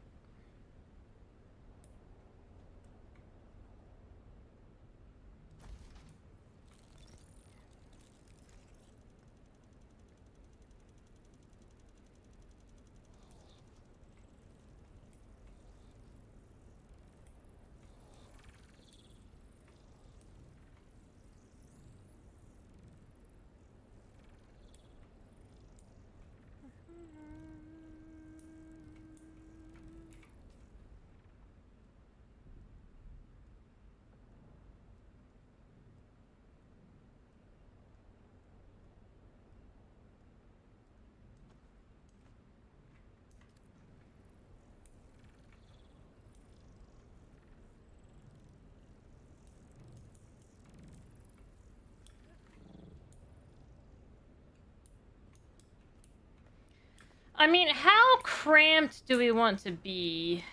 I mean, how cramped do we want to be?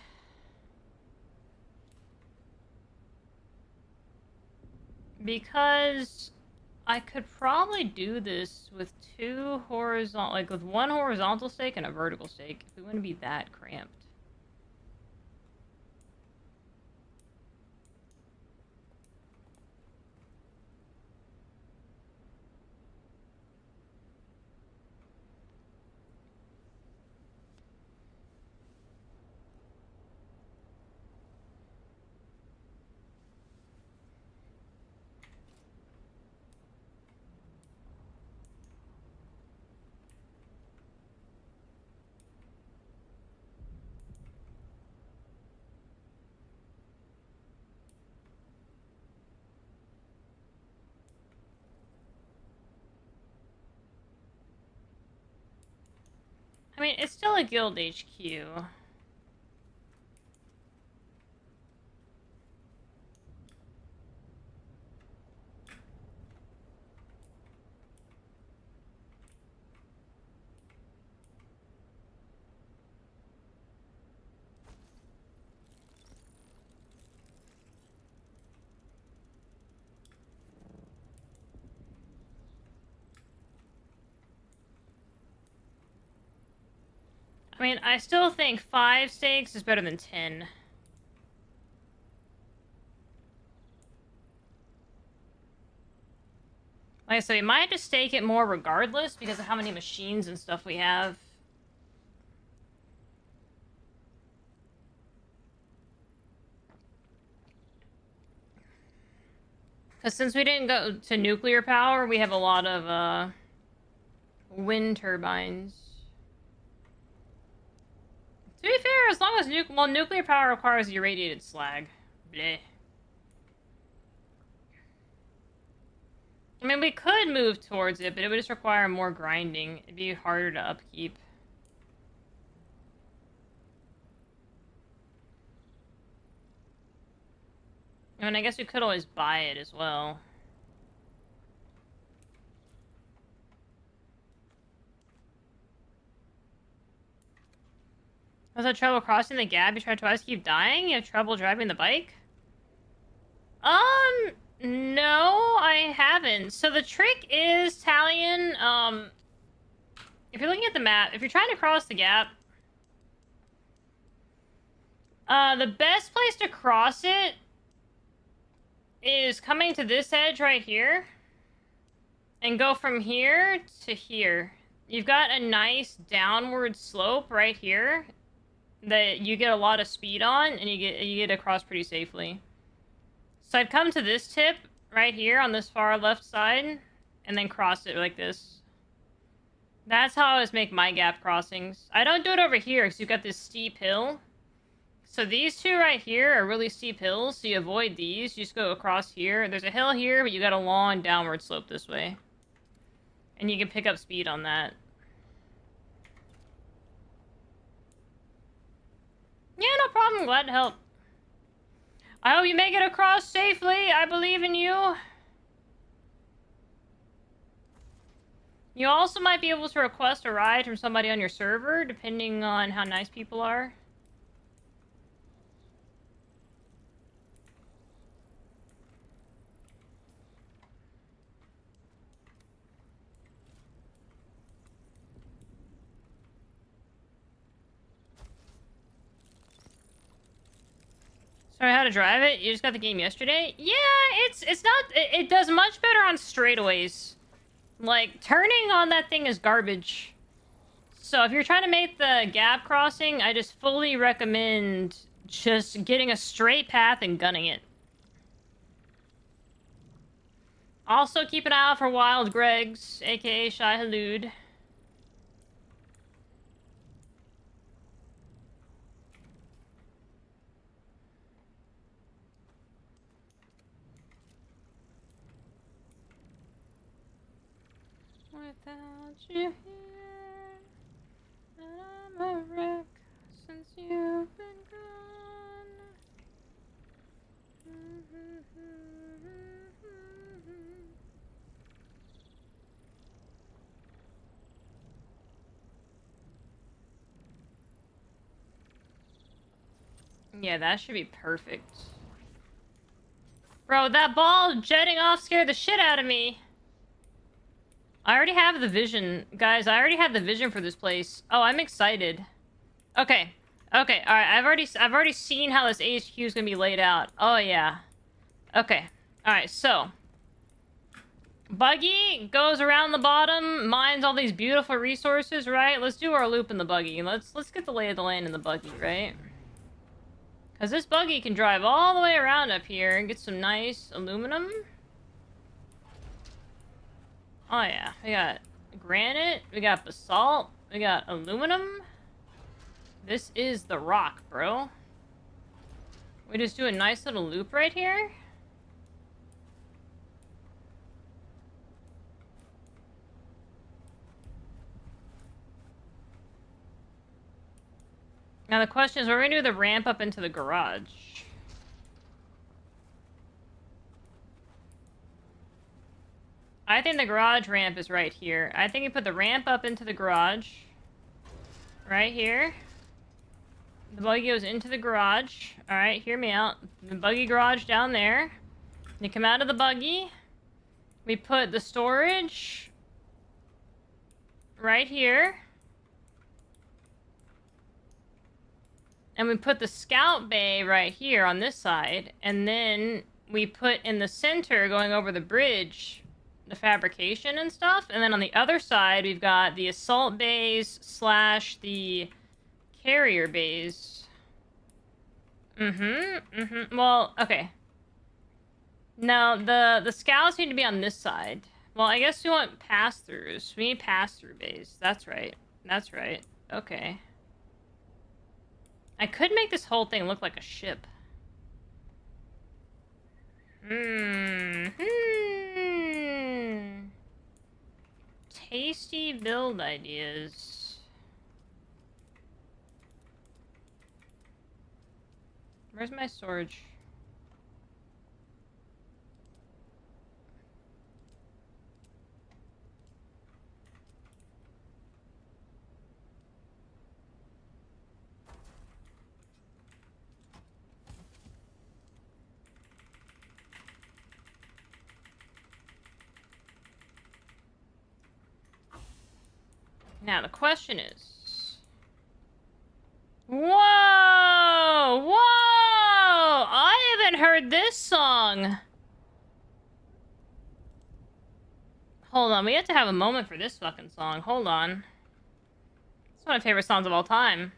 Because I could probably do this with two horizontal, like with one horizontal stake and a vertical stake, if we want to be that cramped. I mean, it's still a guild HQ. I mean, I still think 5 stakes is better than 10. Like I said, we might have to stake it more regardless because of how many machines and stuff we have. Because since we didn't go to nuclear power, we have a lot of wind turbines. To be fair, as long as nuclear power requires irradiated slag. Bleh. I mean, we could move towards it, but it would just require more grinding. It'd be harder to upkeep. I mean, I guess we could always buy it as well. Was that trouble crossing the gap? You tried twice, keep dying? You have trouble driving the bike? No, I haven't. So the trick is, Talion, if you're looking at the map, if you're trying to cross the gap, the best place to cross it is coming to this edge right here and go from here to here. You've got a nice downward slope right here that you get a lot of speed on, and you get across pretty safely. So I'd come to this tip right here on this far left side and then cross it like this. That's how I always make my gap crossings. I don't do it over here because you've got this steep hill. So these two right here are really steep hills, so you avoid these. You just go across here. There's a hill here, but you got a long downward slope this way. And you can pick up speed on that. Yeah, no problem. Glad to help. I hope you make it across safely. I believe in you. You also might be able to request a ride from somebody on your server, depending on how nice people are. Sorry, how to drive it? You just got the game yesterday? Yeah, it's not... It does much better on straightaways. Like, turning on that thing is garbage. So if you're trying to make the gap crossing, I just fully recommend just getting a straight path and gunning it. Also, keep an eye out for Wild Gregs, aka Shy Halud. Without you here, I'm a wreck since you've been gone. Yeah, that should be perfect. Bro, that ball jetting off scared the shit out of me. I already have the vision. Guys, I already have the vision for this place. Oh, I'm excited. Okay. Okay, alright. I've already seen how this HQ is gonna be laid out. Oh, yeah. Okay. Alright, so. Buggy goes around the bottom, mines all these beautiful resources, right? Let's do our loop in the buggy. Let's get the lay of the land in the buggy, right? Because this buggy can drive all the way around up here and get some nice aluminum. Oh yeah, we got granite, we got basalt, we got aluminum. This is the rock, bro. We just do a nice little loop right here. Now the question is, we're gonna do the ramp up into the garage. I think the garage ramp is right here. I think you put the ramp up into the garage. Right here. The buggy goes into the garage. Alright, hear me out. The buggy garage down there. You come out of the buggy. We put the storage right here. And we put the scout bay right here on this side. And then we put in the center, going over the bridge, the fabrication and stuff. And then on the other side, we've got the assault bays / the carrier bays. Well, okay. No, the scouts need to be on this side. Well, I guess we want pass-throughs. We need pass-through bays. That's right. That's right. Okay. I could make this whole thing look like a ship. Tasty build ideas. Where's my storage? Now the question is... Whoa! Whoa! I haven't heard this song! Hold on, we have to have a moment for this fucking song. Hold on. It's one of my favorite songs of all time.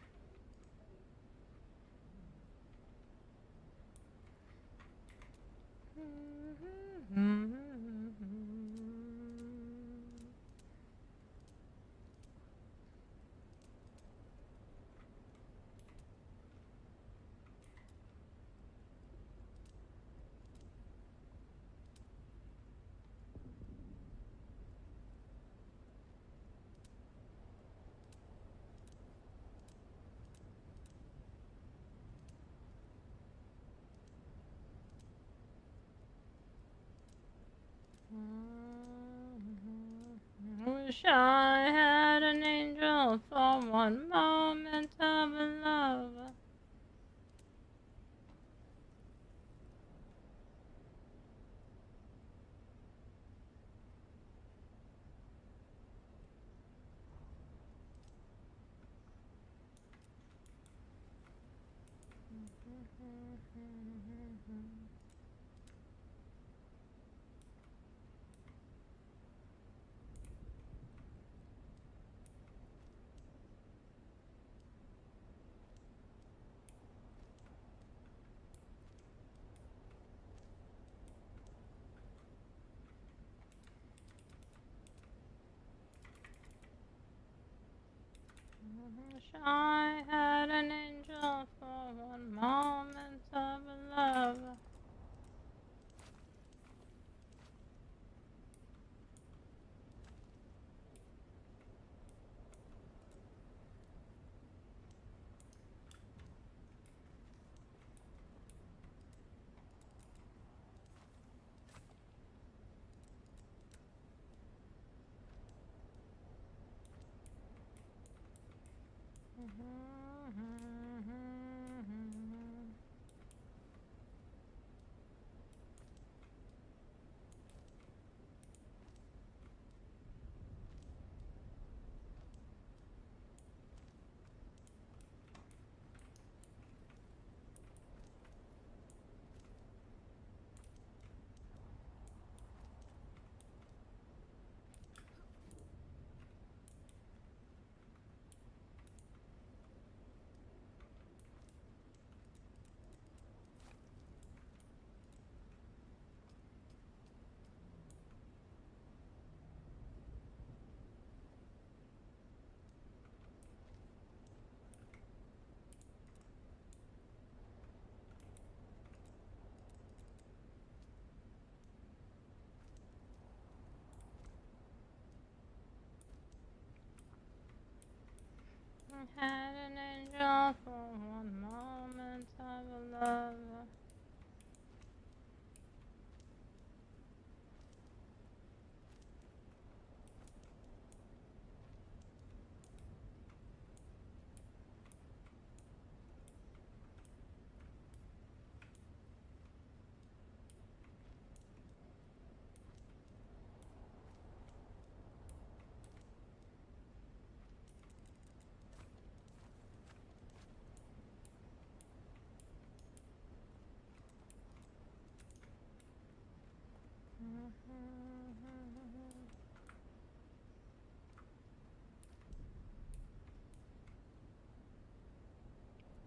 Wish I had an angel for one moment of love. Wish I had an angel for one moment of love. I had an angel for one moment of love.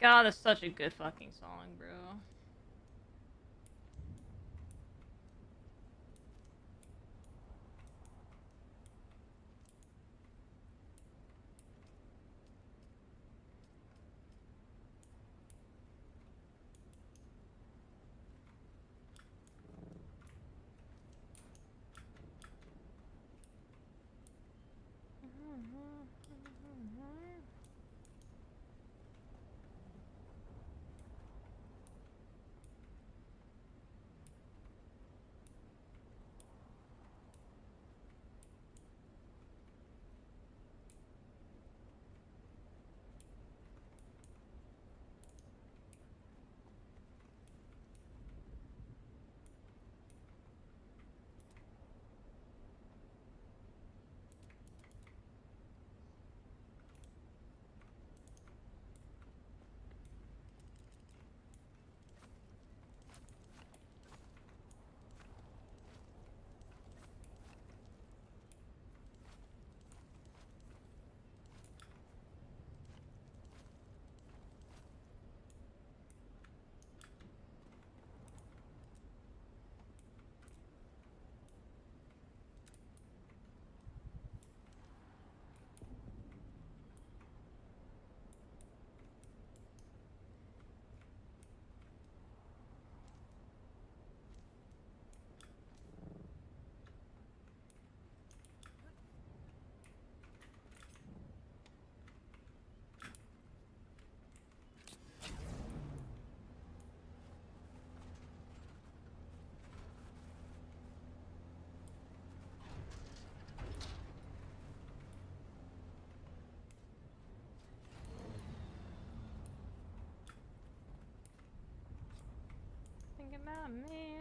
God, that's such a good fucking song, bro. Think about me.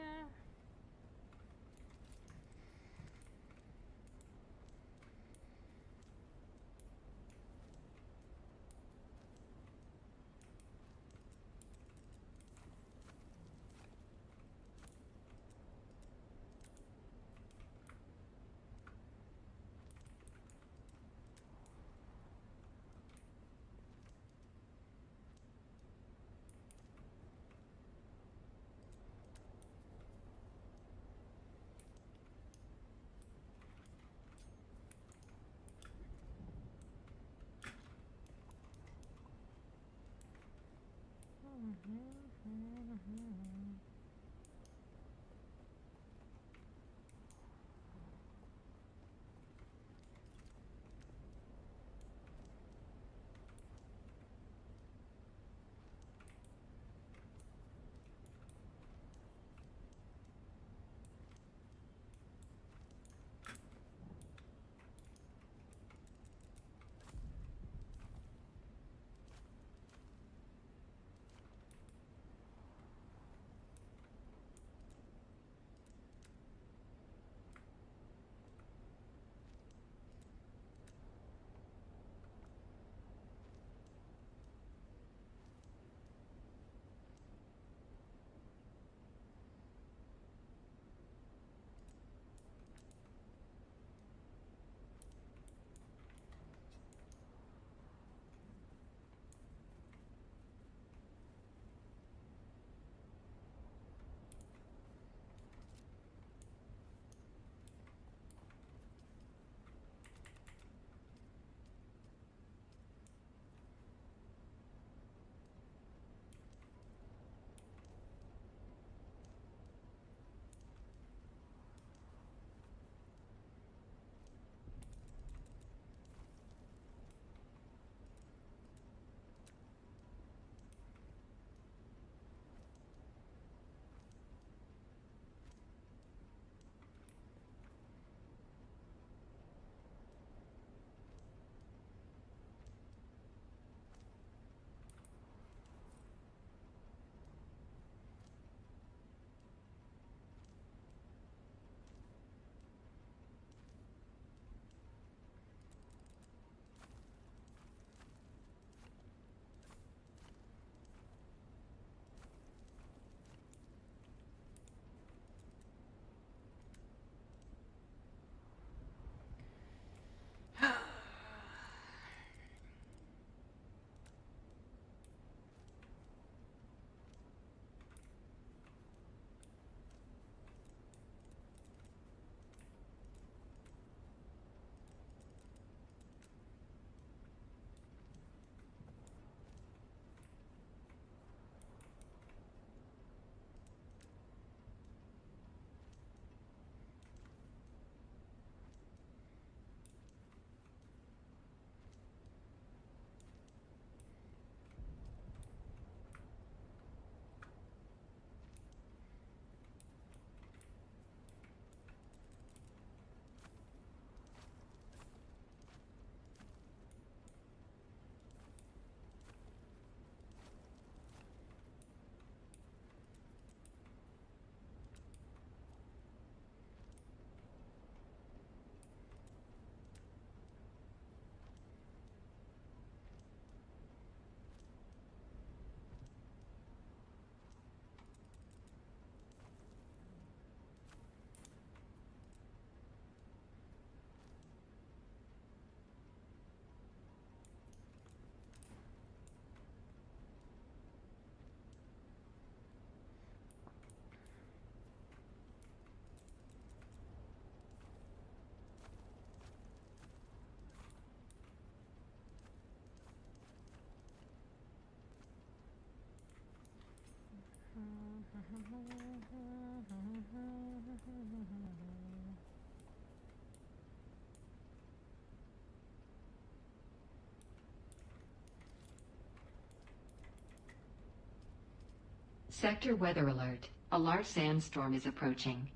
Sector weather alert. A large sandstorm is approaching.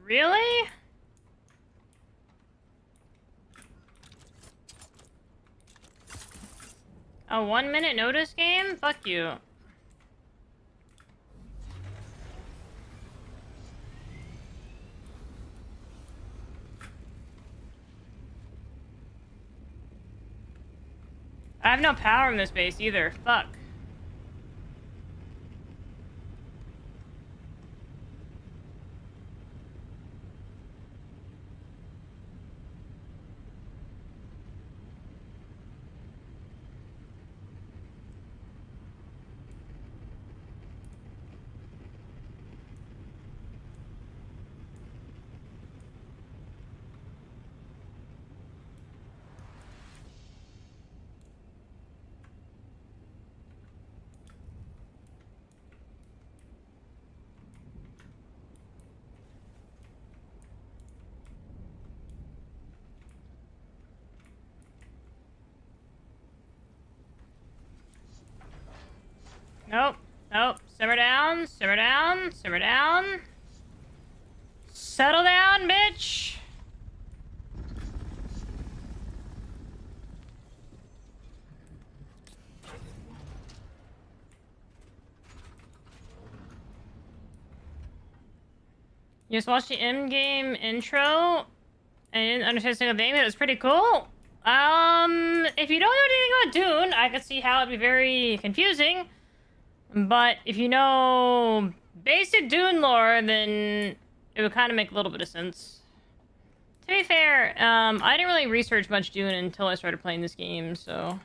Really? A 1-minute notice game? Fuck you. I have no power in this base either. Fuck. Nope. Nope. Simmer down. Simmer down. Simmer down. Settle down, bitch. You just watched the in-game intro and you didn't understand a single thing. That was pretty cool. If you don't know anything about Dune, I could see how it'd be very confusing. But if you know basic Dune lore, then it would kind of make a little bit of sense. To be fair, I didn't really research much Dune until I started playing this game, so...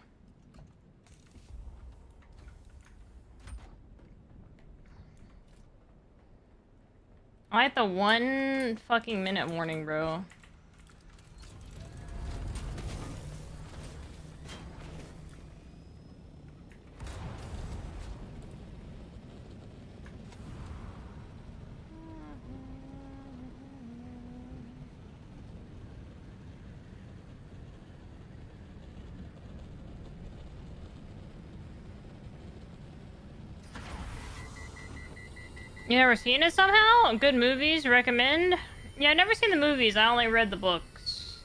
I had the 1 fucking minute warning, bro. You never seen it somehow? Good movies, recommend? Yeah, I've never seen the movies, I only read the books.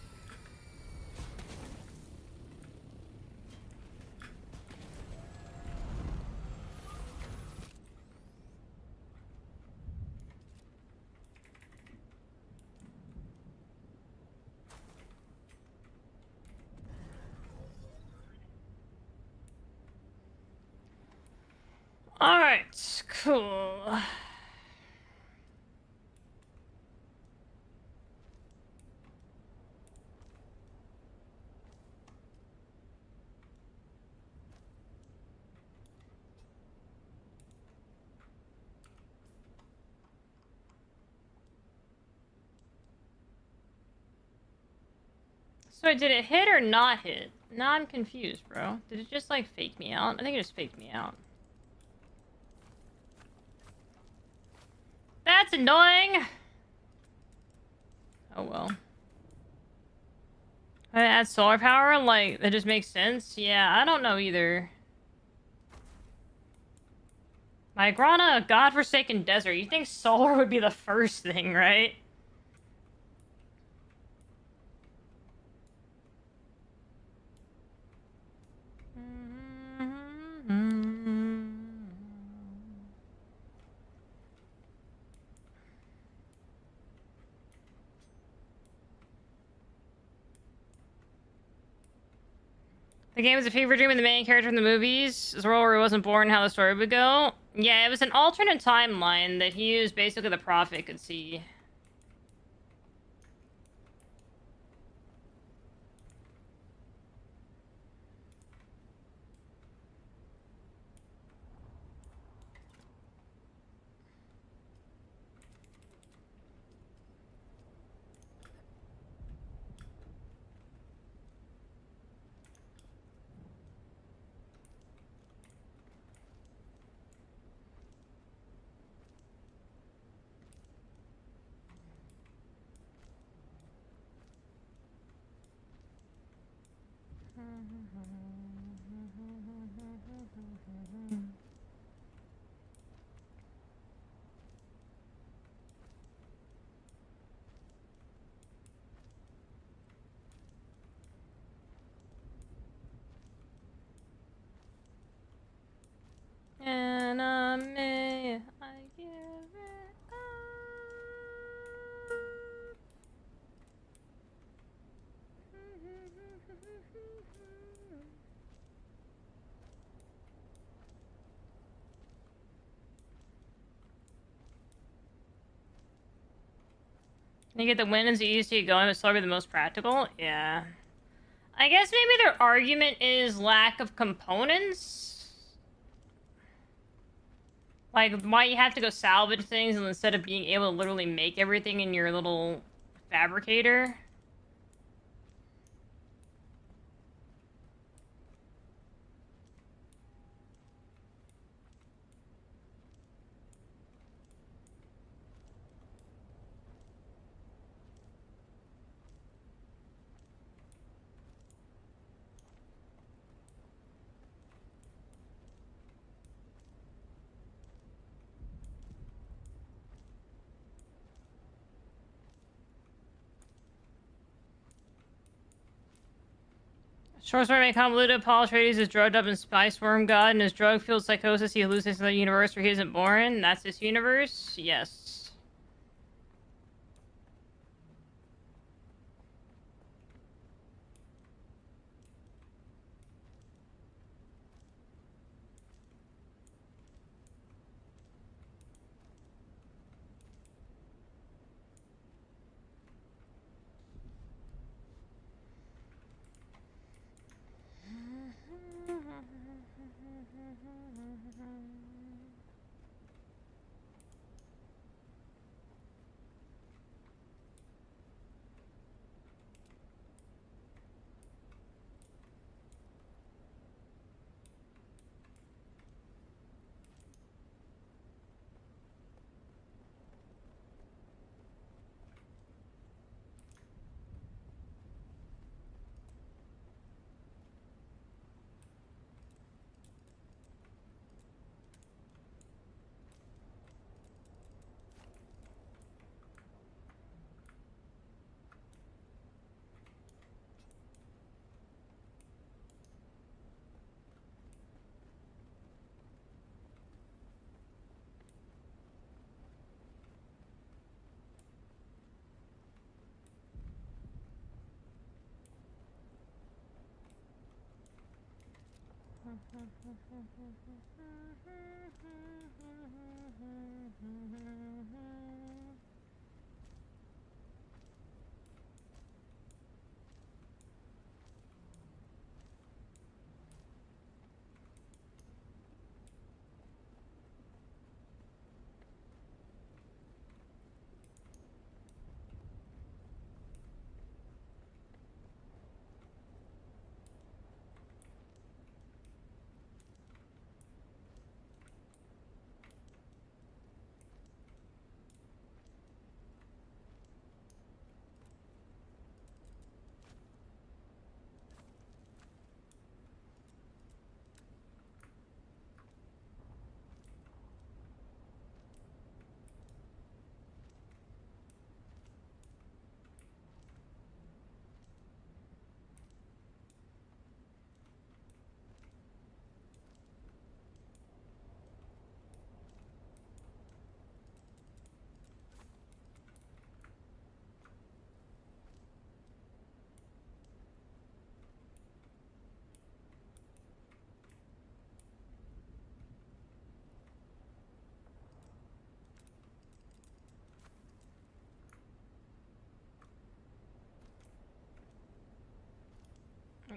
Alright, cool. So did it hit or not hit? Now I'm confused, bro. Did it just, like, fake me out? I think it just faked me out. That's annoying! Oh well. Add solar power? Like, that just makes sense? Yeah, I don't know either. My Grana, a godforsaken desert. You think solar would be the first thing, right? The game was a fever dream of the main character in the movies. As a role where he wasn't born, how the story would go. Yeah, it was an alternate timeline that he used basically the Prophet could see. Enemy, I give it up. You get the win is easy to get going, but slowly the most practical? Yeah. I guess maybe their argument is lack of components? Like, why you have to go salvage things instead of being able to literally make everything in your little fabricator? Short story made convoluted. Paul Atreides is drugged up in spice worm god, and his drug-fueled psychosis he hallucinates in the universe where he isn't born. That's his universe? Yes.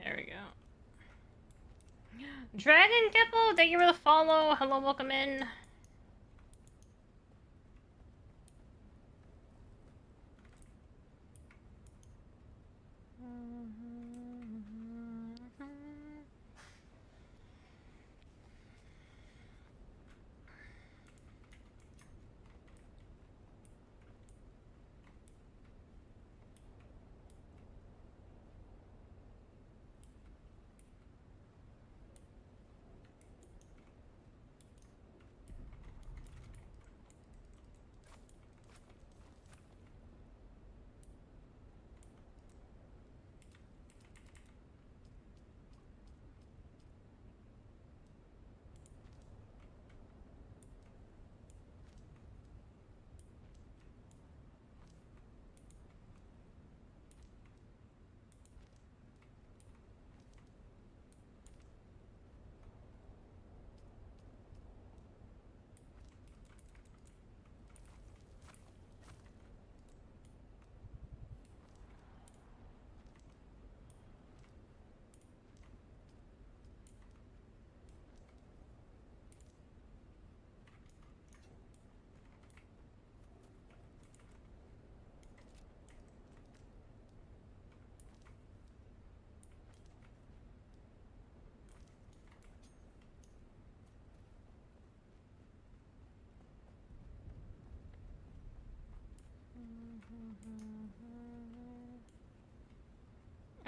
There we go. Dragon Dipple, thank you for the follow. Hello, welcome in.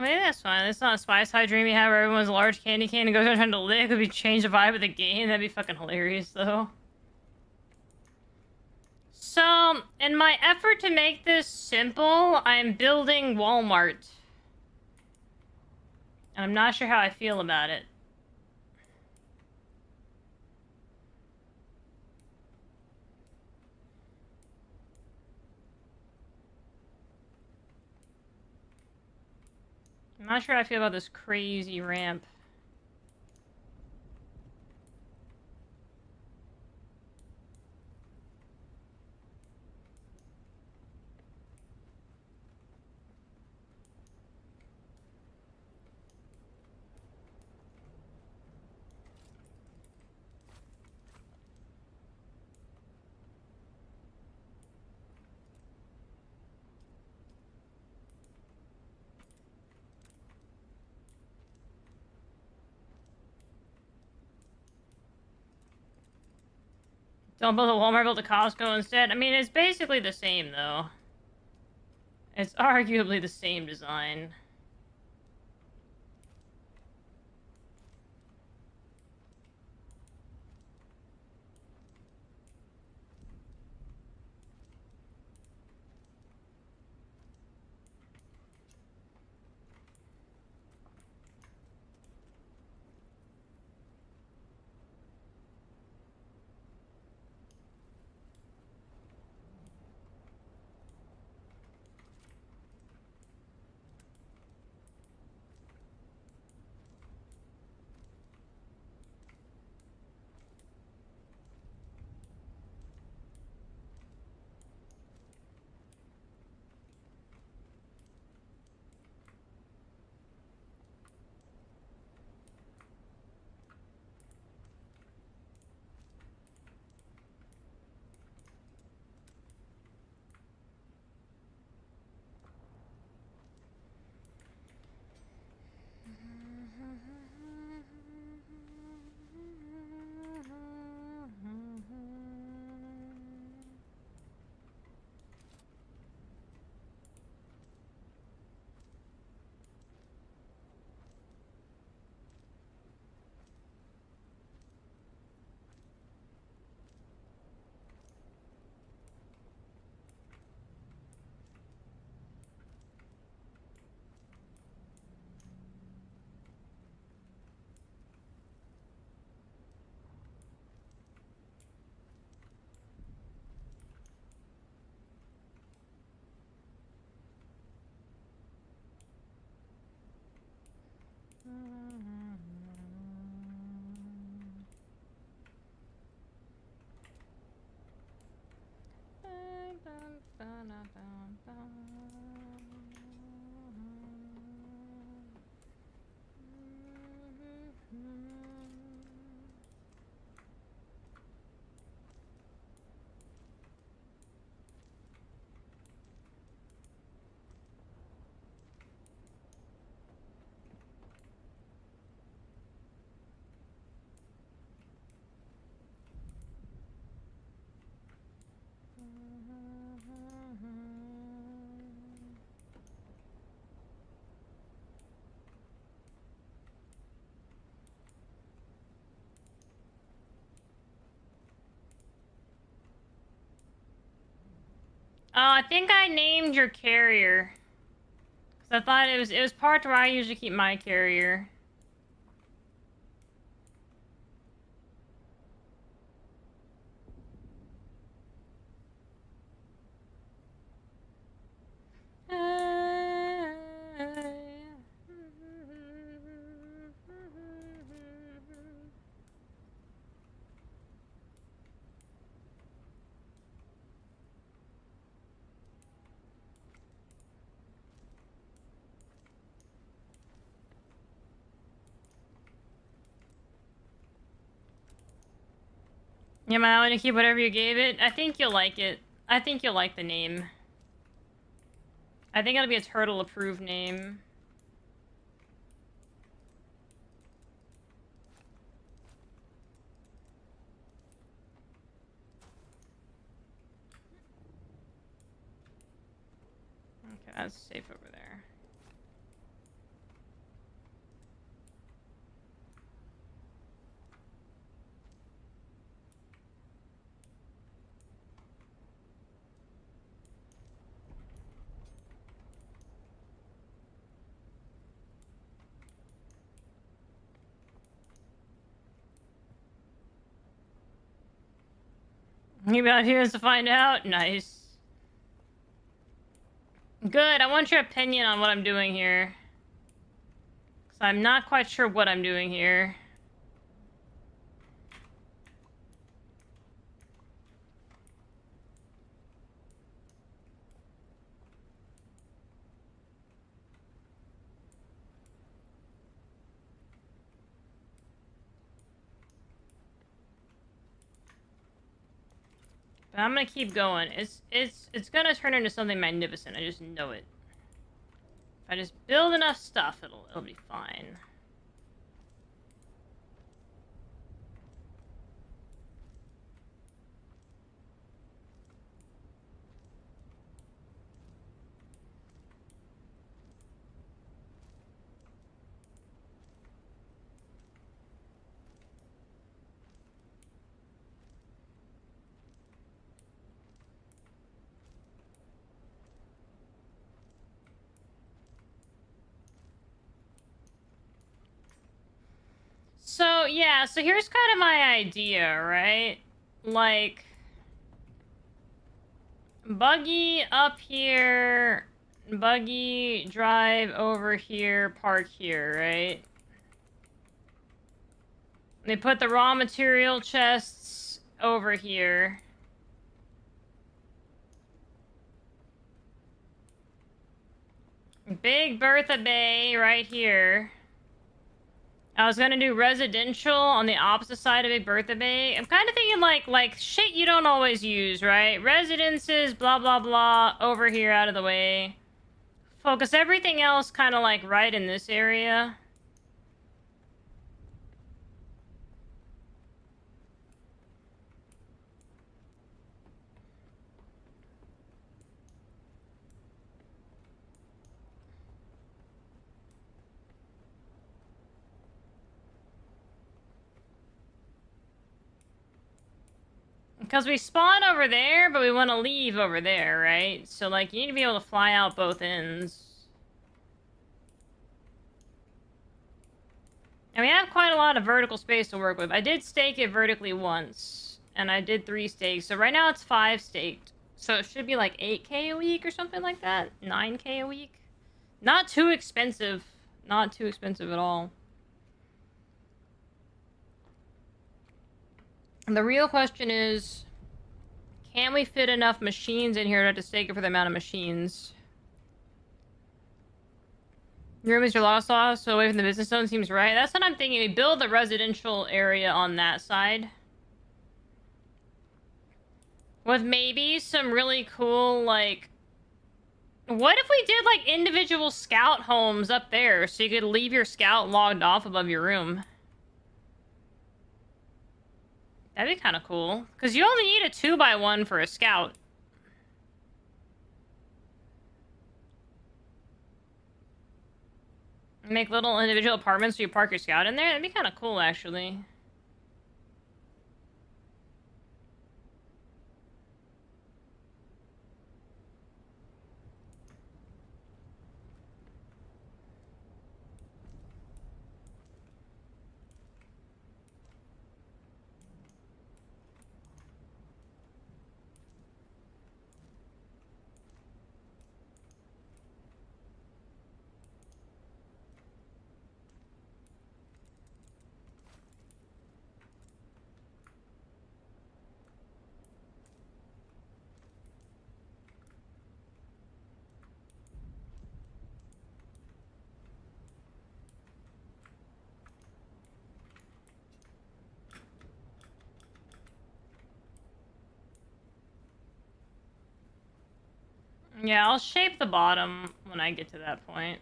Maybe that's fine. It's not a spice high dream you have where everyone's a large candy cane and goes around trying to lick. It would be change the vibe of the game. That'd be fucking hilarious, though. So, in my effort to make this simple, I'm building Walmart. And I'm not sure how I feel about it. I'm not sure how I feel about this crazy ramp. Don't build a Walmart, build a Costco instead. I mean, it's basically the same, though. It's arguably the same design. Oh, I think I named your carrier. Cause I thought it was part where I usually keep my carrier. Yeah, man, I want to keep whatever you gave it. I think you'll like it. I think you'll like the name. I think it'll be a turtle-approved name. Okay, that's safe over there. You out here to find out? Nice. Good, I want your opinion on what I'm doing here. Because I'm not quite sure what I'm doing here. But I'm gonna keep going. It's gonna turn into something magnificent. I just know it. If I just build enough stuff, it'll be fine. So, yeah, so here's kind of my idea, right? Like, buggy up here, buggy drive over here, park here, right? They put the raw material chests over here. Big Bertha Bay right here. I was gonna do residential on the opposite side of Big Bertha Bay. I'm kind of thinking like shit you don't always use, right? Residences, blah, blah, blah, over here out of the way. Focus everything else kind of like right in this area. Because we spawn over there, but we want to leave over there, right? So, like, you need to be able to fly out both ends. And we have quite a lot of vertical space to work with. I did stake it vertically once, and I did 3 stakes. So right now it's 5 staked. So it should be like 8K a week or something like that. 9K a week. Not too expensive. Not too expensive at all. And the real question is, can we fit enough machines in here to stake it for the amount of machines? Your room is your lost sauce, so away from the business zone seems right. That's what I'm thinking. We build the residential area on that side. With maybe some really cool, like... What if we did, like, individual scout homes up there, so you could leave your scout logged off above your room? That'd be kind of cool. Because you only need a 2x1 for a scout. Make little individual apartments so you park your scout in there? That'd be kind of cool, actually. Yeah, I'll shape the bottom when I get to that point.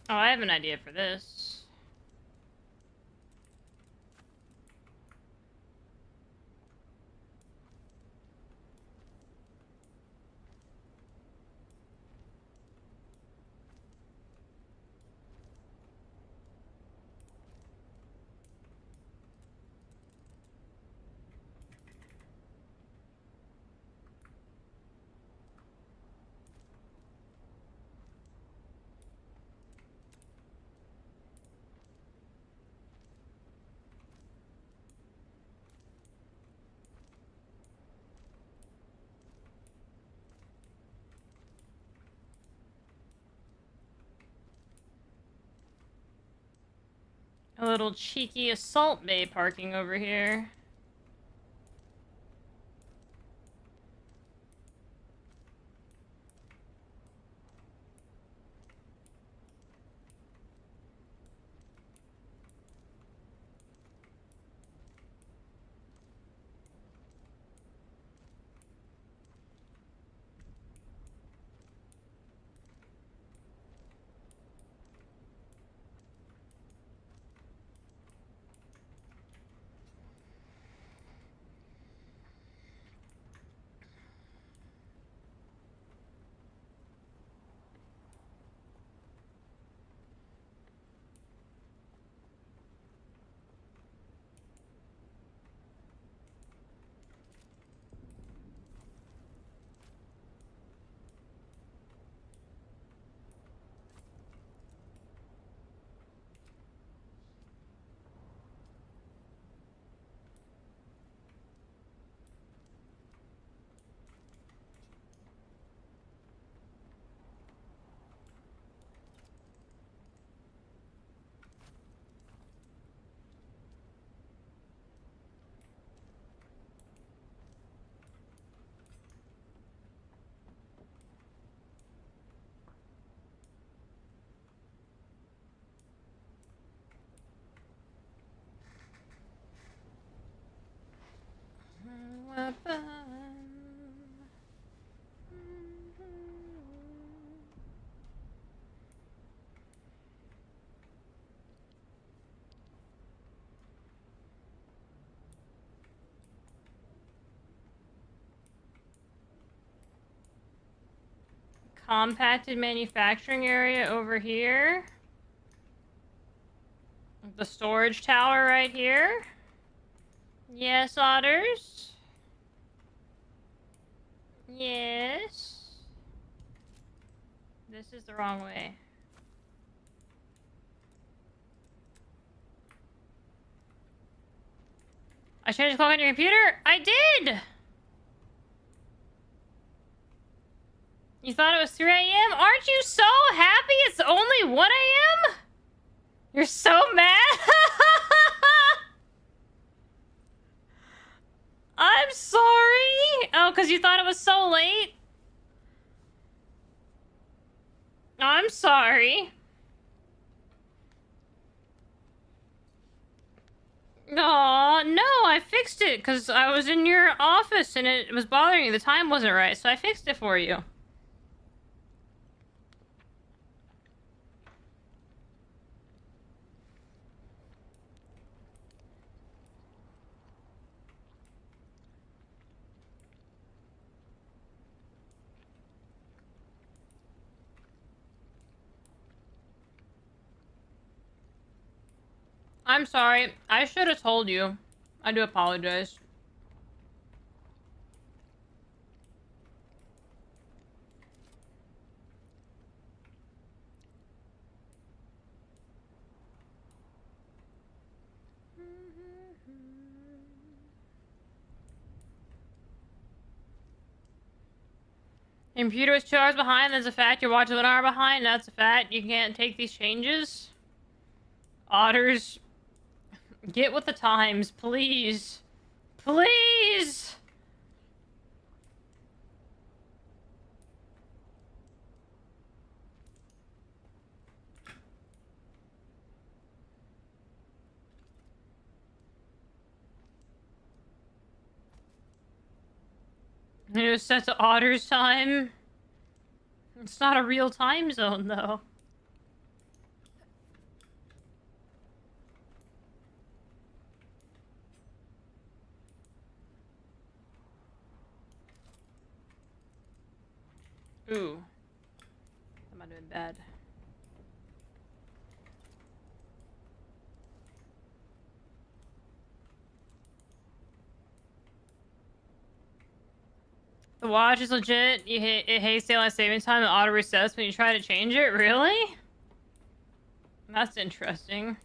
Oh, I have an idea for this. A little cheeky assault bay parking over here. Compacted manufacturing area over here. The storage tower right here. Yes, otters. Yes. This is the wrong way. I changed the clock on your computer? I did! You thought it was 3 a.m.? Aren't you so happy it's only 1 a.m.? You're so mad? I'm sorry! Oh, because you thought it was so late? I'm sorry. Aw, no, I fixed it because I was in your office and it was bothering you. The time wasn't right, so I fixed it for you. I'm sorry. I should have told you. I do apologize. Your computer was 2 hours behind. That's a fact. Your watch is 1 hour behind. That's a fact. You can't take these changes. Otters, get with the times, please. Please! It was set to Otter's time. It's not a real time zone, though. Ooh. That might have been bad. The watch is legit. It hates daylight saving time and auto resets when you try to change it. Really? That's interesting.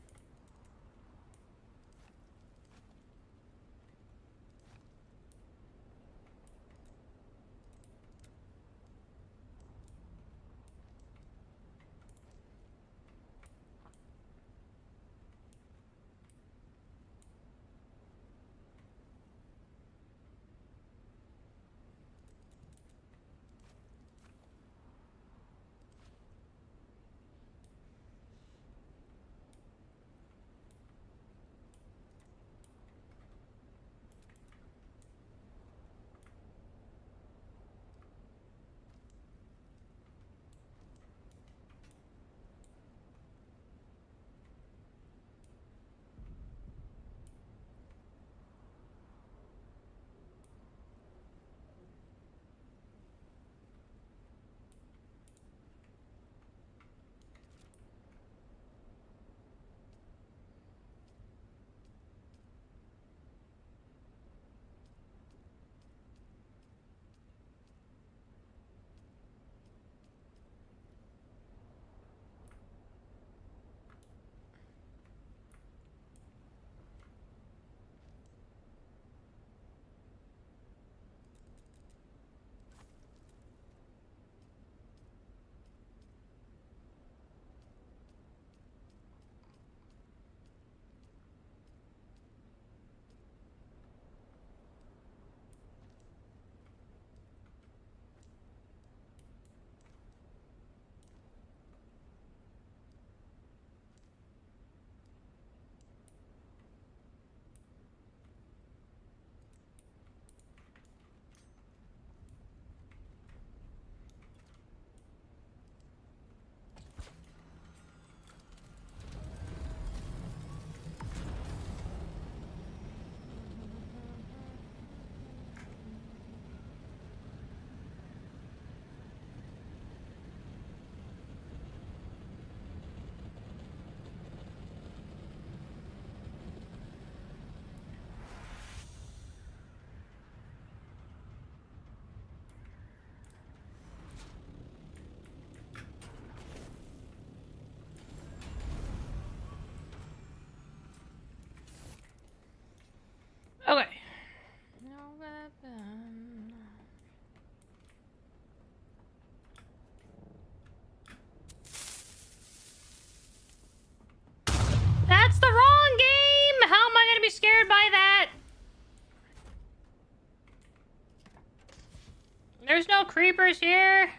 There's no creepers here.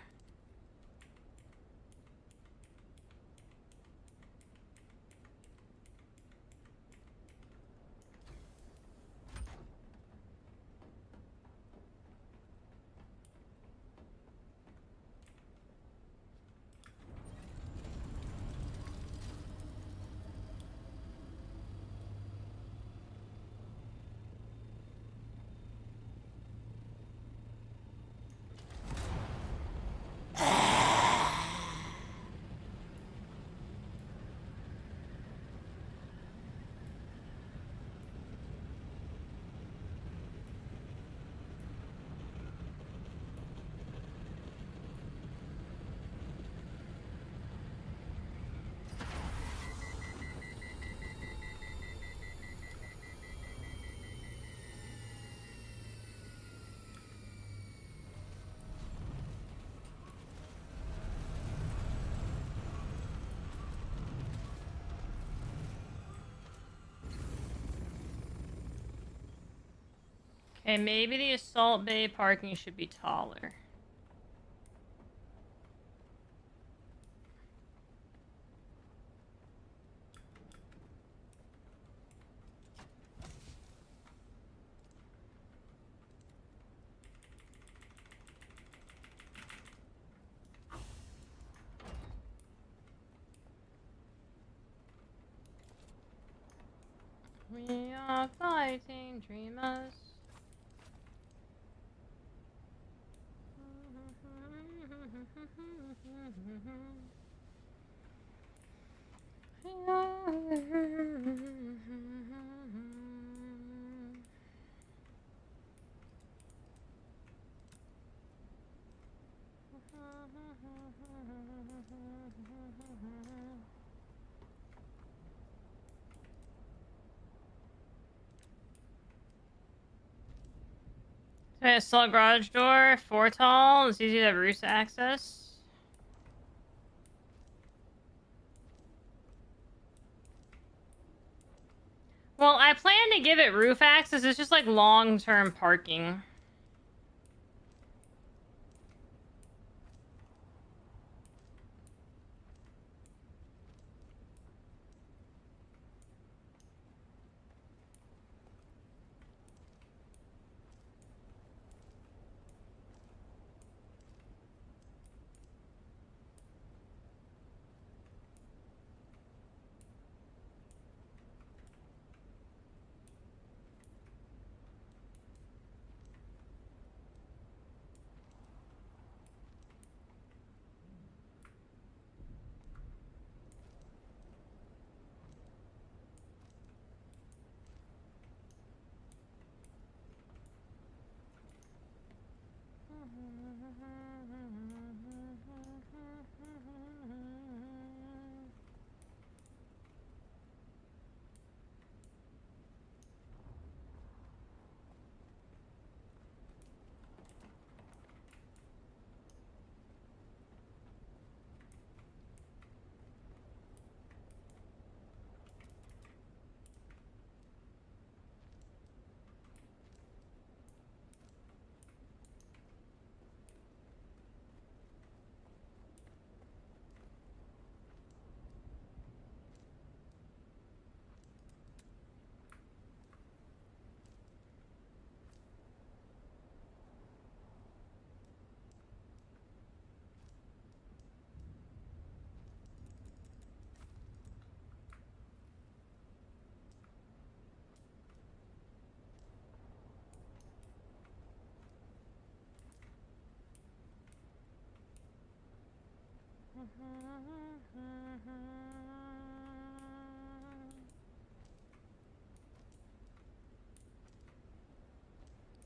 Okay, maybe the Assault Bay parking should be taller. We are fighting dreamers. Okay, assault garage door, 4 tall. It's easy to have roof access. Well, I plan to give it roof access. It's just like long-term parking.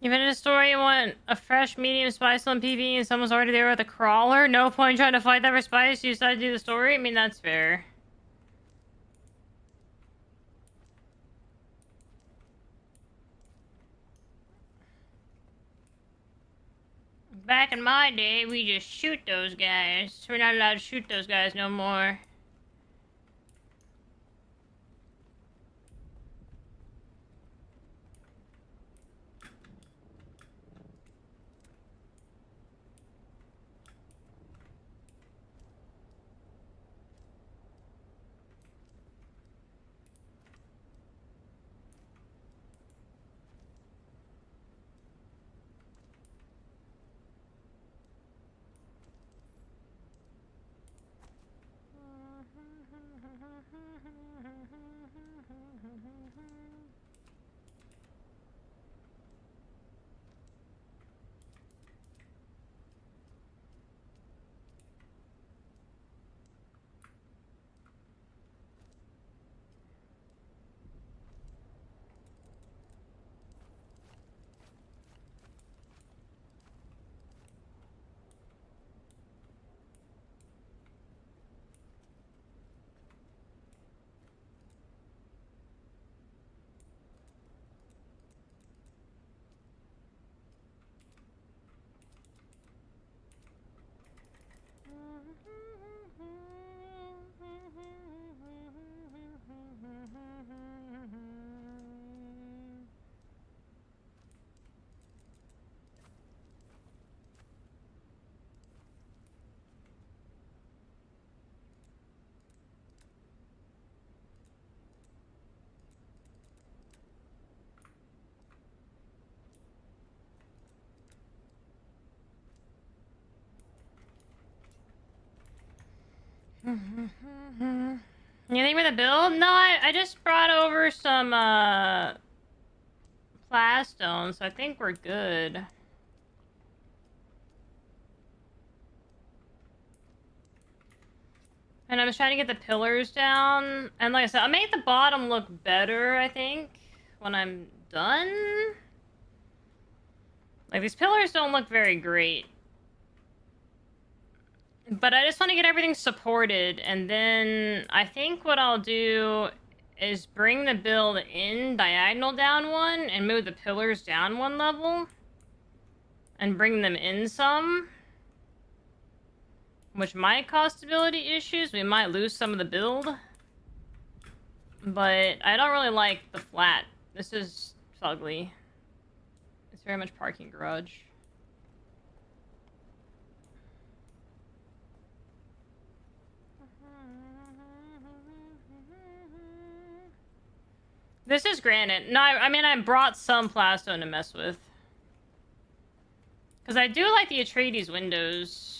You finished a story, you want a fresh medium spice on PV and someone's already there with a crawler? No point trying to fight that for spice, you decided to do the story? I mean, that's fair. Back in my day, we just shoot those guys. We're not allowed to shoot those guys no more. Anything with a build? No, I just brought over some plastone, so I think we're good. And I was trying to get the pillars down. And like I said, I'll make the bottom look better, I think, when I'm done. Like, these pillars don't look very great. But I just want to get everything supported. And then I think what I'll do is bring the build in diagonal down one and move the pillars down one level. And bring them in some. Which might cause stability issues. We might lose some of the build. But I don't really like the flat. This is ugly. It's very much parking garage. This is granite. No, I mean, I brought some plastone to mess with. Because I do like the Atreides windows.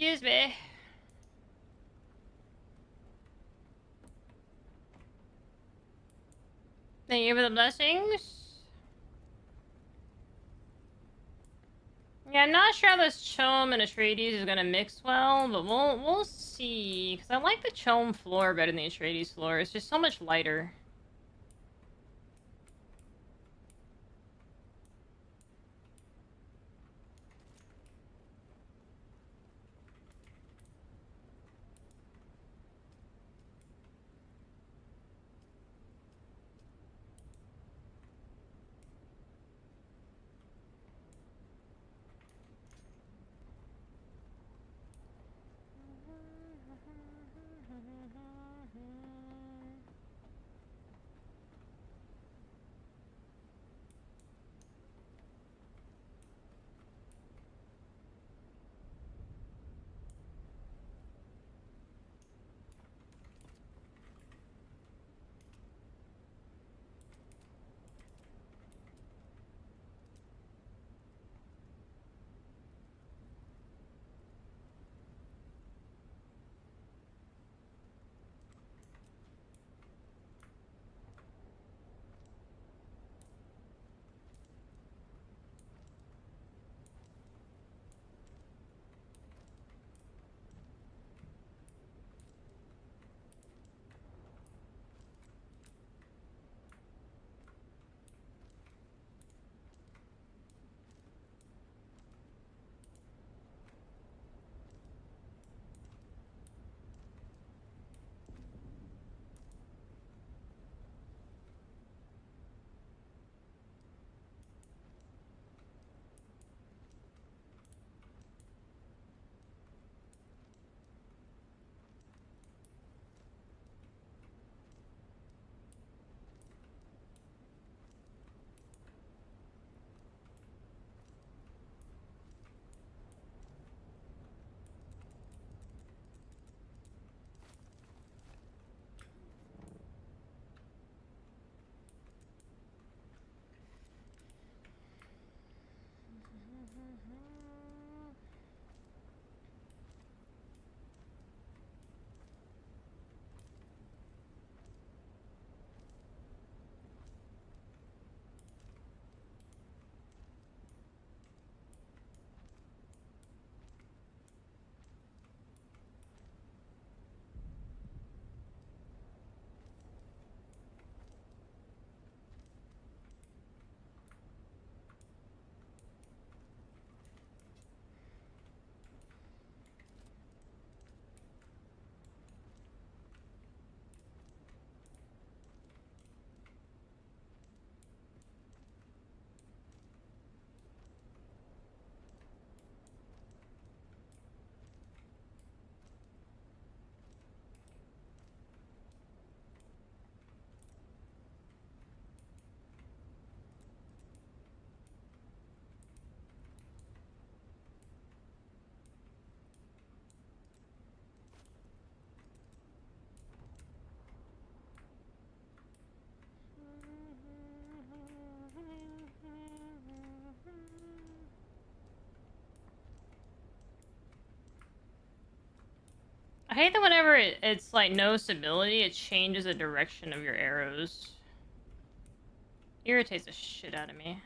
Excuse me. Thank you for the blessings. Yeah, I'm not sure how this Chome and Atreides is gonna mix well, but we'll see. Because I like the Chome floor better than the Atreides floor. It's just so much lighter. hate that whenever it's like no stability, it changes the direction of your arrows. Irritates the shit out of me.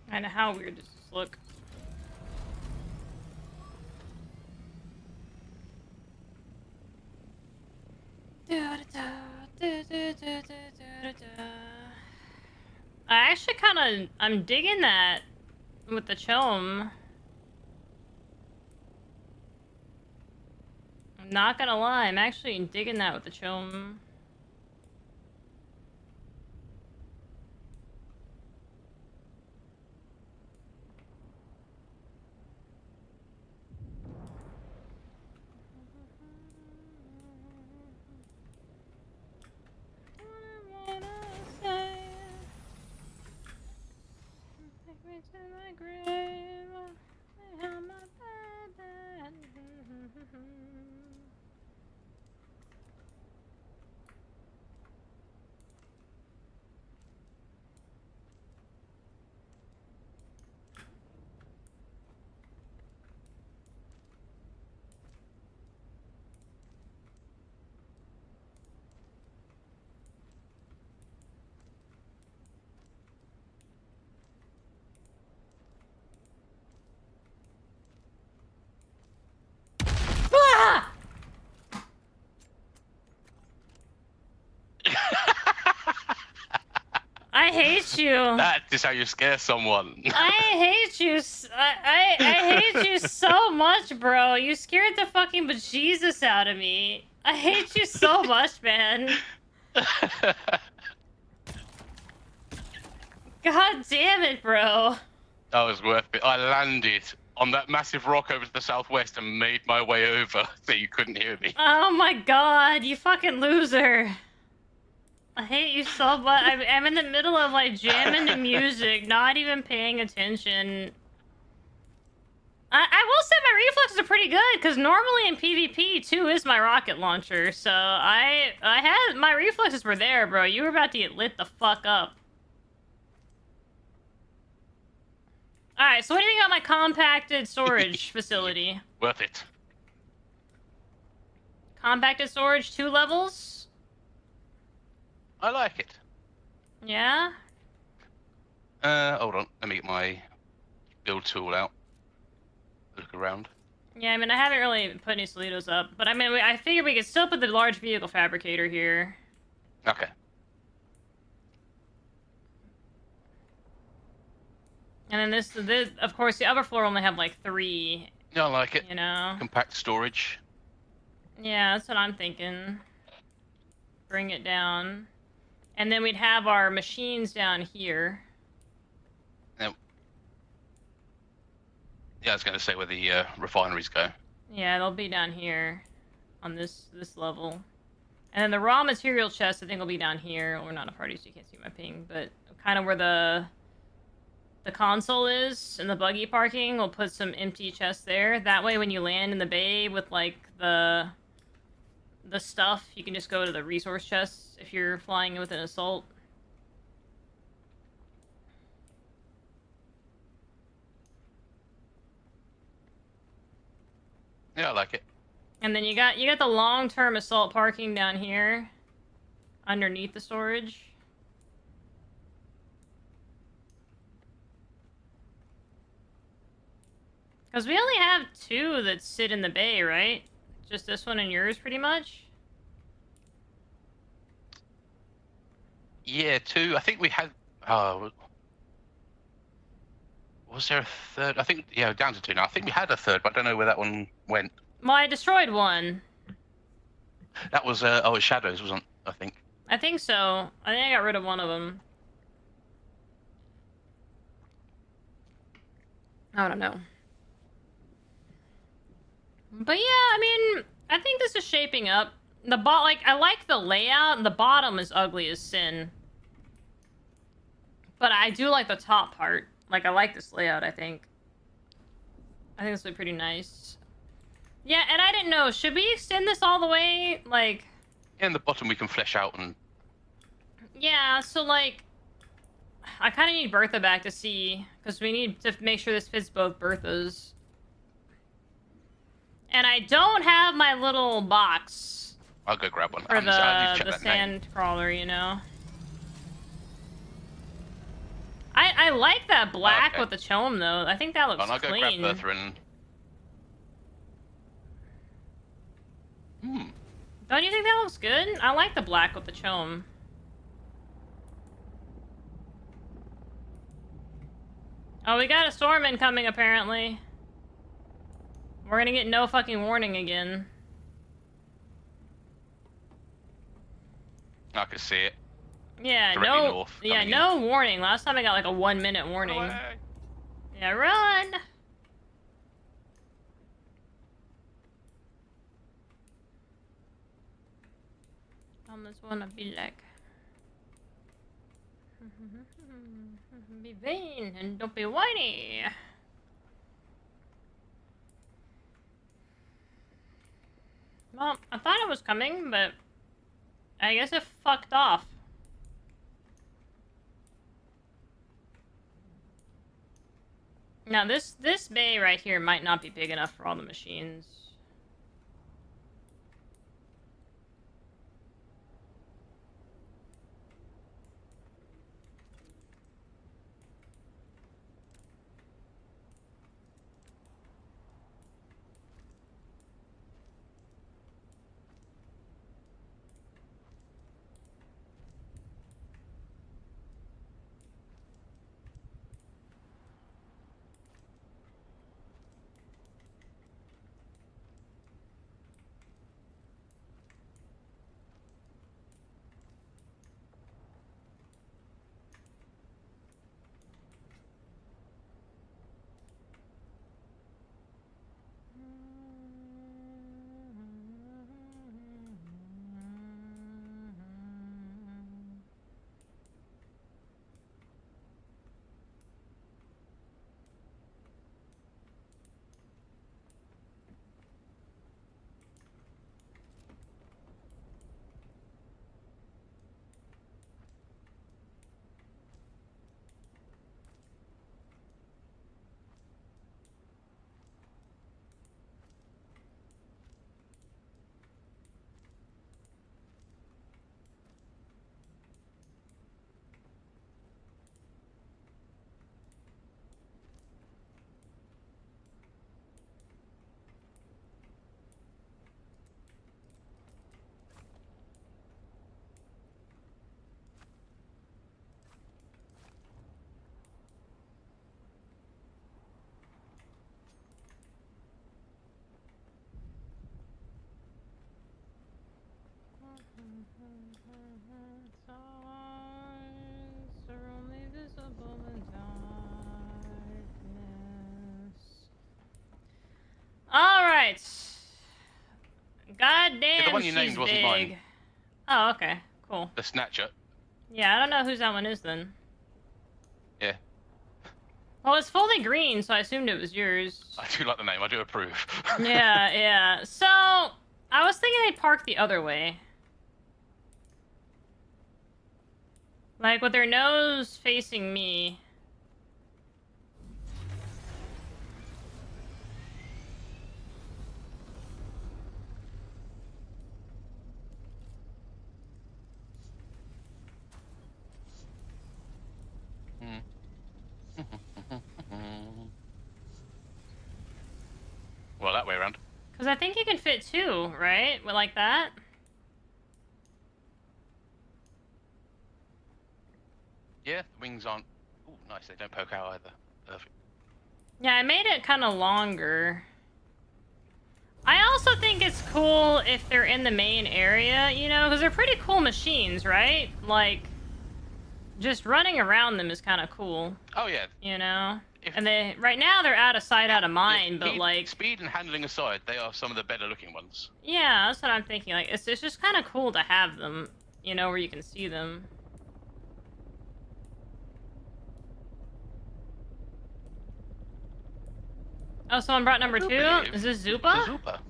I know how weird does this look. I actually I'm digging that with the chome. I'm not gonna lie, I'm actually digging that with the chome. I hate you. That is how you scare someone. I hate you. I hate you so much, bro. You scared the fucking bejesus out of me. I hate you so much, man. God damn it, bro. That was worth it. I landed on that massive rock over to the southwest and made my way over so you couldn't hear me. Oh my god, you fucking loser. I hate you so much. I'm in the middle of like jamming to music, not even paying attention. I will say my reflexes are pretty good, because normally in PvP, 2 is my rocket launcher, so I had, my reflexes were there, bro. You were about to get lit the fuck up. Alright, so what do you think about my compacted storage facility? Worth it. Compacted storage, 2 levels? I like it. Yeah? Hold on. Let me get my build tool out. Look around. Yeah, I mean, I haven't really put any Solitos up, but I mean, I figured we could still put the large vehicle fabricator here. Okay. And then this, of course, the upper floor only have like 3. Yeah, I like it. You know? Compact storage. Yeah, that's what I'm thinking. Bring it down. And then we'd have our machines down here. Yeah, I was going to say where the refineries go. Yeah, they'll be down here on this level. And then the raw material chest, I think, will be down here. We're not a party, so you can't see my ping, but kind of where the console is and the buggy parking, we'll put some empty chests there. That way, when you land in the bay with, like, the stuff, you can just go to the resource chests if you're flying with an assault. Yeah, I like it. And then you got the long-term assault parking down here underneath the storage. Because we only have 2 that sit in the bay, right? Just this one and yours, pretty much? Yeah, 2. I think we had... was there a third? I think, yeah, down to 2 now. I think we had a third, but I don't know where that one went. Well, I destroyed one. That was, oh, it Shadows, wasn't I think. I think so. I think I got rid of one of them. I don't know. But yeah, I mean, I think this is shaping up. I like the layout, and the bottom is ugly as sin. But I do like the top part. Like, I like this layout, I think. I think this will be pretty nice. Yeah, and I didn't know, should we extend this all the way? Like... Yeah, in the bottom we can flesh out and... Yeah, so like... I kind of need Bertha back to see, because we need to make sure this fits both Berthas. And I don't have my little box. I'll go grab one. For the sand crawler, you know? I like that black with the chome, though. I think that looks I'll go clean. grab Bertha and... Don't you think that looks good? I like the black with the chome. Oh, we got a storm incoming, apparently. We're gonna get no fucking warning again. I can see it. Yeah, Directly north, no warning. Last time I got like a 1-minute warning. Yeah, run! Almost wanna be like... be vain and don't be whiny. Well, I thought it was coming, but I guess it fucked off. Now this bay right here might not be big enough for all the machines. right. God damn, the one you she's named wasn't big. mine. Oh, okay. Cool. The Snatcher. Yeah, I don't know whose that one is then. Yeah. Well, it's fully green, so I assumed it was yours. I do like the name. I do approve. Yeah, yeah. So, I was thinking they'd park the other way. Like, with their nose facing me. Well, that way around. Because I think you can fit two, right? Like that? Yeah, the wings aren't... Ooh, nice. They don't poke out either. Perfect. Yeah, I made it kind of longer. I also think it's cool if they're in the main area, you know, because they're pretty cool machines, right? Like, just running around them is kind of cool. Oh, yeah. You know? And right now they're out of sight, out of mind, but Speed, like... Speed and handling aside, they are some of the better looking ones. Yeah, that's what I'm thinking. Like, it's just kind of cool to have them, you know, where you can see them. Oh, someone brought number 2? Is this Zupa? Zupa.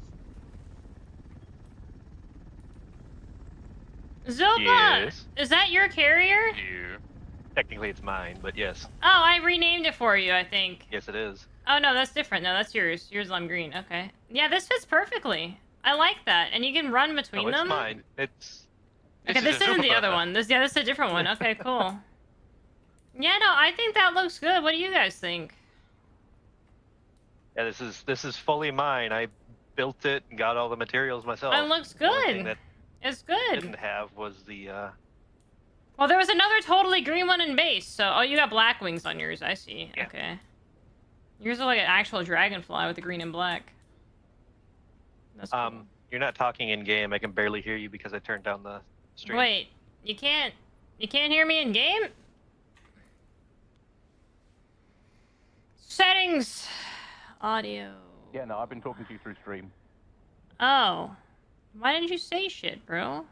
Zupa! Yes. Is that your carrier? Yeah. Technically it's mine, but yes. Oh, I renamed it for you, I think. Yes, it is. Oh, no, that's different. No, that's yours. Yours lime green. Okay. Yeah, this fits perfectly. I like that. And you can run between them? It's mine. It's... Okay, this isn't the other one. This is a different one. Okay, cool. Yeah, no, I think that looks good. What do you guys think? Yeah, this is fully mine. I built it and got all the materials myself. It looks The only thing good. that It's I good. didn't have was the Well, there was another totally green one in base, so... Oh, you got black wings on yours. I see. Yeah. Okay. Yours are like an actual dragonfly with the green and black. That's cool. You're not talking in game. I can barely hear you because I turned down the stream. Wait, you can't hear me in game? Settings, audio. Yeah, no, I've been talking to you through stream. Oh, why didn't you say shit, bro?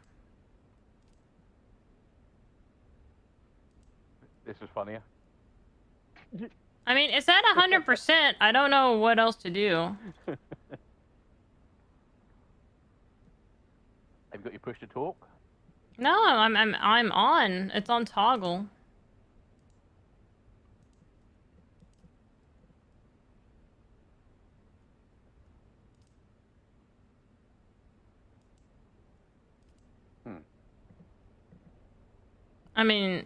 This is funnier. I mean, it's at 100%. I don't know what else to do. Have you got your push to talk? No, I'm on. It's on toggle. I mean,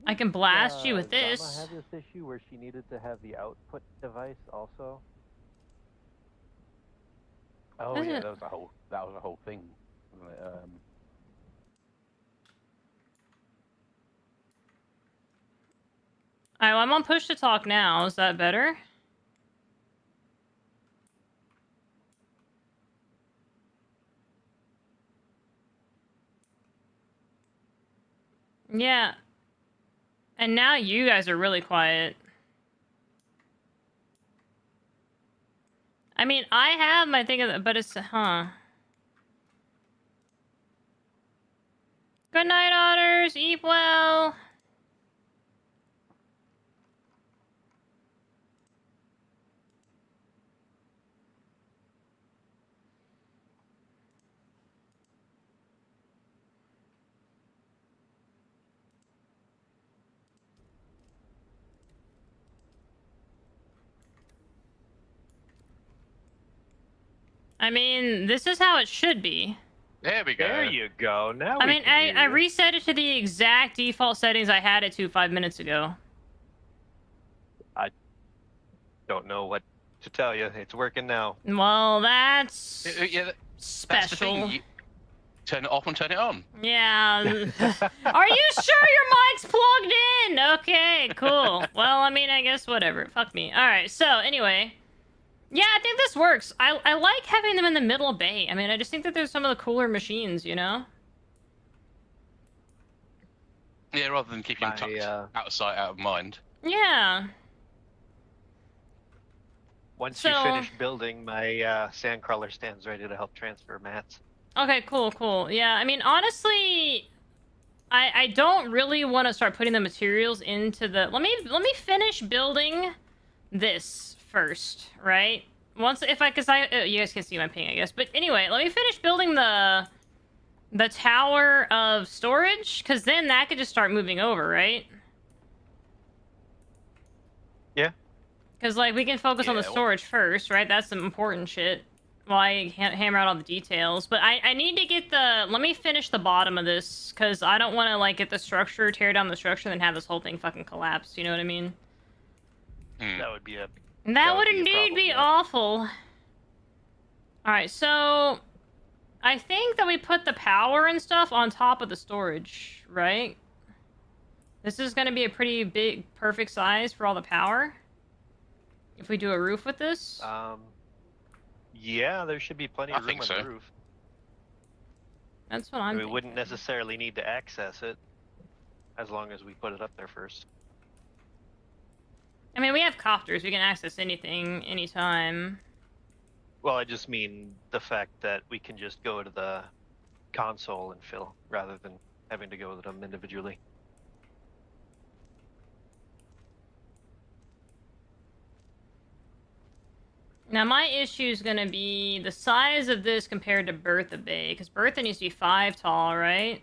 I can blast you with this. Dama had this issue where she needed to have the output device also. Oh yeah, that was a whole thing. Alright, well, I'm on push to talk now. Is that better? Yeah. And now you guys are really quiet. I mean, I have my thing, but it's, huh. Good night, otters. Eat well. I mean, this is how it should be. There we go. There you go. Now I we mean, can hear I you. reset it to the exact default settings I had it to 5 minutes ago. I don't know what to tell you. It's working now. Well, that's Yeah, special. that's the thing. You turn it off and turn it on. Yeah. Are you sure your mic's plugged in? Okay, cool. Well, I mean, I guess whatever. Fuck me. All right. So anyway, yeah, I think this works. I like having them in the middle bay. I mean, I just think that there's some of the cooler machines, you know? Yeah, rather than keeping them tucked out of sight, out of mind. Yeah. Once you finish building, my sandcrawler stands ready to help transfer mats. Okay, cool. Yeah, I mean, honestly, I don't really want to start putting the materials into the... Let me finish building this first, right? Because you guys can see my ping, I guess. But anyway, let me finish building the tower of storage, because then that could just start moving over, right? Yeah. Because, like, we can focus on the storage first, right? That's some important shit. While I hammer out all the details. But I need to get the... Let me finish the bottom of this, because I don't want to, like, get the structure, tear down the structure, and then have this whole thing fucking collapse. You know what I mean? That would be a... That would indeed be awful. Alright, so... I think that we put the power and stuff on top of the storage, right? This is going to be a pretty big, perfect size for all the power. If we do a roof with this. Yeah, there should be plenty of room on the roof. That's what I'm We thinking. wouldn't necessarily need to access it, as long as we put it up there first. I mean, we have copters. We can access anything, anytime. Well, I just mean the fact that we can just go to the console and fill, rather than having to go with them individually. Now, my issue is going to be the size of this compared to Bertha Bay, because Bertha needs to be 5 tall, right?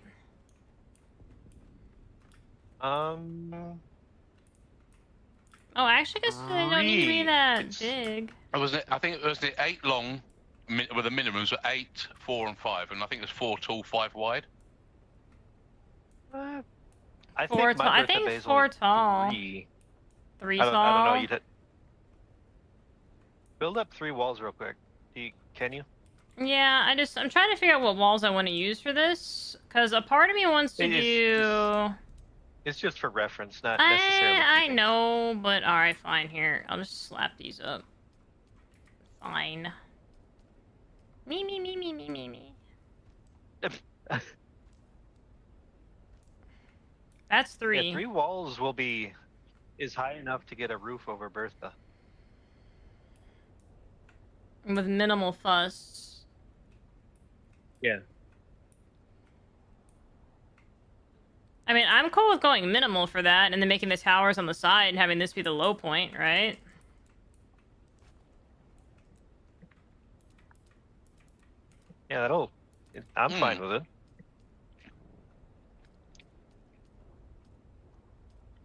Oh, actually, I guess they don't need to be that big. I think it was the 8 long, with the minimums were 8, 4, and 5, and I think it was 4 tall, 5 wide. I Four think tall. I think 4 tall. 3. 3 I tall. don't know. You'd build up 3 walls real quick. Can you? Yeah, I'm trying to figure out what walls I want to use for this, because a part of me wants to do... It's just for reference, not necessarily. I know, but alright, fine, here. I'll just slap these up. Fine. Me. That's 3. Yeah, 3 walls is high enough to get a roof over Bertha. With minimal fuss. Yeah. I mean, I'm cool with going minimal for that, and then making the towers on the side and having this be the low point, right? Yeah, I'm fine with it.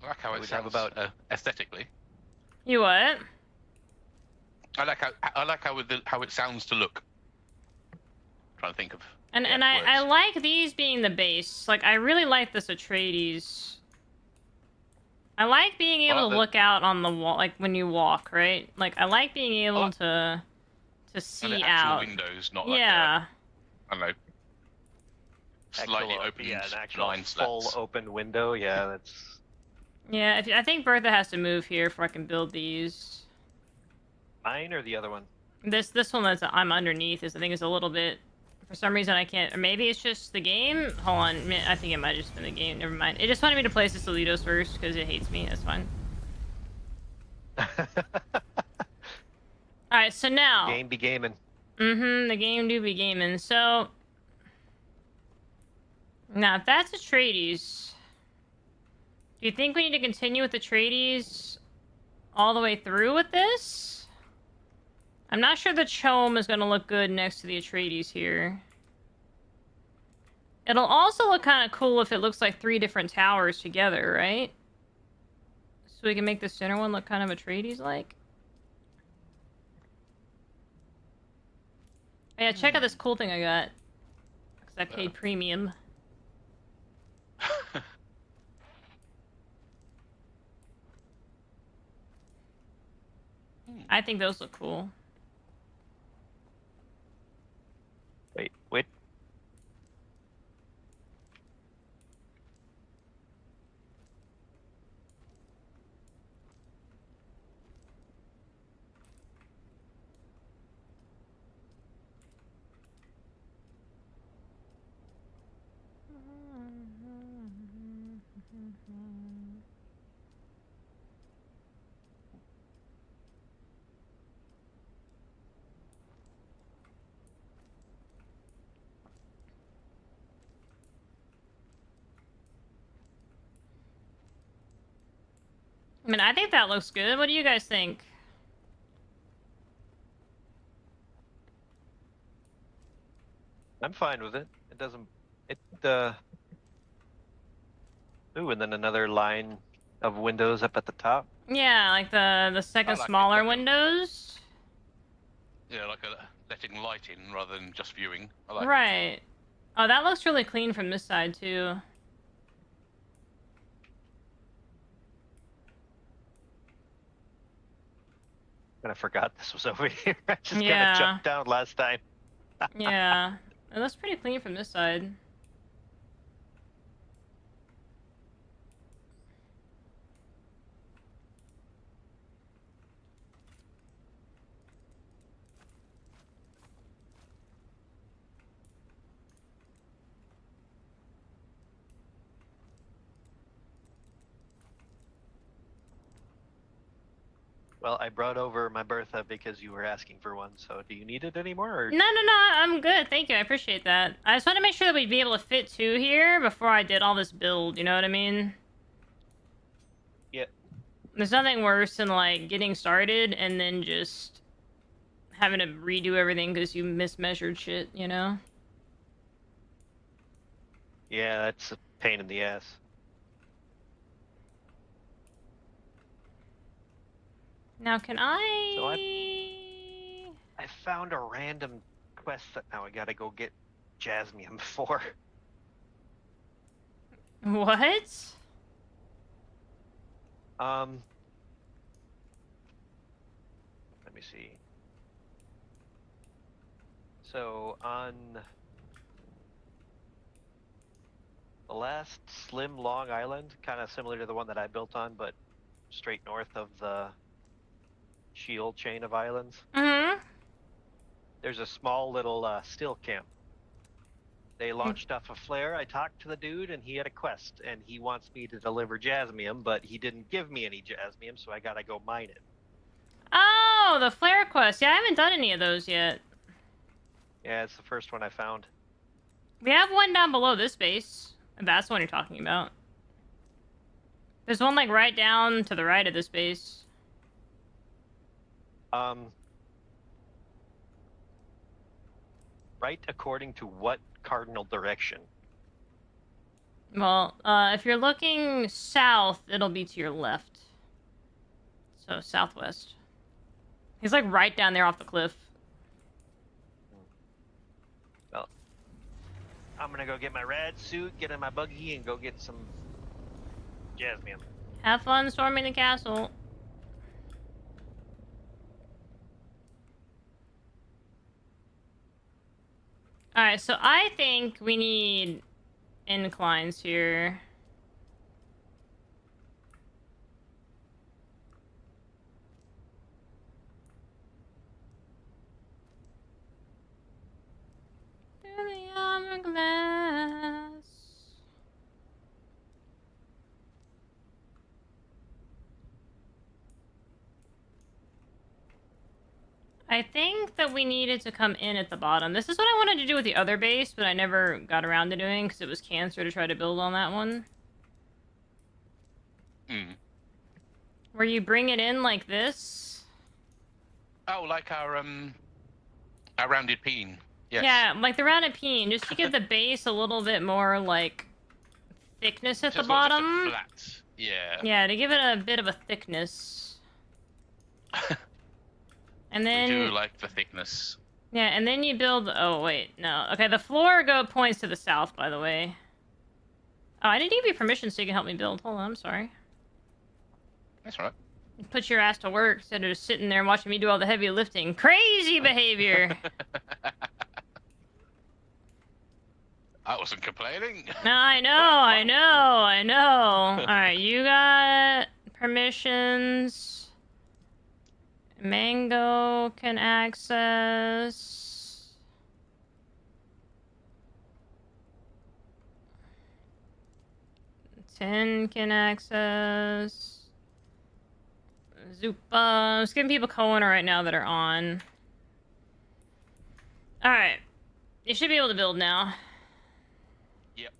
I like how it sounds aesthetically. You what? I like how it sounds to look. trying to think of. And I like these being the base. Like, I really like this Atreides. I like being able to look out on the wall, like when you walk, right? Like, I like being able to see out. Windows, not yeah. I don't know. Slightly open, an actual blind full slats. open window. Yeah, that's. Yeah, I think Bertha has to move here before I can build these. Mine or the other one? This one that's I'm underneath I think is a little bit. For some reason I can't. Or maybe it's just the game. Hold on, I think it might have just been the game. Never mind. It just wanted me to place the Solitos first because it hates me. That's fine. All right, so now. Game be gaming. The game do be gaming. So now, if that's Atreides, do you think we need to continue with Atreides all the way through with this? I'm not sure the Chome is going to look good next to the Atreides here. It'll also look kind of cool if it looks like 3 different towers together, right? So we can make the center one look kind of Atreides-like. Oh, yeah, check out this cool thing I got. Because I paid premium. I think those look cool. Wait. I mean, I think that looks good. What do you guys think? I'm fine with it. It doesn't. Ooh, and then another line of windows up at the top. Yeah, like the second like it, smaller like windows. Yeah, like letting light in rather than just viewing. I like it. Right. Oh, that looks really clean from this side too. And I forgot this was over here. I just kind Yeah. of jumped down last time. Yeah, it looks pretty clean from this side. Well, I brought over my Bertha because you were asking for one. So, do you need it anymore? Or... No, I'm good. Thank you. I appreciate that. I just want to make sure that we'd be able to fit two here before I did all this build. You know what I mean? Yeah. There's nothing worse than like getting started and then just having to redo everything because you mismeasured shit. You know? Yeah, that's a pain in the ass. Now, can I... So I found a random quest that now I gotta go get Jasmium for. What? Let me see. So on the last slim long island, kind of similar to the one that I built on, but straight north of the shield chain of islands. Mm-hmm. There's a small little steel camp. They launched off a flare. I talked to the dude, and he had a quest, and he wants me to deliver Jasmium, but he didn't give me any Jasmium, so I gotta go mine it. Oh, the flare quest. Yeah, I haven't done any of those yet. Yeah, it's the first one I found. We have one down below this base. If that's the one you're talking about. There's one like right down to the right of this base. Right according to what cardinal direction? Well, if you're looking south, it'll be to your left. So, southwest. He's like right down there off the cliff. Well, I'm gonna go get my rad suit, get in my buggy, and go get some Jasmium. Have fun storming the castle. Alright, so I think we need inclines here. Through the hourglass. I think that we needed to come in at the bottom. This is what I wanted to do with the other base, but I never got around to doing because it was cancer to try to build on that one. Hmm. Where you bring it in like this. Oh, like our rounded peen. Yes. Yeah, like the rounded peen, just to give the base a little bit more like thickness at the bottom. Not just a flat. Yeah. Yeah, to give it a bit of a thickness. And then We do like the thickness. yeah, and then you build. Oh wait, no. Okay, the floor points to the south, by the way. Oh, I didn't give you permission so you can help me build. Hold on, I'm sorry. That's all right. Put your ass to work instead of just sitting there and watching me do all the heavy lifting. Crazy behavior. I wasn't complaining. I know. All right, you got permissions. Mango can access. Tin can access. Zupa. I'm just giving people Kona right now that are on. Alright. You should be able to build now. Yep.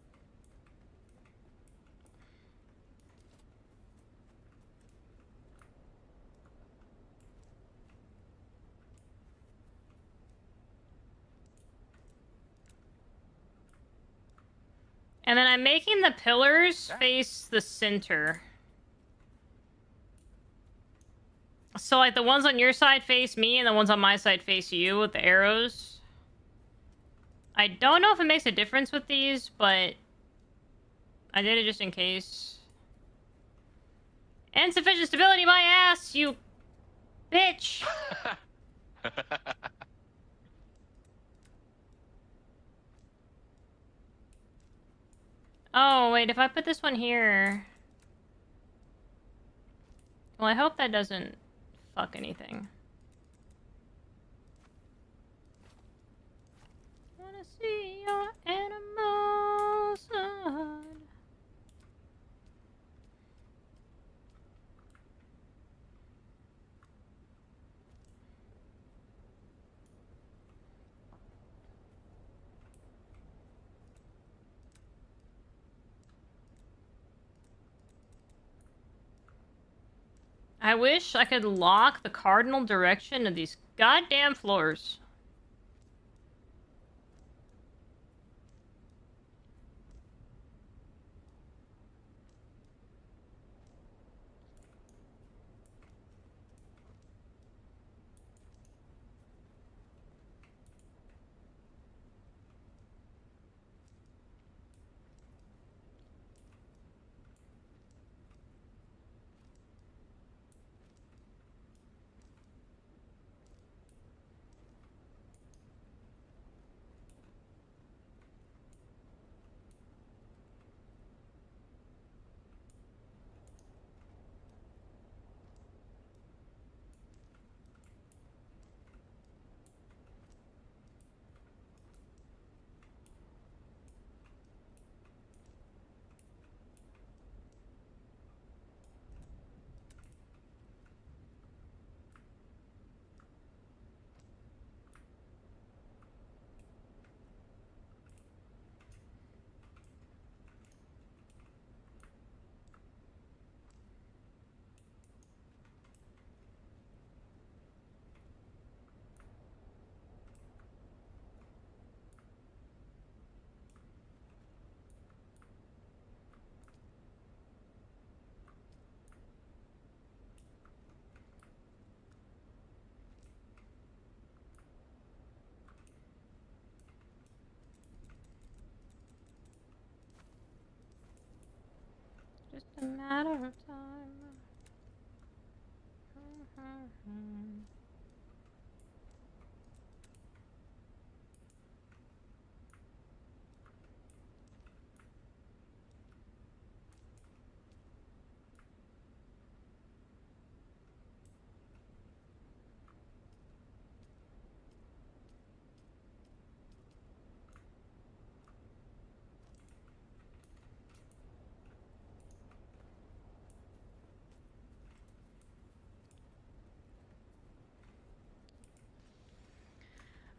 And then I'm making the pillars face the center. So, like, the ones on your side face me, and the ones on my side face you with the arrows. I don't know if it makes a difference with these, but I did it just in case. Insufficient stability, my ass, you bitch! Oh, wait, if I put this one here... Well, I hope that doesn't fuck anything. Wanna see your animals run. I wish I could lock the cardinal direction of these goddamn floors. Just a matter of time.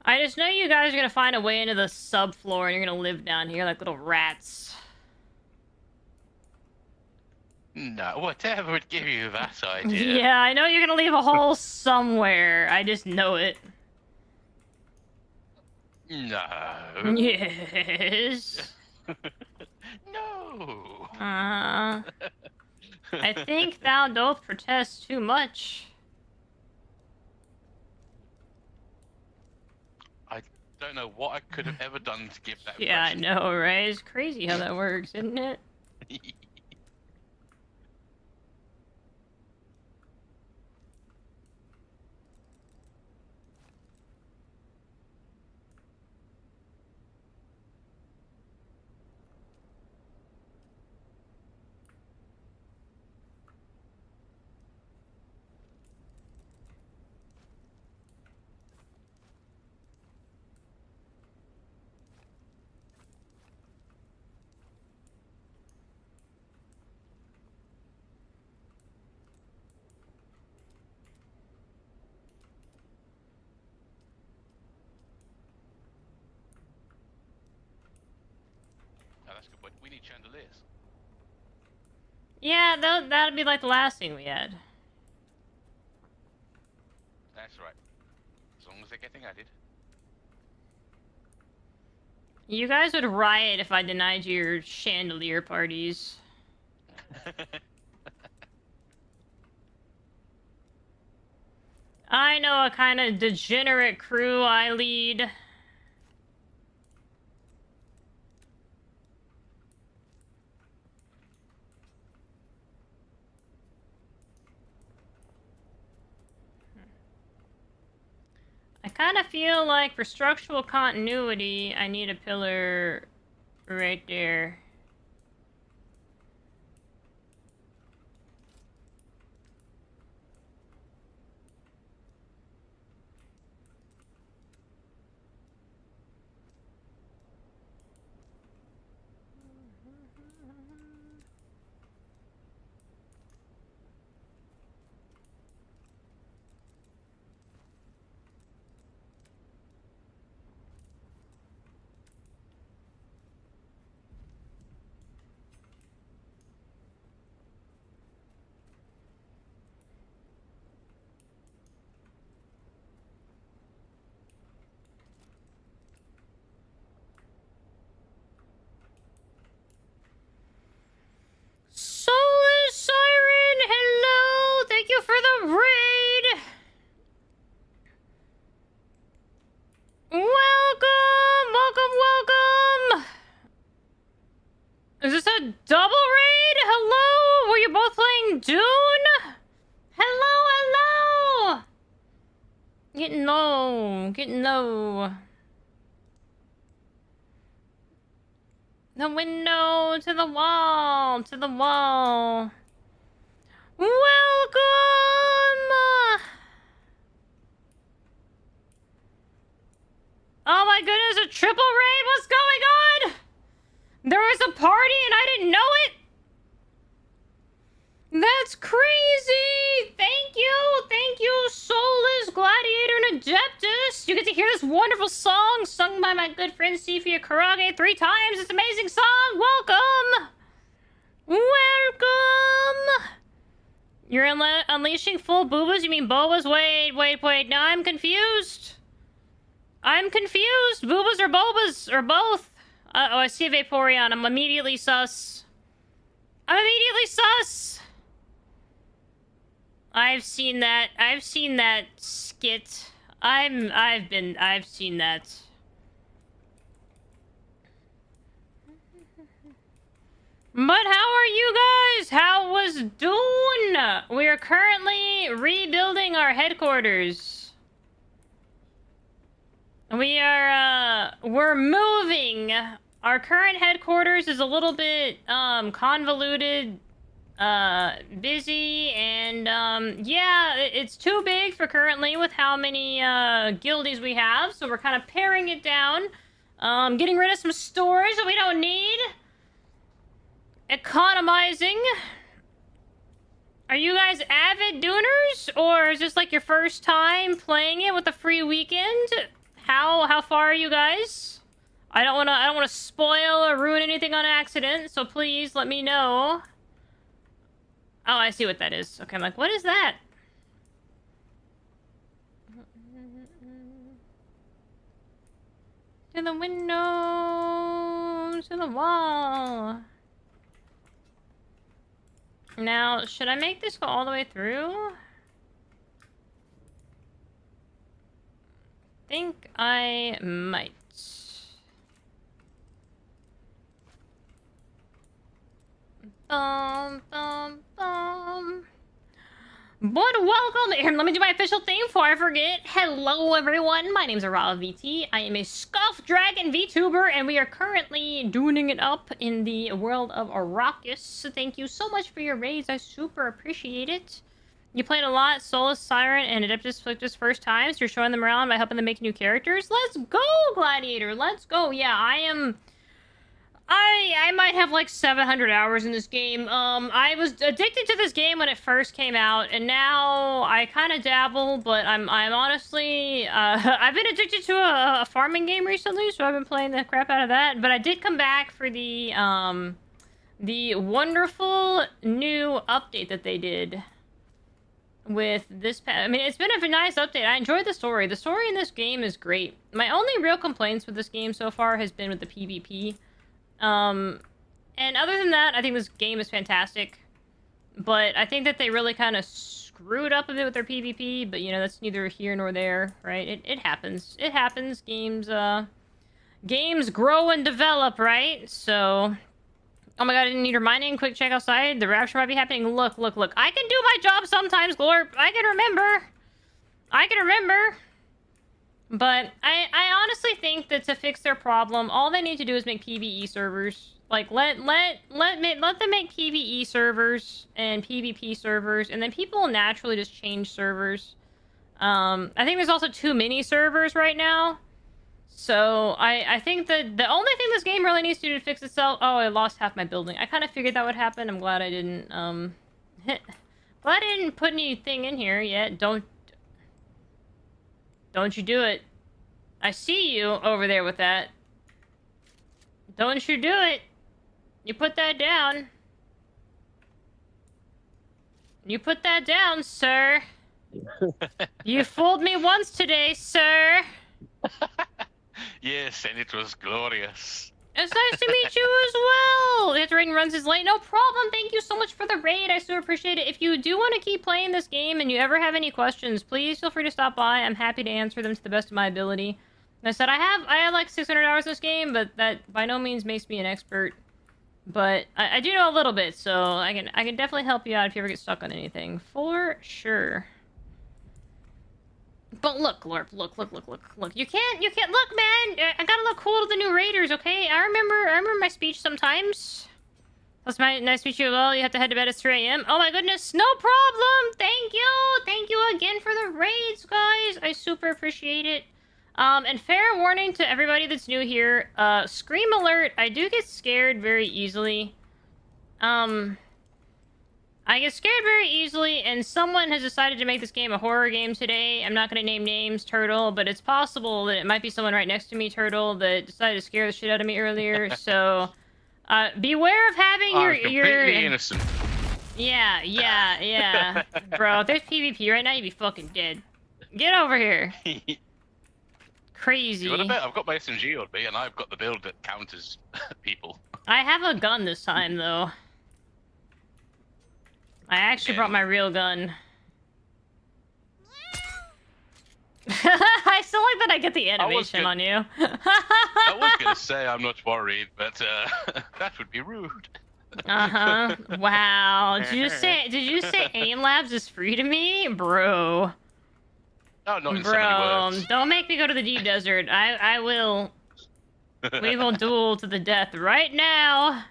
I just know you guys are gonna find a way into the subfloor and you're gonna live down here like little rats. No, whatever would give you that idea. Yeah, I know you're gonna leave a hole somewhere. I just know it. No. Yes. No. I think thou doth protest too much. I don't know what I could have ever done to give that Yeah, I impression. know, right? It's crazy how that works, isn't it? Oh, that's a good point. We need chandeliers. Yeah, that'd be like the last thing we had. That's right. As long as they're getting added. You guys would riot if I denied you your chandelier parties. I know a kind of degenerate crew I lead. I kind of feel like for structural continuity, I need a pillar right there. Soulless Siren, hello! Thank you for the raid! Welcome! Welcome, welcome! Is this a double raid? Hello? Were you both playing Dune? Hello, hello! Getting low, getting low. The window to the wall, to the wall. Welcome! Oh my goodness, a triple raid? What's going on? There was a party and I didn't know it? That's crazy! Thank you, Soulless Gladiator and Adeptus. You get to hear this wonderful song sung by my good friend Sifia Karage 3 times. It's an amazing song. Welcome! Welcome! You're unleashing full boobas? You mean boas? Wait. Now I'm confused. I'm confused. Boobas or bobas or both? Oh, I see a Vaporeon. I'm immediately sus. I've seen that skit. I've seen that. But how are you guys? How was Dune? We are currently rebuilding our headquarters. We're moving. Our current headquarters is a little bit, convoluted, busy, and, yeah, it's too big for currently with how many, guildies we have, so we're kind of paring it down, getting rid of some storage that we don't need, economizing. Are you guys avid Duners, or is this like your first time playing it with a free weekend? How far are you guys? I don't wanna spoil or ruin anything on accident, so please let me know. Oh, I see what that is. Okay, I'm like, what is that? To the window, to the wall. Now, should I make this go all the way through? I think I might. But welcome! Here, let me do my official theme before I forget. Hello, everyone. My name's VT. I am a SCUFF Dragon VTuber, and we are currently dooning it up in the world of Arrakis. Thank you so much for your raids. I super appreciate it. You played a lot, Soulless Siren, and Adeptus played this first time, so you're showing them around by helping them make new characters. Let's go, Gladiator! Let's go! Yeah, I might have like 700 hours in this game. I was addicted to this game when it first came out, and now I kind of dabble, but I'm honestly, I've been addicted to a farming game recently, so I've been playing the crap out of that, but I did come back for the wonderful new update that they did. with this. I mean, it's been a nice update. I enjoyed the story. The story in this game is great. My only real complaints with this game so far has been with the PvP. And other than that, I think this game is fantastic. But I think that they really kind of screwed up a bit with their PvP. But, you know, that's neither here nor there, right? It happens. It happens. Games grow and develop, right? So... Oh my god, I didn't need reminding. Quick check outside. The rapture might be happening. Look, look, look. I can do my job sometimes, Glorp. I can remember. But I honestly think that to fix their problem, all they need to do is make PvE servers. Like, let them make PvE servers and PvP servers, and then people will naturally just change servers. I think there's also too many servers right now. So, I think that the only thing this game really needs to do to fix itself... Oh, I lost half my building. I kind of figured that would happen. I'm glad I didn't, glad I didn't put anything in here yet. Don't you do it. I see you over there with that. Don't you do it. You put that down. You put that down, sir. You fooled me once today, sir. Yes, and it was glorious. It's nice to meet you as well. His rating runs is late. No problem. Thank you so much for the raid. I so appreciate it. If you do want to keep playing this game and you ever have any questions, please feel free to stop by. I'm happy to answer them to the best of my ability. Like I said, I have like 600 hours in this game, but that by no means makes me an expert. But I do know a little bit, so I can definitely help you out if you ever get stuck on anything. For sure. But look, Glorp, look. You can't, look, man! I gotta look cool to the new raiders, okay? I remember my speech sometimes. That's nice to meet you. Well, you have to head to bed at 3 a.m. Oh my goodness, no problem! Thank you again for the raids, guys! I super appreciate it. And fair warning to everybody that's new here, scream alert, I do get scared very easily. I get scared very easily, and someone has decided to make this game a horror game today. I'm not going to name names, Turtle, but it's possible that it might be someone right next to me, Turtle, that decided to scare the shit out of me earlier, so... beware of having your... completely innocent. Yeah. Bro, if there's PvP right now, you'd be fucking dead. Get over here. Crazy. You want to bet? I've got my SMG on me, and I've got the build that counters people. I have a gun this time, though. I actually brought my real gun. I still like that I get the animation on you. I was gonna say I'm not worried, but that would be rude. Wow. Did you say AIM Labs is free to me? Bro. No, not in so many words. Don't make me go to the deep desert. I will. We will duel to the death right now.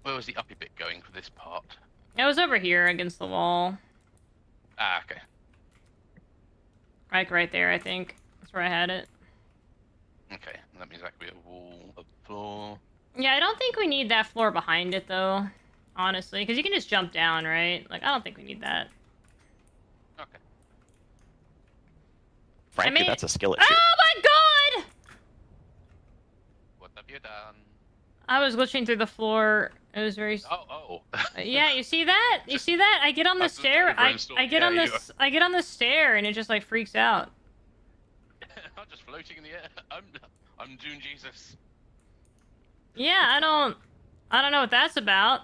Where was the uppy bit going for this part? It was over here against the wall. Ah, okay. Like right there, I think. That's where I had it. Okay, that means that could be a wall, a floor. Yeah, I don't think we need that floor behind it, though. Honestly, because you can just jump down, right? Like, I don't think we need that. Okay. Frankly, that's a skill issue. Oh my god! What have you done? I was glitching through the floor. It was very... Oh. Yeah, you see that? You see that? I get on the stair. I get on this. I get on the stair, and it just like freaks out. I'm just floating in the air. I'm Dune Jesus. Yeah, I don't know what that's about.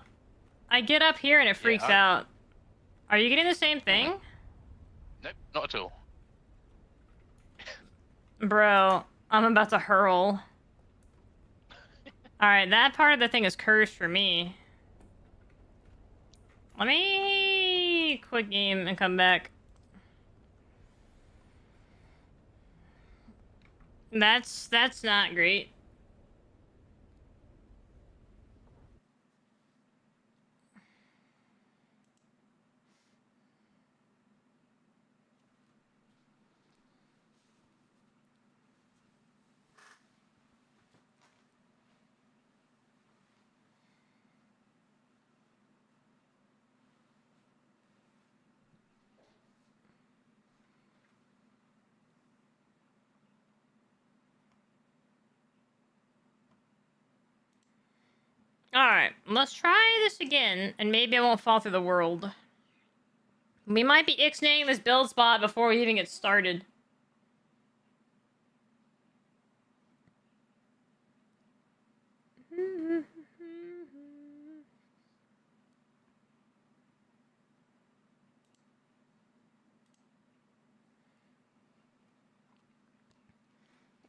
I get up here and it freaks out. Are you getting the same thing? Nope, not at all. Bro, I'm about to hurl. Alright, that part of the thing is cursed for me. Let me quit game and come back. That's not great. Alright, let's try this again, and maybe I won't fall through the world. We might be ixnaying this build spot before we even get started.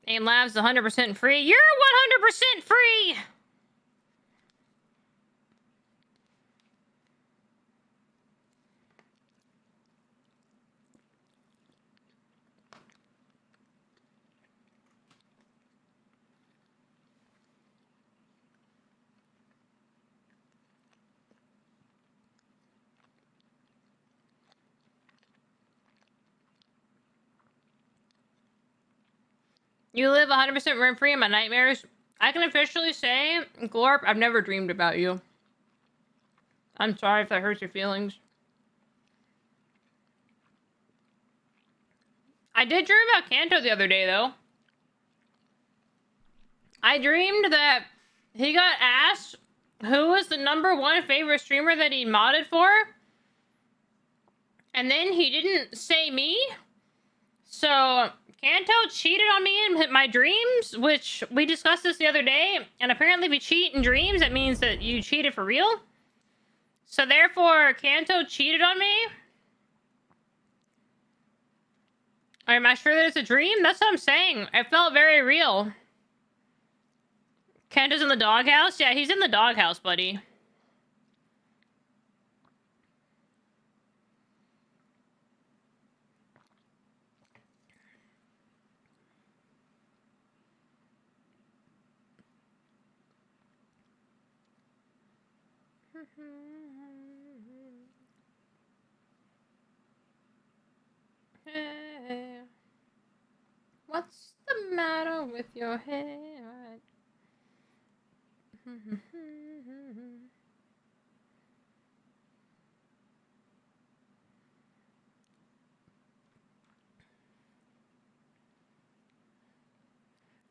AIM Labs 100% free. You're 100% free! You live 100% rent-free in my nightmares. I can officially say, Glorp, I've never dreamed about you. I'm sorry if that hurts your feelings. I did dream about Kanto the other day, though. I dreamed that he got asked who was the #1 favorite streamer that he modded for. And then he didn't say me. So Kanto cheated on me in my dreams, which we discussed this the other day. And apparently if you cheat in dreams, that means that you cheated for real. So therefore, Kanto cheated on me. Am I sure that it's a dream? That's what I'm saying. It felt very real. Kanto's in the doghouse? Yeah, he's in the doghouse, buddy. Hey, what's the matter with your head?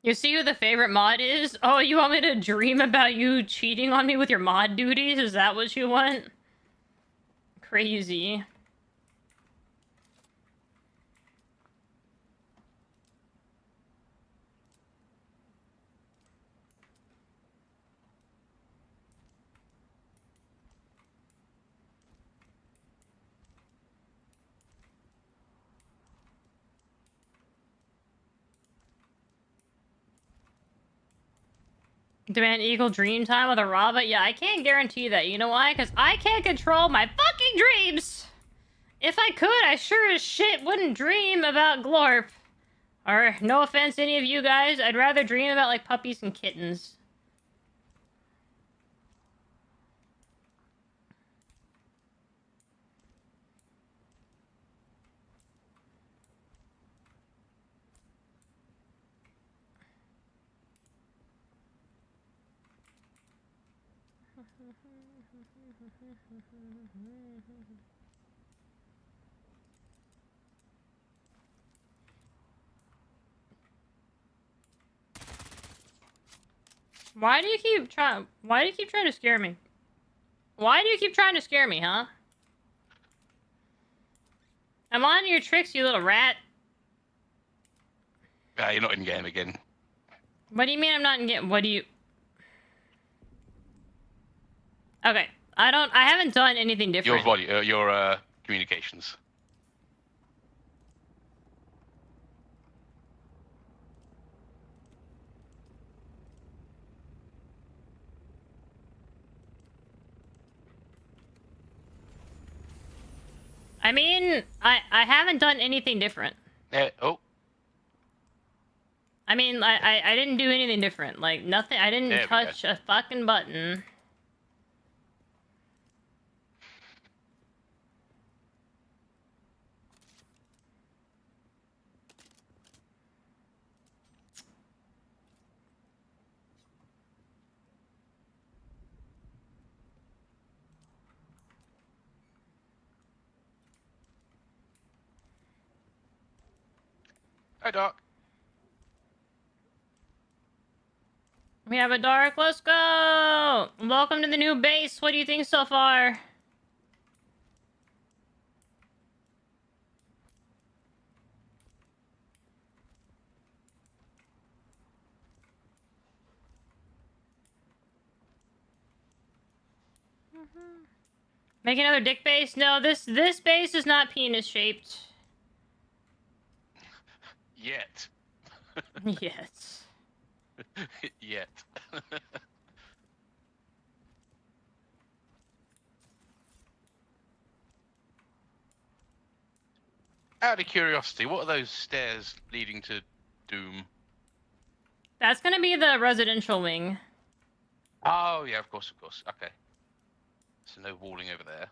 You see who the favorite mod is? Oh, you want me to dream about you cheating on me with your mod duties? Is that what you want? Crazy. Demand equal dream time with a Rava? Yeah, I can't guarantee that. You know why? Because I can't control my fucking dreams! If I could, I sure as shit wouldn't dream about Glorp. Or, no offense to any of you guys, I'd rather dream about, like, puppies and kittens. Why do you keep trying to scare me? Why do you keep trying to scare me, huh? I'm on your tricks, you little rat. You're not in game again. What do you mean I'm not in game? What do you... Okay, I haven't done anything different. Your communications. I mean, I haven't done anything different. Oh. I mean, I didn't do anything different. Like, nothing. I didn't touch a fucking button. Hi, Doc. We have a dark. Let's go! Welcome to the new base. What do you think so far? Make another dick base? No, this base is not penis shaped. Yet. Yes. Yet. Out of curiosity, what are those stairs leading to Doom? That's gonna be the residential wing. Oh, yeah, of course. Okay. So no walling over there.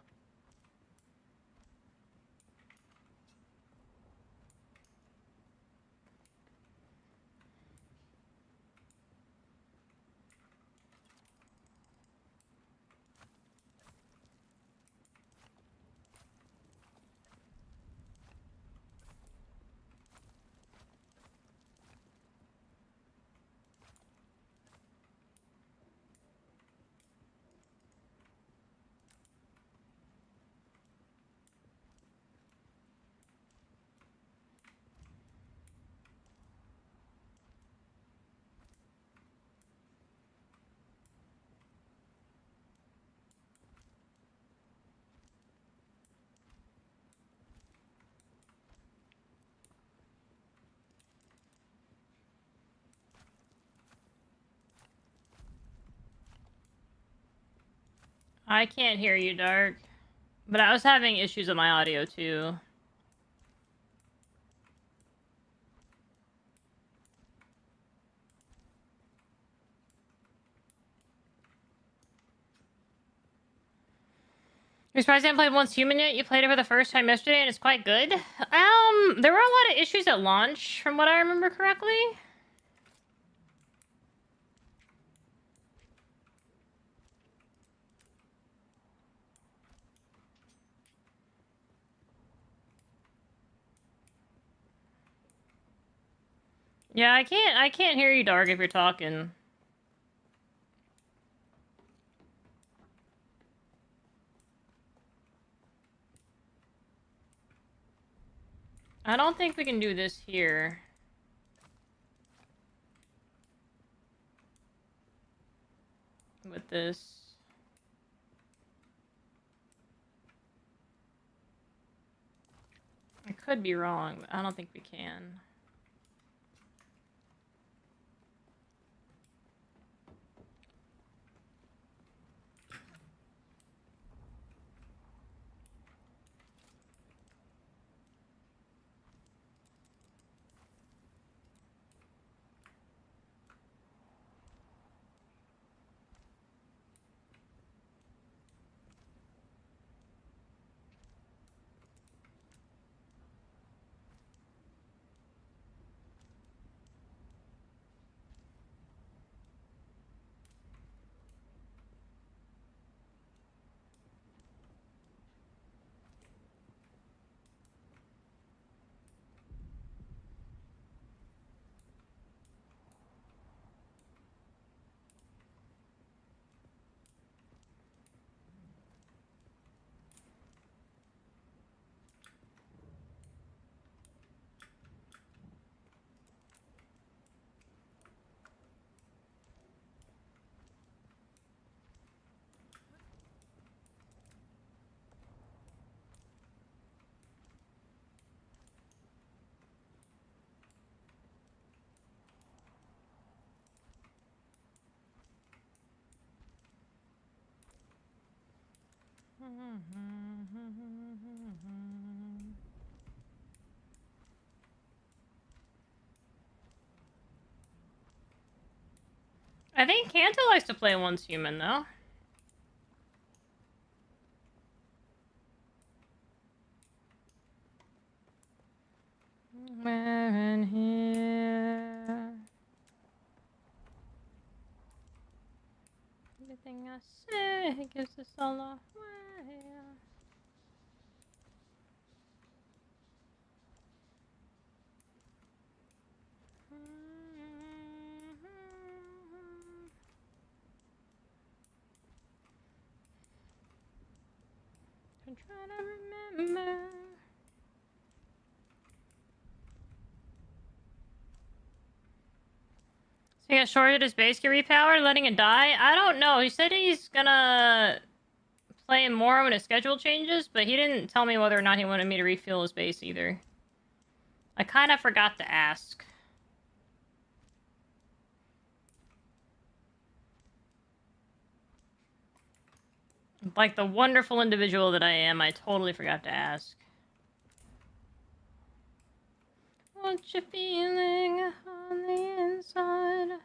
I can't hear you, Dark. But I was having issues with my audio, too. You're surprised I haven't played Once Human yet? You played it for the first time yesterday and it's quite good? There were a lot of issues at launch, from what I remember correctly. Yeah, I can't hear you, Dark, if you're talking. I don't think we can do this here. With this. I could be wrong, but I don't think we can. I think Kanto likes to play Once Human, though. Where in here? Everything I say gives us all away. trying to remember. So he got shorted his base get repowered, letting it die? I don't know. He said he's gonna play more when his schedule changes, but he didn't tell me whether or not he wanted me to refuel his base either. I kind of forgot to ask. Like the wonderful individual that I am, I totally forgot to ask. What you feeling on the inside?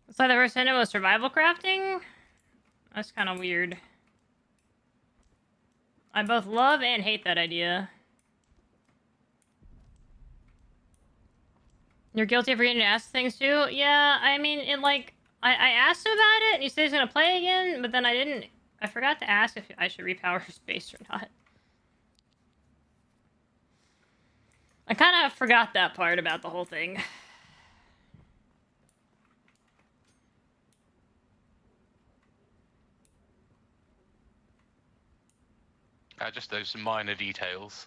It's like the first ended was survival crafting? That's kind of weird. I both love and hate that idea. You're guilty of forgetting to ask things too? Yeah, I mean, it like, I asked him about it, and he said he's gonna play again, but then I forgot to ask if I should repower his base or not. I kind of forgot that part about the whole thing. Just those minor details.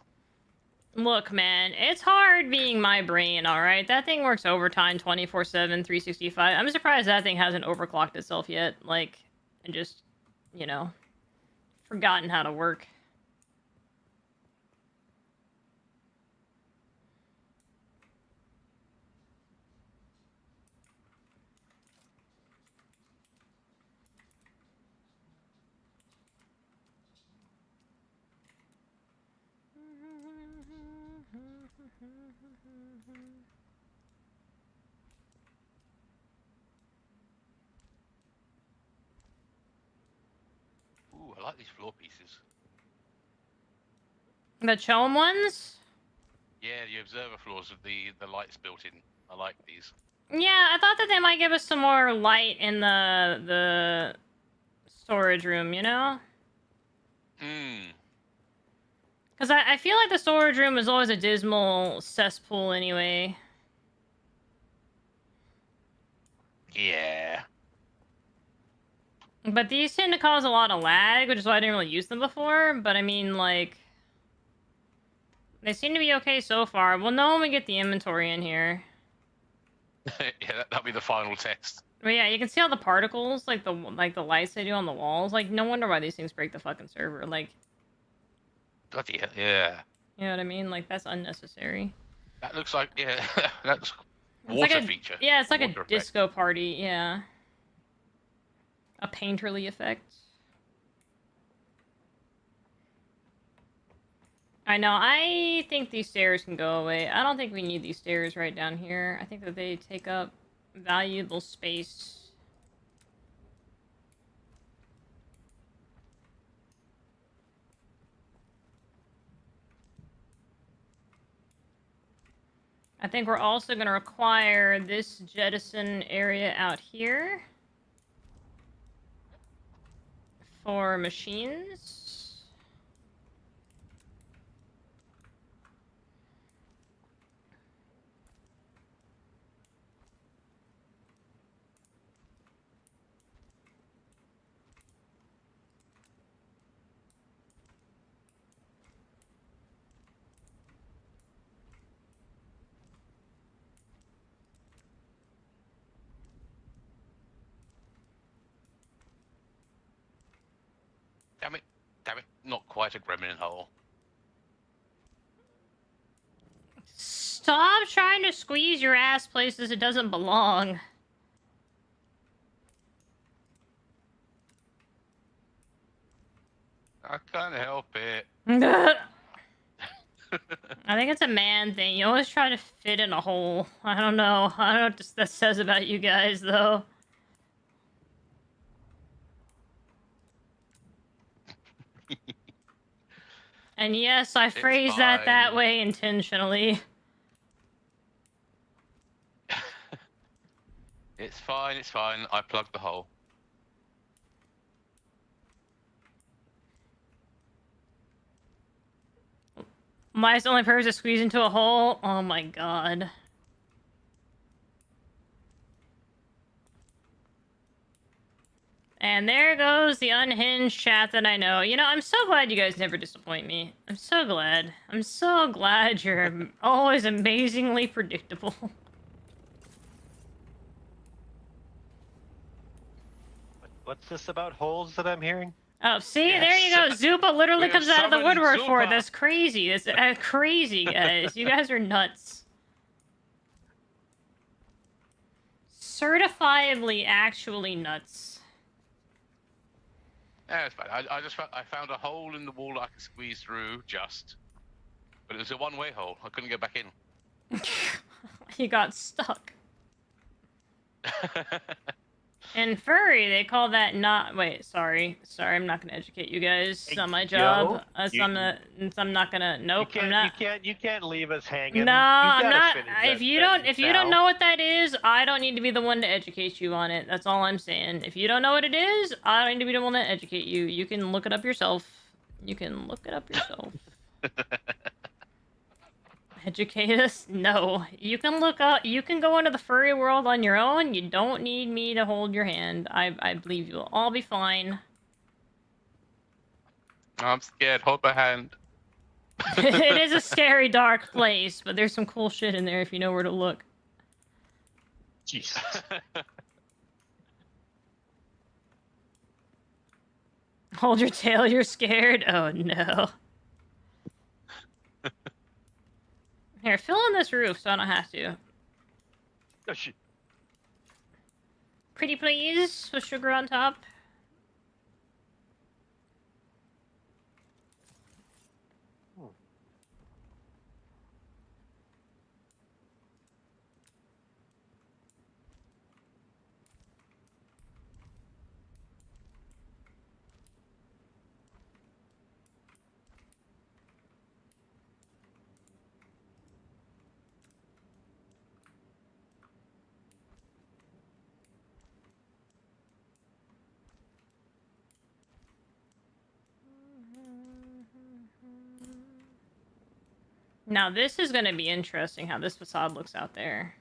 Look, man, it's hard being my brain, alright? That thing works overtime 24/7, 365. I'm surprised that thing hasn't overclocked itself yet. Like, and just, you know, forgotten how to work. Ooh, I like these floor pieces. The Chome ones? Yeah, the observer floors with the lights built in. I like these. Yeah, I thought that they might give us some more light in the storage room, you know? Hmm. Because I feel like the storage room is always a dismal cesspool anyway. Yeah. But these tend to cause a lot of lag, which is why I didn't really use them before. But I mean, like, they seem to be okay so far. We'll know when we get the inventory in here. Yeah, that'll be the final test. But yeah, you can see all the particles, like the lights they do on the walls. Like, no wonder why these things break the fucking server. Like, Bloody hell, yeah. you know what I mean? Like, that's unnecessary. That looks like, yeah, that's It's water like feature. Yeah, it's like Water a effect. disco party. Yeah. A painterly effect. I know, I think these stairs can go away. I don't think we need these stairs right down here. I think that they take up valuable space. I think we're also going to require this jettison area out here for machines. Damn it, not quite a gremlin hole. Stop trying to squeeze your ass places it doesn't belong. I can't help it. I think it's a man thing. You always try to fit in a hole. I don't know. I don't know what that says about you guys, though. And yes, I phrased that fine. way intentionally. It's fine, it's fine. I plugged the hole. Mine's the only person to squeeze into a hole? Oh my god. And there goes the unhinged chat that I know. You know, I'm so glad you guys never disappoint me. I'm so glad. I'm so glad you're always amazingly predictable. What's this about holes that I'm hearing? Oh, see? There you go. Zupa literally We comes have out of the summoned woodwork for it. Zupa. That's crazy. That's crazy, guys. You guys are nuts. Certifiably actually nuts. Yeah, it's fine. I found a hole in the wall that I could squeeze through, but it was a one-way hole. I couldn't get back in. You got stuck. In furry, they call that not. Wait, sorry, I'm not gonna educate you guys. It's not my job. I'm not gonna. Nope, I'm not. You can't leave us hanging. No, You I'm gotta not. finish If you don't know what that is, I don't need to be the one to educate you on it. That's all I'm saying. If you don't know what it is, I don't need to be the one to educate you. You can look it up yourself. Educate us? No. You can look up. You can go into the furry world on your own. You don't need me to hold your hand. I believe you'll all be fine. I'm scared. Hold my hand. It is a scary, dark place, but there's some cool shit in there if you know where to look. Jesus. Hold your tail, you're scared? Oh no. Here, fill in this roof so I don't have to. Oh, shit. Pretty please, with sugar on top. Now this is going to be interesting how this facade looks out there.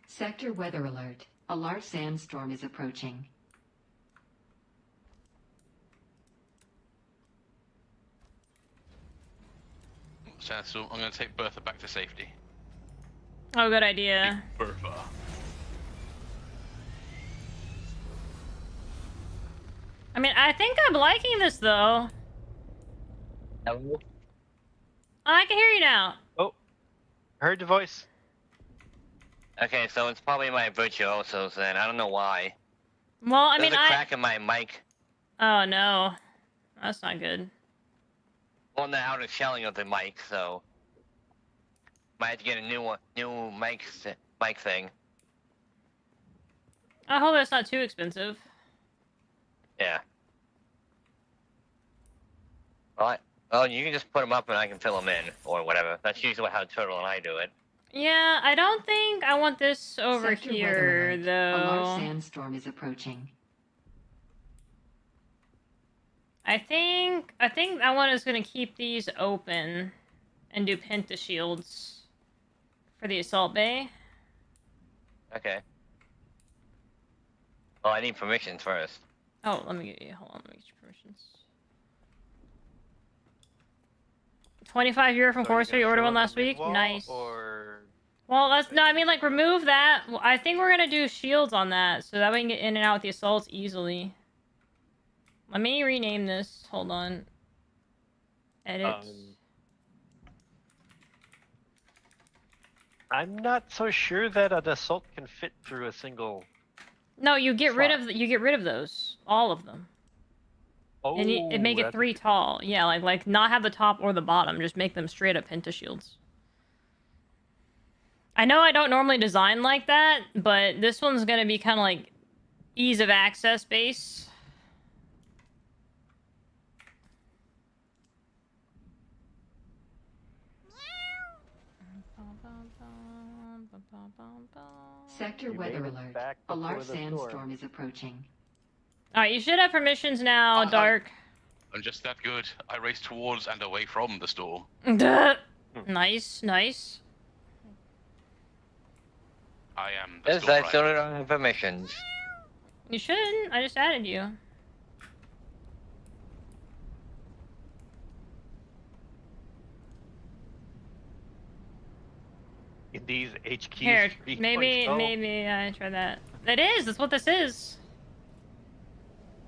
Sector weather alert. A large sandstorm is approaching. So I'm going to take Bertha back to safety. Oh, good idea. Bertha. I mean, I think I'm liking this, though. Hello? I can hear you now. Oh, heard the voice. Okay, so it's probably my virtuosos then. I don't know why. Well, I mean, There's a crack in my mic. Oh, no. That's not good. On the outer shelling of the mic, so might have to get a new mic thing. I hope that's not too expensive. Yeah. Well, you can just put them up and I can fill them in, or whatever. That's usually how Turtle and I do it. Yeah, I don't think I want this over Sector here, weather alert. though. A large sandstorm is approaching. I think that one is gonna keep these open and do pentashields for the assault bay. Okay. Well, I need permissions first. Oh, let me get you. Hold on, let me get your permissions. 25 from Corsair. You ordered one last week. Nice. Or... Well, that's no. I mean, like, remove that. I think we're gonna do shields on that, so that we can get in and out with the assaults easily. Let me rename this. Hold on. Edit. I'm not so sure that an assault can fit through a single. No, you get rid of those, all of them. Oh, and you make it 3 tall. Yeah, like not have the top or the bottom. Just make them straight up pentashields. I know I don't normally design like that, but this one's gonna be kind of like ease of access base. Sector weather alert. A large sandstorm is approaching. Alright, you should have permissions now, Dark. I'm just that good. I race towards and away from the storm. Nice, nice. I am the Yes, storm I rider. still don't have permissions. You shouldn't. I just added you. These HQs. Here, 3.0. maybe I try that. It is. That's what this is.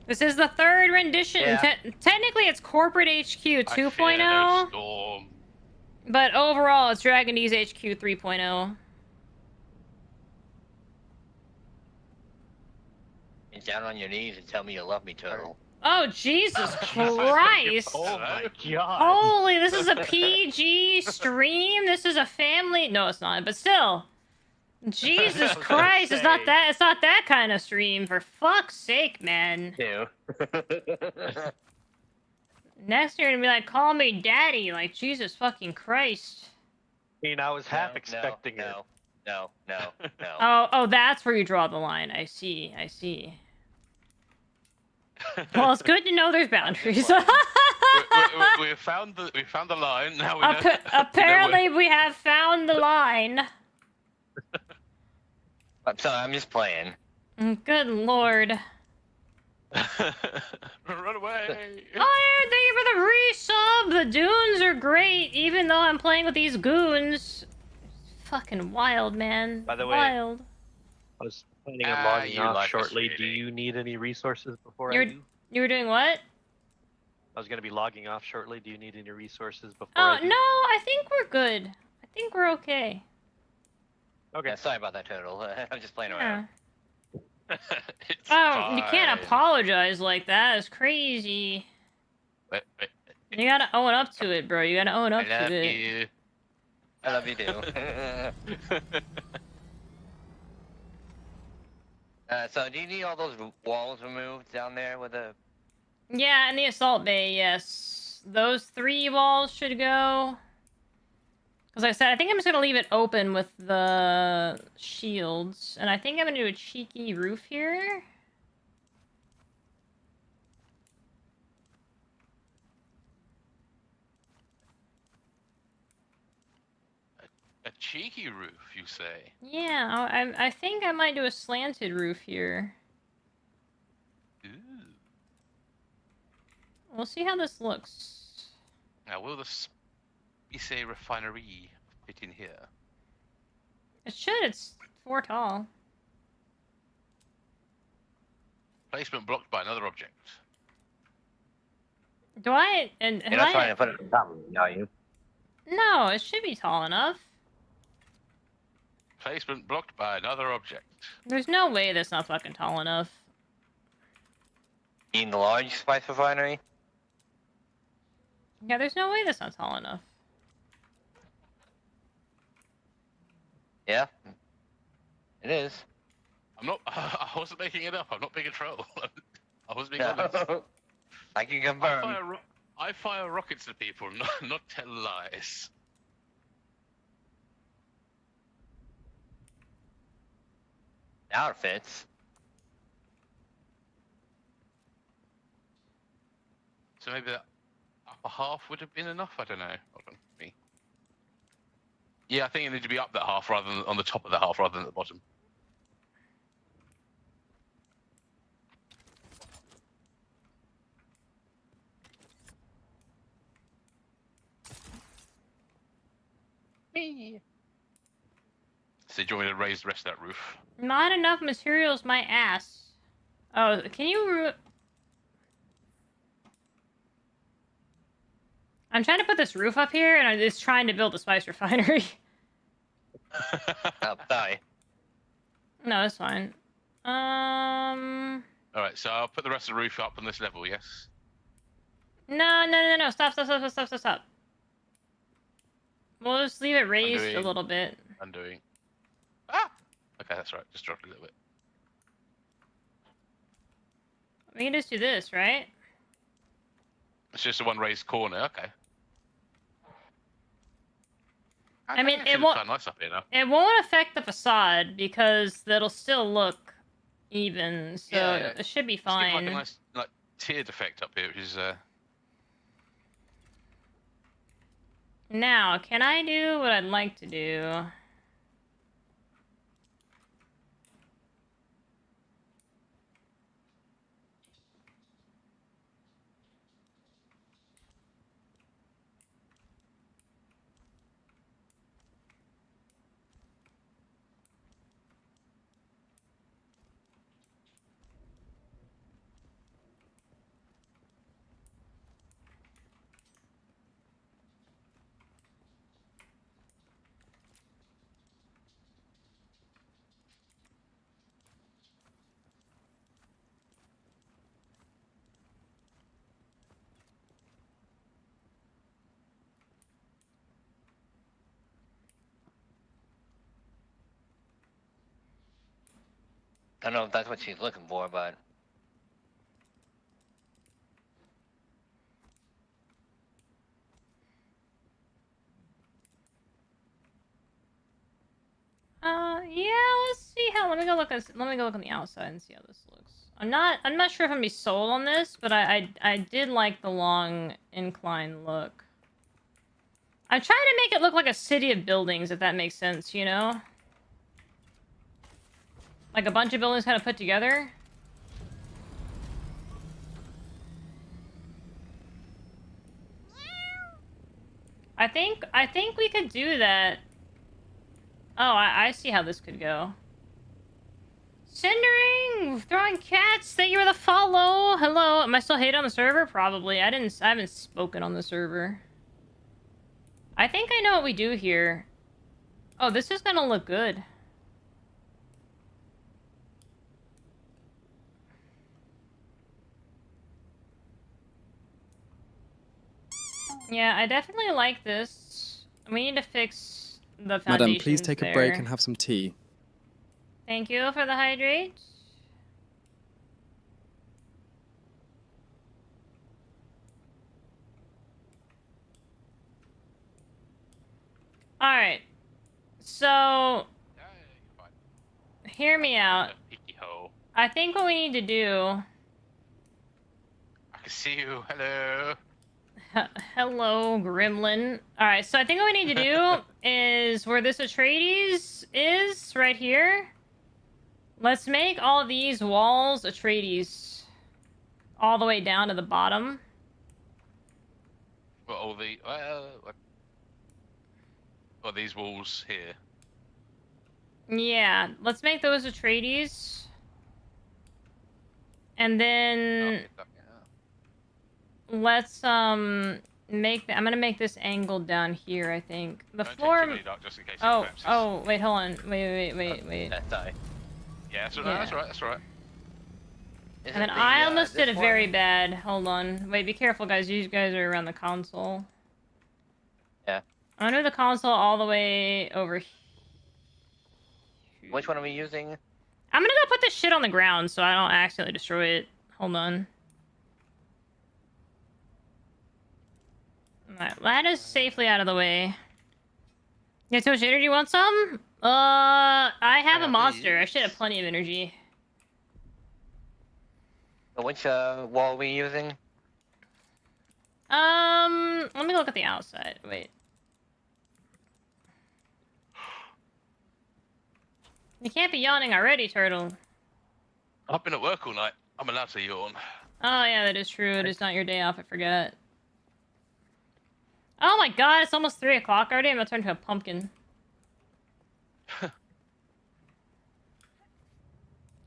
This is the third rendition. Yeah. Technically, it's Corporate HQ 2.0, Storm. but overall, it's Dragon D's HQ 3.0. Get down on your knees and tell me you love me, Turtle. Oh, Jesus Christ! Oh my god. Holy, this is a PG stream. This is a family. No, it's not. But still, Jesus Christ! It's not that. It's not that kind of stream. For fuck's sake, man. Ew. Next, you're gonna be like, call me daddy. Like, Jesus fucking Christ. I mean, I was half expecting it. No. Oh, that's where you draw the line. I see. I see. Well, it's good to know there's boundaries. we found the line. Now we know. Apparently, we have found the line. I'm sorry, I'm just playing. Good lord. Run away. Oh, thank you for the resub. The dunes are great, even though I'm playing with these goons. Fucking wild, man. By the way, wild. I was planning on logging you off like us, shortly. Do sweetie. you need any resources before You I were, do? you were doing what? I was going to be logging off shortly. Do you need any resources before Oh, I do? no, I think we're good. I think we're okay. Okay. Yeah, sorry about that, Turtle. I'm just playing Yeah. around. Oh, you can't fine. apologize like that. It's crazy. Wait. You gotta own up to it, bro. You gotta own up I love to it. you. I love you too. So do you need all those walls removed down there with the... Yeah, in the assault bay, yes. Those 3 walls should go. Because like I said, I think I'm just gonna leave it open with the shields. And I think I'm gonna do a cheeky roof here. A cheeky roof, you say? Yeah, I think I might do a slanted roof here. Ooh. We'll see how this looks. Now, will the Spise refinery fit in here? It should. It's 4 tall. Placement blocked by another object. Do I? And You're not trying to put it on top of me, are you? No, it should be tall enough. Placement blocked by another object. There's no way that's not fucking tall enough. You mean the large spice refinery? Yeah, there's no way that's not tall enough. Yeah. It is. I'm not. I wasn't making it up. I'm not being a troll. I was being honest. I can confirm. I fire rockets at people, not tell lies. Now it fits. So maybe that upper half would have been enough. I don't know. Hold on, me. Yeah, I think it needs to be up that half rather than on the top of that half rather than at the bottom. So do you want me to raise the rest of that roof? Not enough materials, my ass. Oh, can you... I'm trying to put this roof up here, and I'm just trying to build a spice refinery. Oh, sorry. No, it's fine. Alright, so I'll put the rest of the roof up on this level, yes? No. Stop. We'll just leave it raised a Undoing. little bit. Undoing. Ah! Okay, that's right. Just dropped a little bit. We can just do this, right? It's just a one raised corner, okay. I mean, Actually, it won't. quite nice up here now. It won't affect the facade because it'll still look even, so Yeah. it should be Just give, like, fine. a nice, like, tiered effect up here, which is Now, can I do what I'd like to do? I don't know if that's what she's looking for, but Yeah, let's see how. Let me go look on the outside and see how this looks. I'm not sure if I'm gonna be sold on this, but I did like the long incline look. I'm trying to make it look like a city of buildings, if that makes sense, you know? Like a bunch of buildings kind of put together. I think we could do that. Oh, I see how this could go. Cindering, throwing cats. Thank you for the follow. Hello. Am I still hated on the server? Probably. I haven't spoken on the server. I think I know what we do here. Oh, this is gonna look good. Yeah, I definitely like this. We need to fix the foundations. Madam, please take a break and have some tea. Thank you for the hydrate. Alright. So... hear me out. I think what we need to do... I can see you. Hello. Hello, Gremlin. Alright, so I think what we need to do is where this Atreides is, right here. Let's make all these walls Atreides. All the way down to the bottom. What, all the... what, these walls here? Yeah, let's make those Atreides. And then... let's, make the... I'm gonna make this angle down here, I think. The floor... oh, wait, hold on. Wait. die. Yeah, that's right, that's right. And then I almost did it very bad. Hold on. Wait, be careful, guys. You guys are around the console. Yeah. I'm gonna do the console all the way over here. Which one are we using? I'm gonna go put this shit on the ground so I don't accidentally destroy it. Hold on. Alright, that is safely out of the way. Yeah, so much energy, want some? I have a monster. I should have plenty of energy. Which wall are we using? Let me look at the outside. Wait. You can't be yawning already, Turtle. I've been at work all night. I'm allowed to yawn. Oh, yeah, that is true. It is not your day off. I forgot. Oh my god, it's almost 3 o'clock already. I'm gonna turn into a pumpkin.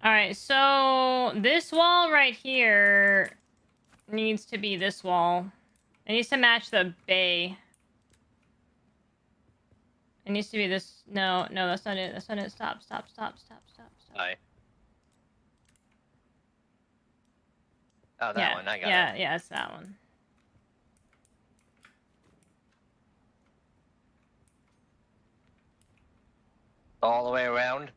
Alright, so this wall right here needs to be this wall. It needs to match the bay. It needs to be this. No, that's not it. That's not it. Stop. Aye. Oh, that one. I got it. Yeah, it's that one. All the way around?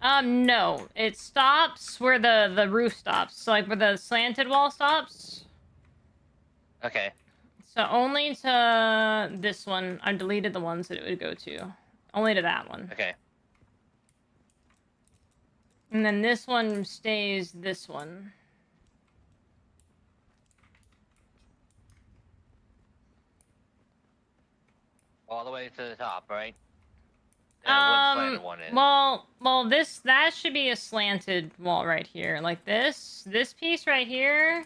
No. It stops where the roof stops. So, like, where the slanted wall stops. Okay. So, only to this one. I deleted the ones that it would go to. Only to that one. Okay. And then this one stays this one. All the way to the top, right? One slanted one is. Well, that should be a slanted wall right here, like this. This piece right here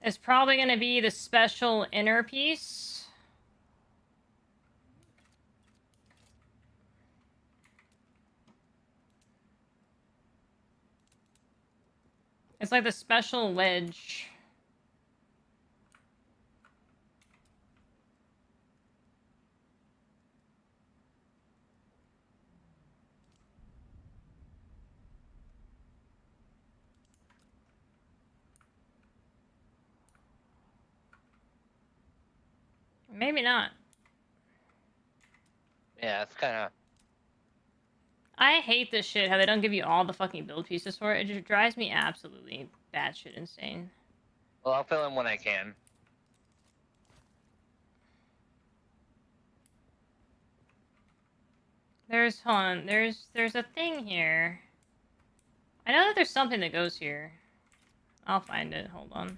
is probably going to be the special inner piece. It's like the special ledge. Maybe not. Yeah, it's kind of... I hate this shit, how they don't give you all the fucking build pieces for it. It just drives me absolutely batshit insane. Well, I'll fill in when I can. There's a thing here. I know that there's something that goes here. I'll find it. Hold on.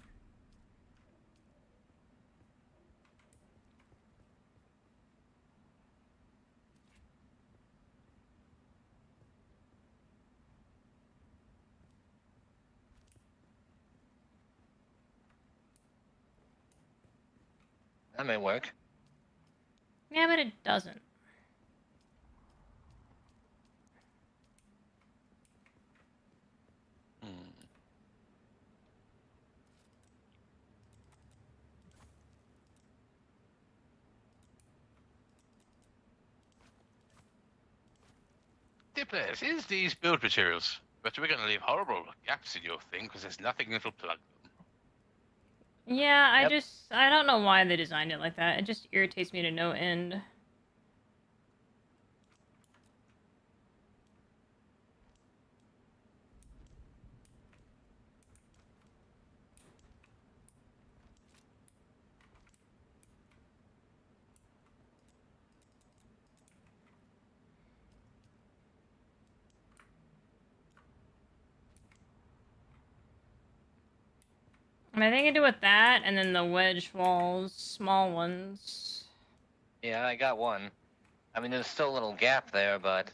That may work. Yeah, but it doesn't. Dear players, here's these build materials, but we're going to leave horrible gaps in your thing because there's nothing that'll plug them. Yeah, I don't know why they designed it like that. It just irritates me to no end. And I think I do with that, and then the wedge walls, small ones. Yeah, I got one. I mean, there's still a little gap there, but...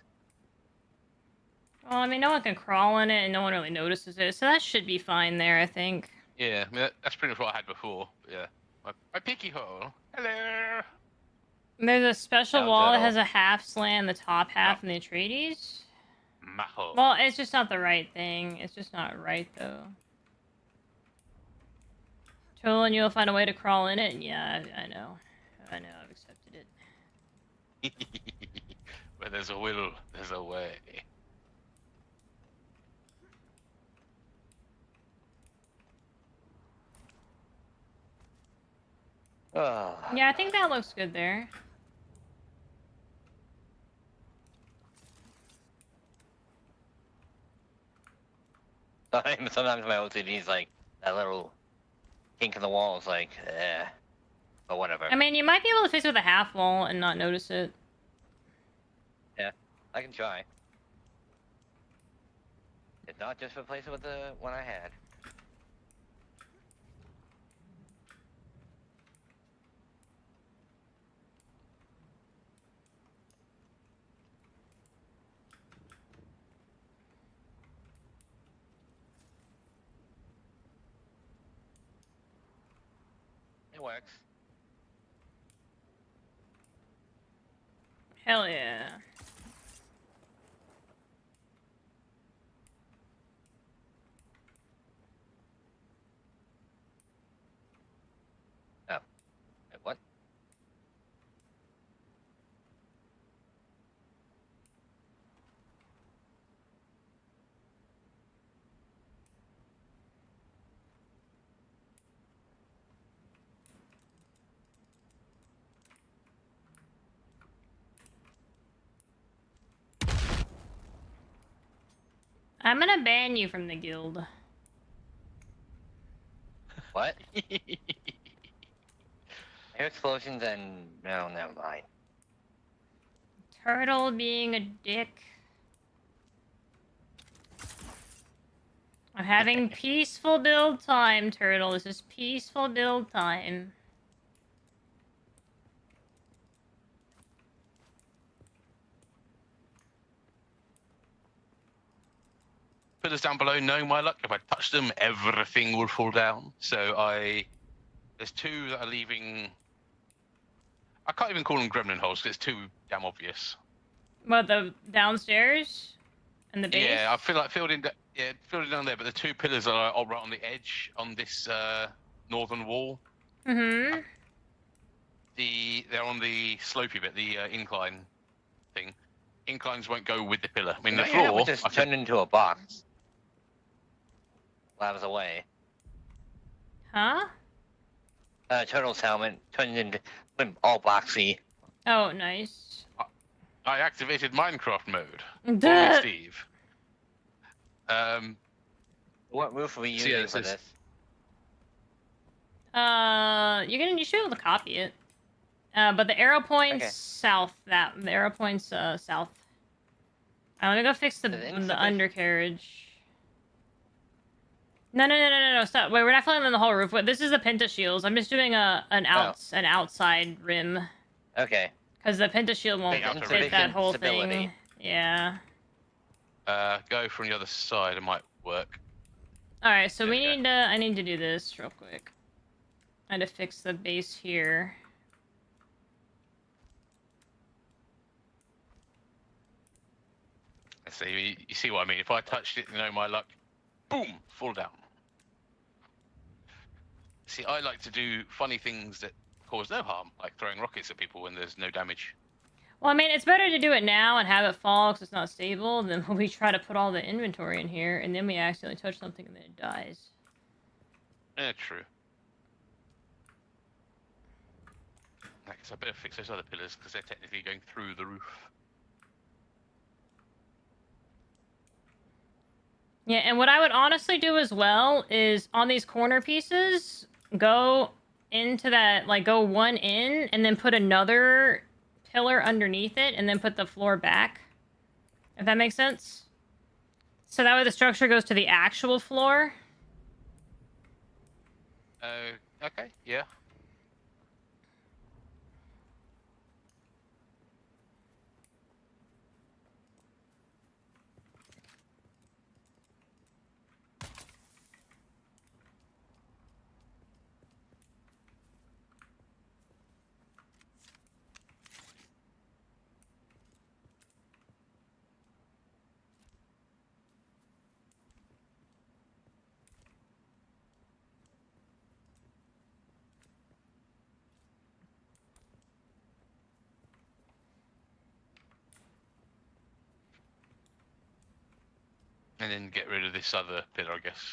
Well, I mean, no one can crawl in it, and no one really notices it, so that should be fine there, I think. Yeah, I mean, that's pretty much what I had before. But yeah, my picky hole. Hello. And there's a special wall that has a half slant, the top half, and the Atreides. Maho. Well, it's just not the right thing. It's just not right, though. And you'll find a way to crawl in it. Yeah, I know. I know, I've accepted it. Where there's a will, there's a way. Yeah, I think that looks good there. Sometimes my OCD is like, that little kink in the wall is like, but whatever. I mean, you might be able to fix it with a half wall and not notice it. Yeah, I can try. If not, just replace it with the one I had. It works. Hell yeah. Oh. Wait, what? I'm gonna ban you from the guild. What? Air explosions and... No, never mind. Turtle being a dick. I'm having peaceful build time, Turtle. This is peaceful build time. pillars down below, knowing my luck, if I touch them, everything will fall down. So there's two that are leaving. I can't even call them gremlin holes because it's too damn obvious. What, the downstairs and the base? Yeah, I feel like filled in down there, but the two pillars are right on the edge on this northern wall. Mm-hmm. They're on the slopey bit, the incline thing. Inclines won't go with the pillar. I mean, the Your head floor. would just turn into a box. While I was away. Huh? Turtle's helmet turned into all boxy. Oh, nice. I activated Minecraft mode. Duh. For Steve. What roof are we using for this? You should be able to copy it. But the arrow points Okay. south. The arrow points south. Let me go fix the undercarriage. No, stop. Wait, we're not filling in the whole roof. Wait, this is the pentashields. I'm just doing an outside rim. Okay. Because the pentashield won't fit that whole thing. Yeah. Go from the other side. It might work. Alright, so I need to do this real quick. I had to fix the base here. So you see what I mean? If I touched it, my luck, boom, fall down. See, I like to do funny things that cause no harm, like throwing rockets at people when there's no damage. Well, I mean, it's better to do it now and have it fall because it's not stable than when we try to put all the inventory in here and then we accidentally touch something and then it dies. Yeah, true. I guess I better fix those other pillars because they're technically going through the roof. Yeah, and what I would honestly do as well is on these corner pieces, go into that, like go one in and then put another pillar underneath it and then put the floor back. If that makes sense. So that way the structure goes to the actual floor. Okay, yeah. And then get rid of this other pillar, I guess.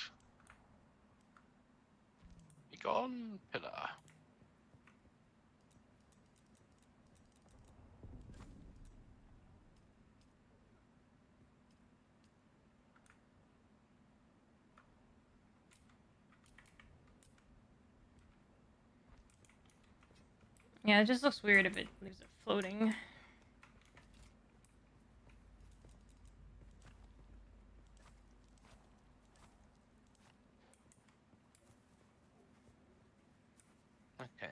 Be gone, pillar. Yeah, it just looks weird if it leaves it floating. Okay.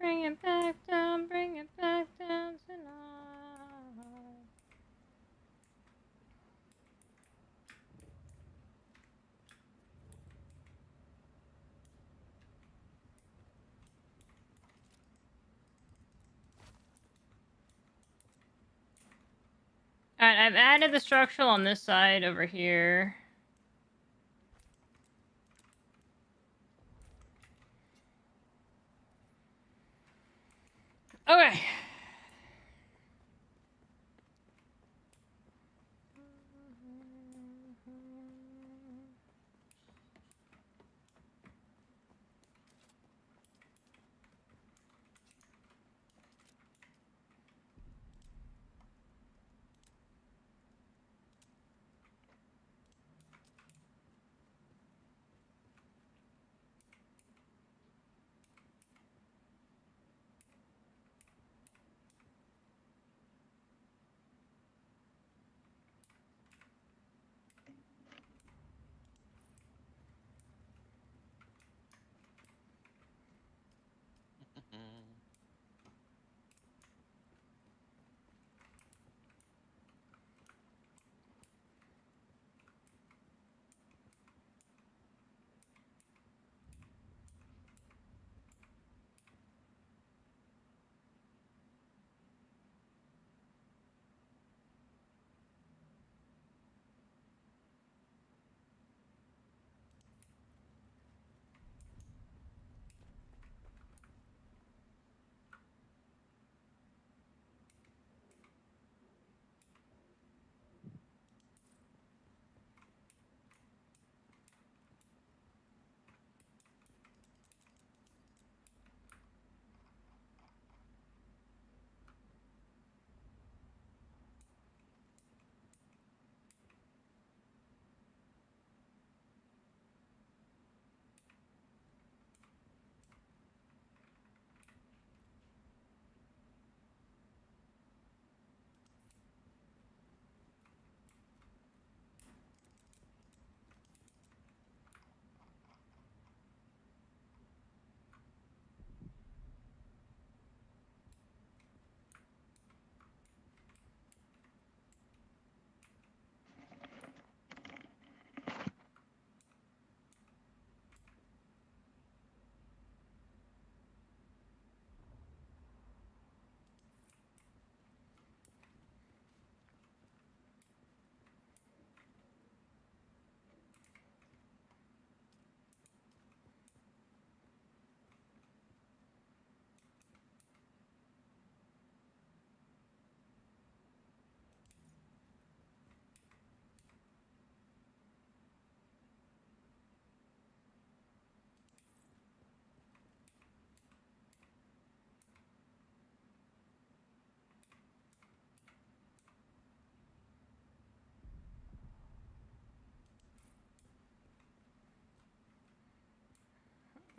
Bring it back down tonight. Alright, I've added the structural on this side over here. Okay.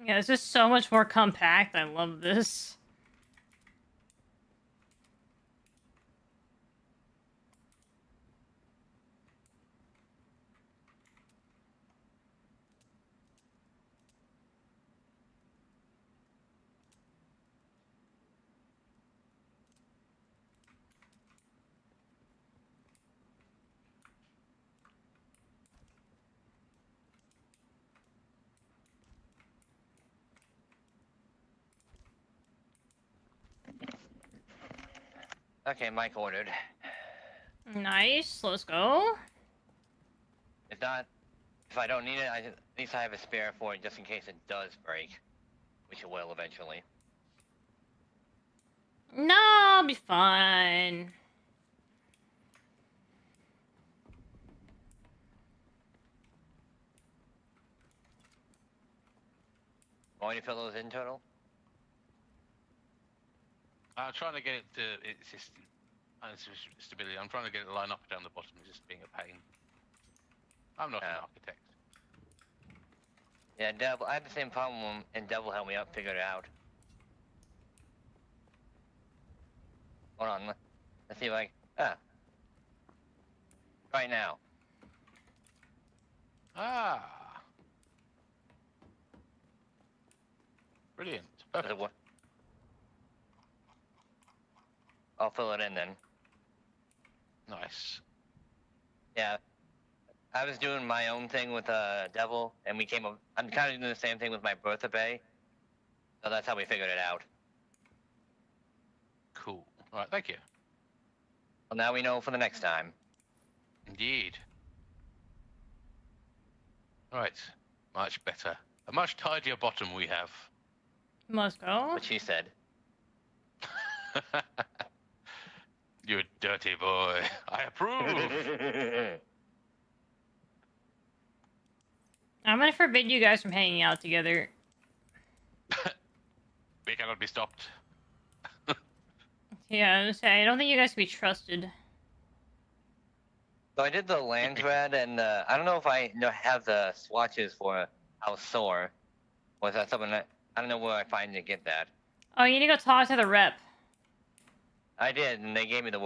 Yeah, it's just so much more compact. I love this. Okay, Mike ordered. Nice. Let's go. If not, if I don't need it, at least I have a spare for it just in case it does break, which it will eventually. No, I'll be fine. Want me to fill those in total? I'm trying to get it to its stability. I'm trying to get it to line up down the bottom. It's just being a pain. I'm not an architect. Yeah, Devil. I had the same problem, and Devil helped me out, figure it out. Hold on. Let's see if I. Right now. Ah. Brilliant. Perfect. I'll fill it in then. Nice. Yeah. I was doing my own thing with Devil, and we came up. I'm kind of doing the same thing with my Bertha Bay. So that's how we figured it out. Cool. All right, thank you. Well, now we know for the next time. Indeed. Right. Much better. A much tidier bottom we have. Must go. What she said. You dirty boy. I approve. I'm gonna forbid you guys from hanging out together. We cannot be stopped. Yeah, I was gonna say, I don't think you guys can be trusted. So I did the land red, and I don't know if I have the swatches for how sore. Was that something that I don't know where I find to get that? Oh, you need to go talk to the rep. I did, and they gave me the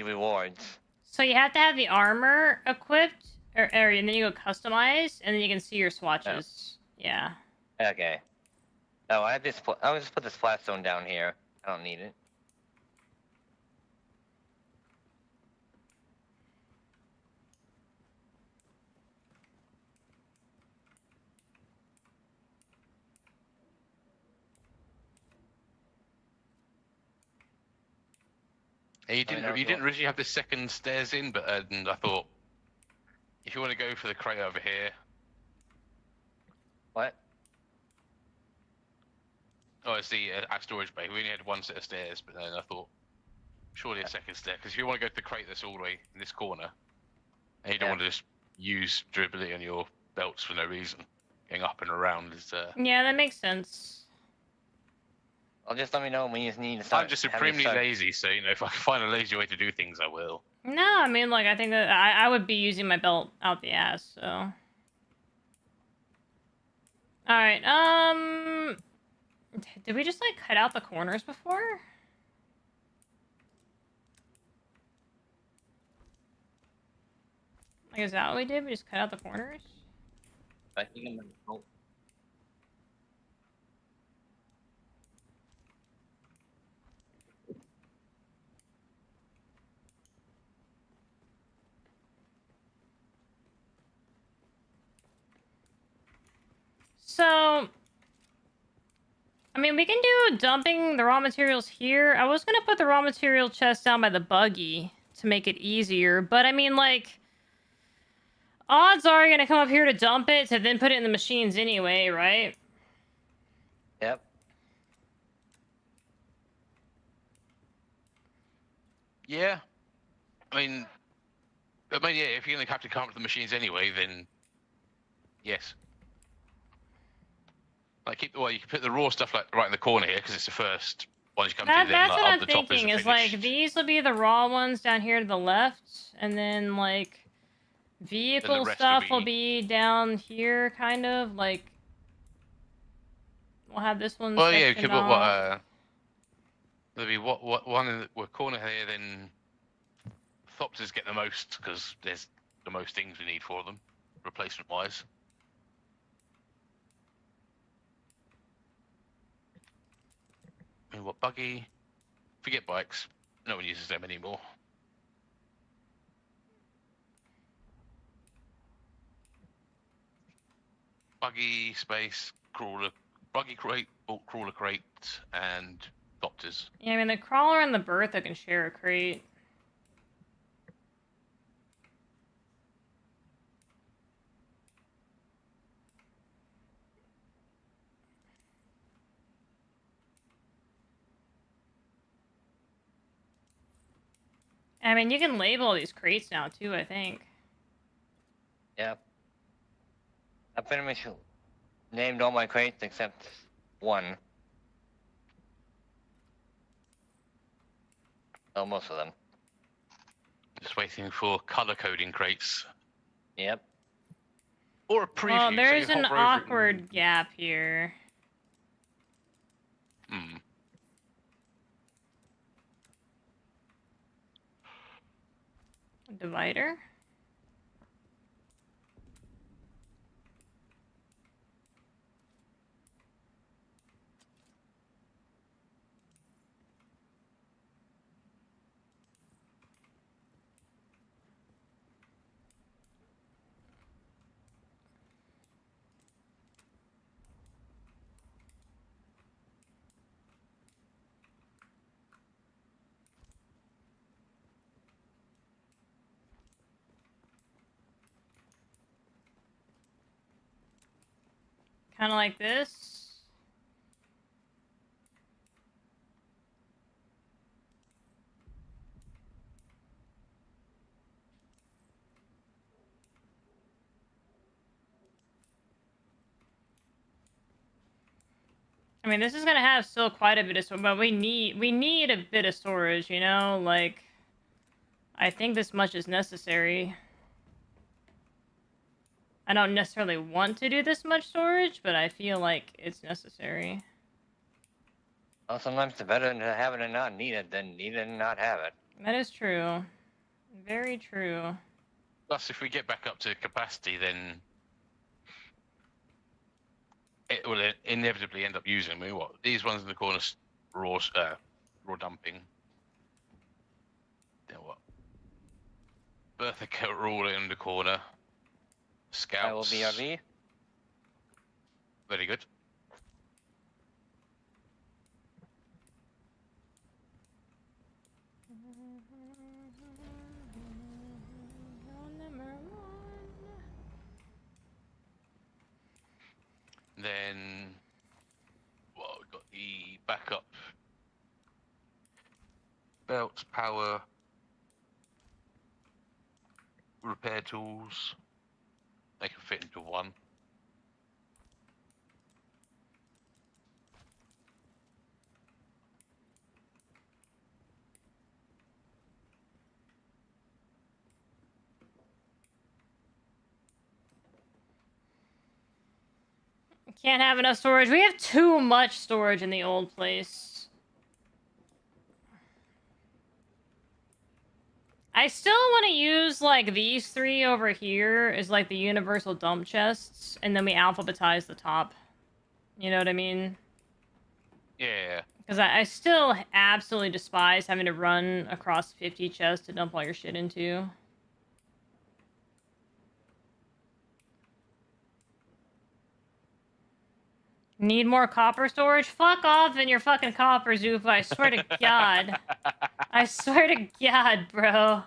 rewards. So you have to have the armor equipped, or and then you go customize, and then you can see your swatches. Yeah. Okay. Oh, I have this. I'll just put this flat stone down here. I don't need it. You didn't originally have the second stairs in, but and I thought if you want to go for the crate over here. What? Oh, it's the our storage bay. We only had one set of stairs, but then I thought surely a second stair, because if you want to go to the crate that's all the way in this corner, and you don't want to just use durability on your belts for no reason, getting up and around is. Yeah, that makes sense. Well, just let me know when you need to start. I'm just supremely lazy, so you know if I can find a lazy way to do things, I will. No, I mean, like, I think that I would be using my belt out the ass, so. Alright, did we just, like, cut out the corners before? Like, is that what we did? We just cut out the corners? I think I'm gonna help. So, I mean, we can do dumping the raw materials here. I was gonna put the raw material chest down by the buggy to make it easier, but I mean, like, odds are you're gonna come up here to dump it to then put it in the machines anyway, right? Yep. Yeah. I mean, yeah, if you're gonna have to come up with the machines anyway, then yes. Like, you can put the raw stuff like right in the corner here because it's the first one you come to. Then That's like, what up I'm the top thinking. is Is like these will be the raw ones down here to the left, and then like vehicle stuff will be down here, kind of like. We'll have this one. Well, yeah, you could put off. there'll be what one in the corner here, then Thopters get the most because there's the most things we need for them, replacement wise. I mean, what buggy? Forget bikes. No one uses them anymore. Buggy, space, crawler, buggy crate, bolt crawler crate, and Thopters. Yeah, I mean the crawler and the Bertha can share a crate. I mean, you can label these crates now too, I think. Yep. I pretty much named all my crates except one. Oh, most of them. Just waiting for color coding crates. Yep. Or a preview. Well, so there's you an hover over it awkward gap here. Hmm. Divider. Kind of like this. I mean, this is gonna have still quite a bit of storage, but we need a bit of storage, you know? Like, I think this much is necessary. I don't necessarily want to do this much storage, but I feel like it's necessary. Well, sometimes it's better to have it and not need it than need it and not have it. That is true. Very true. Plus, if we get back up to capacity, then it will inevitably end up using me. What? These ones in the corner, raw dumping. Then what? Bertha rolling in the corner. Scouts. I will BRB. Very good. Then, well, we've got the backup belts, power, repair tools. They can fit into one. Can't have enough storage. We have too much storage in the old place. I still want to use, like, these three over here as, like, the universal dump chests, and then we alphabetize the top. You know what I mean? Yeah. Because I still absolutely despise having to run across 50 chests to dump all your shit into. Need more copper storage? Fuck off in your fucking copper, Zoof. I swear to God. I swear to God, bro.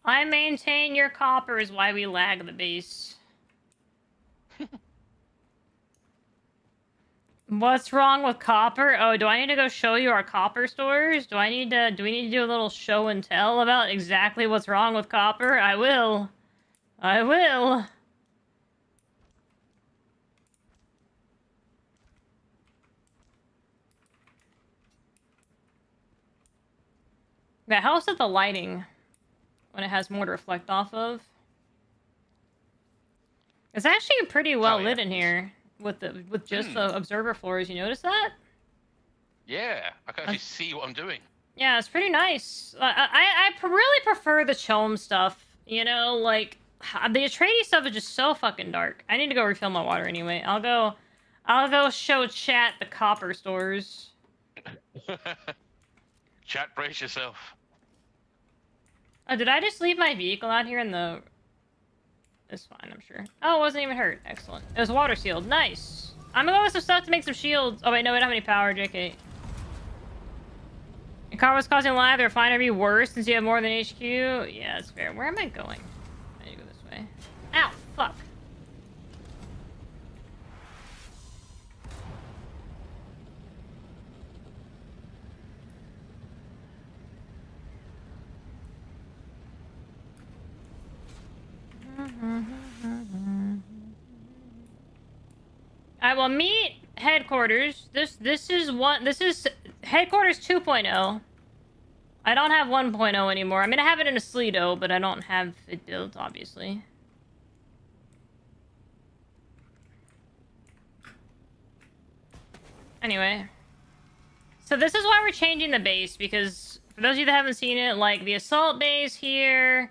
I maintain your copper is why we lag the base. What's wrong with copper? Oh, do I need to go show you our copper stores? Do we need to do a little show and tell about exactly what's wrong with copper? I will. I will. That helps with the lighting when it has more to reflect off of. It's actually pretty well lit in here with just the observer floors. You notice that? Yeah, I can actually see what I'm doing. Yeah, it's pretty nice. I really prefer the Chom stuff. You know, like the Atreides stuff is just so fucking dark. I need to go refill my water anyway. I'll go show chat the copper stores. Chat, brace yourself. Oh, did I just leave my vehicle out here in the... It's fine, I'm sure. Oh, it wasn't even hurt. Excellent. It was water sealed. Nice. I'm gonna go with some stuff to make some shields. Oh, wait, no, we don't have any power, JK. Your car was causing lag. The refinery worse since you have more than HQ. Yeah, that's fair. Where am I going? I need to go this way. Ow, fuck. I will meet headquarters. This is headquarters 2.0. I don't have 1.0 anymore. I'm gonna have it in a Sleeto, but I don't have it built, obviously. Anyway. So this is why we're changing the base, because for those of you that haven't seen it, like the assault base here,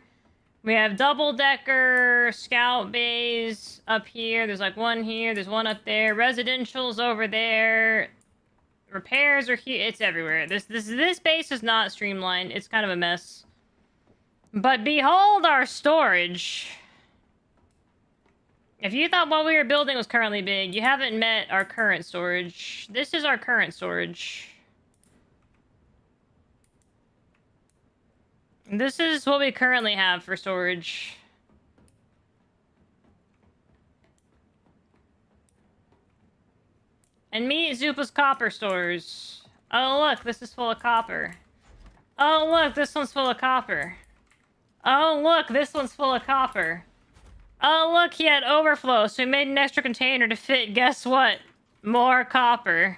we have double-decker scout bays up here. There's like one here. There's one up there. Residential's over there. Repairs are here. It's everywhere. This base is not streamlined. It's kind of a mess. But behold our storage. If you thought what we were building was currently big, you haven't met our current storage. This is our current storage. This is what we currently have for storage. And meet Zupa's copper stores. Oh look, this is full of copper. Oh look, this one's full of copper. Oh look, this one's full of copper. Oh look, he had overflow, so he made an extra container to fit, guess what? More copper.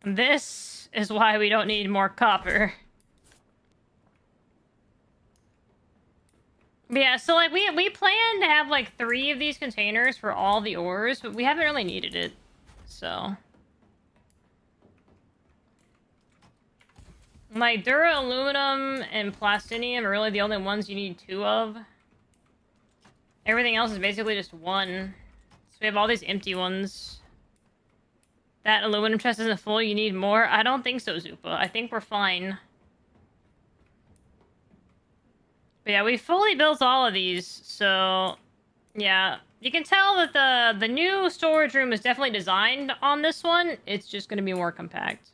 This is why we don't need more copper. But yeah, so like we plan to have like 3 of these containers for all the ores, but we haven't really needed it. So like dura aluminum and plastinium are really the only ones you need 2 of. Everything else is basically just 1. So we have all these empty ones. That aluminum chest isn't full, you need more? I don't think so, Zupa. I think we're fine. But yeah, we fully built all of these, so yeah. You can tell that the new storage room is definitely designed on this one. It's just going to be more compact.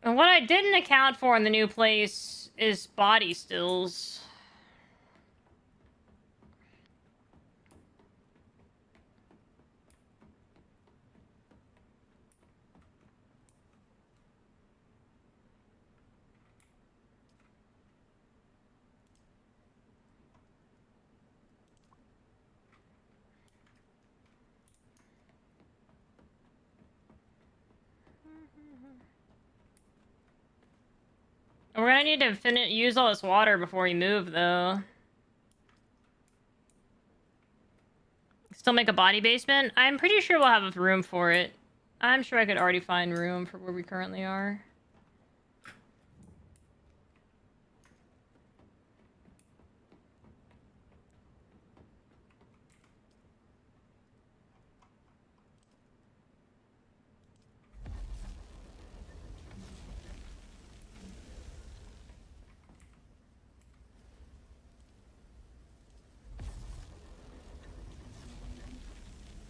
And what I didn't account for in the new place is body stills. We're gonna need to use all this water before we move, though. Still make a body basement? I'm pretty sure we'll have room for it. I'm sure I could already find room for where we currently are.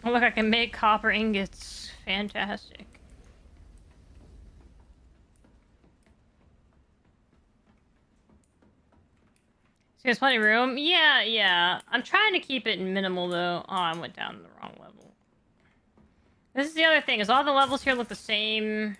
Oh, look, I can make copper ingots. Fantastic. So there's plenty of room? Yeah. I'm trying to keep it minimal, though. Oh, I went down the wrong level. This is the other thing, is all the levels here look the same.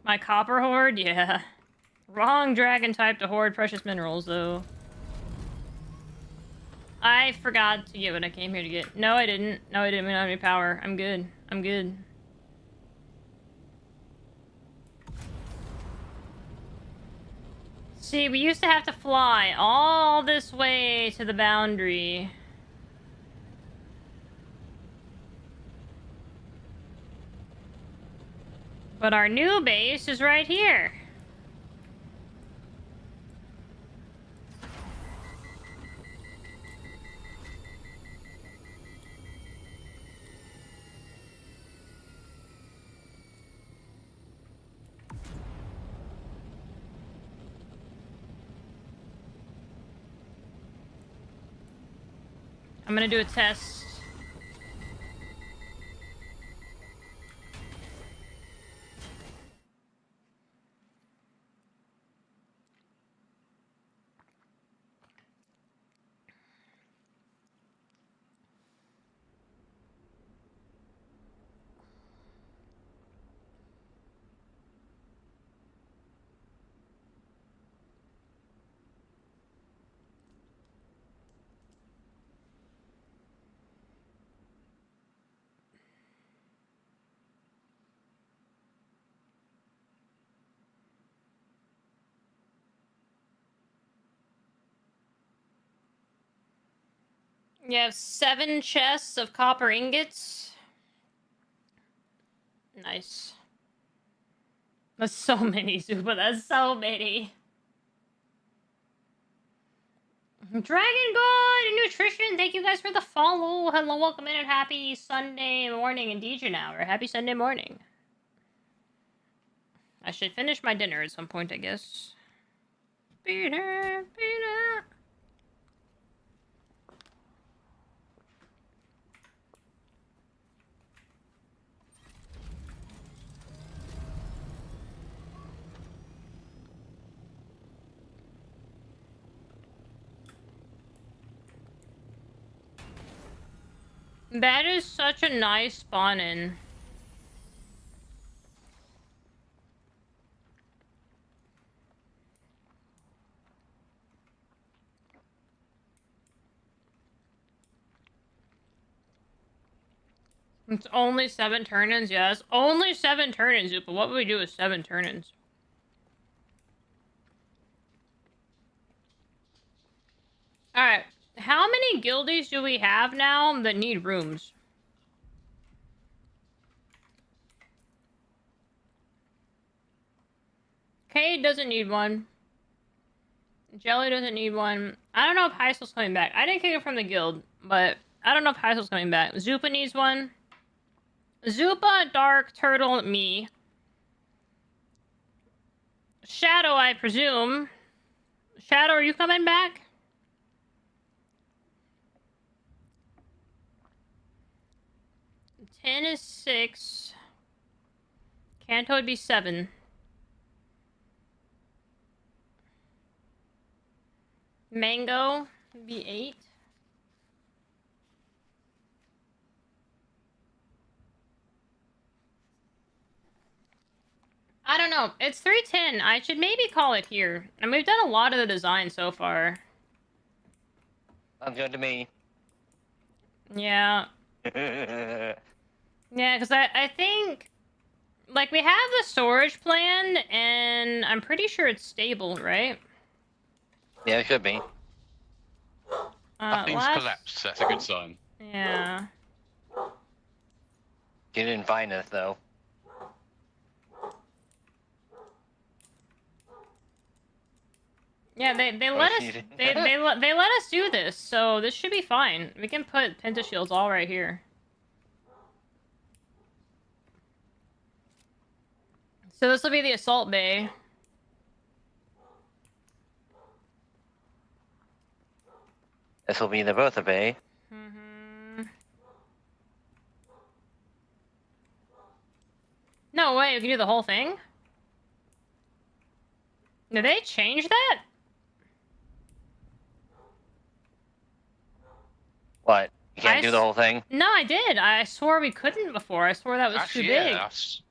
My copper hoard? Yeah. Wrong dragon type to hoard precious minerals, though. I forgot to get what I came here to get. No, I didn't. No, I didn't. We don't have any power. I'm good. I'm good. See, we used to have to fly all this way to the boundary. But our new base is right here. I'm gonna do a test. You have 7 chests of copper ingots. Nice. That's so many, Zuba. That's so many. Dragon God and Nutrition, thank you guys for the follow. Hello, welcome in, and happy Sunday morning in DJ now, or happy Sunday morning. I should finish my dinner at some point, I guess. Peter. That is such a nice spawn-in. It's only 7 turn-ins? Yes, only 7 turn-ins, but what would we do with 7 turn-ins? Alright, how many guildies do we have now that need rooms? Cade doesn't need one. Jelly doesn't need one. I don't know if Heisel's coming back. I didn't kick it from the guild, but I don't know if Heisel's coming back. Zupa needs one. Zupa, Dark, Turtle, me. Shadow, I presume. Shadow, are you coming back? Ten is 6. Kanto would be 7. Mango would be 8. I don't know. It's 3:10. I should maybe call it here. And we've done a lot of the design so far. Sounds good to me. Yeah. Yeah, because I think... Like, we have the storage plan, and I'm pretty sure it's stable, right? Yeah, it should be. Nothing's collapsed. That's a good sign. Yeah. You didn't find us, though. Yeah, they let us they let us do this, so this should be fine. We can put pentashields all right here. So this will be the assault bay. This will be the Bertha Bay. No way, we can do the whole thing? Did they change that? What? You can't do the whole thing? No, I did. I swore we couldn't before. I swore that was Actually, too yeah, big. that's...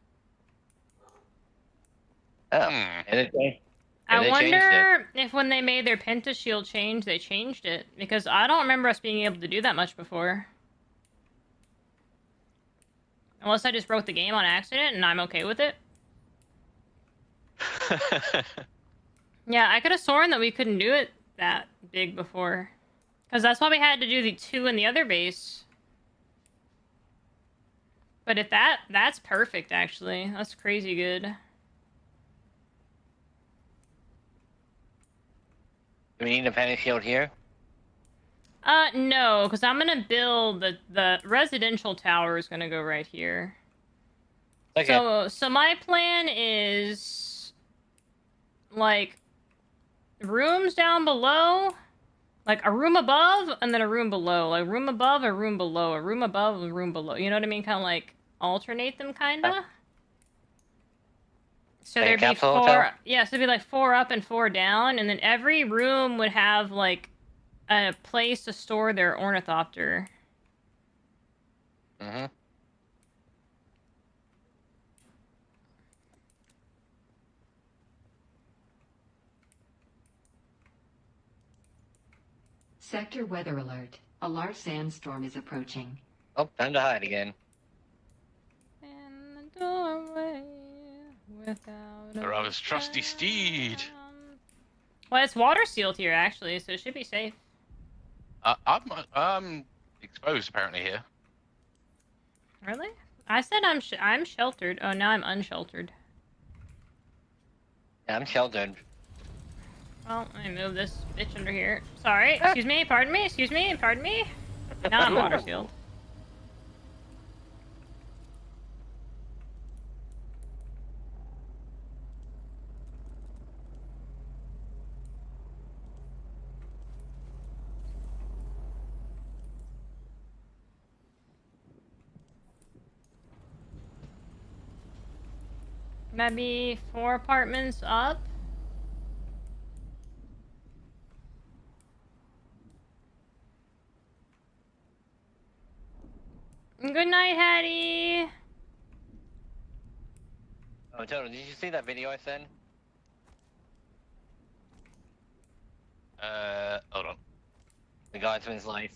Oh, and it I wonder if when they made their pentashield change, they changed it. Because I don't remember us being able to do that much before. Unless I just broke the game on accident and I'm okay with it. Yeah, I could have sworn that we couldn't do it that big before. Because that's why we had to do the 2 in the other base. But if that's perfect, actually. That's crazy good. Do we need a penny shield here? No, because I'm gonna build the residential tower is gonna go right here. Okay. So my plan is like rooms down below, like a room above and then a room below, like room above, a room below, a room above, a room below. You know what I mean? Kind of like alternate them, kinda. So Like a there'd be capsule 4. hotel? Yeah, so it'd be like 4 up and 4 down, and then every room would have like a place to store their ornithopter. Mm-hmm. Sector weather alert. A large sandstorm is approaching. Oh, time to hide again. In the doorway without The rather's trusty steed. Well, it's water sealed here, actually, so it should be safe. I'm exposed apparently here. Really? I said I'm sheltered. Oh, now I'm unsheltered. Yeah, I'm sheltered. Well, let me move this bitch under here. Sorry. Excuse me. Pardon me. Excuse me. Pardon me. Now I'm water sealed. Maybe 4 apartments up. Good night, Hattie. Oh, Toto, did you see that video I sent? Hold on. The guardsman's life.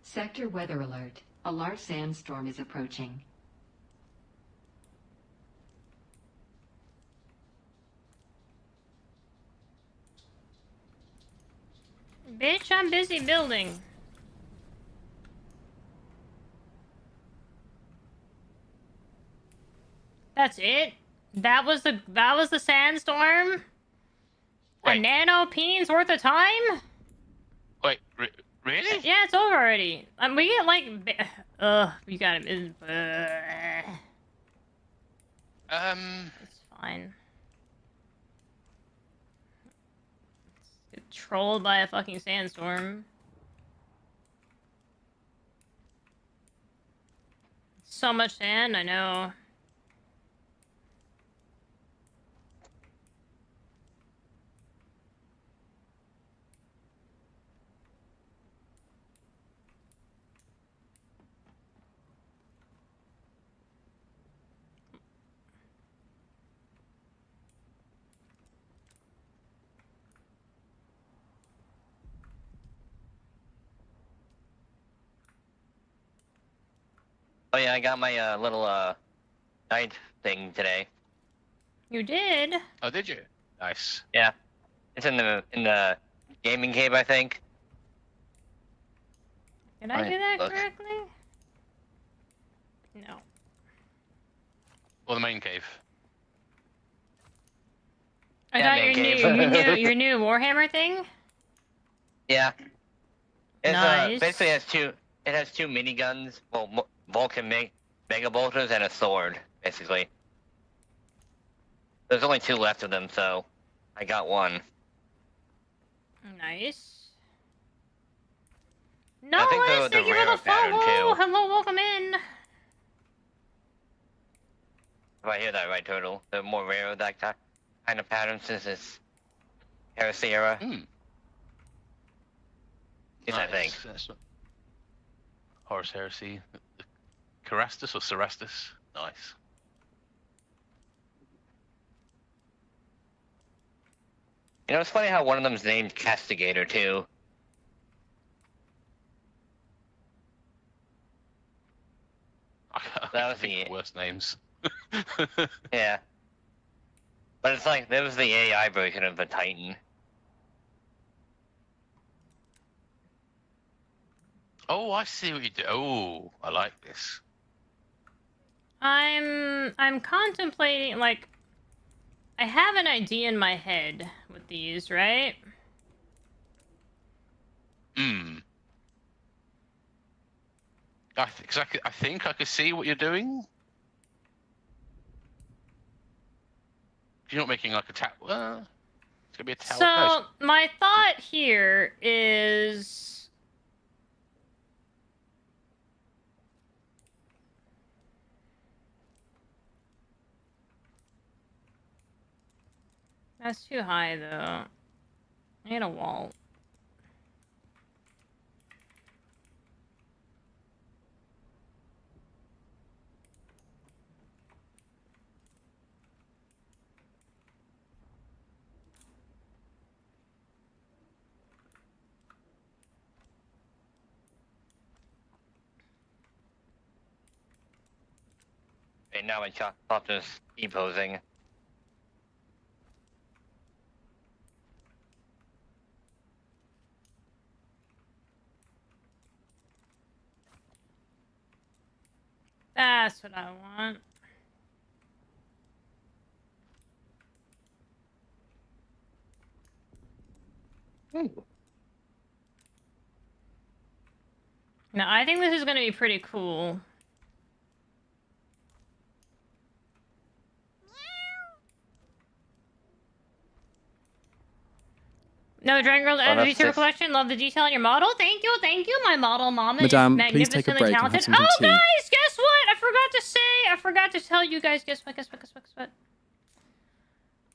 Sector weather alert. A large sandstorm is approaching. Bitch, I'm busy building. That's it? That was the sandstorm? Wait. A nanopene's worth of time? Wait, really? Yeah, it's over already. We get like... you got it. It's fine. Get trolled by a fucking sandstorm. So much sand, I know. Oh yeah, I got my little night thing today. You did? Oh, did you? Nice. Yeah, it's in the gaming cave, I think. Did I do that correctly? No. Or the main cave. I thought your new Warhammer thing? Yeah. It's Nice. basically it has two miniguns, well, Vulcan mega bolters and a sword, basically. There's only 2 left of them, so I got one. Nice. I think Nice, thank you for rare the pattern, follow. too. Hello, welcome in. If I hear that right, Turtle, they're more rare that kind of pattern since it's Heresy era. Yes, I think. Horus Heresy. Carastus or Cerastus? Nice. You know, it's funny how one of them's named Castigator, too. That was the worst names. Yeah. But it's like, there was the AI version of the Titan. Oh, I see what you do. Oh, I like this. I'm contemplating, like, I have an idea in my head with these, right? I think I could see what you're doing. You're not making like a tower. It's gonna be a tower. So my thought here is, that's too high though. I need a wall. Okay, now my chopper's E-posing. That's what I want. Now, I think this is going to be pretty cool. No, Dragon Girl Energy Tour Collection. Love the detail in your model. Thank you, my model mama. Madame, is please take a magnificently break and have talented. something Oh, to tea. guys, guess what? I forgot to tell you guys. Guess what?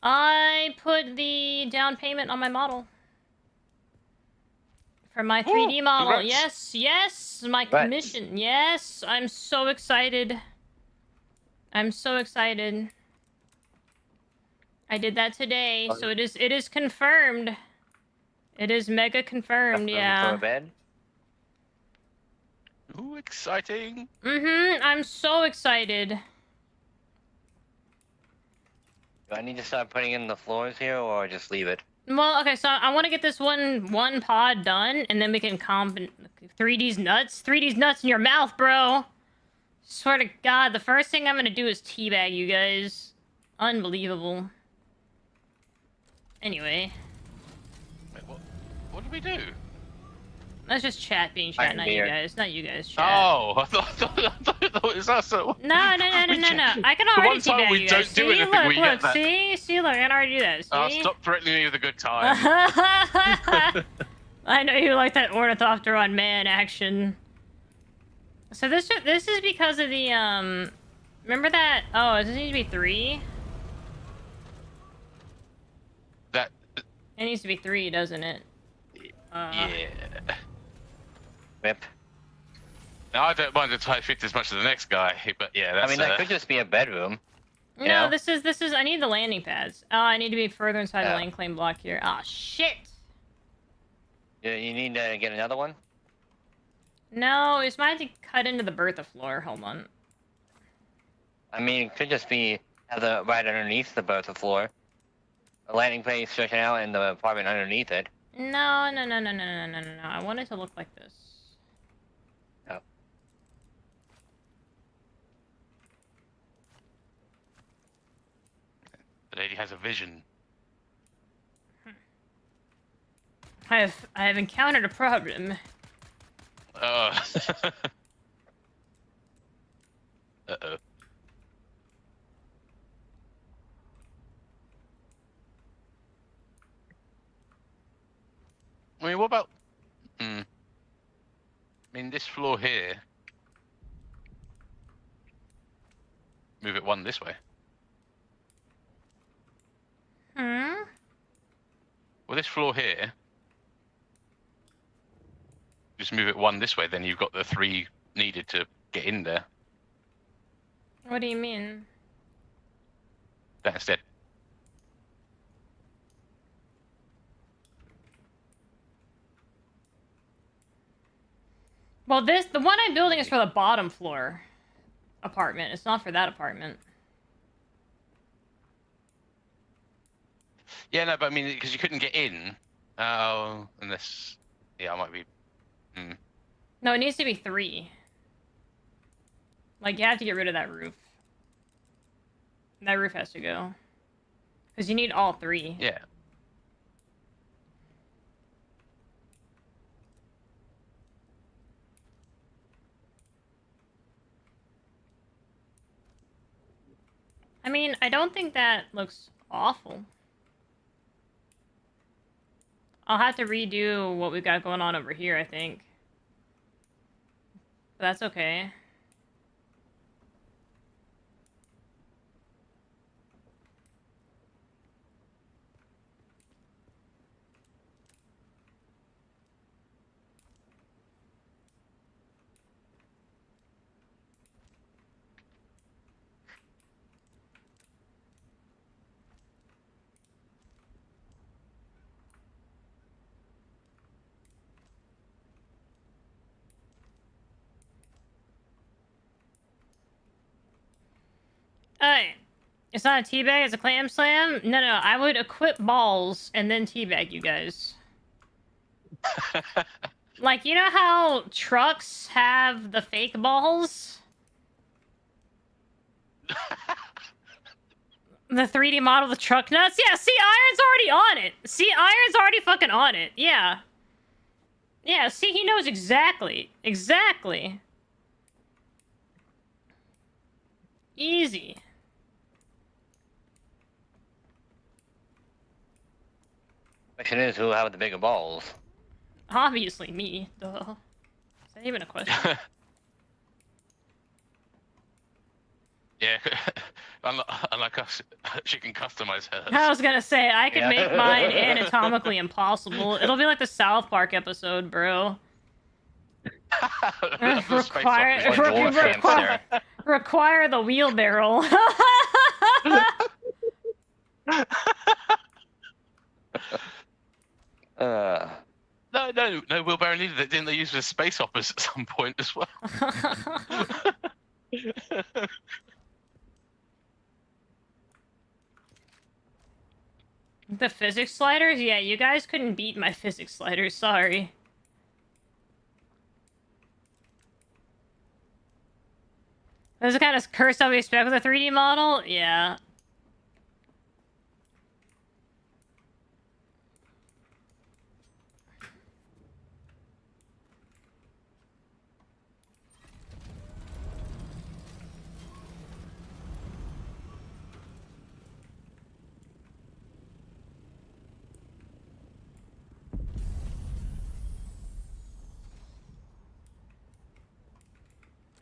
I put the down payment on my model. For my 3D model. Congrats. Yes, my commission. Yes, I'm so excited. I did that today, so it is confirmed. It is mega confirmed, yeah. For a bed? Ooh, exciting. I'm so excited. Do I need to start putting in the floors here, or just leave it? Well, okay, so I want to get this one pod done, and then we can comp 3D's nuts. 3D's nuts in your mouth, bro. Swear to God, the first thing I'm gonna do is teabag you guys. Unbelievable. Anyway. Wait, what did we do? That's just chat being chat, not you guys. Not you guys, chat. Oh, I thought it was us. No. I can already teabag you guys. See, look. See, look, I can already do that. See? Oh, stop threatening me with a good time. I know you like that Ornithopter on man action. So this is because of the remember that? Oh, does it need to be 3? That. It needs to be 3, doesn't it? Yeah. Rip. Now, I don't mind the tight fit as much as the next guy, but yeah, that's. I mean, that could just be a bedroom. No, know? this is. I need the landing pads. Oh, I need to be further inside the lane claim block here. Ah, shit. You need to get another one? No, it's might have to cut into the Bertha floor. Hold on. I mean, it could just be right underneath the Bertha floor. The landing place stretching out and the apartment underneath it. No. I want it to look like this. Oh. The lady has a vision. I have encountered a problem. Uh-oh. I mean, what about... I mean, this floor here... Move it one this way. Hmm? Well, this floor here... Just move it one this way, then you've got the 3 needed to get in there. What do you mean? That instead. Well, the one I'm building is for the bottom floor apartment. It's not for that apartment. Yeah, no, but I mean, because you couldn't get in. Oh, unless... Yeah, I might be... No, it needs to be 3. Like, you have to get rid of that roof. That roof has to go. Because you need all 3. Yeah. I mean, I don't think that looks awful. I'll have to redo what we've got going on over here, I think. But that's okay. It's not a teabag, it's a clam slam? No, I would equip balls and then teabag you guys. Like, you know how trucks have the fake balls? The 3D model of the truck nuts? Yeah, see, Iron's already on it. See, Iron's already fucking on it. Yeah. Yeah, see, he knows exactly. Exactly. Easy. Question is, who have the bigger balls? Obviously me. Duh. Is that even a question? Yeah, unlike us, she can customize hers. I was gonna say, I could make mine anatomically impossible. It'll be like the South Park episode, bro. require the wheelbarrow. No wheelbarrow needed. Didn't they use the space hoppers at some point as well? The physics sliders? Yeah, you guys couldn't beat my physics sliders, sorry. That's the kind of curse that we expect with a 3D model? Yeah.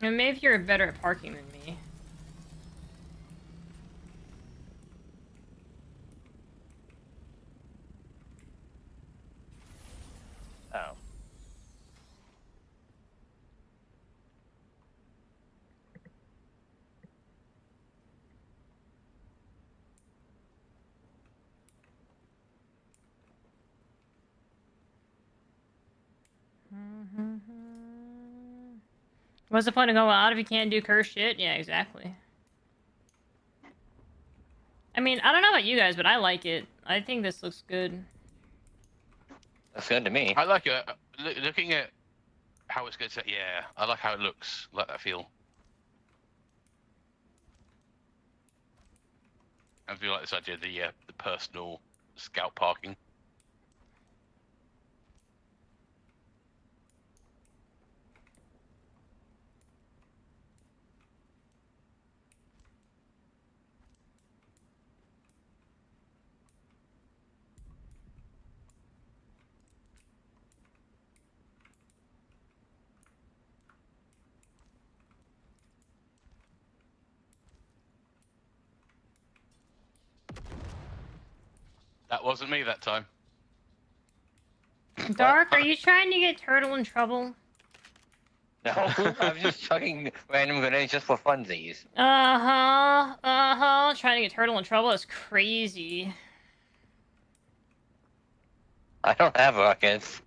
And maybe you're better at parking than me. Oh. What's the point of going out if you can't do curse shit? Yeah, exactly. I mean, I don't know about you guys, but I like it. I think this looks good. That's good to me. I like it. Looking at how it's going to... Yeah, I like how it looks. I like that feel. I feel like this idea of the personal scout parking. That wasn't me that time. Dark, are you trying to get Turtle in trouble? No, I'm just chucking random grenades just for funsies. Trying to get Turtle in trouble is crazy. I don't have rockets.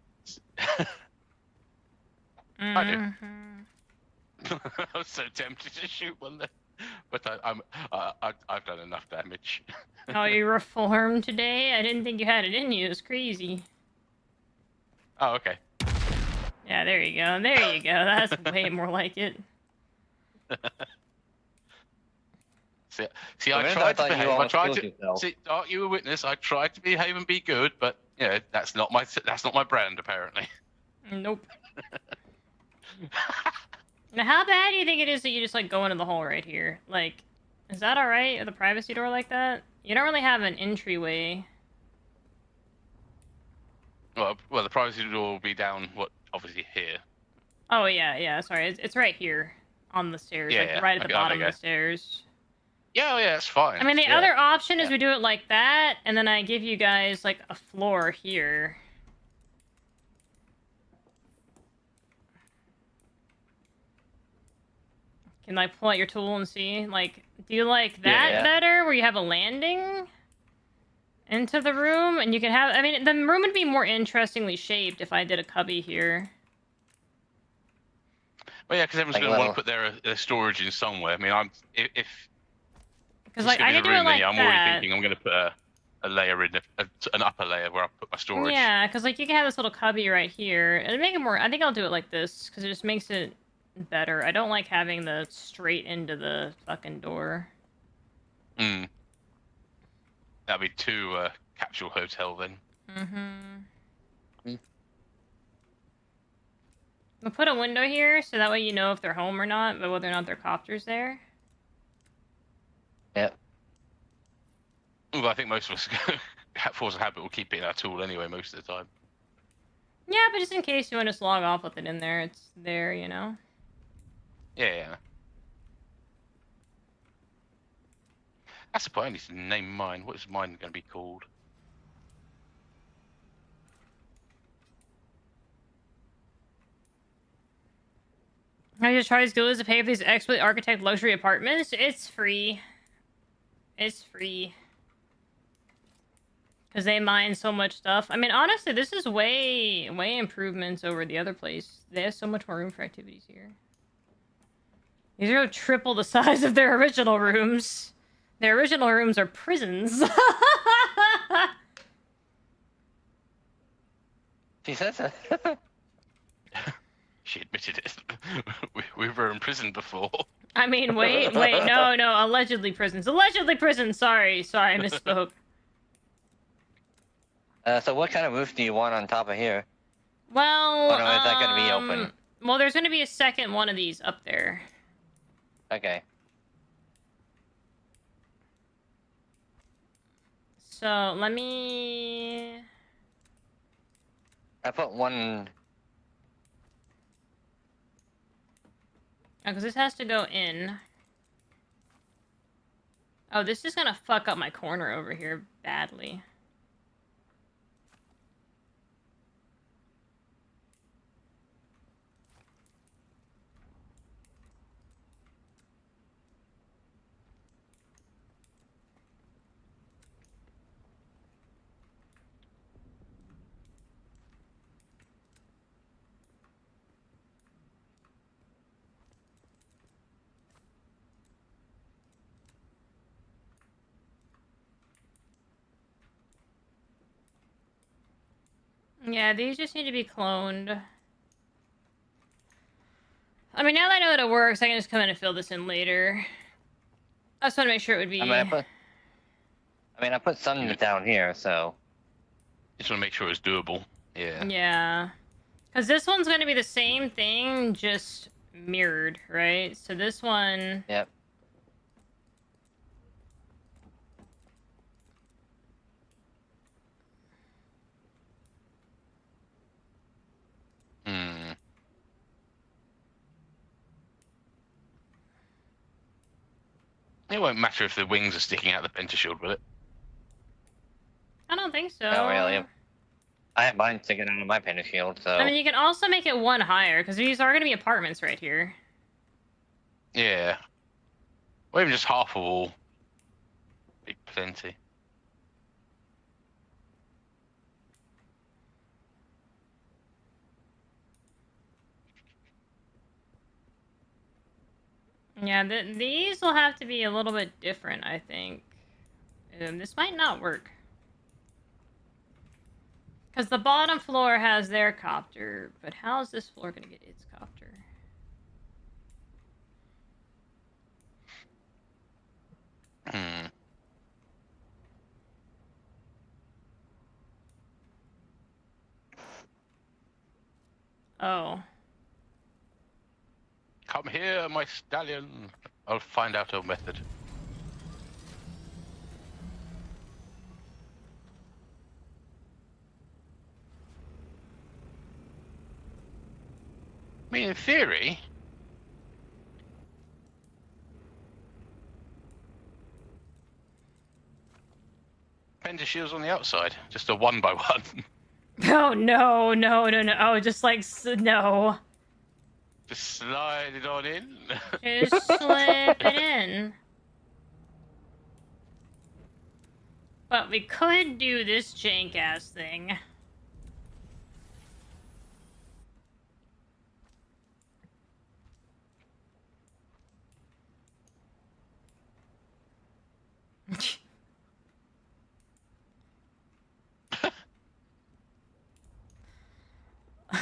I do. I was so tempted to shoot one there, but I've done enough damage. Oh, you reformed today? I didn't think you had it in you. It's crazy. Oh, okay. Yeah, there you go. There you go. That's way more like it. See, I tried to behave. I tried to. See, Dark, you were witness. I tried to behave and be good, but you know that's not my brand apparently. Nope. Now, how bad do you think it is that you just like go into the hole right here? Like, is that all right with a privacy door like that? You don't really have an entryway. Well, the privacy door will be down. Obviously here. Oh yeah. Sorry, it's right here on the stairs, Yeah, right at the bottom of the stairs. Yeah, that's fine. I mean, the other option is we do it like that, and then I give you guys like a floor here. Can I pull out your tool and see? Like, do you like that better, where you have a landing into the room, and you can have... I mean, the room would be more interestingly shaped if I did a cubby here. Well, yeah, because everyone's going to want to put their storage in somewhere. I mean, Because like I can do it like I'm that. already thinking I'm going to put a layer in an upper layer where I put my storage. Yeah, because like you can have this little cubby right here, and make it more. I think I'll do it like this because it just makes it better. I don't like having the straight into the fucking door. Hmm. That'd be two capsule hotel then. Mm-hmm. We'll put a window here so that way you know if they're home or not, but whether or not their copter's there. Yep. Well, I think most of us, force of habit, will keep it in our tool anyway most of the time. Yeah, but just in case you want to just log off with it in there, it's there, you know? Yeah. That's the point. I need to name mine. What is mine going to be called? I just try as good as to pay for these expert architect luxury apartments. It's free. It's free. Because they mine so much stuff. I mean, honestly, this is way improvements over the other place. They have so much more room for activities here. These are triple the size of their original rooms. Their original rooms are prisons. She says it. She admitted it. we were in prison before. I mean, wait, no, allegedly prisons. Allegedly prisons, sorry, I misspoke. So what kind of roof do you want on top of here? Well, or is that going to be open? Well, there's going to be a second one of these up there. Okay. So, let me... I put one... because this has to go in. Oh, this is gonna fuck up my corner over here badly. Yeah, these just need to be cloned. I mean, now that I know that it works, I can just come in and fill this in later. I just want to make sure it would be... I put some down here, so... Just want to make sure it's doable. Yeah. Yeah. Because this one's going to be the same thing, just mirrored, right? So this one... Yep. It won't matter if the wings are sticking out the penta shield, will it? I don't think so. Oh, really? I have mine sticking out of my penta shield, so... I mean, you can also make it one higher, because these are going to be apartments right here. Yeah. Or even just half a wall. Be plenty. Yeah, these will have to be a little bit different, I think. This might not work. Because the bottom floor has their copter, but how's this floor going to get its copter? Oh. Come here, my stallion. I'll find out our method. I mean, in theory... Penta shield's on the outside. Just a one by one. Oh, no. Oh, just like, no. Just slide it on in. Just slip it in. But we could do this jank-ass thing.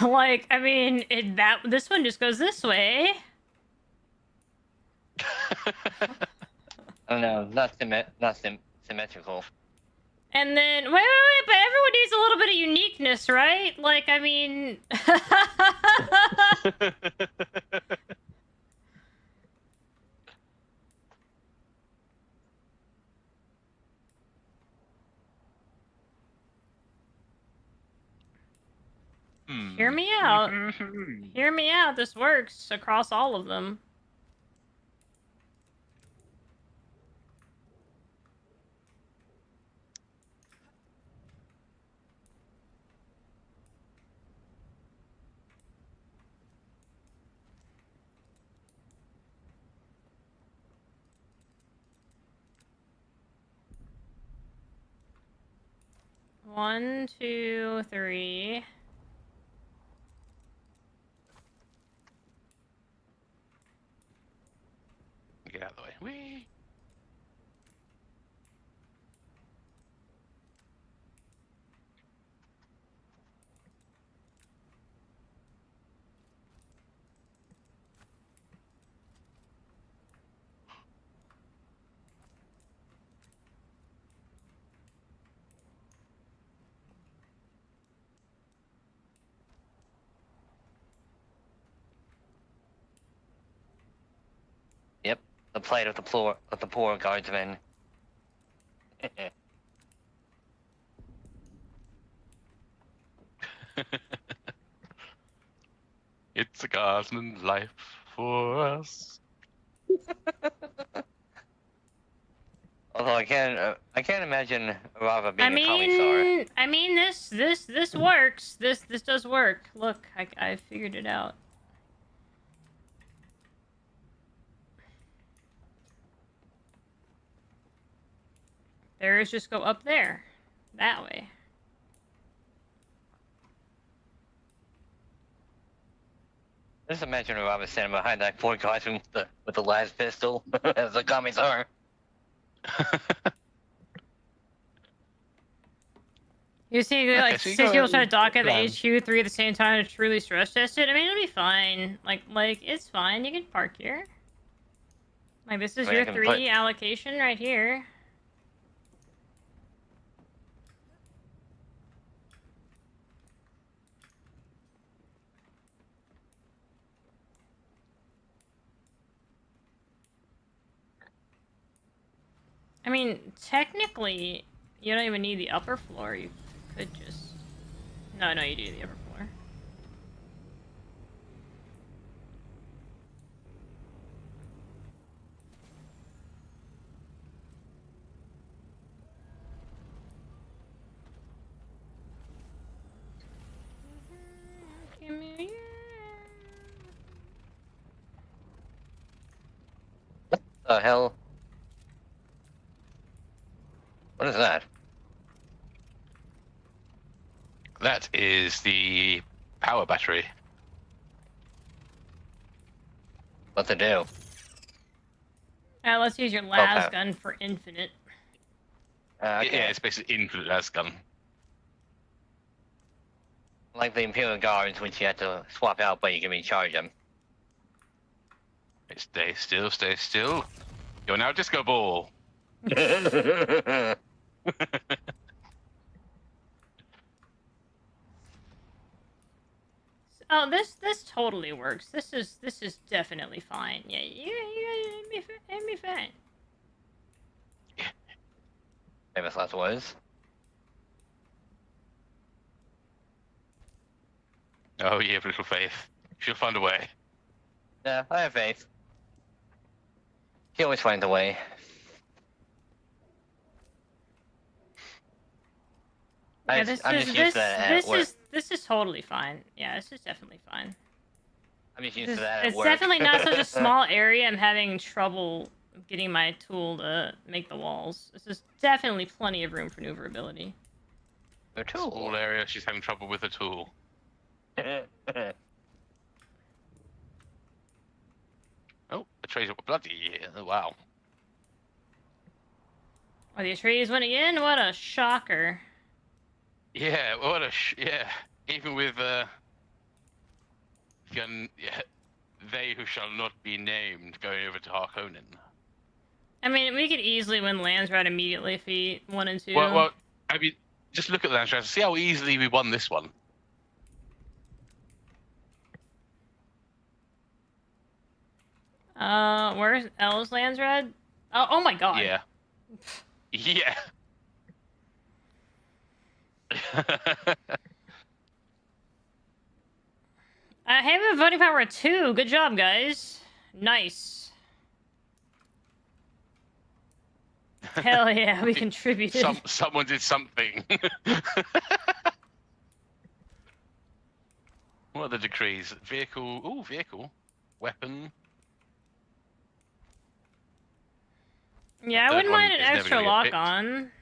Like, I mean, this one just goes this way. Oh no, not symmetrical. And then, wait, but everyone needs a little bit of uniqueness, right? Like, I mean... Hear me out. Hear me out. This works across all of them. One, two, three. Get out of the way. Whee! Yep, the plight of the poor guardsmen. It's a garden life for us. Although I can't imagine Rava being a commissar. I mean, this works. This does work. Look, I figured it out. There's just go up there, that way. Just imagine Rava standing behind that poor guardsman with the last pistol as a commissar. You see, Okay, like, so you 6 go people try to dock at the plan. HQ, 3 at the same time to truly stress test it. I mean, it'll be fine. Like, it's fine. You can park here. Like, this is I mean, I your can 3 allocation right here. I mean, technically, you don't even need the upper floor. You could just... No, you do the upper floor. The hell? What is that? That is the power battery. What to do? Let's use your las Okay. gun for infinite. Okay. Yeah, it's basically infinite las gun. Like the Imperial Guards, which you have to swap out, but you can recharge them. Stay still, stay still. You're now disco ball. Oh, this totally works. This is definitely fine. Yeah, it'd be fine. Famous last words. Oh, you have little faith. She'll find a way. Yeah, I have faith. She always finds a way. Yeah, I'm just used to that at work. This is totally fine. Yeah, this is definitely fine. I'm just used to that at It's work. definitely not such a small area. I'm having trouble getting my tool to make the walls. This is definitely plenty of room for maneuverability. The tool. Small area, she's having trouble with a tool. Oh, the trays up bloody yeah. Wow. Oh, the Atreides went again? What a shocker. Yeah, what a yeah. Even with Yeah, they who shall not be named going over to Harkonnen. I mean, we could easily win Landsrat immediately if we wanted to. Well, I mean, just look at the Landsrat. See how easily we won this one. Where's L's Landsrat? Oh my god. Yeah. Yeah. Haven voting power 2. Good job, guys. Nice. Hell yeah, we contributed. Someone did something. What are the decrees? Vehicle. Ooh, vehicle. Weapon. Yeah, I wouldn't mind an extra lock on.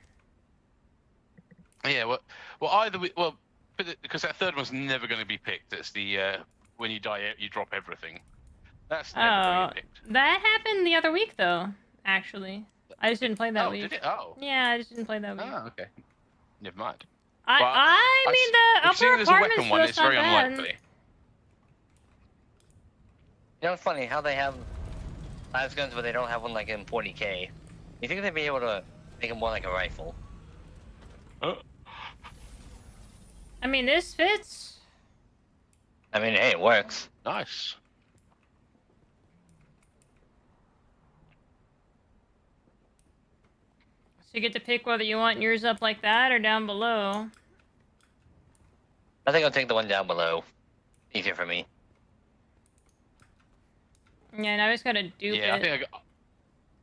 Yeah, well, either because that third one's never going to be picked. It's the when you die, you drop everything. That's never going to be picked. That happened the other week, though. Actually, I just didn't play that week. Did it? Oh. Yeah, I just didn't play that week. Oh, okay. Never mind. I mean, the upper apartments one, it's very bad. unlikely. You know, it's funny how they have las guns, but they don't have one like in 40K. You think they'd be able to make it more like a rifle? I mean, this fits. I mean, hey, it works. Nice. So you get to pick whether you want yours up like that or down below. I think I'll take the one down below. Easier for me. Yeah, now I just gotta dupe it.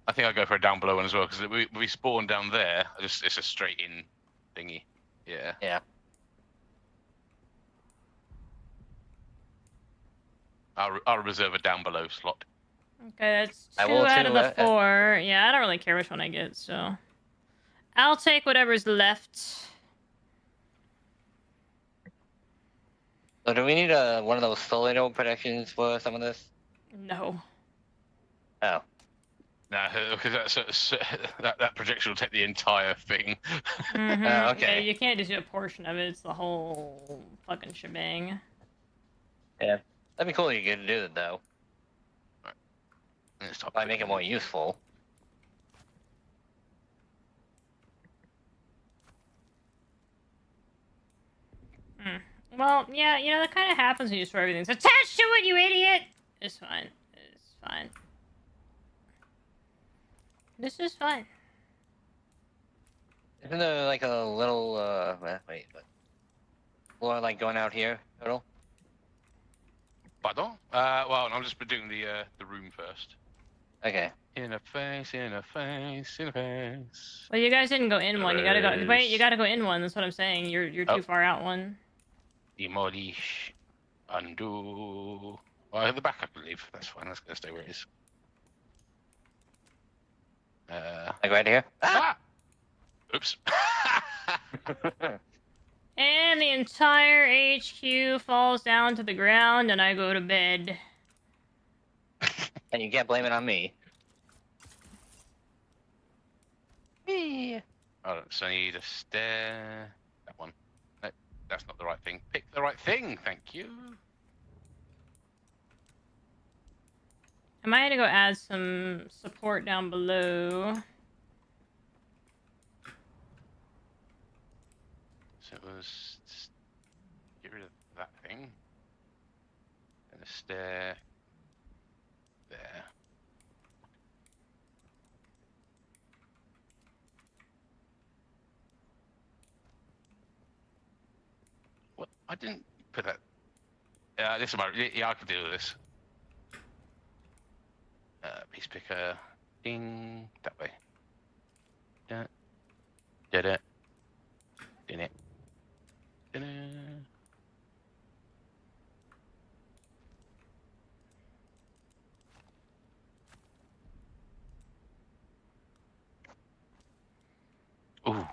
I think I'll go for a down below one as well, because we spawn down there. It's a straight in thingy. Yeah. Yeah. I'll reserve a down below slot. Okay, that's 2 out of the 4. Yeah, I don't really care which one I get, so I'll take whatever's left. So do we need one of those tornado protections for some of this? No. Oh. No, because that projection will take the entire thing. Okay. Okay. Yeah, you can't just do a portion of it. It's the whole fucking shebang. Yeah. That'd be cool if you could do it, though. Might make it more useful. Well, yeah, you know, that kind of happens when you store everything's attached to it, you idiot! It's fine. It's fine. This is fine. Isn't there like a little, wait, what? Or like going out here, total? Pardon? Well, I'm just doing the room first. Okay. In a face, in a face, in a face. Well, you guys didn't go in one. You gotta go. Wait, you gotta go in one. That's what I'm saying. You're too far out one. Demolish. Undo. Well, at the back, I believe. That's fine. That's gonna stay where it is. Like right here? Ah! Oops. And the entire HQ falls down to the ground, and I go to bed. And you can't blame it on me. Me. Oh, so I need a stair. That one. No, that's not the right thing. Pick the right thing, thank you. I might have to go add some support down below. So it was get rid of that thing. And a stair there. What? I didn't put that. This is my. Yeah, I can deal with this. Piece picker. Ding. That way. Da. Did it. Did it. Did it. Ooh.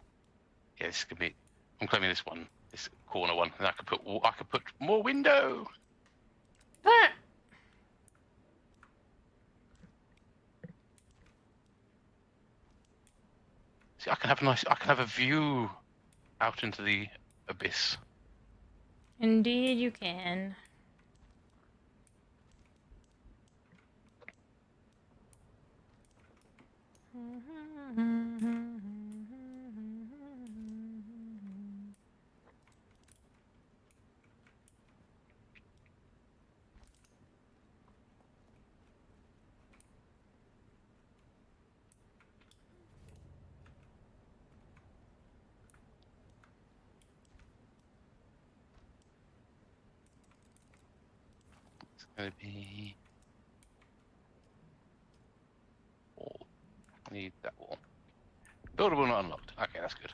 Yeah, this could be. I'm claiming this one. This corner one. And I could put more window. But see, I can have a view out into the abyss. indeed, you can. It's gonna be wall. Need that wall. Buildable not unlocked. Okay, that's good.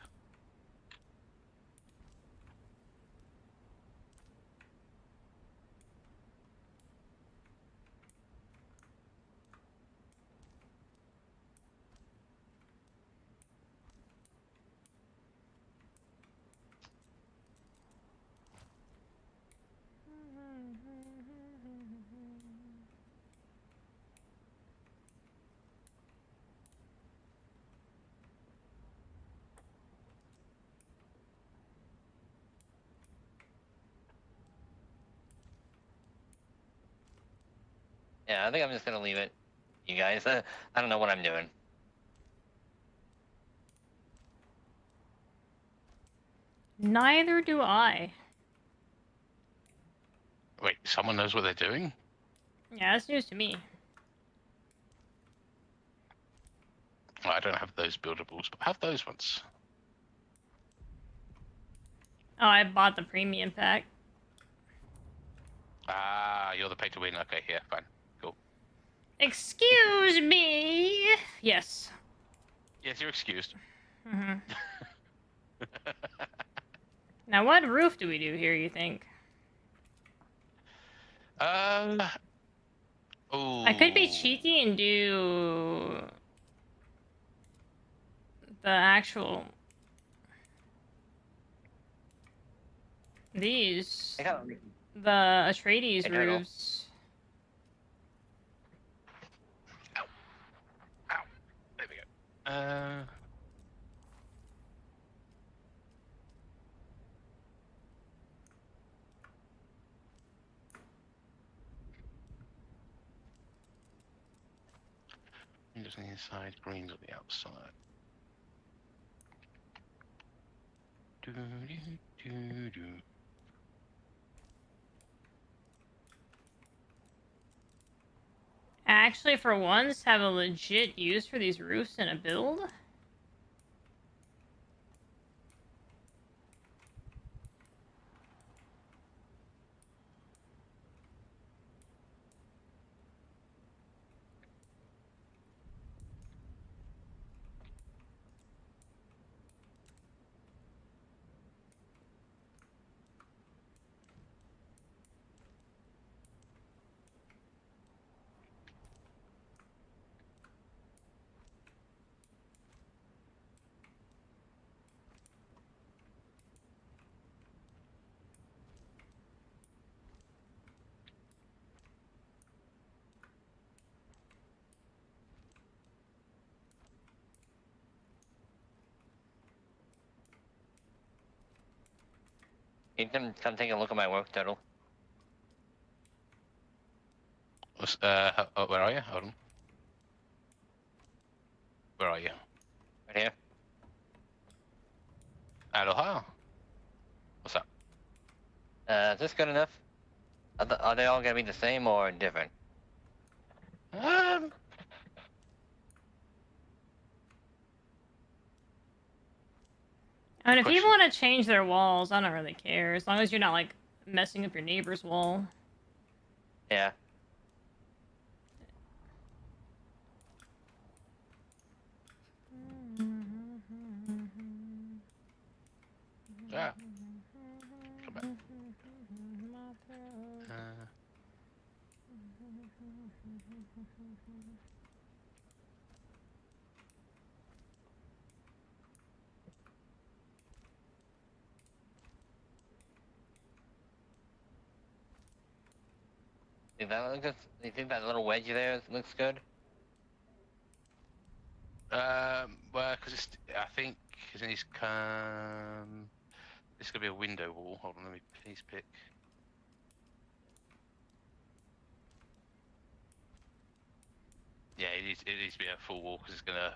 Yeah, I think I'm just gonna leave it. You guys, I don't know what I'm doing. Neither do I. Wait, someone knows what they're doing? Yeah, that's news to me. Oh, I don't have those buildables, but I have those ones. Oh, I bought the premium pack. Ah, you're the pay to win. Okay, yeah, fine. Cool. Excuse me. Yes. Yes, you're excused. Mm-hmm. Now, what roof do we do here, you think? Oh. I could be cheeky and do the actual these the Atreides roofs. There we go. Windows on the inside, greens on the outside. Do, do, do, do. Actually, for once, have a legit use for these roofs in a build. You can come take a look at my work, Turtle. Where are you? Hold on. Where are you? Right here. Aloha. What's up? Is this good enough? Are they all gonna be the same or different? And if people want to change their walls, I don't really care. As long as you're not, like, messing up your neighbor's wall. Yeah. Yeah. Come back. Think that looks good? You think that little wedge there looks good? Well, because it's, I think, isn't this this is gonna be a window wall. Hold on, let me please pick. Yeah, it needs to be a full wall because it's gonna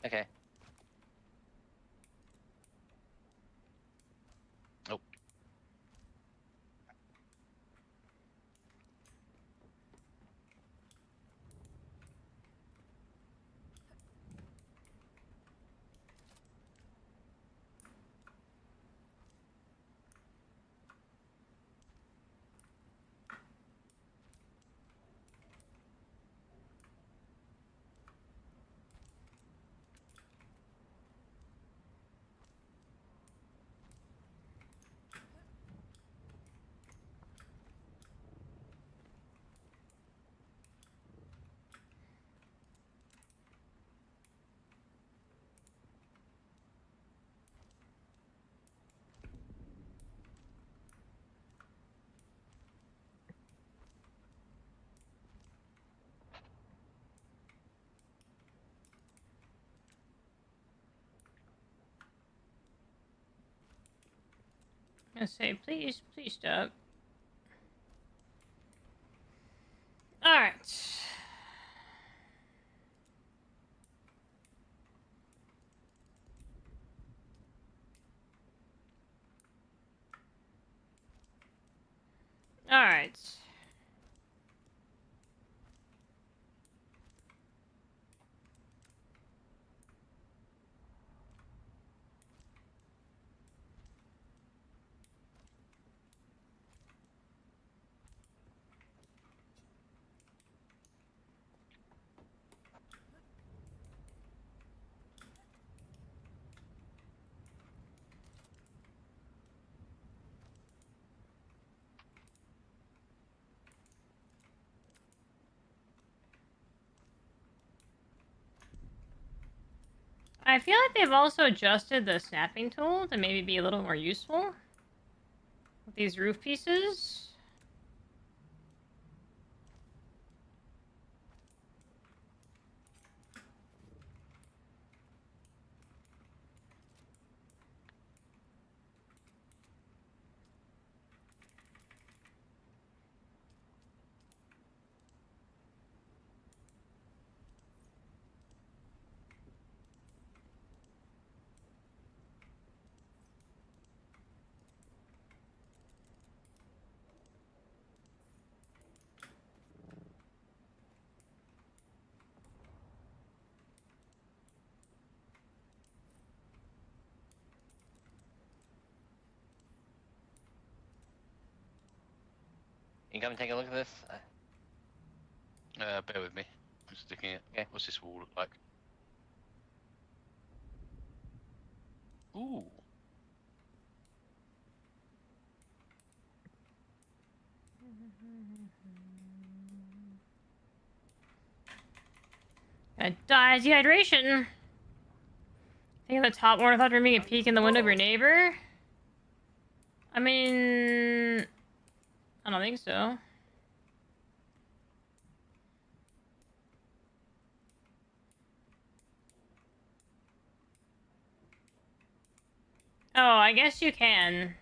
Okay. Oh. I say, please stop. Alright. Alright. I feel like they've also adjusted the snapping tool to maybe be a little more useful with these roof pieces. You come and take a look at this? Bear with me. I'm sticking it. Okay. What's this wall look like? Ooh. Gonna die of dehydration. Think of the top one. I thought you were making a peek in the window of your neighbor. I mean, I don't think so. Oh, I guess you can.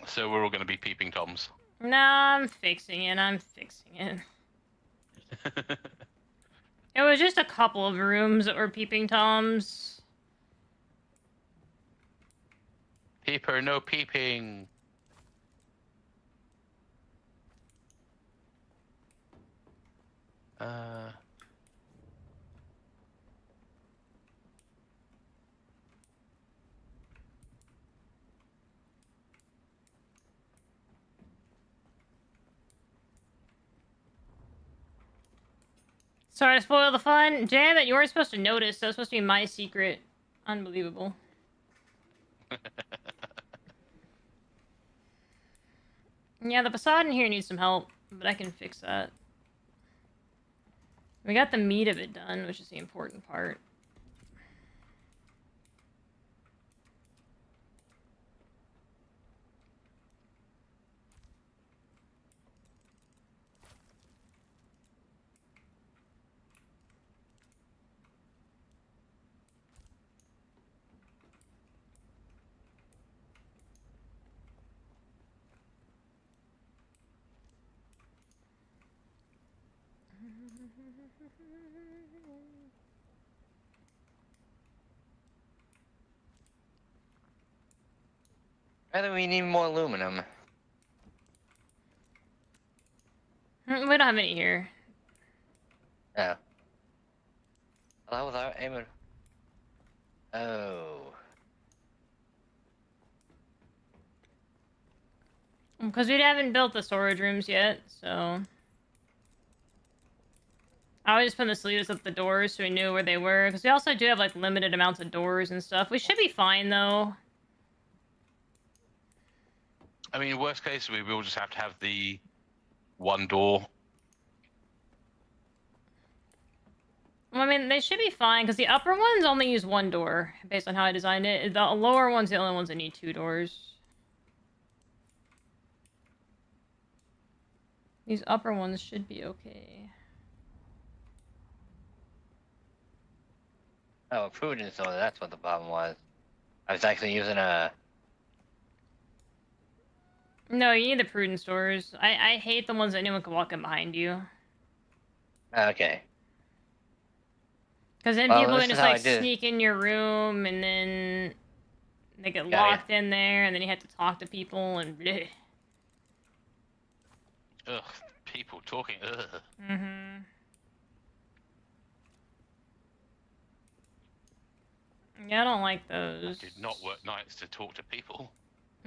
So we're all going to be peeping toms. No, I'm fixing it. I'm fixing it. It was just a couple of rooms that were peeping toms. Peeper, no peeping. Sorry to spoil the fun. Damn it, you weren't supposed to notice. That was supposed to be my secret. Unbelievable. Yeah, the facade in here needs some help, but I can fix that. We got the meat of it done, which is the important part. Rather, we need more aluminum. We don't have any here. Oh. Well, that was our aim. Oh. Because we haven't built the storage rooms yet, so... I always put the sleeves up the doors so we knew where they were. Because we also do have, like, limited amounts of doors and stuff. We should be fine, though. I mean, worst case, we will just have to have the one door. Well, I mean, they should be fine, because the upper ones only use one door, based on how I designed it. The lower ones are the only ones that need 2 doors. These upper ones should be okay. Oh, prudence, so that's what the problem was. I was actually using a... No, you need the prudence doors. I hate the ones that anyone can walk in behind you. Okay. Because then Well, people this can is just, how I like, did it. sneak in your room, and then they get Got locked in there, and then you have to talk to people, and bleh. Ugh, people talking. Ugh. Mm-hmm. Yeah, I don't like those. I did not work nights to talk to people.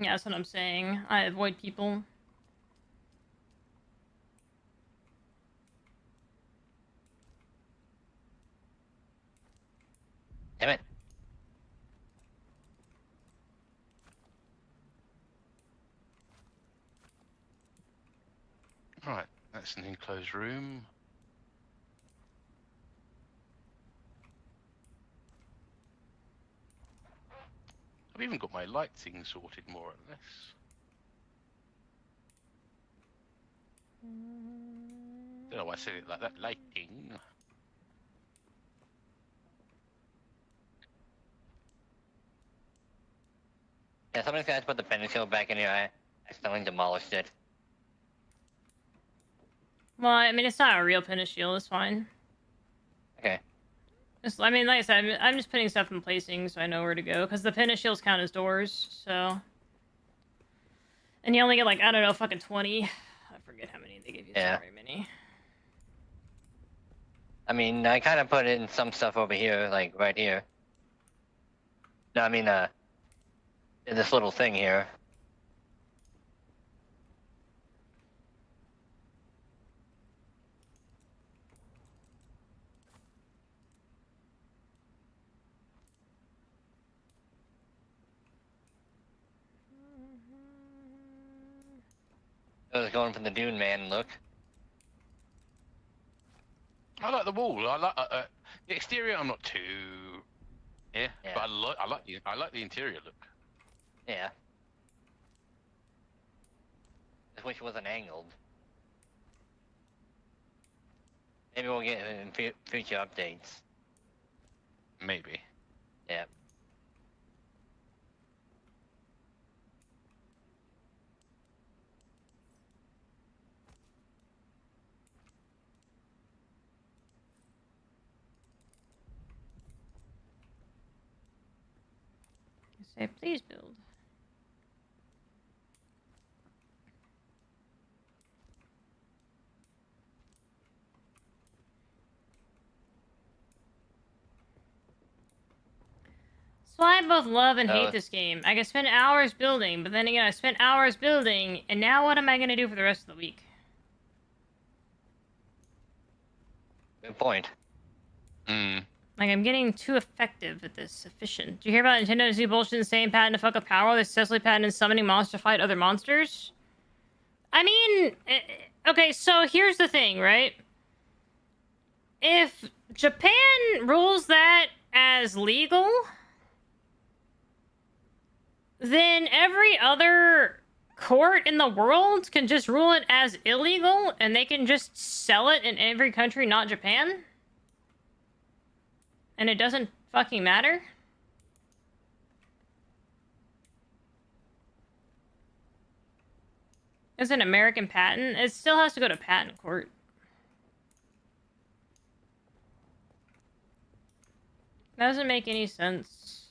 Yeah, that's what I'm saying. I avoid people. Damn it. Right, that's an enclosed room. I've even got my lighting sorted more or less. Don't know why I said it like that. Lighting. Yeah, somebody's gonna have to put the penicillin back in here. I accidentally demolished it. Well, I mean, it's not a real pinna shield. It's fine. Okay. I mean, like I said, I'm just putting stuff in placing so I know where to go. Because the pinna shields count as doors, so... And you only get, like, I don't know, fucking 20. I forget how many they give you. Yeah. Not very many. I mean, I kind of put in some stuff over here, like right here. No, I mean, in this little thing here. I was going for the Dune man look. I like the wall. I like the exterior. I'm not too, yeah. But I like the interior look. Yeah. Just wish it wasn't angled. Maybe we'll get it in future updates. Maybe. Yeah. Say, please build. So I both love and hate this game. I can spend hours building, but then again, I spent hours building, and now what am I going to do for the rest of the week? Good point. Hmm. Like, I'm getting too effective at this. Efficient. Did you hear about Nintendo's new bullshit insane patent to fuck with power? They're successfully patented summoning monsters to fight other monsters? I mean... Okay, so here's the thing, right? If Japan rules that as legal, then every other court in the world can just rule it as illegal, and they can just sell it in every country, not Japan? And it doesn't fucking matter? It's an American patent. It still has to go to patent court. Doesn't make any sense.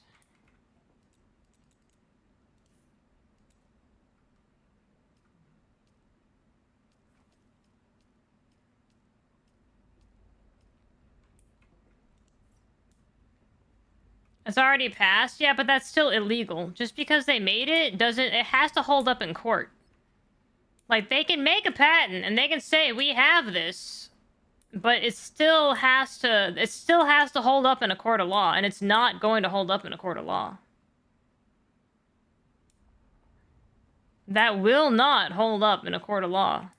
It's already passed? Yeah, but that's still illegal. Just because they made it doesn't... It has to hold up in court. Like, they can make a patent, and they can say, we have this. But it still has to... It still has to hold up in a court of law, and it's not going to hold up in a court of law. That will not hold up in a court of law.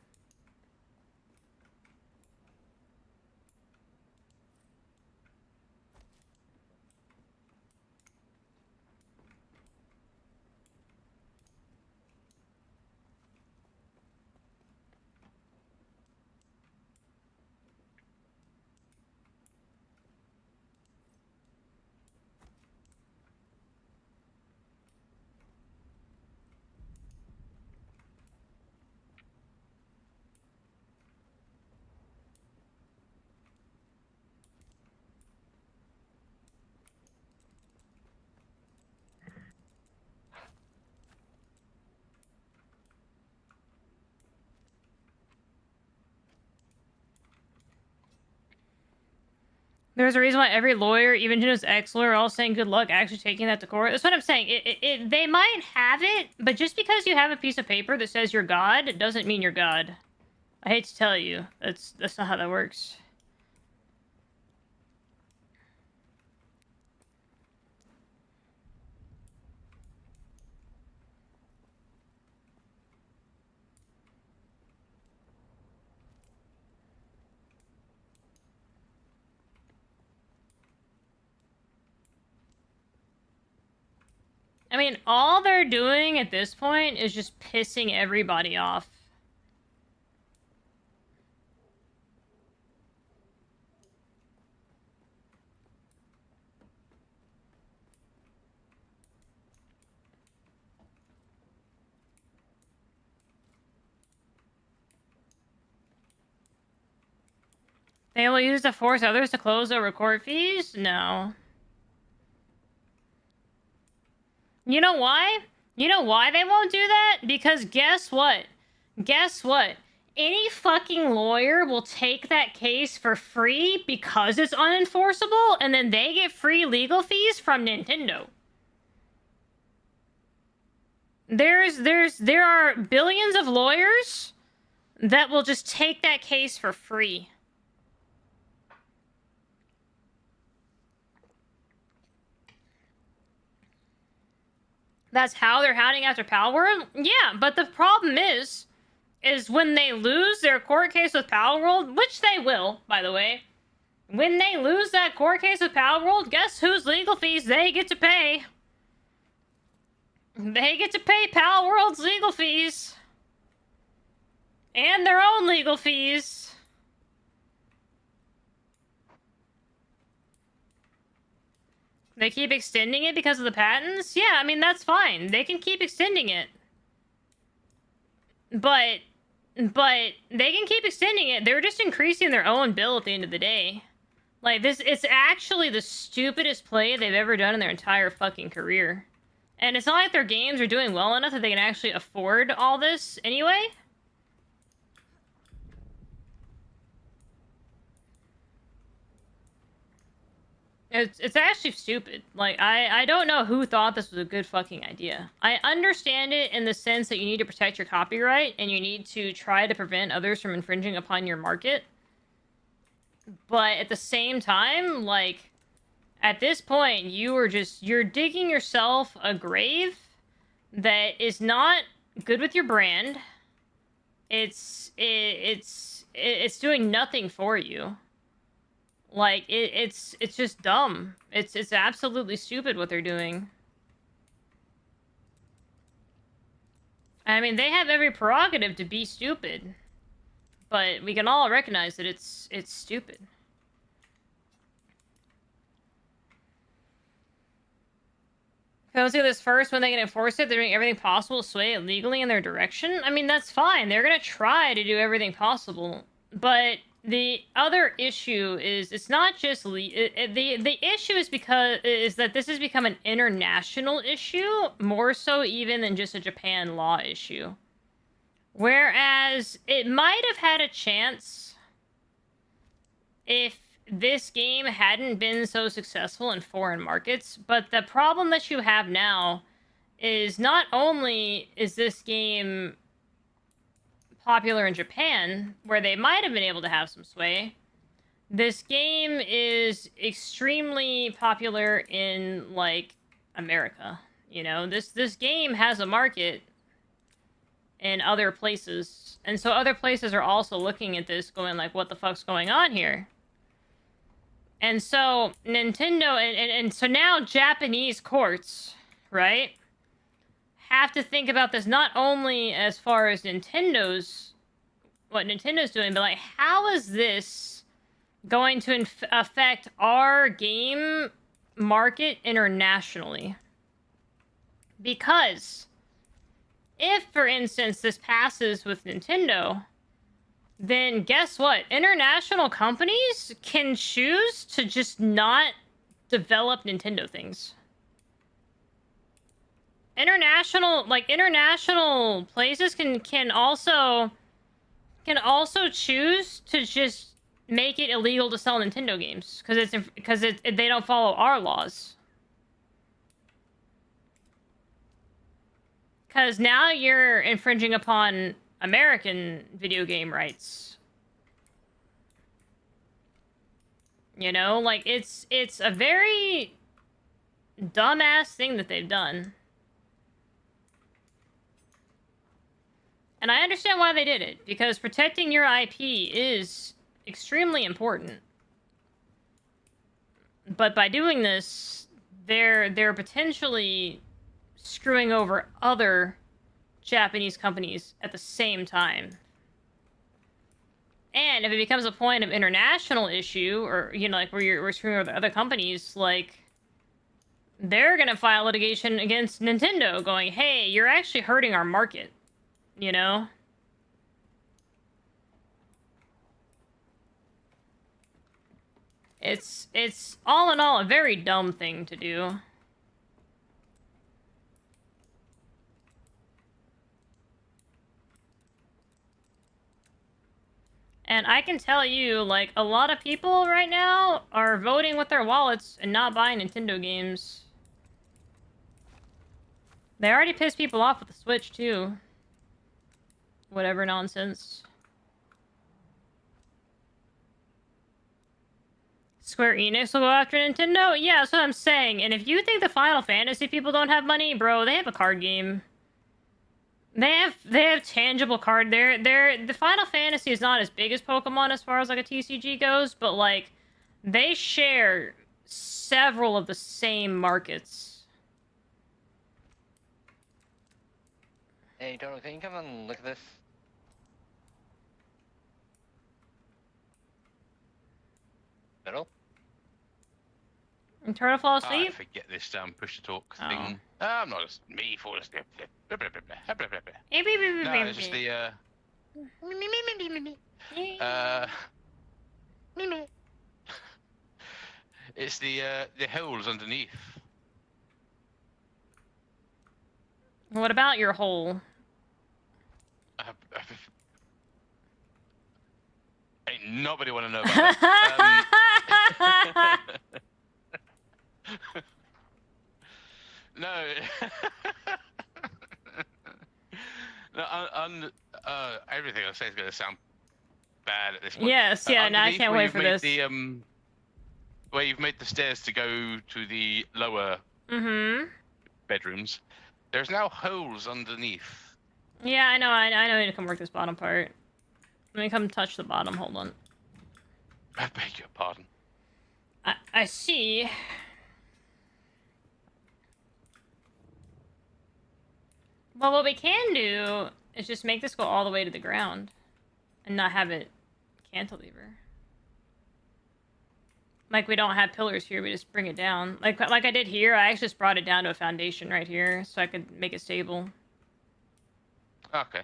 There's a reason why every lawyer, even Juno's ex-lawyer, are all saying good luck actually taking that to court. That's what I'm saying. They might have it, but just because you have a piece of paper that says you're God, doesn't mean you're God. I hate to tell you. That's not how that works. I mean, all they're doing at this point is just pissing everybody off. They will use to force others to close over court fees? No. You know why? You know why they won't do that? Because guess what? Guess what? Any fucking lawyer will take that case for free because it's unenforceable, and then they get free legal fees from Nintendo. There are billions of lawyers that will just take that case for free. That's how they're hounding after Palworld? Yeah, but the problem is when they lose their court case with Palworld, which they will, by the way, when they lose that court case with Palworld, guess whose legal fees they get to pay? They get to pay Palworld's legal fees. And their own legal fees. They keep extending it because of the patents? Yeah, I mean, that's fine. They can keep extending it. But they can keep extending it. They're just increasing their own bill at the end of the day. Like, it's actually the stupidest play they've ever done in their entire fucking career. And it's not like their games are doing well enough that they can actually afford all this anyway. It's actually stupid. Like, I don't know who thought this was a good fucking idea. I understand it in the sense that you need to protect your copyright and you need to try to prevent others from infringing upon your market. But at the same time, like, at this point, you're digging yourself a grave that is not good with your brand. It's doing nothing for you. Like, it's just dumb. It's absolutely stupid what they're doing. I mean, they have every prerogative to be stupid. But we can all recognize that it's stupid. If I don't see this first, when they can enforce it, they're doing everything possible to sway it legally in their direction. I mean, that's fine. They're gonna try to do everything possible. But the other issue is it's not just the issue is that this has become an international issue more so even than just a Japan law issue. Whereas it might have had a chance if this game hadn't been so successful in foreign markets, but the problem that you have now is not only is this game popular in Japan, where they might have been able to have some sway, this game is extremely popular in, like, America. You know, this game has a market in other places, and so other places are also looking at this going like, what the fuck's going on here? And so Nintendo, and so now Japanese courts, right, have to think about this not only as far as what Nintendo's doing, but like, how is this going to affect our game market internationally? Because if, for instance, this passes with Nintendo, then guess what? International companies can choose to just not develop Nintendo things. International places can also choose to just make it illegal to sell Nintendo games because they don't follow our laws. Because now you're infringing upon American video game rights. You know, like, it's a very dumbass thing that they've done. And I understand why they did it, because protecting your IP is extremely important. But by doing this, they're potentially screwing over other Japanese companies at the same time. And if it becomes a point of international issue, or, you know, like, where we're screwing over other companies, like, they're gonna file litigation against Nintendo going, hey, you're actually hurting our market, you know? It's all in all a very dumb thing to do. And I can tell you, like, a lot of people right now are voting with their wallets and not buying Nintendo games. They already pissed people off with the Switch, too. Whatever nonsense. Square Enix will go after Nintendo? Yeah, that's what I'm saying. And if you think the Final Fantasy people don't have money, bro, they have a card game. They have tangible card. The Final Fantasy is not as big as Pokemon as far as like a TCG goes, but like they share several of the same markets. Hey, Dodo, can you come and look at this? Dodo? And Turtle fall asleep? I forget this push to talk thing. I'm not just me for this. No, it's just the it's the holes underneath. What about your hole? Ain't nobody want to know about that. No. No, everything I say is going to sound bad at this point. Yes, yeah, no, I can't wait for this. Where you've made the stairs to go to the lower bedrooms, there's now holes underneath. Yeah, I know I need to come work this bottom part. Let me come touch the bottom, hold on. I beg your pardon. I see. Well, what we can do is just make this go all the way to the ground and not have it cantilever. Like, we don't have pillars here, we just bring it down. Like I did here, I actually just brought it down to a foundation right here so I could make it stable. Okay.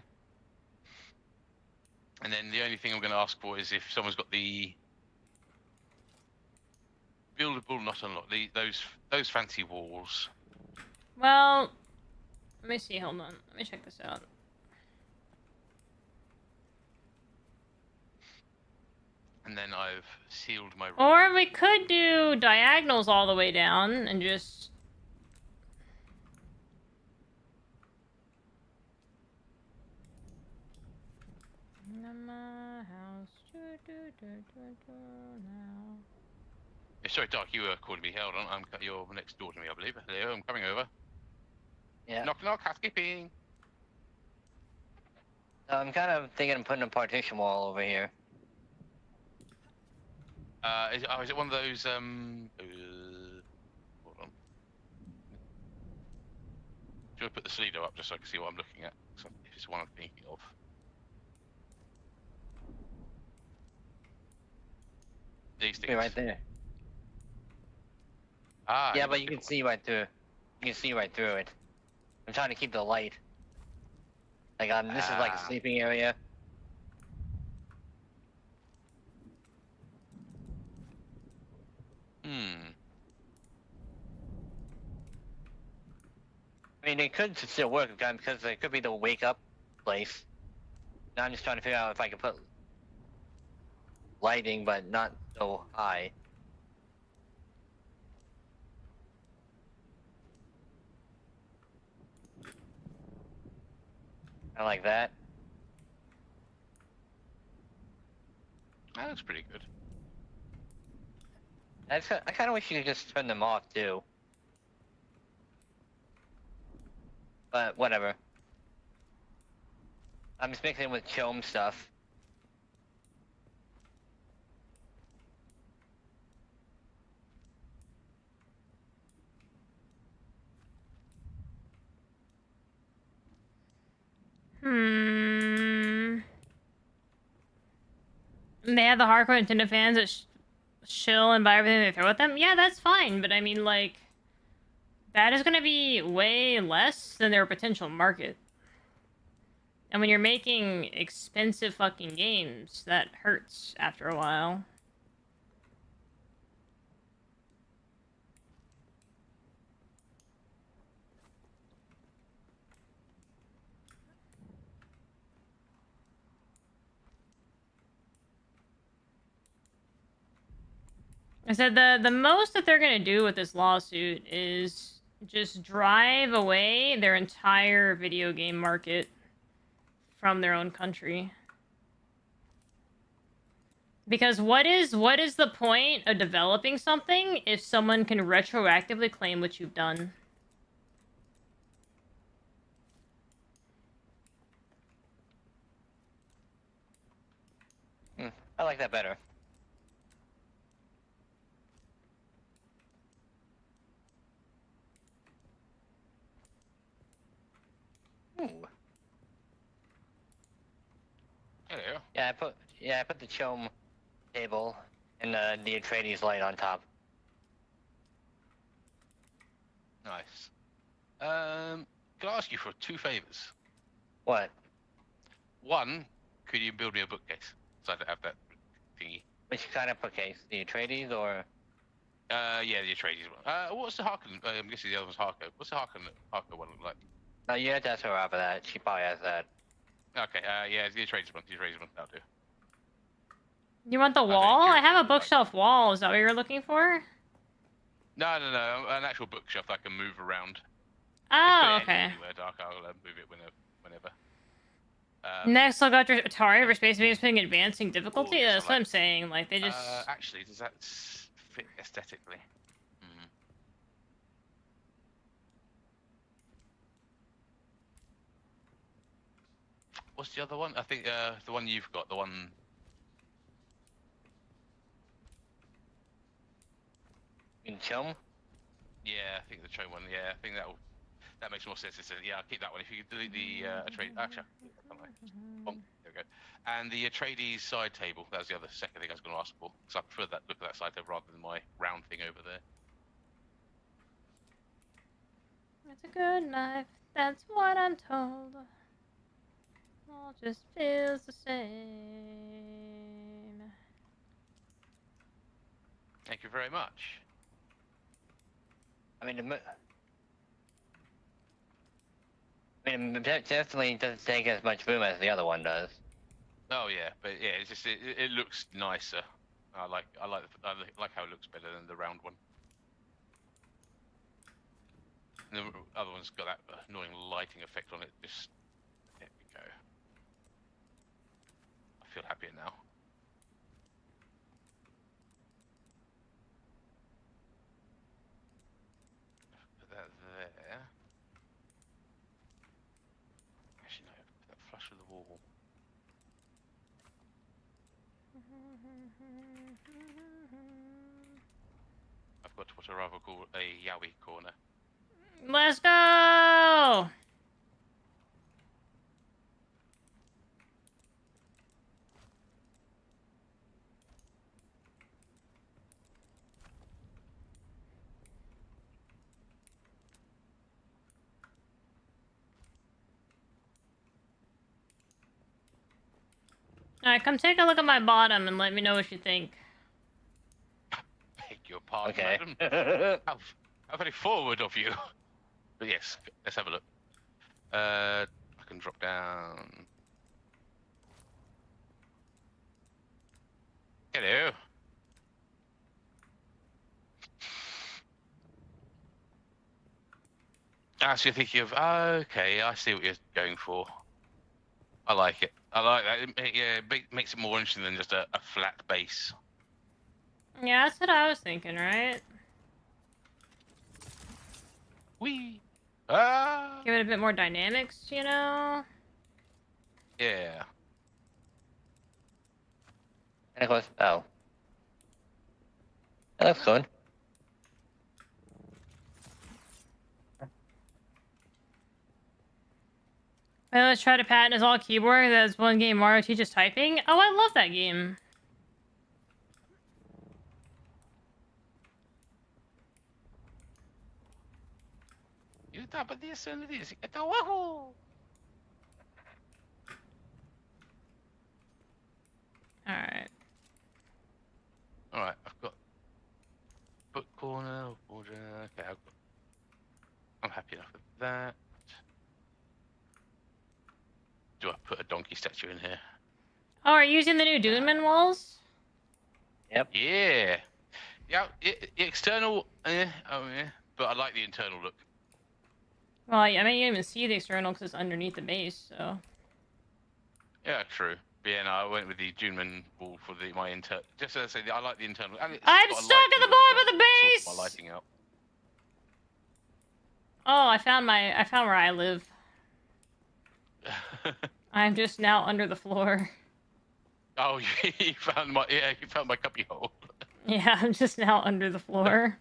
And then the only thing I'm going to ask for is if someone's got the buildable, not unlocked, those fancy walls. Well, let me see. Hold on. Let me check this out. And then I've sealed my room. Or we could do diagonals all the way down and just... now. Sorry, Dark, you were calling me. Hold on, you're next door to me, I believe. Hello, I'm coming over. Yeah. Knock, knock, housekeeping. I'm kind of thinking of putting a partition wall over here. Is it one of those, hold on. Should I put the Slido up just so I can see what I'm looking at? So if it's one I'm thinking of. These things. Right there. Ah. Yeah, but you can see right through. You can see right through it. I'm trying to keep the light. Like, this is like a sleeping area. I mean, it could still work because it could be the wake up place. Now I'm just trying to figure out if I can put lighting, but not so high. I like that. That looks pretty good. I kind of wish you could just turn them off too. But whatever. I'm just mixing it with Chome stuff. They have the hardcore Nintendo fans that chill and buy everything they throw at them. Yeah, that's fine, but I mean, like, that is going to be way less than their potential market. And when you're making expensive fucking games, that hurts after a while. I said the most that they're gonna do with this lawsuit is just drive away their entire video game market from their own country. Because what is the point of developing something if someone can retroactively claim what you've done? I like that better. Ooh. Hello. Yeah, I put the Chome table and the Atreides light on top. Nice. Can I ask you for 2 favors? What? One, could you build me a bookcase so I don't have that thingy? Which kind of bookcase? The Atreides or? Yeah, the Atreides one. What's the Harkon? I'm guessing the other one's Harko. What's the Harkon one look like? No, you have to ask her about that. She probably has that. Okay, yeah, the Atreides one. The Atreides one, that'll do. You want the wall? I have a bookshelf wall. Is that what you're looking for? No, an actual bookshelf that I can move around. Oh, okay. Anywhere dark, I'll move it whenever. Next, I'll go after Atari for Space Invaders putting advancing difficulty. That's what I'm saying. Like, they just... Actually, does that fit aesthetically? What's the other one? I think the one you've got, the one... In Chome? Yeah, I think the Chome one. Yeah, I think that makes more sense. Yeah, I'll keep that one. If you could delete the Atreides... Actually, there we go. And the Atreides side table. That was the second thing I was going to ask for. Because I prefer that look at that side table rather than my round thing over there. It's a good knife. That's what I'm told. all just feels the same. Thank you very much. I mean, it definitely doesn't take as much room as the other one does. Oh yeah, but yeah, it's just it looks nicer. I like how it looks better than the round one. And the other one's got that annoying lighting effect on it. Just there we go. I feel happier now. Put that there. Actually, no. Put that flush with the wall. I've got what I rather call a Yowie corner. Let's go! Alright, come take a look at my bottom and let me know what you think. Beg your pardon, Okay. madam. How very forward of you. But yes, let's have a look. I can drop down. Hello. So you're thinking of, okay, I see what you're going for. I like it. I like that. Yeah, it makes it more interesting than just a flat base. Yeah, that's what I was thinking, right? Whee! Give it a bit more dynamics, you know? Yeah. And of course, oh. That looks good. Let's try to patent his all keyboard. That's one game Mario teaches typing. Oh, I love that game. You top of this and this. Get the wahoo! Alright. Alright, I've got book corner, border. Okay, I'm happy enough with that. Do I put a donkey statue in here? Oh, are you using the new Dune walls? Yep. Yeah. Yeah, external, oh yeah, but I like the internal look. Well, I mean, you didn't even see the external because it's underneath the base, so... Yeah, true. But yeah, no, I went with the Dune wall for my inter. Just as I say, I like the internal. And it's I'm got a stuck at the bottom of the lighting base! sort my lighting out. Oh, I found where I live. I'm just now under the floor. Oh, you found my cubby hole. Yeah, I'm just now under the floor.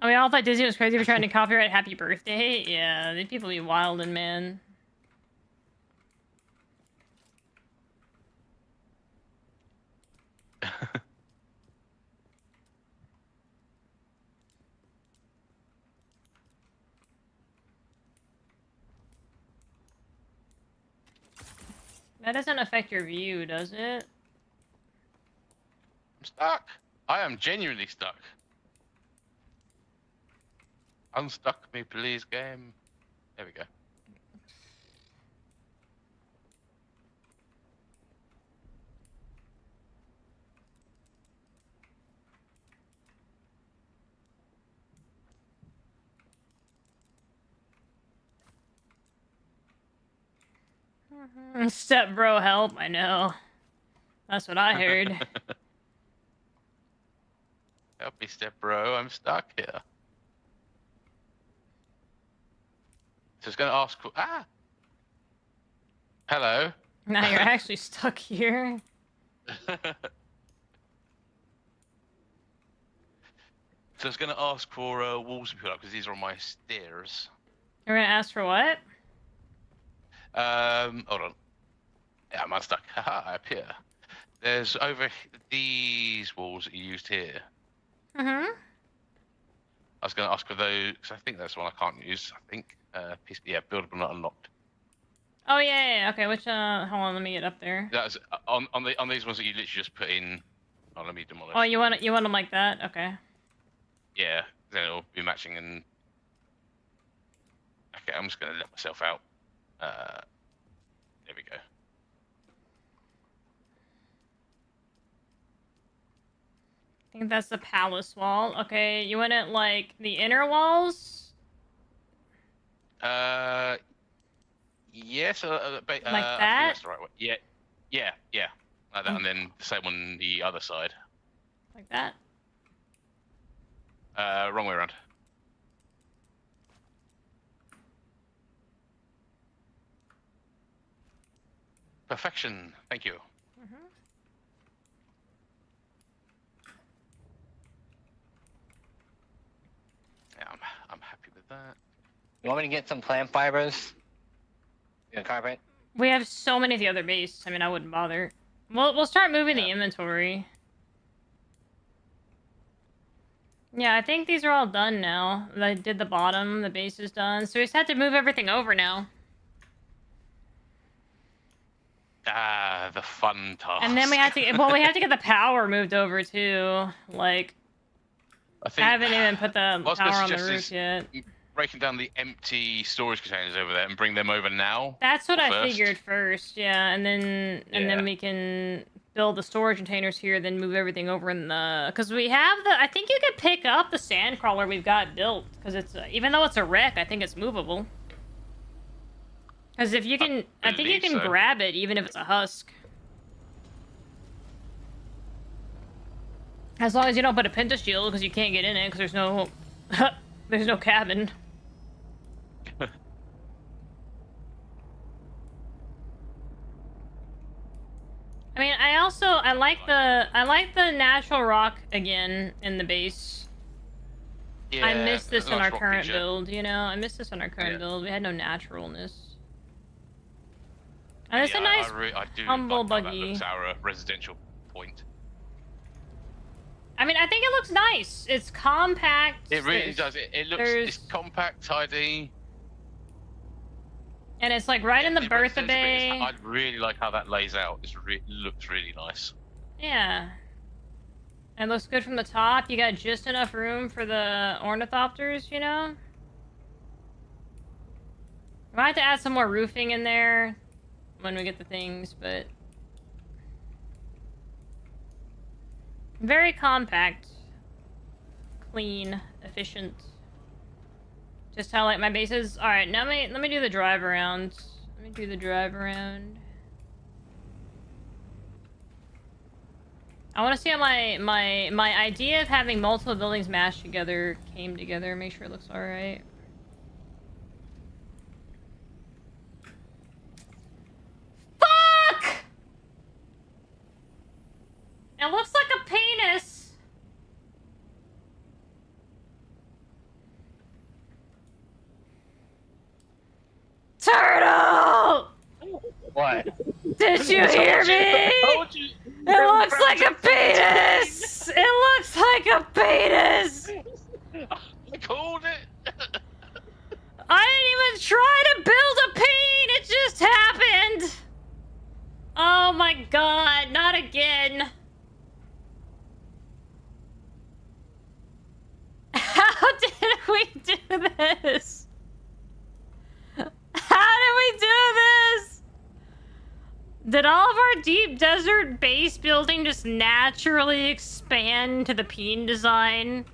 I mean, I all thought Disney was crazy for trying to copyright Happy Birthday. Yeah, these people be wildin', man. That doesn't affect your view, does it? I'm stuck. I am genuinely stuck. Unstuck me, please, game. There we go. Step bro, help! I know. That's what I heard. Help me, step bro. I'm stuck here. So it's going to ask for... Ah! Hello. Now you're actually stuck here. So it's going to ask for walls to be put up because these are on my stairs. You're gonna ask for what? Hold on. Yeah, I'm unstuck. Haha, I appear. There's over these walls that you used here. Mm-hmm. I was going to ask for those, because I think that's one I can't use. I think, yeah, buildable not unlocked. Oh yeah. Okay. Which hold on. Let me get up there. That's on these ones that you literally just put in. Oh, let me demolish. Oh, you want them like that? Okay. Yeah. Then it'll be matching and. Okay, I'm just gonna let myself out. There we go. I think that's the palace wall. Okay, you want it like the inner walls? Yes. Like I that? think that's the right way. Yeah. Like that, and then the same on the other side. Like that? Wrong way around. Perfection. Thank you. Yeah, I'm happy with that. You want me to get some plant fibers? You carpet? We have so many of the other base. I mean, I wouldn't bother. We'll start moving the inventory. Yeah, I think these are all done now. I did the bottom, the base is done. So we just have to move everything over now. Ah, the fun task. And then we have to, well, we have to get the power moved over too. Like, I haven't even put the power on the roof yet. Breaking down the empty storage containers over there and bring them over now. That's what I first. figured first, yeah. And then we can build the storage containers here, then move everything over in the... Because we have the... I think you could pick up the sandcrawler we've got built. Because it's... even though it's a wreck, I think it's movable. Because if you can... I think you can grab it, even if it's a husk. As long as you don't put a penta shield, because you can't get in it, because there's no... there's no cabin. I mean, I like the natural rock again in the base. Yeah, I miss this in our current feature. build, you know? I miss this in our current build. We had no naturalness. And it's a nice, I do humble like how that buggy. looks our residential point. I mean, I think it looks nice. It's compact. It really does. It looks it's compact, tidy. And it's like right in the Bertha Bay. I really like how that lays out. It looks really nice. Yeah. And looks good from the top. You got just enough room for the ornithopters, you know? We might have to add some more roofing in there when we get the things, but... very compact. Clean. Efficient. Just how like my base is. Alright, now let me do the drive around. Let me do the drive around. I want to see how my idea of having multiple buildings mashed together came together. Make sure it looks alright. Fuck! It looks like a penis. Turtle! What? Did you hear me? It looks like a penis! It looks like a penis! I called it! I didn't even try to build a peen! It just happened! Oh my god, not again. How did we do this? How did we do this? Did all of our deep desert base building just naturally expand to the peen design?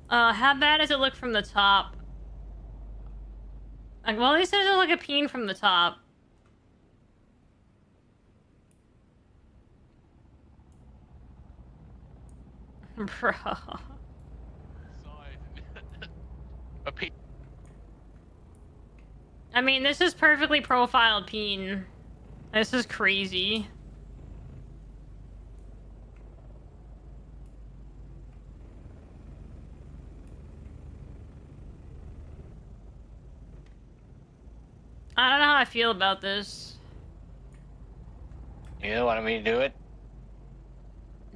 How bad does it look from the top? Like, well, at least it doesn't look a peen from the top. Bro. A peen. I mean, this is perfectly profiled peen. This is crazy. I don't know how I feel about this. You want me to do it?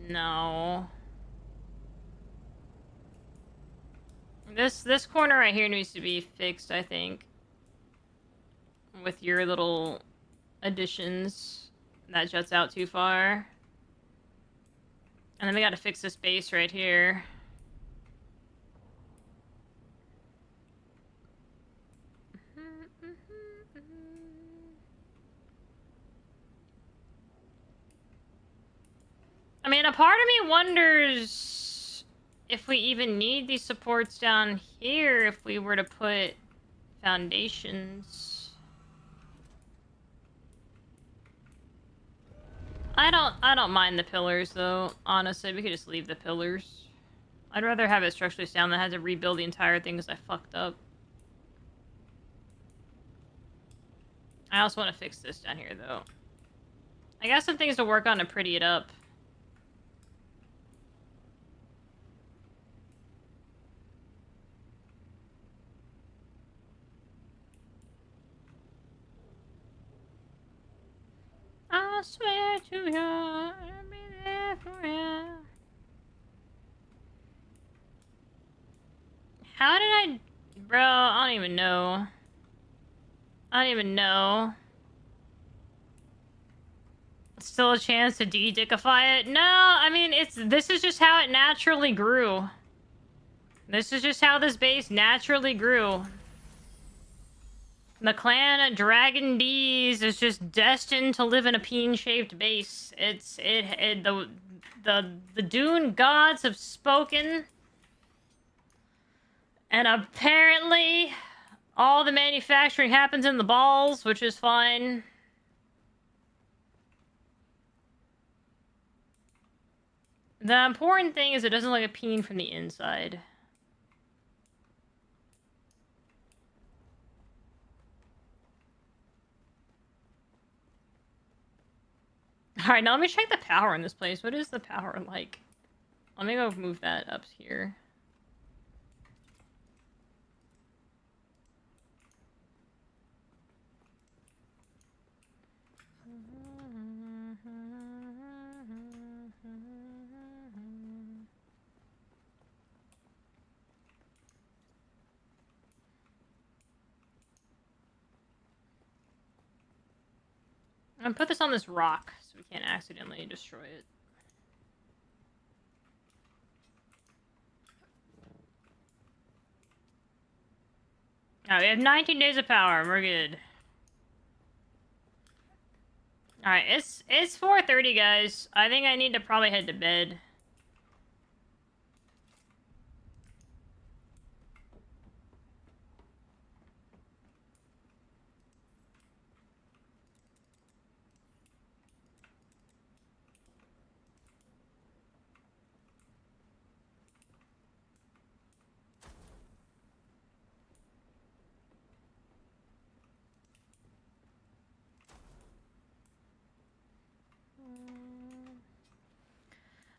No. This corner right here needs to be fixed, I think. with your little additions. That juts out too far. And then we gotta fix this base right here. I mean, a part of me wonders if we even need these supports down here if we were to put foundations. I don't mind the pillars though. Honestly, we could just leave the pillars. I'd rather have it structurally sound than have to rebuild the entire thing because I fucked up. I also want to fix this down here though. I got some things to work on to pretty it up. I swear to you, I'll be there for you. How did I... Bro, I don't even know. I don't even know. Still a chance to de-dickify it? No, I mean, this is just how it naturally grew. This is just how this base naturally grew. The clan of Dragon D's is just destined to live in a peen-shaped base. The Dune gods have spoken. And apparently, all the manufacturing happens in the balls, which is fine. The important thing is it doesn't look like a peen from the inside. Alright, now let me check the power in this place. What is the power like? Let me go move that up here. I'm gonna put this on this rock so we can't accidentally destroy it. Oh, we have 19 days of power. We're good. Alright, it's 4:30, guys. I think I need to probably head to bed.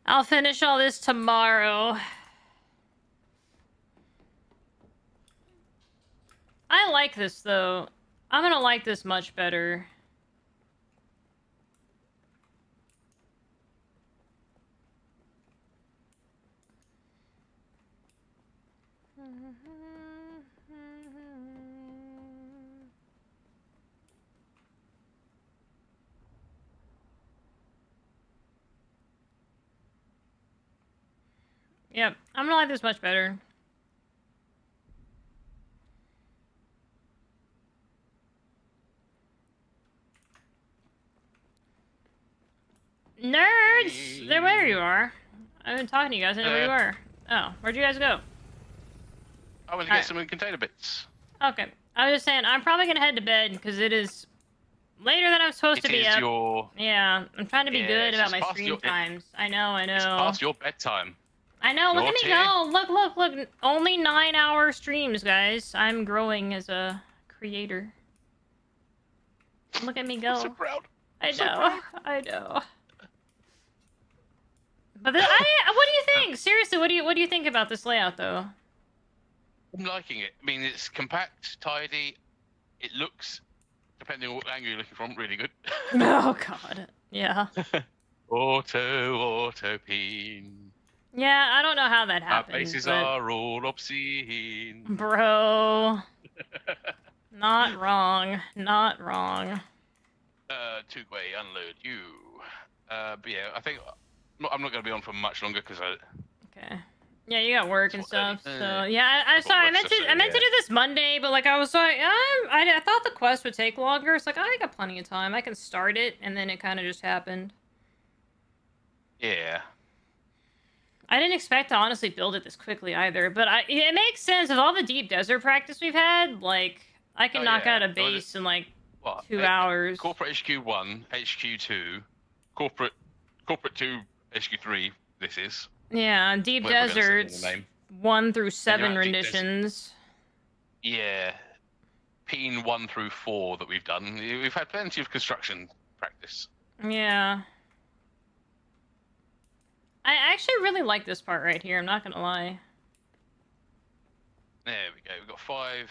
I'll finish all this tomorrow. I like this, though. I'm gonna like this much better. Yep, I'm gonna like this much better. Nerds! There you are. I've been talking to you guys, I know where you were. Oh, where'd you guys go? I went to get some container bits. Okay. I was just saying, I'm probably gonna head to bed, because it is later than I'm supposed to be up. Yeah, I'm trying to be good about my stream times. I know. It's past your bedtime. I know, look at me go! Look! Only 9-hour streams, guys. I'm growing as a creator. Look at me go. I'm so proud. I know. But what do you think? Seriously, what do you think about this layout, though? I'm liking it. I mean, it's compact, tidy. It looks, depending on what angle you're looking from, really good. Oh God, yeah. Auto peen. Yeah, I don't know how that happens. Our bases are all obscene. Bro. Not wrong. Not wrong. Two-way unload you. But yeah, I think I'm not going to be on for much longer because I. Okay. Yeah, you got work and stuff. So early. yeah, I'm sorry. I meant to. I meant to yeah. do this Monday, but like I was like, I thought the quest would take longer. It's like I got plenty of time. I can start it, and then it kind of just happened. Yeah. I didn't expect to honestly build it this quickly either, but it makes sense with all the deep desert practice we've had. Like I can knock out a base in like 2 hours. Corporate HQ 1, HQ 2, Corporate 2, HQ 3. This is. Yeah, deep deserts 1 through 7 renditions. Yeah, Peen 1 through 4 that we've done. We've had plenty of construction practice. Yeah. I actually really like this part right here, I'm not gonna lie. There we go, we've got 5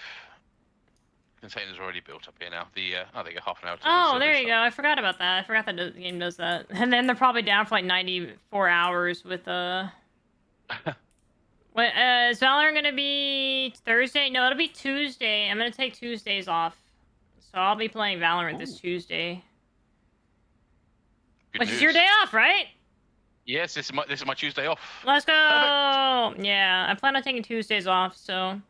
containers already built up here now. I think a half an hour to Oh, there you go, I forgot about that. I forgot that the game does that. And then they're probably down for like 94 hours with Wait, is Valorant gonna be Thursday? No, it'll be Tuesday. I'm gonna take Tuesdays off. So I'll be playing Valorant this Tuesday. Which is your day off, right? Yes, this is my Tuesday off. Let's go! Perfect. Yeah, I plan on taking Tuesdays off, so...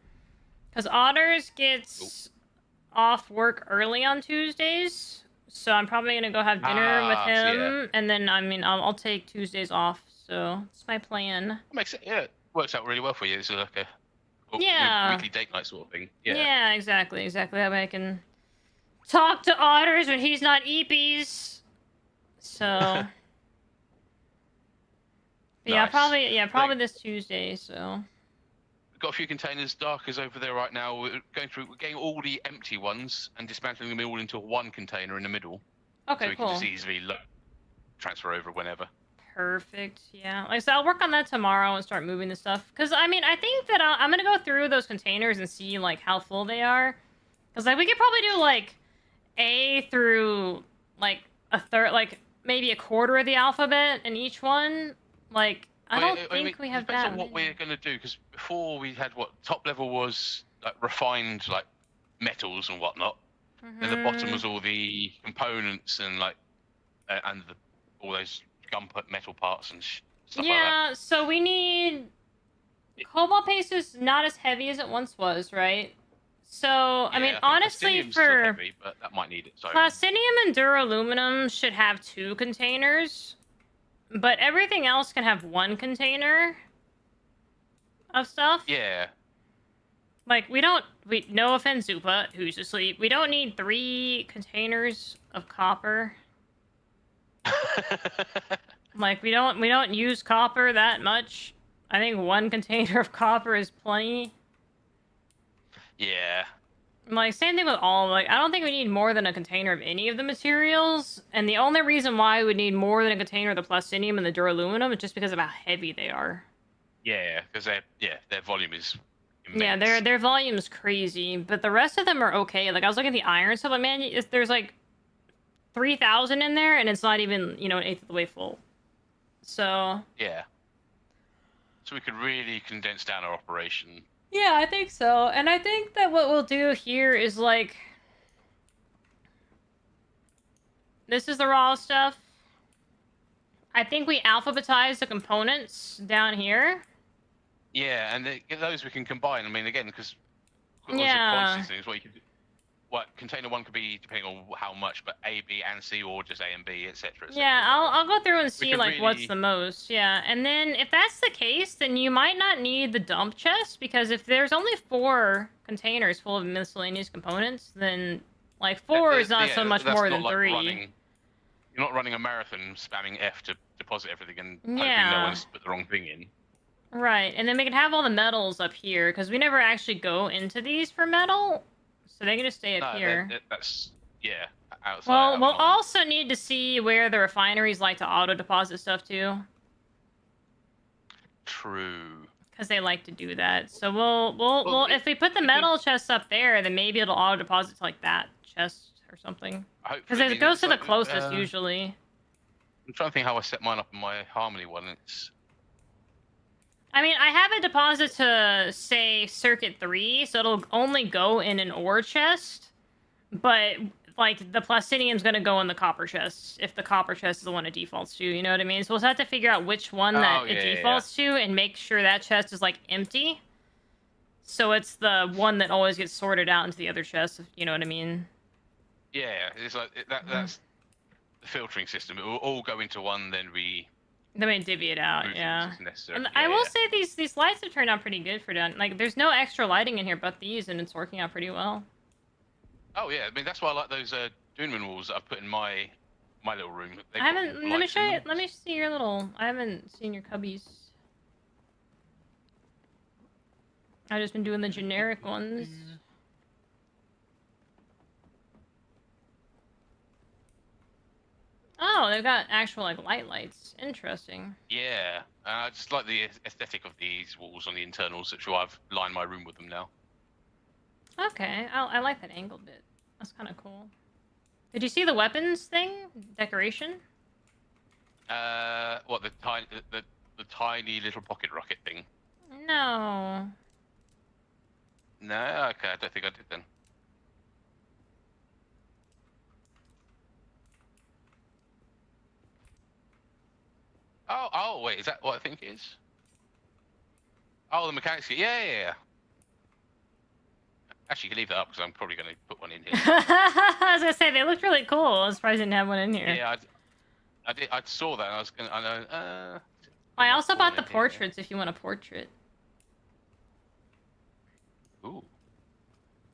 Because Otters gets off work early on Tuesdays, so I'm probably gonna go have dinner with him, and then, I mean, I'll take Tuesdays off, so it's my plan. Makes it, yeah, it works out really well for you. It's like a weekly date night sort of thing. Yeah. Yeah, exactly. That way I can talk to Otters when he's not eepies. So... Nice. Probably this Tuesday, so... We've got a few containers. Dark is over there right now. We're getting all the empty ones and dismantling them all into one container in the middle. Okay, so we cool. can just easily transfer over whenever. Perfect, yeah. Like I said, I'll work on that tomorrow and start moving the stuff. Because, I mean, I think that I'm going to go through those containers and see, like, how full they are. Because, like, we could probably do, like, A through, like, a third, like, maybe a quarter of the alphabet in each one. Like, I don't think we have that. Depends on what we're going to do, because before we had top level was like refined like metals and whatnot, and the bottom was all the components and like all those metal parts and stuff like that. Yeah, so we need cobalt paste is not as heavy as it once was, right? So I mean, honestly, Plastinium's still heavy, but that might need it. So plastinium and duraluminum should have 2 containers. But everything else can have 1 container of stuff. Yeah. Like, no offense, Zupa, who's asleep. We don't need 3 containers of copper. Like, we don't use copper that much. I think 1 container of copper is plenty. Yeah. Like, same thing with all, like, I don't think we need more than a container of any of the materials, and the only reason why we would need more than a container of the plastinium and the duraluminum is just because of how heavy they are. Yeah, because their volume is immense. Yeah, their volume is crazy, but the rest of them are okay. Like, I was looking at the iron stuff, but man, there's like 3,000 in there, and it's not even, an eighth of the way full. So... Yeah. So we could really condense down our operation. Yeah, I think so. And I think that what we'll do here is, like... This is the raw stuff. I think we alphabetize the components down here. Yeah, and those we can combine. I mean, again, because... Yeah. Things, container 1 could be, depending on how much, but A, B, and C, or just A and B, etc. Yeah, I'll go through and see, like, really... what's the most. Yeah, and then if that's the case, then you might not need the dump chest, because if there's only 4 containers full of miscellaneous components, then, like, 4 is not so much more than 3. You're not running a marathon spamming F to deposit everything and hoping Yeah. no one's put the wrong thing in. Right, and then we can have all the metals up here, because we never actually go into these for metal, so they can just stay up here. That's, yeah, outside. Well, we'll also need to see where the refineries like to auto-deposit stuff, too. True. Because they like to do that. So we'll if we put the metal chests up there, then maybe it'll auto-deposit to, like, that chest or something. Because it goes to the closest, usually. I'm trying to think how I set mine up in my Harmony one. I mean, I have a deposit to, say, Circuit 3, so it'll only go in an ore chest. But, like, the Plastinium's gonna go in the copper chest, if the copper chest is the one it defaults to, you know what I mean? So we'll have to figure out which one that it defaults to and make sure that chest is, like, empty. So it's the one that always gets sorted out into the other chest, you know what I mean? Yeah, it's like that's the filtering system. It will all go into one, then we divvy it out, yeah. And Yeah, I will say these lights have turned out pretty good for done. Like, there's no extra lighting in here but these, and it's working out pretty well. Oh yeah, I mean that's why I like those Dune walls that I've put in my little room. They've I got haven't. all Let me lights show in you. them. Let me see your little. I haven't seen your cubbies. I've just been doing the generic ones. Oh, they've got actual like lights. Interesting. Yeah, I just like the aesthetic of these walls on the internals. That's why I've lined my room with them now. Okay, I like that angled bit. That's kind of cool. Did you see the weapons thing decoration? What the tiny little pocket rocket thing? No. No, okay, I don't think I did then. Oh, wait, is that what I think it is? Oh, the mechanics. Yeah. Actually, you can leave that up because I'm probably going to put one in here. I was gonna say they looked really cool. I was surprised I didn't have one in here. Yeah, I did. I saw that and I was going to. I also bought the portraits if you want a portrait. Ooh.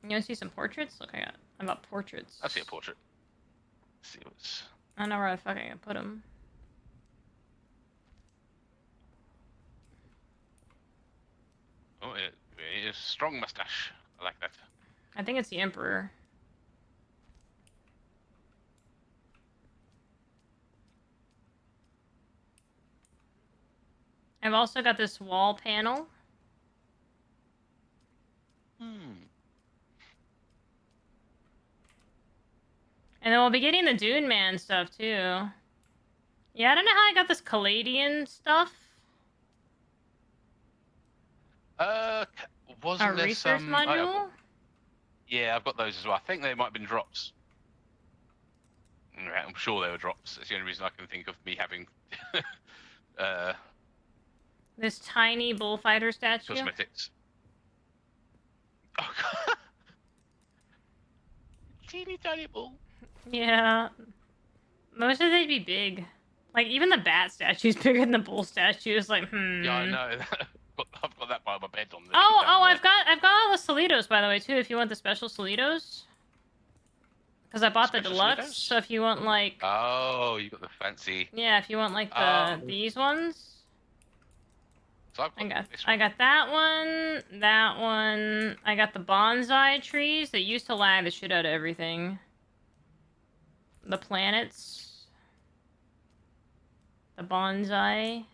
You want to see some portraits? Look, I bought portraits. I see a portrait. Let's see what's. I don't know where the fuck I can put them. Oh, it is strong mustache. I like that. I think it's the Emperor. I've also got this wall panel. And then we'll be getting the Dune Man stuff too. Yeah, I don't know how I got this Caladian stuff. Wasn't A there research some? module? Yeah, I've got those as well. I think they might have been drops. I'm sure they were drops. That's the only reason I can think of me having This tiny bullfighter statue. cosmetics. Oh god. Teeny tiny bull. Yeah. Most of they'd be big. Like, even the bat statue's bigger than the bull statue. It's like, Yeah, I know. I've got that by my bed on the. Oh, I've got all the Solitos, by the way, too, if you want the special Solitos. Because I bought the deluxe, Solitos? so if you want, like... Oh, you got the fancy. Yeah, if you want, like, the these ones. So I got that one. I got the bonsai trees that used to lag the shit out of everything. The planets. The bonsai.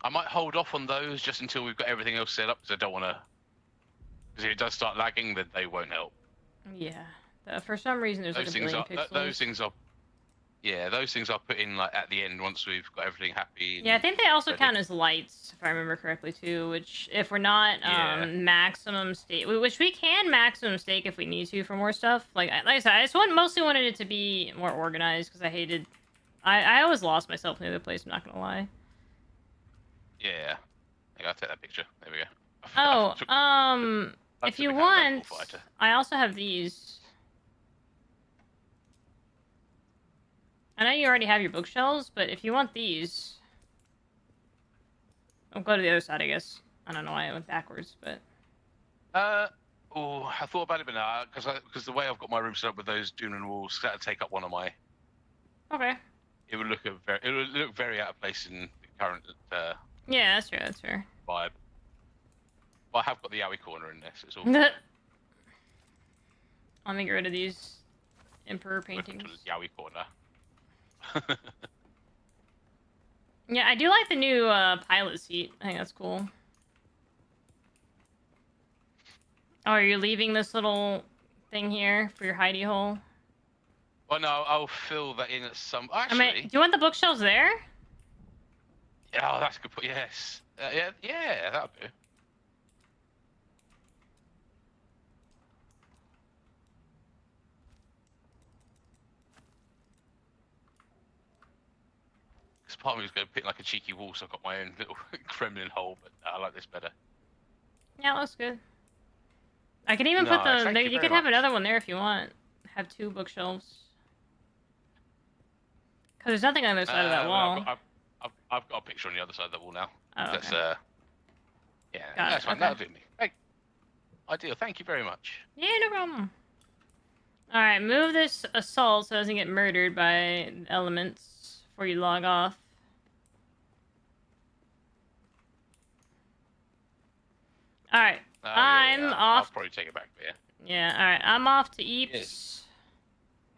I might hold off on those just until we've got everything else set up, because I don't want to. Because if it does start lagging, then they won't help. Yeah. For some reason, there's like a billion pixels. Those things are. Yeah, those things I'll put in like at the end once we've got everything happy. Yeah, I think they also count as lights, if I remember correctly too. Which, if we're not maximum stake, which we can maximum stake if we need to for more stuff. Like I said, I just mostly wanted it to be more organized because I hated. I always lost myself in the other place. I'm not gonna lie. Yeah, I gotta take that picture. There we go. Oh, if you want, I also have these. I know you already have your bookshelves, but if you want these... I'll go to the other side, I guess. I don't know why I went backwards, but... I thought about it, but no, because the way I've got my room set up with those Dune walls, that'd take up one of my... Okay. It would look very out of place in the current yeah, that's fair, that's fair. vibe. But I have got the Yowie corner in there, so it's all... Let me get rid of these Emperor paintings. Yowie corner. Yeah, I do like the new pilot seat. I think that's cool. Oh, are you leaving this little thing here for your hidey hole? Well, no, I'll fill that in at some... Actually... do you want the bookshelves there? Oh, that's a good point. Yes. Yeah, that'll do. Because part of me was going to pick like a cheeky wall, so I've got my own little Kremlin hole, but I like this better. Yeah, it looks good. I can even put Nice, the. thank you You very could have much. another one there if you want. Have 2 bookshelves. Because there's nothing on the other side of that wall. I've got a picture on the other side of the wall now. Oh, okay. That's yeah, Got that's it, fine. okay. That'll do me. Hey, ideal. Thank you very much. Yeah, no problem. Alright, move this assault so it doesn't get murdered by elements before you log off. Alright, I'm I'll off. probably take it back, but yeah. Yeah, alright, I'm off to Eeps. Yes.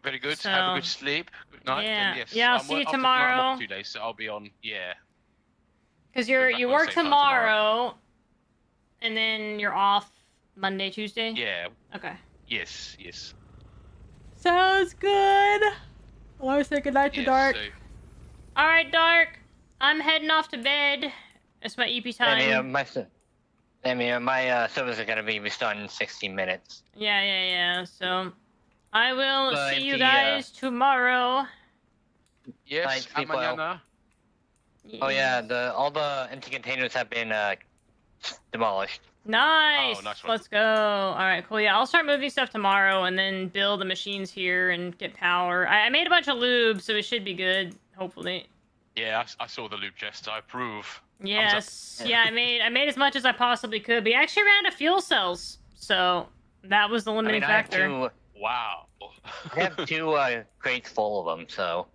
Very good. So, Have a good sleep. Good night. yeah. And yes, Yeah, I'll I'm see you off tonight, I'm tomorrow. off 2 days, so I'll be on. Yeah. Because We're back you on the work same time tomorrow. tomorrow, and then you're off Monday, Tuesday? Yeah. Okay. Yes. Yes. Sounds good. I want to say goodnight to Yes, Dark. so- Alright, Dark. I'm heading off to bed. It's my EP time. My servers are gonna be restarting in 60 minutes. Yeah. So, I will But see you the, guys tomorrow. Yes, Night, sleep well. mañana. Oh yeah, all the empty containers have been demolished. Nice. Oh, nice one. Let's go. Alright, cool. Yeah, I'll start moving stuff tomorrow and then build the machines here and get power. I made a bunch of lube, so it should be good, hopefully. Yeah, I saw the loop chest. I approve. Yes. Yeah, I made as much as I possibly could. We actually ran out of fuel cells, so that was the limiting factor. Wow. I have 2 crates full of them, so.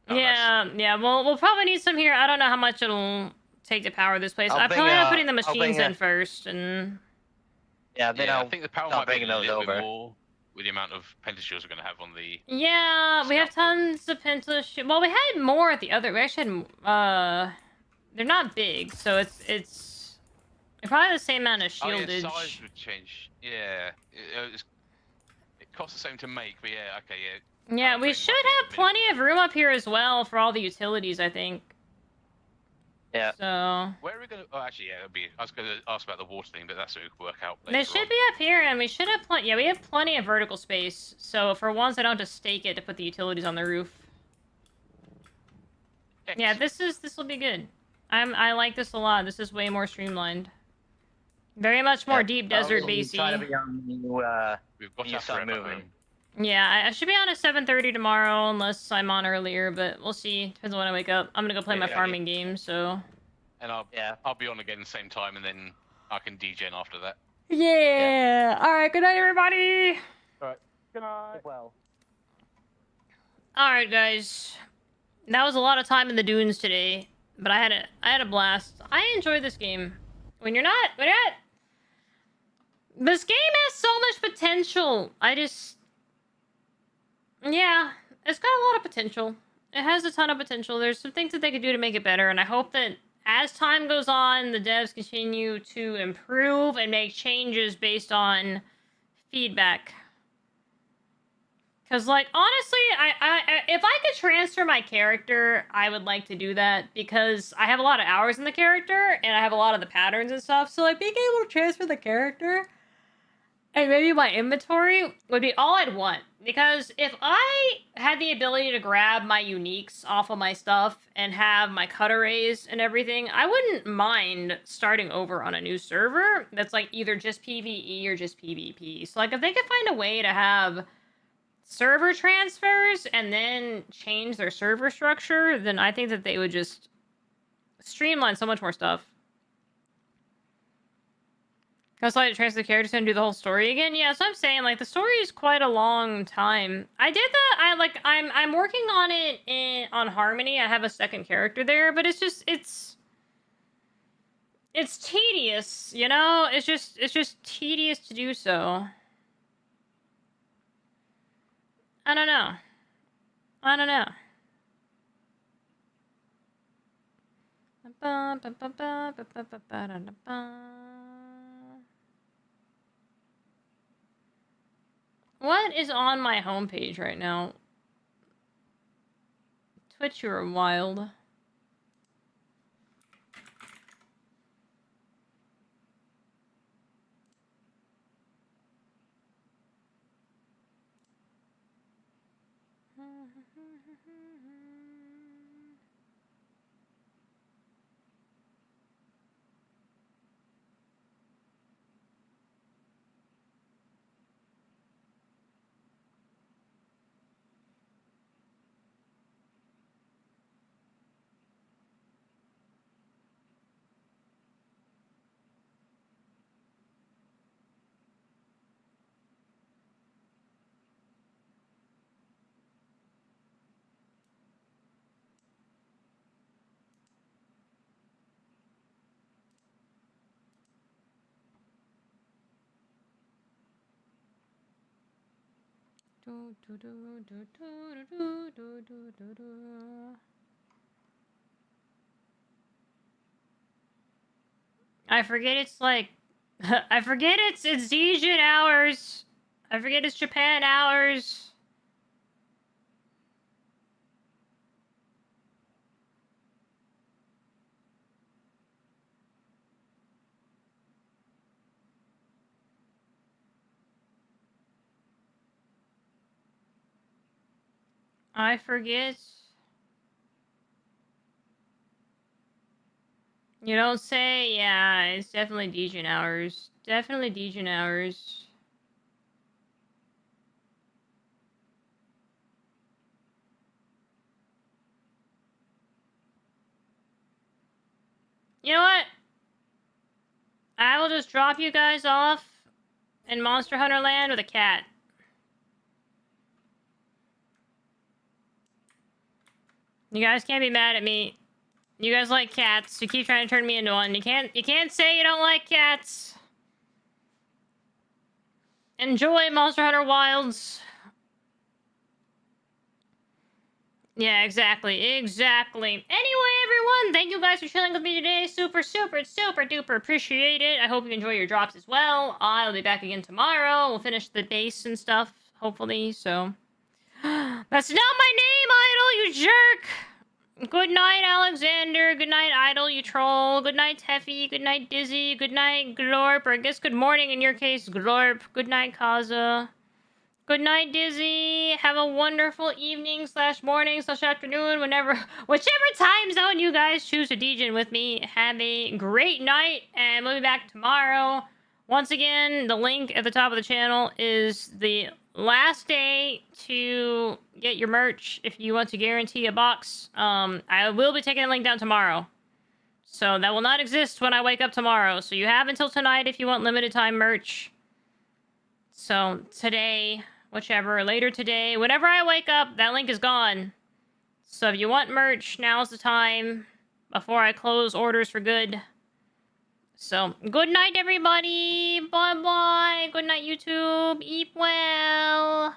Yeah. Well, we'll probably need some here. I don't know how much it'll take to power this place. I plan on putting the machines in first, and yeah, then I I'll think the power start might be a bringing those little over. bit more with the amount of pentashields we're going to have on the. yeah, we have tons of penta. Well, we had more at the other. We actually had. They're not big, so it's probably the same amount of Oh, yeah, shieldage. size would change. Yeah, it costs the same to make, but yeah, okay, yeah. Yeah, we should have plenty of room up here as well for all the utilities, I think. Yeah. So Where are we going to? Oh, actually, yeah, it'll be. I was going to ask about the water thing, but that's what we could work out. they should be up here, and we should have plenty. Yeah, we have plenty of vertical space. So for once, I don't have to stake it to put the utilities on the roof. Yeah, this will be good. I like this a lot. This is way more streamlined. Very much more deep desert basey. Try to be on when you start moving. Yeah, I should be on at 7:30 tomorrow, unless I'm on earlier. But we'll see. Depends on when I wake up. I'm gonna go play my farming game. So. And I'll be on again the same time, and then I can degen after that. Yeah. All right. Good night, everybody. All right. Good night. Well. All right, guys. That was a lot of time in the dunes today, but I had a blast. I enjoy this game. When you're not, this game has so much potential. Yeah, it's got a lot of potential. It has a ton of potential. There's some things that they could do to make it better, and I hope that as time goes on, the devs continue to improve and make changes based on feedback. Because, like, honestly, if I could transfer my character, I would like to do that, because I have a lot of hours in the character, and I have a lot of the patterns and stuff, so, like, being able to transfer the character, and maybe my inventory, would be all I'd want. Because if I had the ability to grab my uniques off of my stuff, and have my cut arrays and everything, I wouldn't mind starting over on a new server that's, like, either just PvE or just PvP. So, like, if they could find a way to have server transfers and then change their server structure, then I think that they would just streamline so much more stuff. Because I transfer the characters and do the whole story again. Yeah, so I'm saying, like, the story is quite a long time. I did that. I'm working on it on Harmony. I have a second character there, but it's just it's tedious, you know. It's just tedious to do so. I don't know. What is on my homepage right now? Twitch, you are wild. I forget it's like... I forget it's Asian hours. I forget it's Japan hours. I forget. You don't say? Yeah, it's definitely Dejun hours. Definitely Dejun hours. You know what? I will just drop you guys off in Monster Hunter Land with a cat. You guys can't be mad at me. You guys like cats. You keep trying to turn me into one. You can't say you don't like cats. Enjoy Monster Hunter Wilds. Yeah, exactly. Exactly. Anyway, everyone, thank you guys for chilling with me today. Super duper appreciate it. I hope you enjoy your drops as well. I'll be back again tomorrow. We'll finish the base and stuff, hopefully, so... That's not my name, Idol, you jerk! Good night, Alexander. Good night, Idol, you troll. Good night, Teffy. Good night, Dizzy. Good night, Glorp. Or I guess good morning in your case, Glorp. Good night, Kaza. Good night, Dizzy. Have a wonderful evening / morning / afternoon, whichever time zone you guys choose to DJ with me. Have a great night, and we'll be back tomorrow. Once again, the link at the top of the channel is the last day to get your merch if you want to guarantee a box. I will be taking the link down tomorrow. So that will not exist when I wake up tomorrow. So you have until tonight if you want limited time merch. So today, whichever, later today, whenever I wake up, that link is gone. So if you want merch, now's the time before I close orders for good. So, good night, everybody. Bye-bye. Good night, YouTube. Eat well.